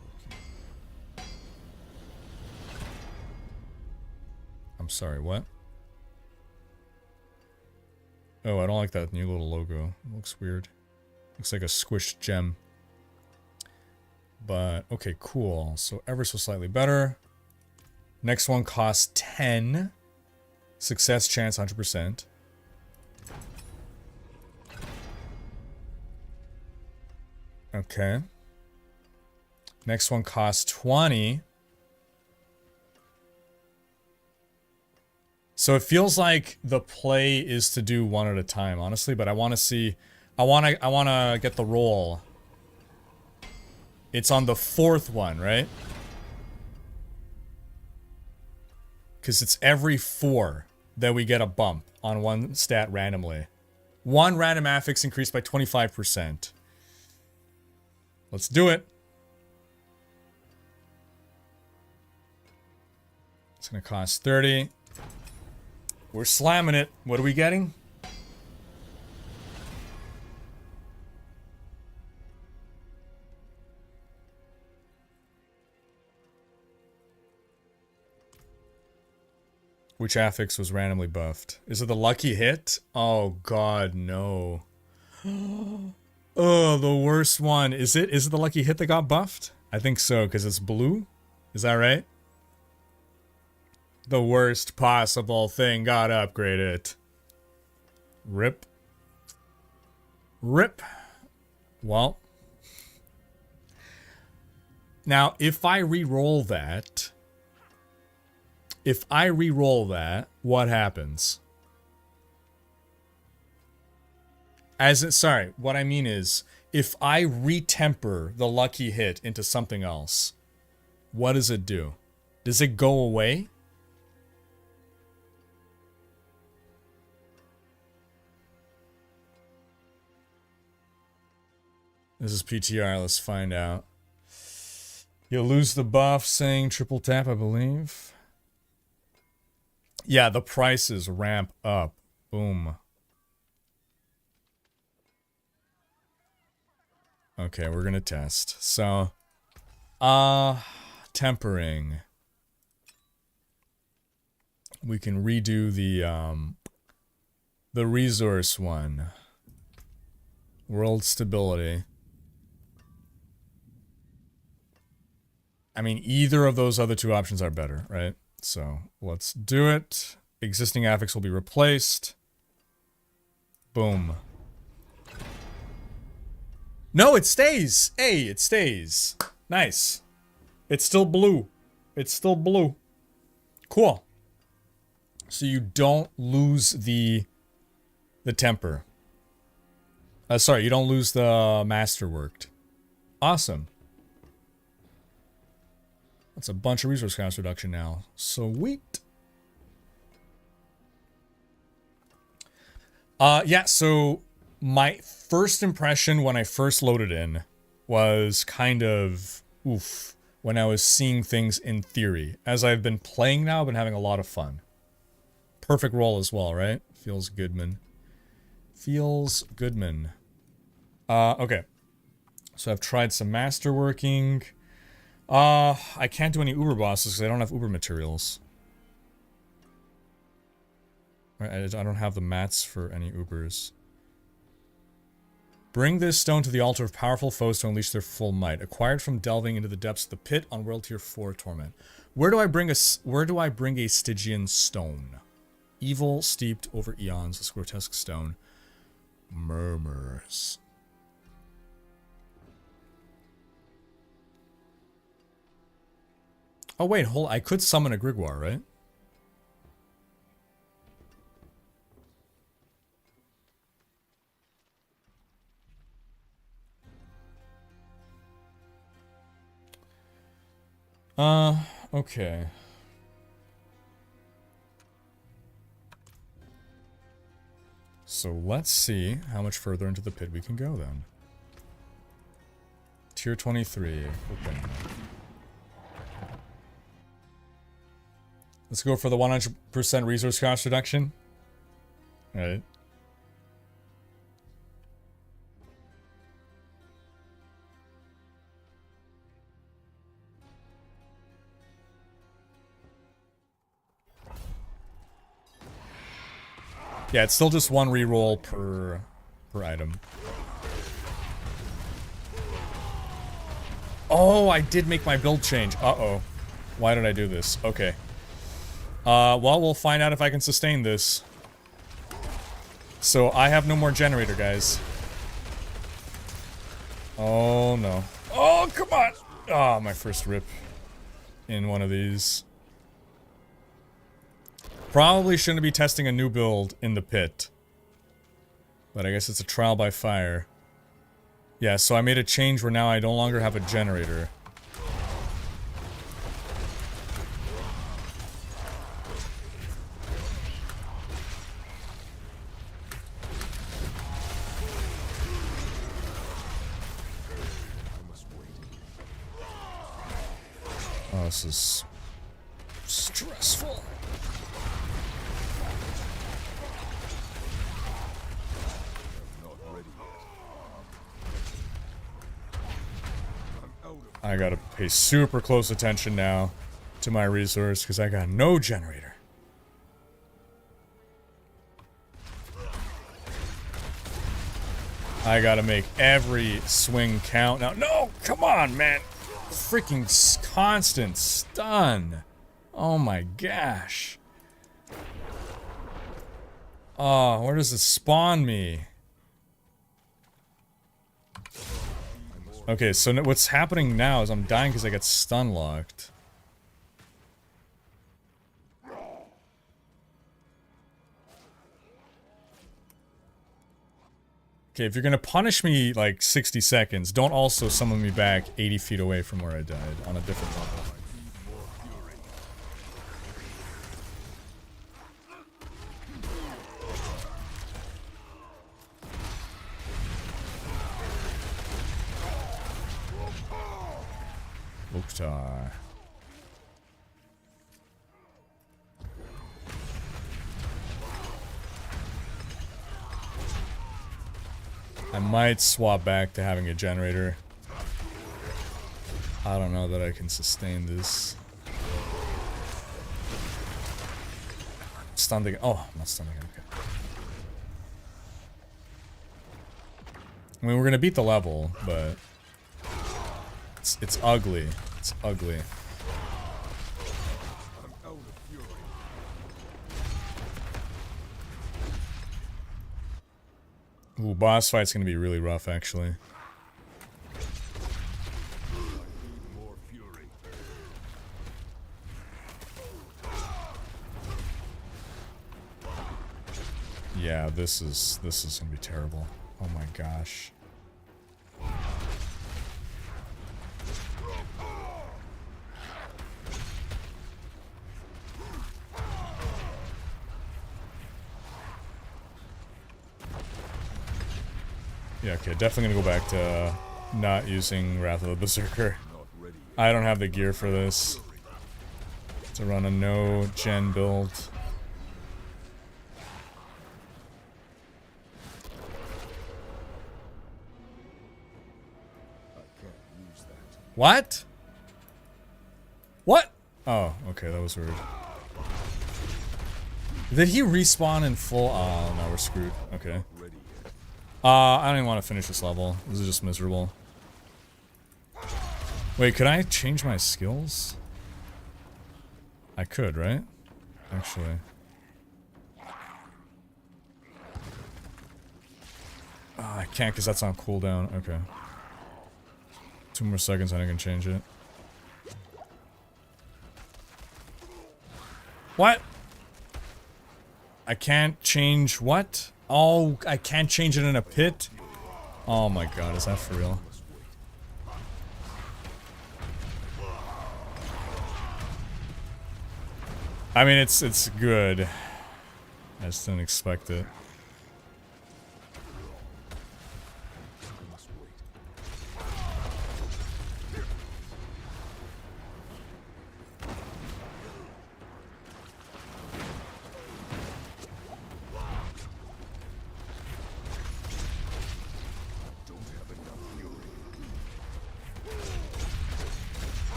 I'm sorry, what? Oh, I don't like that new little logo. It looks weird. Looks like a squished gem. But, okay, cool. So ever so slightly better. Next one costs 10. Success chance 100%. Okay. Next one costs 20. So it feels like the play is to do one at a time, honestly, but I want to see, I want to get the roll. It's on the 4th one, right? Because it's every 4 that we get a bump on one stat randomly. One random affix increased by 25%. Let's do it. It's going to cost 30. We're slamming it. What are we getting? Which affix was randomly buffed? Is it the lucky hit? Oh god, no. Oh, the worst one. Is it the lucky hit that got buffed? I think so, because it's blue. Is that right? The worst possible thing got upgraded. Rip. Rip. Well. Now, if I re-roll that... what happens? Sorry, what I mean is, if I re-temper the lucky hit into something else, what does it do? Does it go away? This is PTR, let's find out. You'll lose the buff saying triple tap, I believe. Yeah, the prices ramp up. Boom. Okay, we're gonna test. So, tempering. We can redo the resource one. World stability. I mean, either of those other two options are better, right? So, let's do it. Existing affix will be replaced. Boom. No, it stays! Hey, it stays. Nice. It's still blue. It's still blue. Cool. So you don't lose the temper. Sorry, you don't lose the Masterworked. Awesome. That's a bunch of resource cost reduction now. Sweet. Yeah, so my first impression when I first loaded in was kind of oof when I was seeing things in theory. As I've been playing now, I've been having a lot of fun. Perfect roll as well, right? Feels Goodman. Feels Goodman. Okay. So I've tried some Masterworking. I can't do any Uber bosses because I don't have Uber materials. I don't have the mats for any Ubers. Bring this stone to the altar of powerful foes to unleash their full might. Acquired from delving into the depths of the pit on World Tier 4 Torment. Where do I bring a Stygian stone? Evil steeped over eons. This grotesque stone. Murmurs. Oh wait, I could summon a Grigwar, right? Okay. So let's see how much further into the pit we can go then. Tier 23, open. Let's go for the 100% resource cost reduction. Alright. Yeah, it's still just one reroll per item. Oh, I did make my build change. Uh-oh. Why did I do this? Okay. Well, we'll find out if I can sustain this. So, I have no more generator, guys. Oh, no. Oh, come on! Oh, my first rip in one of these. Probably shouldn't be testing a new build in the pit. But I guess it's a trial by fire. Yeah, so I made a change where now I no longer have a generator. Oh, this is stressful. I gotta pay super close attention now to my resource because I got no generator. I gotta make every swing count now. No, come on, man. Freaking constant stun. Oh my gosh. Oh, where does it spawn me? Okay, so what's happening now is I'm dying because I got stun locked. Okay, if you're gonna punish me like 60 seconds, don't also summon me back 80 feet away from where I died on a different level. Mukhtar. I might swap back to having a generator. I don't know that I can sustain this. Stunned again. Oh, I'm not stunned again. Okay. I mean, we're gonna beat the level, but it's ugly. It's ugly. Ooh, boss fight's gonna be really rough, actually. Yeah, this is gonna be terrible. Oh my gosh. Yeah, okay, definitely gonna go back to not using Wrath of the Berserker. I don't have the gear for this. To run a no-gen build. What? What? Oh, okay, that was weird. Did he respawn in full? Oh, no, we're screwed. Okay. I don't even want to finish this level. This is just miserable. Wait, could I change my skills? I could, right? Actually. Oh, I can't because that's on cooldown. Okay. 2 more seconds and I can change it. What? I can't change what? Oh, I can't change it in a pit? Oh my god, is that for real? I mean, it's good. I just didn't expect it.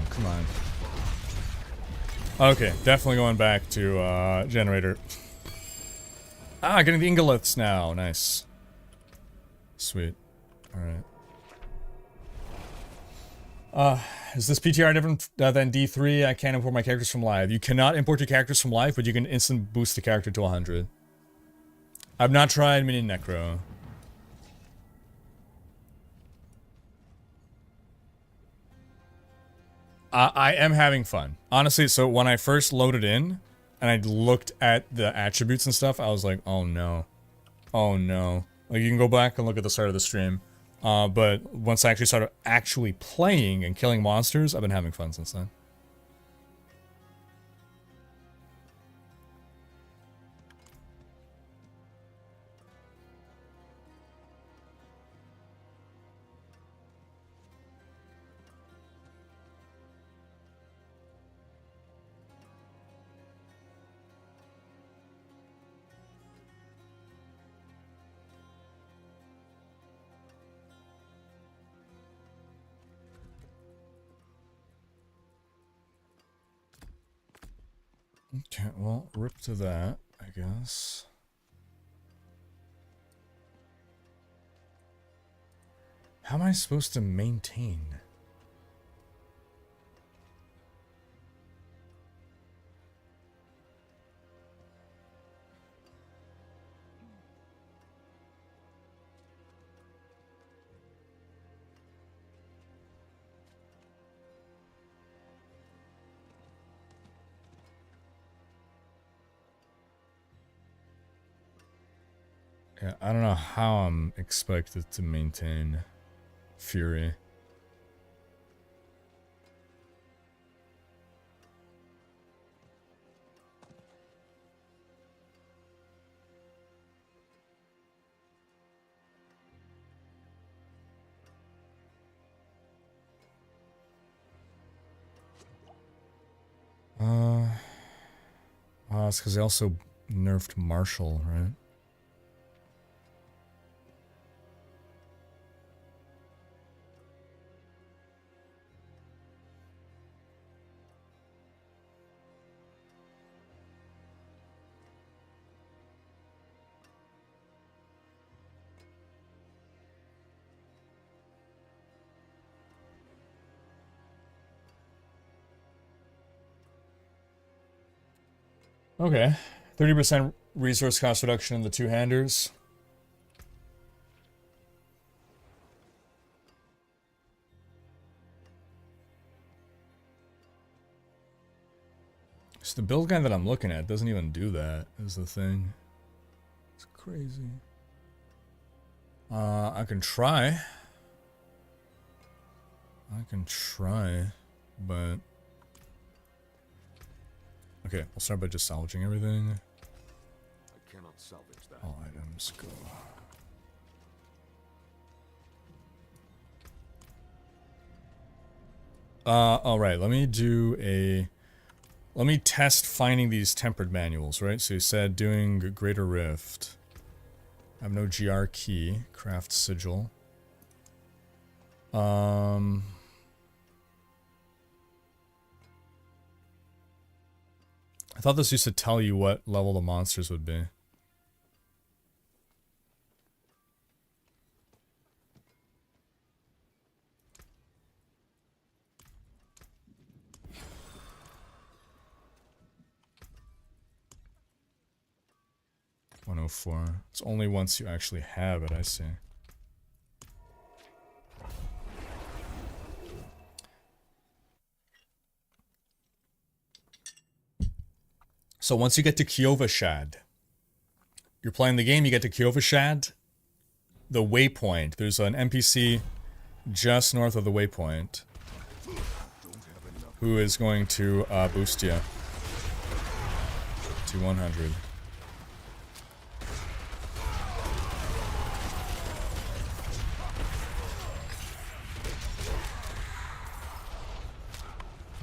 Come on. Okay, definitely going back to generator. Ah, getting the ingoliths now. Nice. Sweet. Alright. Is this PTR different than D3? I can't import my characters from live. You cannot import your characters from live, but you can instant boost the character to 100. I've not tried MaiaNashira. I am having fun. Honestly, so when I first loaded in, and I looked at the attributes and stuff, I was like, oh no. Oh no. Like, you can go back and look at the start of the stream. But once I actually started actually playing and killing monsters, I've been having fun since then. Okay, well, rip to that, I guess. How am I supposed to maintain? Yeah, I don't know how I'm expected to maintain Fury. It's because they also nerfed Marshall, right? Okay. 30% resource cost reduction in the two-handers. So the build guide that I'm looking at doesn't even do that, is the thing. crazy. I can try. But... Okay, we'll start by just salvaging everything. I cannot salvage that. All items go. Alright, let me test finding these tempered manuals, right? So you said doing Greater Rift. I have no GR key. Craft sigil. I thought this used to tell you what level the monsters would be. .104. It's only once you actually have it, I see. So once you get to Kiovashad, you're playing the game, you get to Kiovashad, the waypoint. There's an NPC just north of the waypoint who is going to boost you to 100.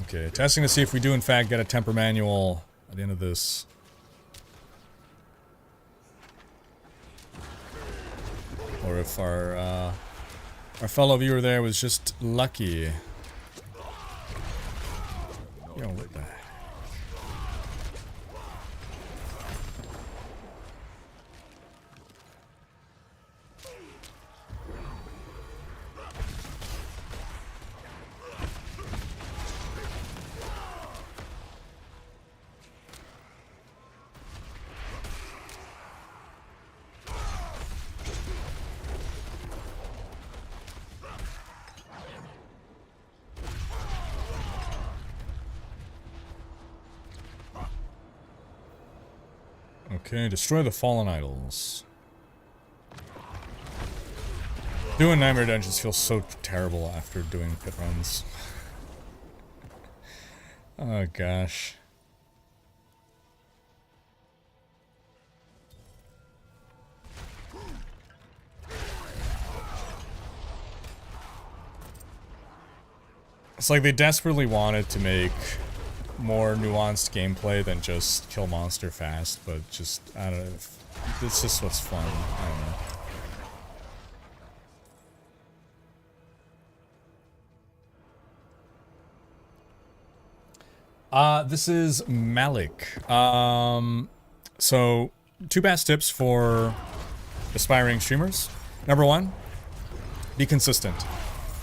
Okay, testing to see if we do in fact get a temper manual at the end of this. Or if our fellow viewer there was just lucky. Yo, what the heck? Okay, destroy the fallen idols. Doing Nightmare Dungeons feels so terrible after doing pit runs. Oh gosh. It's like they desperately wanted to make more nuanced gameplay than just kill monster fast, but just, I don't know, it's just what's fun, I don't know. This is Malik. So, 2 best tips for aspiring streamers. Number 1, be consistent.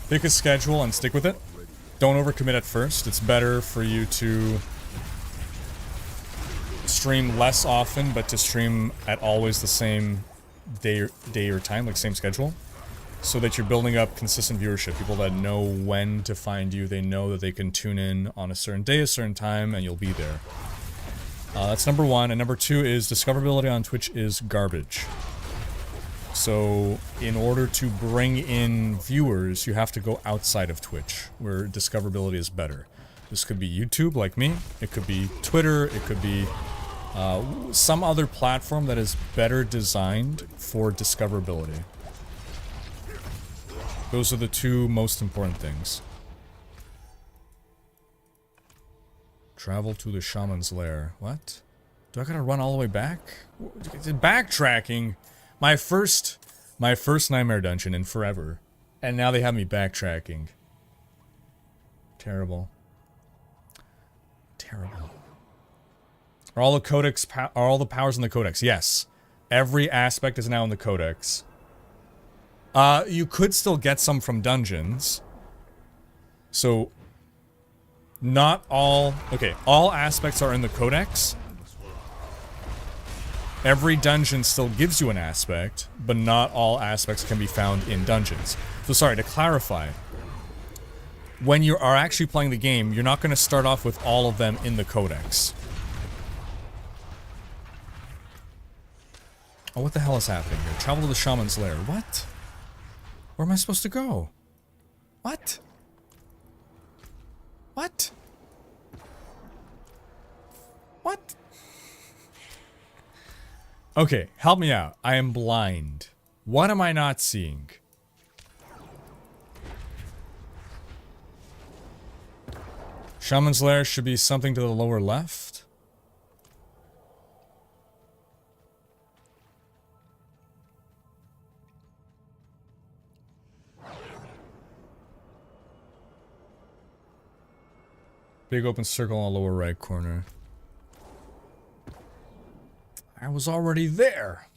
Pick a schedule and stick with it. Don't overcommit at first. It's better for you to stream less often, but to stream at always the same day or time, like same schedule, so that you're building up consistent viewership. People that know when to find you, they know that they can tune in on a certain day, a certain time, and you'll be there. That's number 1. And number 2 is discoverability on Twitch is garbage. So, in order to bring in viewers, you have to go outside of Twitch, where discoverability is better. This could be YouTube, like me. It could be Twitter. It could be some other platform that is better designed for discoverability. Those are the 2 most important things. Travel to the shaman's lair. What? Do I gotta run all the way back? Backtracking? My first Nightmare Dungeon in forever. And now they have me backtracking. Terrible. Terrible. Are all the powers in the codex? Yes. Every aspect is now in the codex. You could still get some from dungeons. So, not all... Okay, all aspects are in the codex. Every dungeon still gives you an aspect, but not all aspects can be found in dungeons. So sorry, to clarify, when you are actually playing the game, you're not going to start off with all of them in the codex. Oh, what the hell is happening here? Travel to the shaman's lair. What? Where am I supposed to go? What? What? What? Okay, help me out. I am blind. What am I not seeing? Shaman's lair should be something to the lower left. Big open circle on the lower right corner. I was already there.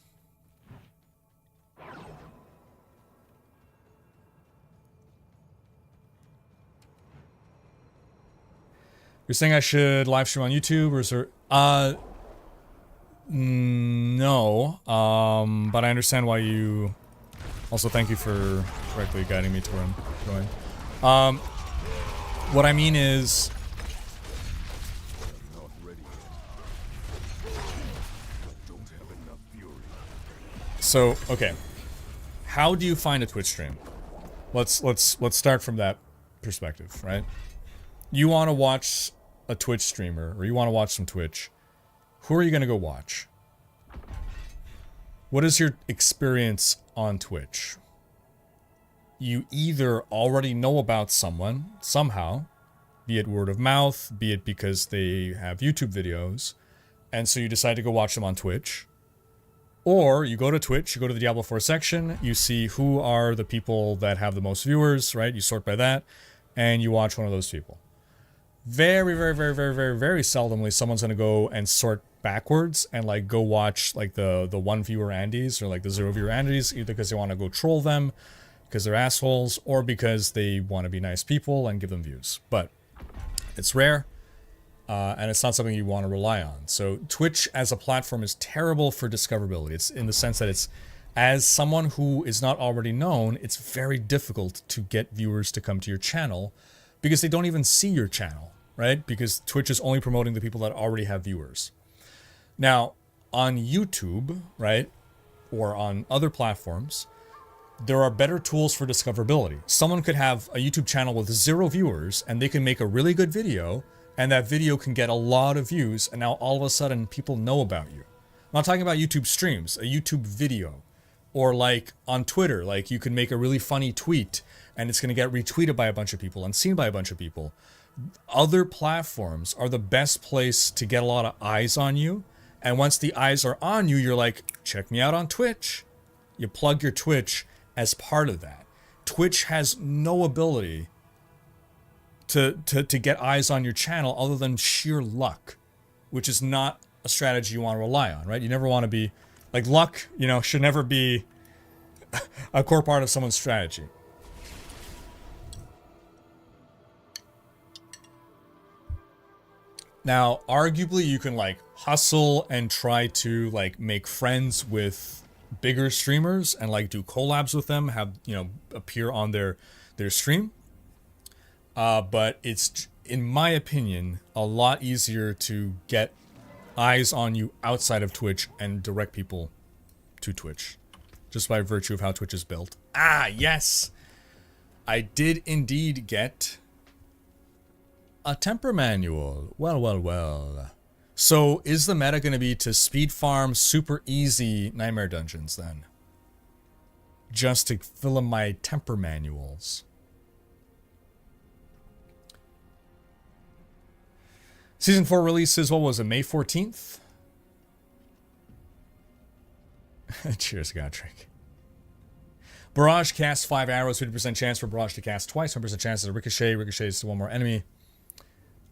You're saying I should live stream on YouTube, or is there... no. But I understand why you... Also, thank you for correctly guiding me to where I'm going. What I mean is... So, okay. How do you find a Twitch stream? Let's start from that perspective, right? You want to watch a Twitch streamer, or you want to watch some Twitch. Who are you going to go watch? What is your experience on Twitch? You either already know about someone, somehow, be it word of mouth, be it because they have YouTube videos, and so you decide to go watch them on Twitch. Or you go to Twitch, you go to the Diablo 4 section, you see who are the people that have the most viewers, right? You sort by that, and you watch one of those people. Very, very, very, very, very, very seldomly someone's going to go and sort backwards and like go watch like the 1 viewer Andes or like the 0 viewer Andes, either because they want to go troll them because they're assholes or because they want to be nice people and give them views. But it's rare. And it's not something you want to rely on. So Twitch as a platform is terrible for discoverability. It's in the sense that it's, as someone who is not already known, it's very difficult to get viewers to come to your channel because they don't even see your channel, right? Because Twitch is only promoting the people that already have viewers. Now, on YouTube, right, or on other platforms, there are better tools for discoverability. Someone could have a YouTube channel with 0 viewers and they can make a really good video, and that video can get a lot of views, and now all of a sudden people know about you. I'm not talking about YouTube streams, a YouTube video. Or like on Twitter, like you can make a really funny tweet and it's going to get retweeted by a bunch of people and seen by a bunch of people. Other platforms are the best place to get a lot of eyes on you. And once the eyes are on you, you're like, check me out on Twitch. You plug your Twitch as part of that. Twitch has no ability to get eyes on your channel other than sheer luck, which is not a strategy you want to rely on, right? You never want to be, like, luck, you know, should never be a core part of someone's strategy. Now, arguably, you can, like, hustle and try to, like, make friends with bigger streamers and, like, do collabs with them, have, you know, appear on their stream. But it's, in my opinion, a lot easier to get eyes on you outside of Twitch and direct people to Twitch. Just by virtue of how Twitch is built. Ah, yes! I did indeed get a temper manual. Well, well, well. So, is the meta going to be to speed farm super easy nightmare dungeons then? Just to fill in my temper manuals. Season 4 releases, what was it, May 14th? Cheers, Godric. Barrage casts 5 arrows, 50% chance for Barrage to cast twice, 100% chance of Ricochet, ricochets to one more enemy.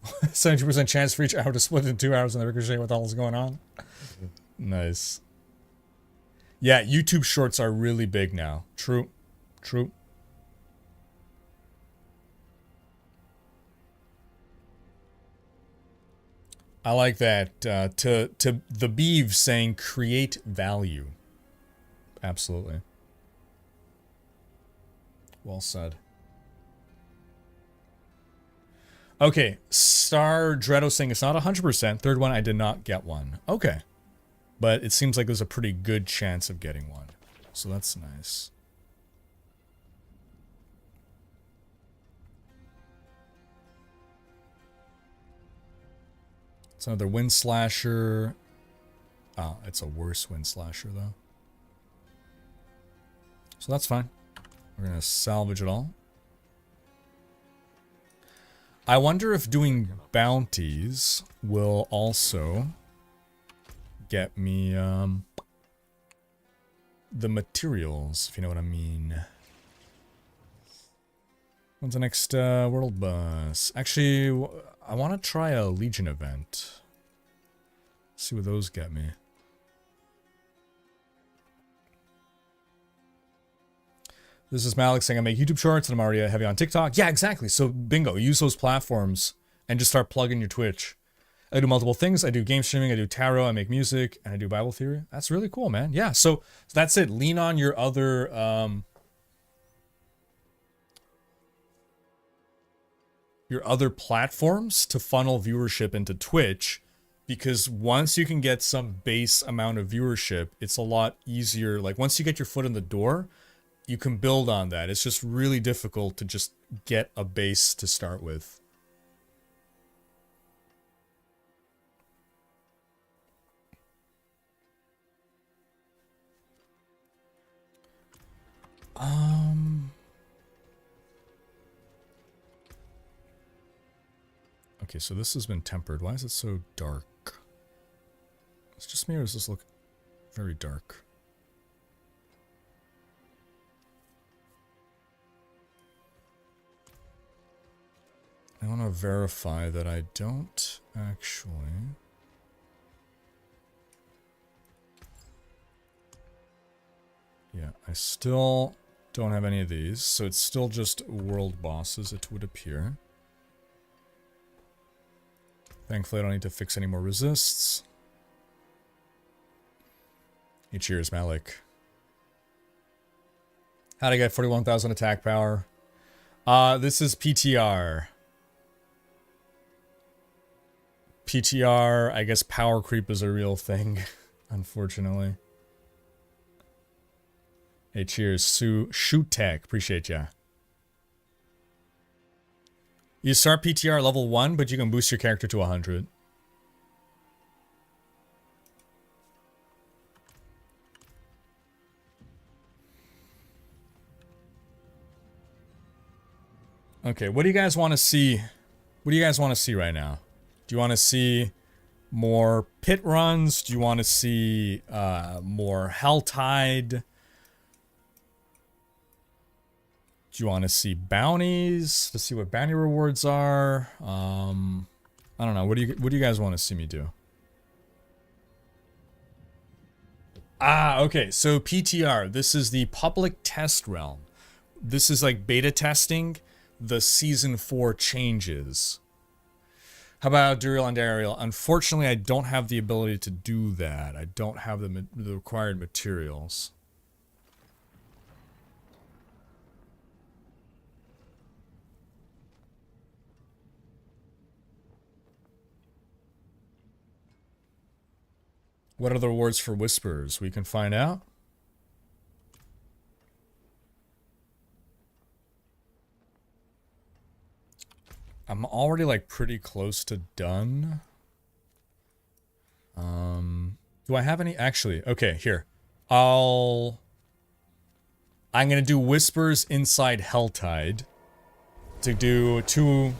70% chance for each arrow to split into 2 arrows on the Ricochet. What the hell is going on? Nice. Yeah, YouTube shorts are really big now. True. True. I like that. To the Beeve saying create value. Absolutely. Well said. Okay, Star Dredo saying it's not 100%. Third one, I did not get one. Okay. but it seems like there's a pretty good chance of getting one. So that's nice. It's another Wind Slasher. Oh, it's a worse Wind Slasher, though. So that's fine. We're going to salvage it all. I wonder if doing bounties will also get me the materials, if you know what I mean. When's the next world bus? Actually, I want to try a Legion event. See what those get me. This is Malik saying I make YouTube shorts and I'm already heavy on TikTok. Yeah, exactly. So bingo, use those platforms and just start plugging your Twitch. I do multiple things. I do game streaming, I do tarot, I make music, and I do Bible theory. That's really cool, man. Yeah, so that's it. Lean on your other platforms to funnel viewership into Twitch, because once you can get some base amount of viewership, it's a lot easier. Like once you get your foot in the door, you can build on that. It's just really difficult to just get a base to start with. Okay, so this has been tempered. Why is it so dark? It's just me, or does this look very dark? I want to verify that I don't actually... Yeah, I still don't have any of these, so it's still just world bosses, it would appear. Thankfully, I don't need to fix any more resists. Hey, cheers, Malik. How'd I get 41,000 attack power? This is PTR. PTR, I guess power creep is a real thing, unfortunately. Hey, cheers, Shoot Tech. Appreciate ya. You start PTR level 1, but you can boost your character to 100. Okay, what do you guys want to see? What do you guys want to see right now? Do you want to see more pit runs? Do you want to see more Helltide? Do you want to see bounties to see what bounty rewards are? I don't know. What do you guys want to see me do? Okay. So PTR. This is the public test realm. This is like beta testing the season 4 changes. How about Duriel and Ariel? Unfortunately, I don't have the ability to do that. I don't have the required materials. What are the rewards for Whispers? We can find out. I'm already like pretty close to done. Do I have any? Actually, okay, here. I'm gonna do Whispers inside Helltide to do two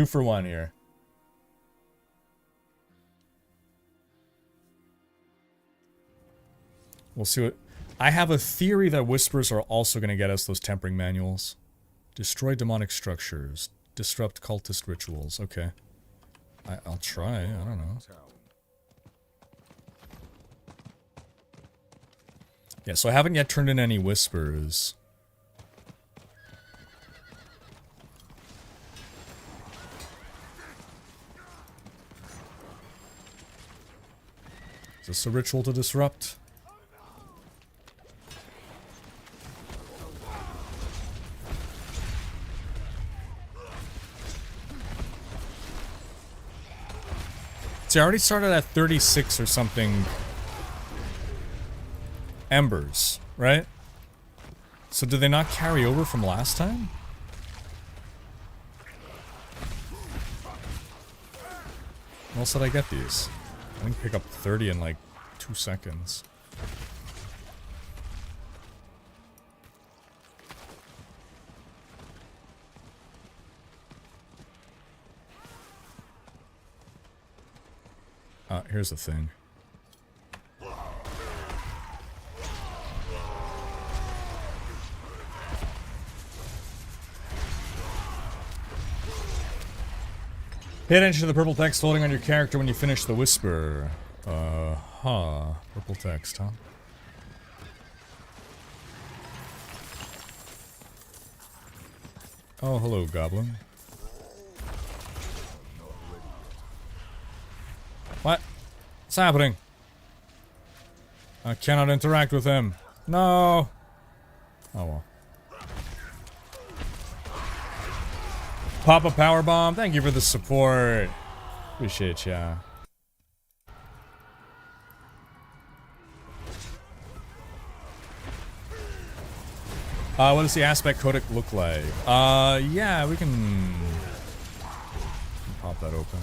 for one here. We'll see what... I have a theory that Whispers are also going to get us those tempering manuals. Destroy demonic structures. Disrupt cultist rituals. Okay. I'll try. I don't know. Yeah, so I haven't yet turned in any Whispers. Is this a ritual to disrupt? See, I already started at 36 or something embers, right? So did they not carry over from last time? When else did I get these? I think pick up 30 in like 2 seconds. Here's the thing. Pay attention to the purple text floating on your character when you finish the whisper. Purple text, huh? Oh, hello, goblin. What? What's happening? I cannot interact with him. No! Oh well. Papa Powerbomb, thank you for the support. Appreciate ya. What does the aspect codec look like? Yeah, we can pop that open.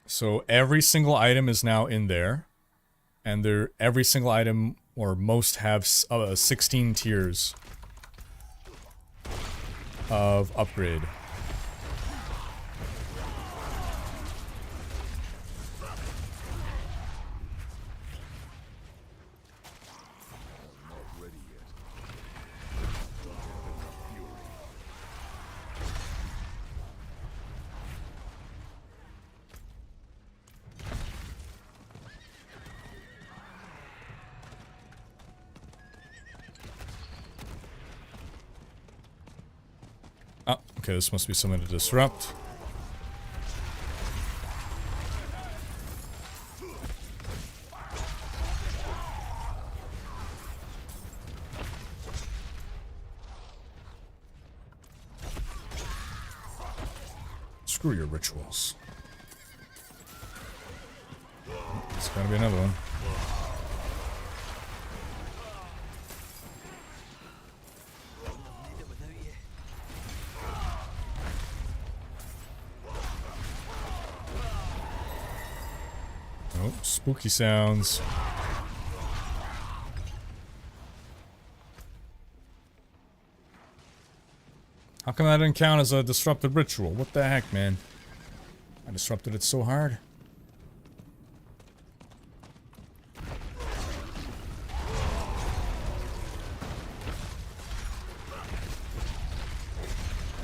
So every single item is now in there, and every single item, or most, have 16 tiers of upgrade. Oh, okay, this must be something to disrupt. Screw your rituals. It's gotta be another one. Oh, spooky sounds. How come that didn't count as a disrupted ritual? What the heck, man? I disrupted it so hard.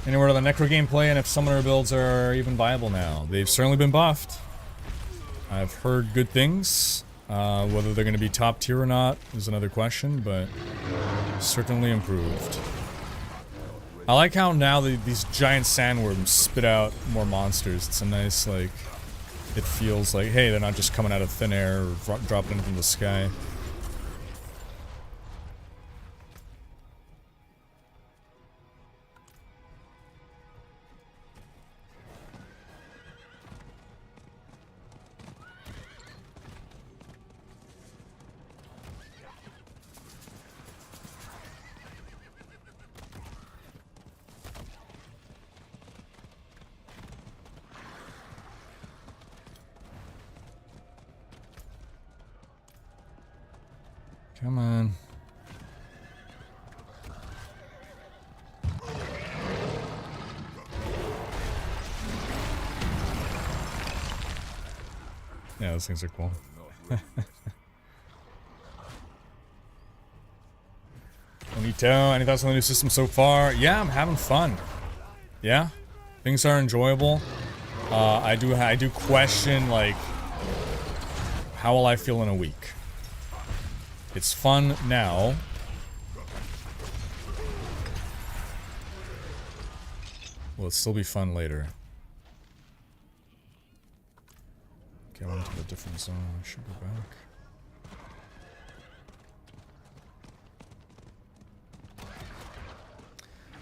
Any word on the Necro gameplay and if summoner builds are even viable now? They've certainly been buffed. I've heard good things. Whether they're going to be top tier or not is another question, but certainly improved. I like how now these giant sandworms spit out more monsters. It's a nice, like, it feels like, hey, they're not just coming out of thin air or dropping from the sky. Come on. Yeah, those things are cool. Bonito, any thoughts on the new system so far? Yeah, I'm having fun. Yeah, things are enjoyable. I do question, like, how will I feel in a week? It's fun now. Will it still be fun later? Okay, I went to a different zone. I should go back.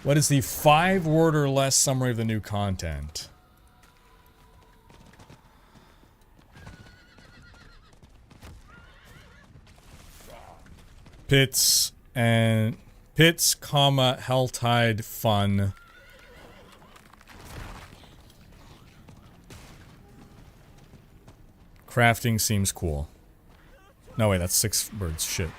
What is the 5-word or less summary of the new content? Pits, comma, Helltide, fun. Crafting seems cool. No, wait, that's 6 words. Shit.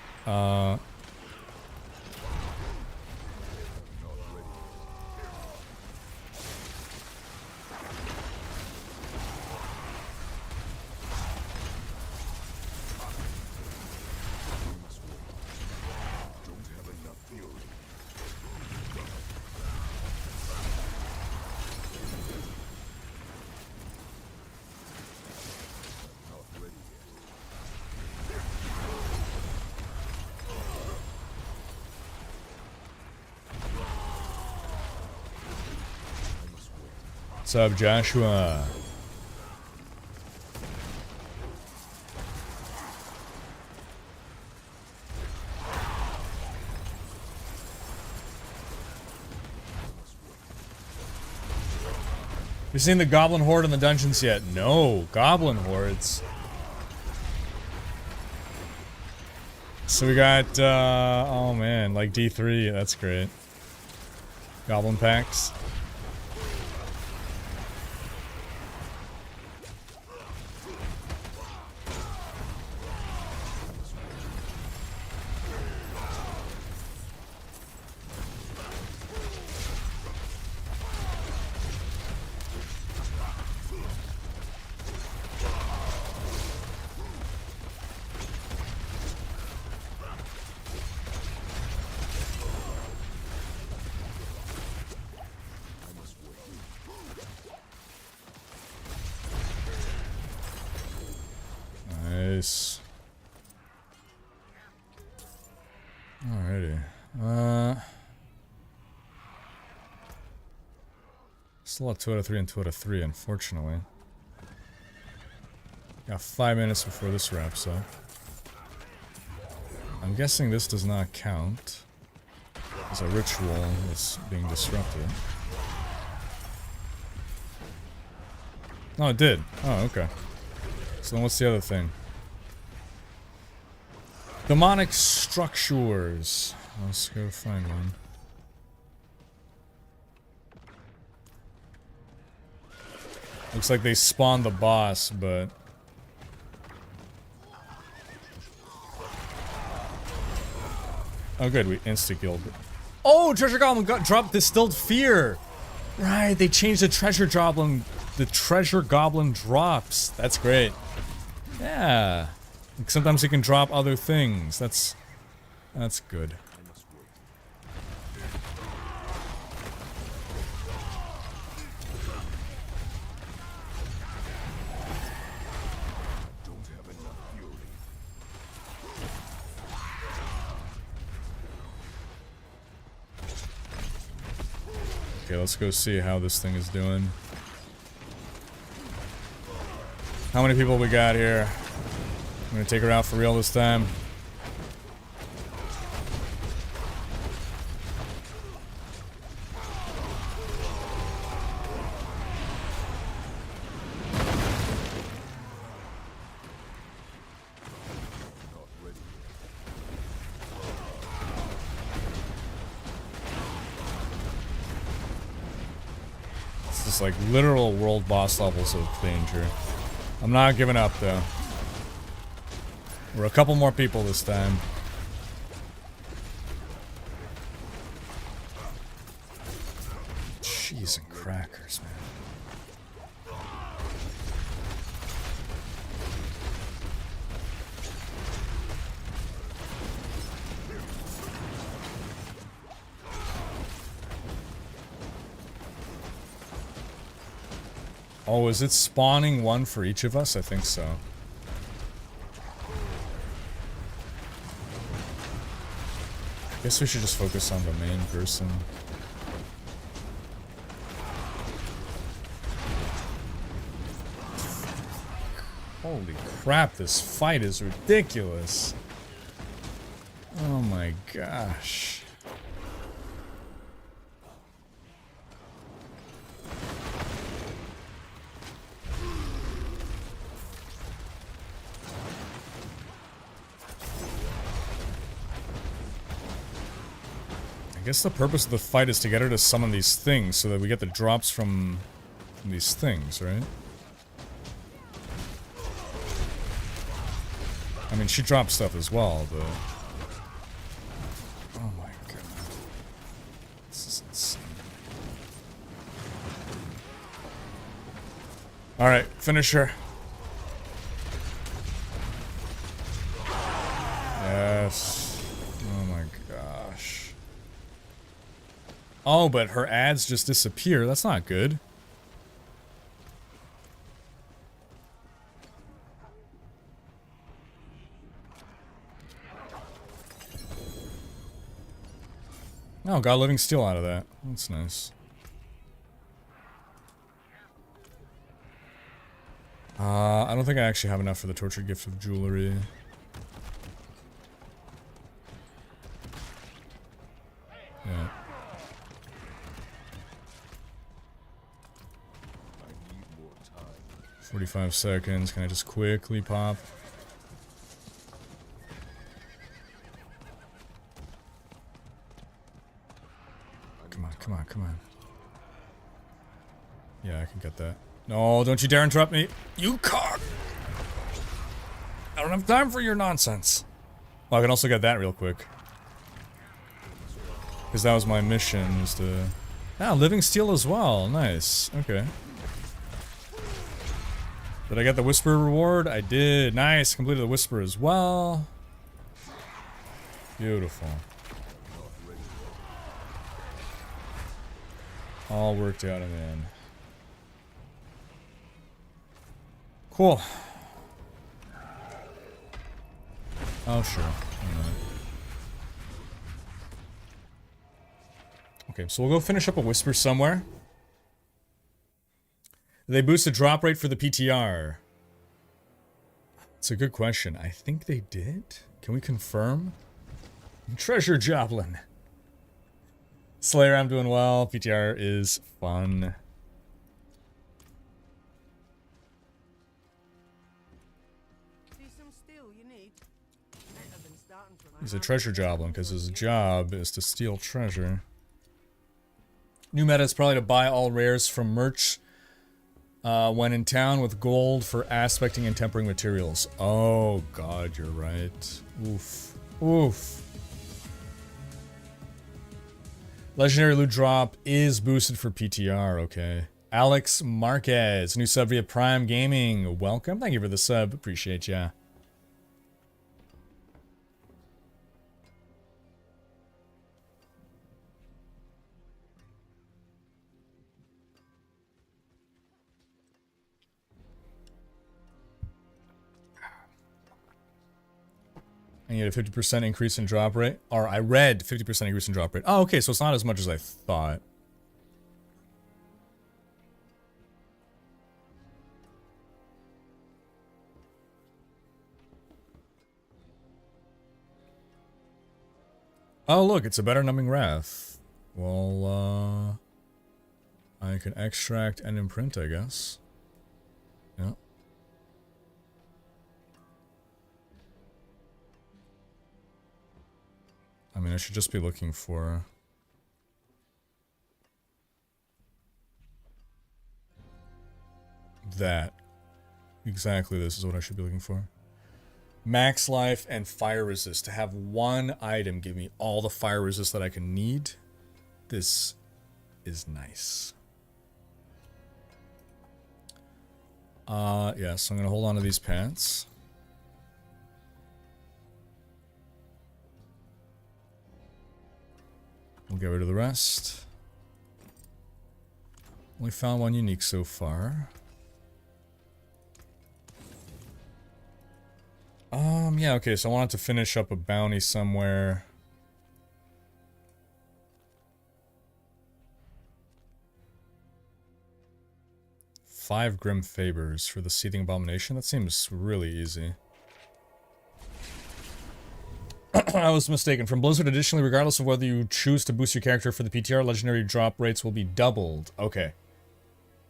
What's up, Joshua? You seen the Goblin Horde in the dungeons yet? No, Goblin Hordes. So we got, oh man, like D3, that's great. Goblin packs. Nice. Alrighty. Still have 2 out of 3 and 2 out of 3, unfortunately. Got 5 minutes before this wraps up. I'm guessing this does not count as a ritual that's being disrupted. Oh, it did. Oh, okay. So then what's the other thing? Demonic structures. Let's go find one. Looks like they spawned the boss, but... Oh good, we insta-killed it. Oh, Treasure Goblin got dropped Distilled Fear! Right, they changed the Treasure Goblin. The Treasure Goblin drops. That's great. Yeah. Sometimes you can drop other things. That's good. Okay, let's go see how this thing is doing. How many people we got here? I'm gonna take her out for real this time. It's just like literal world boss levels of danger. I'm not giving up though. We're a couple more people this time. Cheese and crackers, man. Oh, is it spawning one for each of us? I think so. I guess we should just focus on the main person. Holy crap, this fight is ridiculous. Oh my gosh. I guess the purpose of the fight is to get her to summon these things so that we get the drops from these things, right? I mean, she drops stuff as well, but... Oh my god. This is insane. Alright, finish her. Yes. Oh my gosh. Oh, but her ads just disappear. That's not good. Oh, got living steel out of that. That's nice. I don't think I actually have enough for the tortured gift of jewelry. Yeah. I need more time. 45 seconds. Can I just quickly pop? Come on, come on, come on. Yeah, I can get that. No, don't you dare interrupt me. You cock! I don't have time for your nonsense. Well, I can also get that real quick. Because that was my mission, was to... Ah, living steel as well. Nice. Okay. Did I get the whisper reward? I did. Nice. Completed the whisper as well. Beautiful. All worked out in the end. Cool. Oh, sure. Okay, so we'll go finish up a whisper somewhere. They boosted drop rate for the PTR. It's a good question. I think they did. Can we confirm? Treasure Joblin. Slayer, I'm doing well. PTR is fun. He's a treasure joblin because his job is to steal treasure. New meta is probably to buy all rares from merch when in town with gold for aspecting and tempering materials. Oh god, you're right. Oof. Oof. Legendary loot drop is boosted for PTR, okay. Alex Marquez, new sub via Prime Gaming. Welcome. Thank you for the sub. Appreciate ya. And you get a 50% increase in drop rate. Or I read 50% increase in drop rate. Oh, okay, so it's not as much as I thought. Oh, look, it's a better numbing wrath. Well, I can extract and imprint, I guess. Yeah. I mean, I should just be looking for... that. Exactly, this is what I should be looking for. Max life and fire resist. To have one item give me all the fire resist that I can need. This is nice. Yeah, so I'm gonna hold on to these pants. We'll get rid of the rest. Only found one unique so far. Yeah, okay, so I wanted to finish up a bounty somewhere. 5 Grim Fabers for the Seething Abomination. That seems really easy. I was mistaken. From Blizzard, additionally, regardless of whether you choose to boost your character for the PTR, legendary drop rates will be doubled. Okay.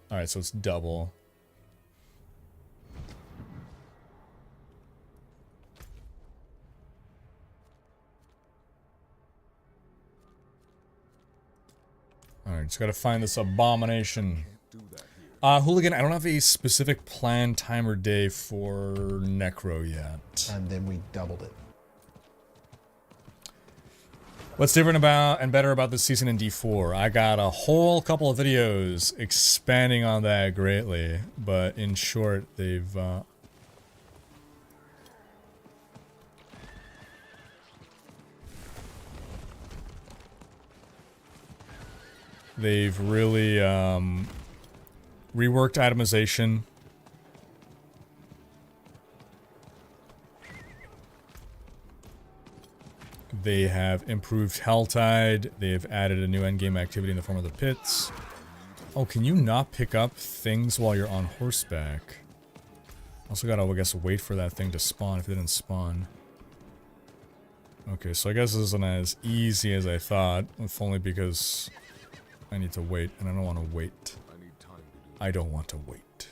Alright, so it's double. Alright, just gotta find this abomination. Hooligan, I don't have a specific plan, time, or day for Necro yet. And then we doubled it. What's different about and better about this season in D4? I got a whole couple of videos expanding on that greatly, but in short, they've really reworked itemization. They have improved Helltide. They've added a new endgame activity in the form of the pits. Oh, can you not pick up things while you're on horseback? Also gotta, I guess, wait for that thing to spawn if it didn't spawn. Okay, so I guess this isn't as easy as I thought, if only because I need to wait, and I don't want to wait. I don't want to wait.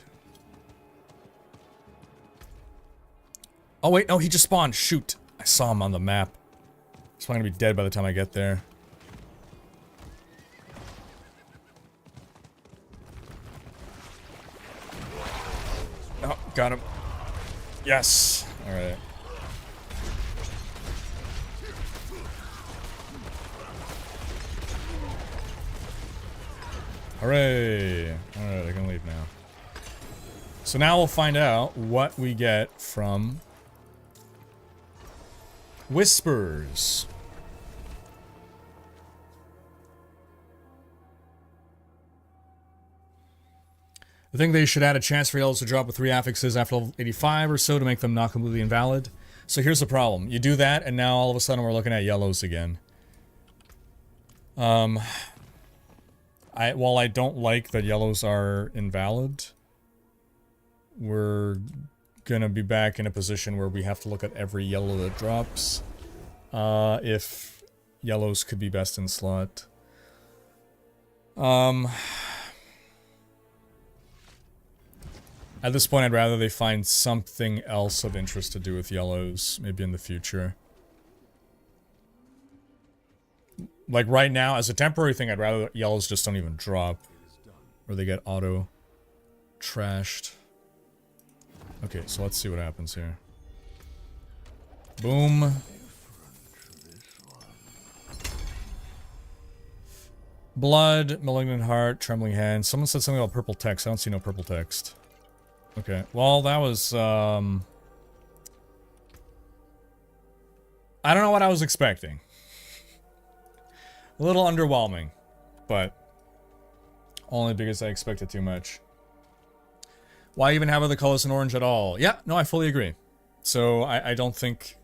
Oh wait, no, he just spawned. Shoot. I saw him on the map. He's probably gonna be dead by the time I get there. Oh, got him. Yes. Alright. Hooray! Alright, I can leave now. So now we'll find out what we get from Whispers. I think they should add a chance for yellows to drop with 3 affixes after level 85 or so to make them not completely invalid. So here's the problem. You do that, and now all of a sudden we're looking at yellows again. While I don't like that yellows are invalid, we're gonna be back in a position where we have to look at every yellow that drops. If yellows could be best in slot. At this point, I'd rather they find something else of interest to do with yellows, maybe in the future. Like right now, as a temporary thing, I'd rather yellows just don't even drop. Or they get auto trashed. Okay, so let's see what happens here. Boom. Blood, malignant heart, trembling hand. Someone said something about purple text. I don't see no purple text. Okay, well that was, I don't know what I was expecting. A little underwhelming, but only because I expected too much. Why even have other colors in orange at all? Yeah, no, I fully agree. So I don't think...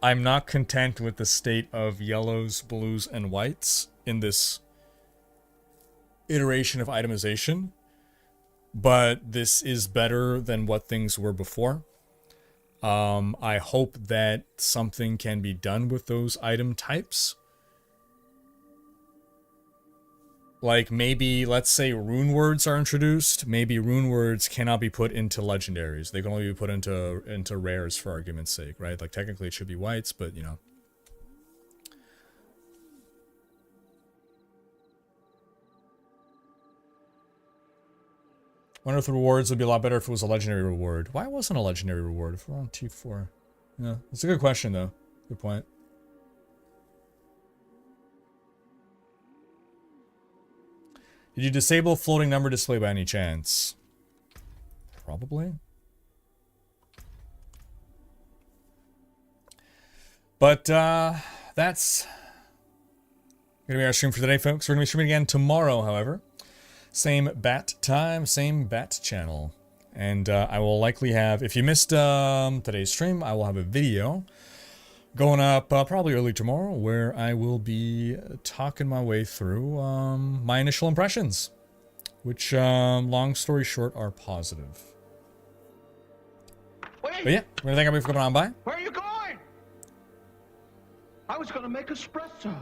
I'm not content with the state of yellows, blues, and whites in this iteration of itemization. But this is better than what things were before. I hope that something can be done with those item types. Like maybe, let's say rune words are introduced. Maybe rune words cannot be put into legendaries. They can only be put into rares for argument's sake, right? Like technically it should be whites, but you know. Wonder if the rewards would be a lot better if it was a legendary reward. Why wasn't a legendary reward if we're on T4? Yeah, it's a good question though. Good point. Did you disable floating number display by any chance? Probably. But that's gonna be our stream for today, folks. We're gonna be streaming again tomorrow, however. Same bat time, same bat channel. And I will likely have, if you missed today's stream, I will have a video going up probably early tomorrow where I will be talking my way through my initial impressions which, long story short, are positive. Wait! But yeah, we're gonna thank everybody for coming on by. Where are you going? I was gonna make espresso.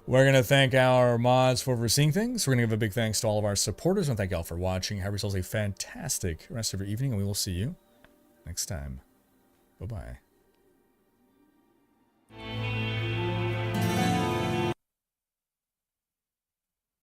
We're going to thank our mods for overseeing things. We're going to give a big thanks to all of our supporters. And thank you all for watching. Have yourselves a fantastic rest of your evening. And we will see you next time. Bye-bye.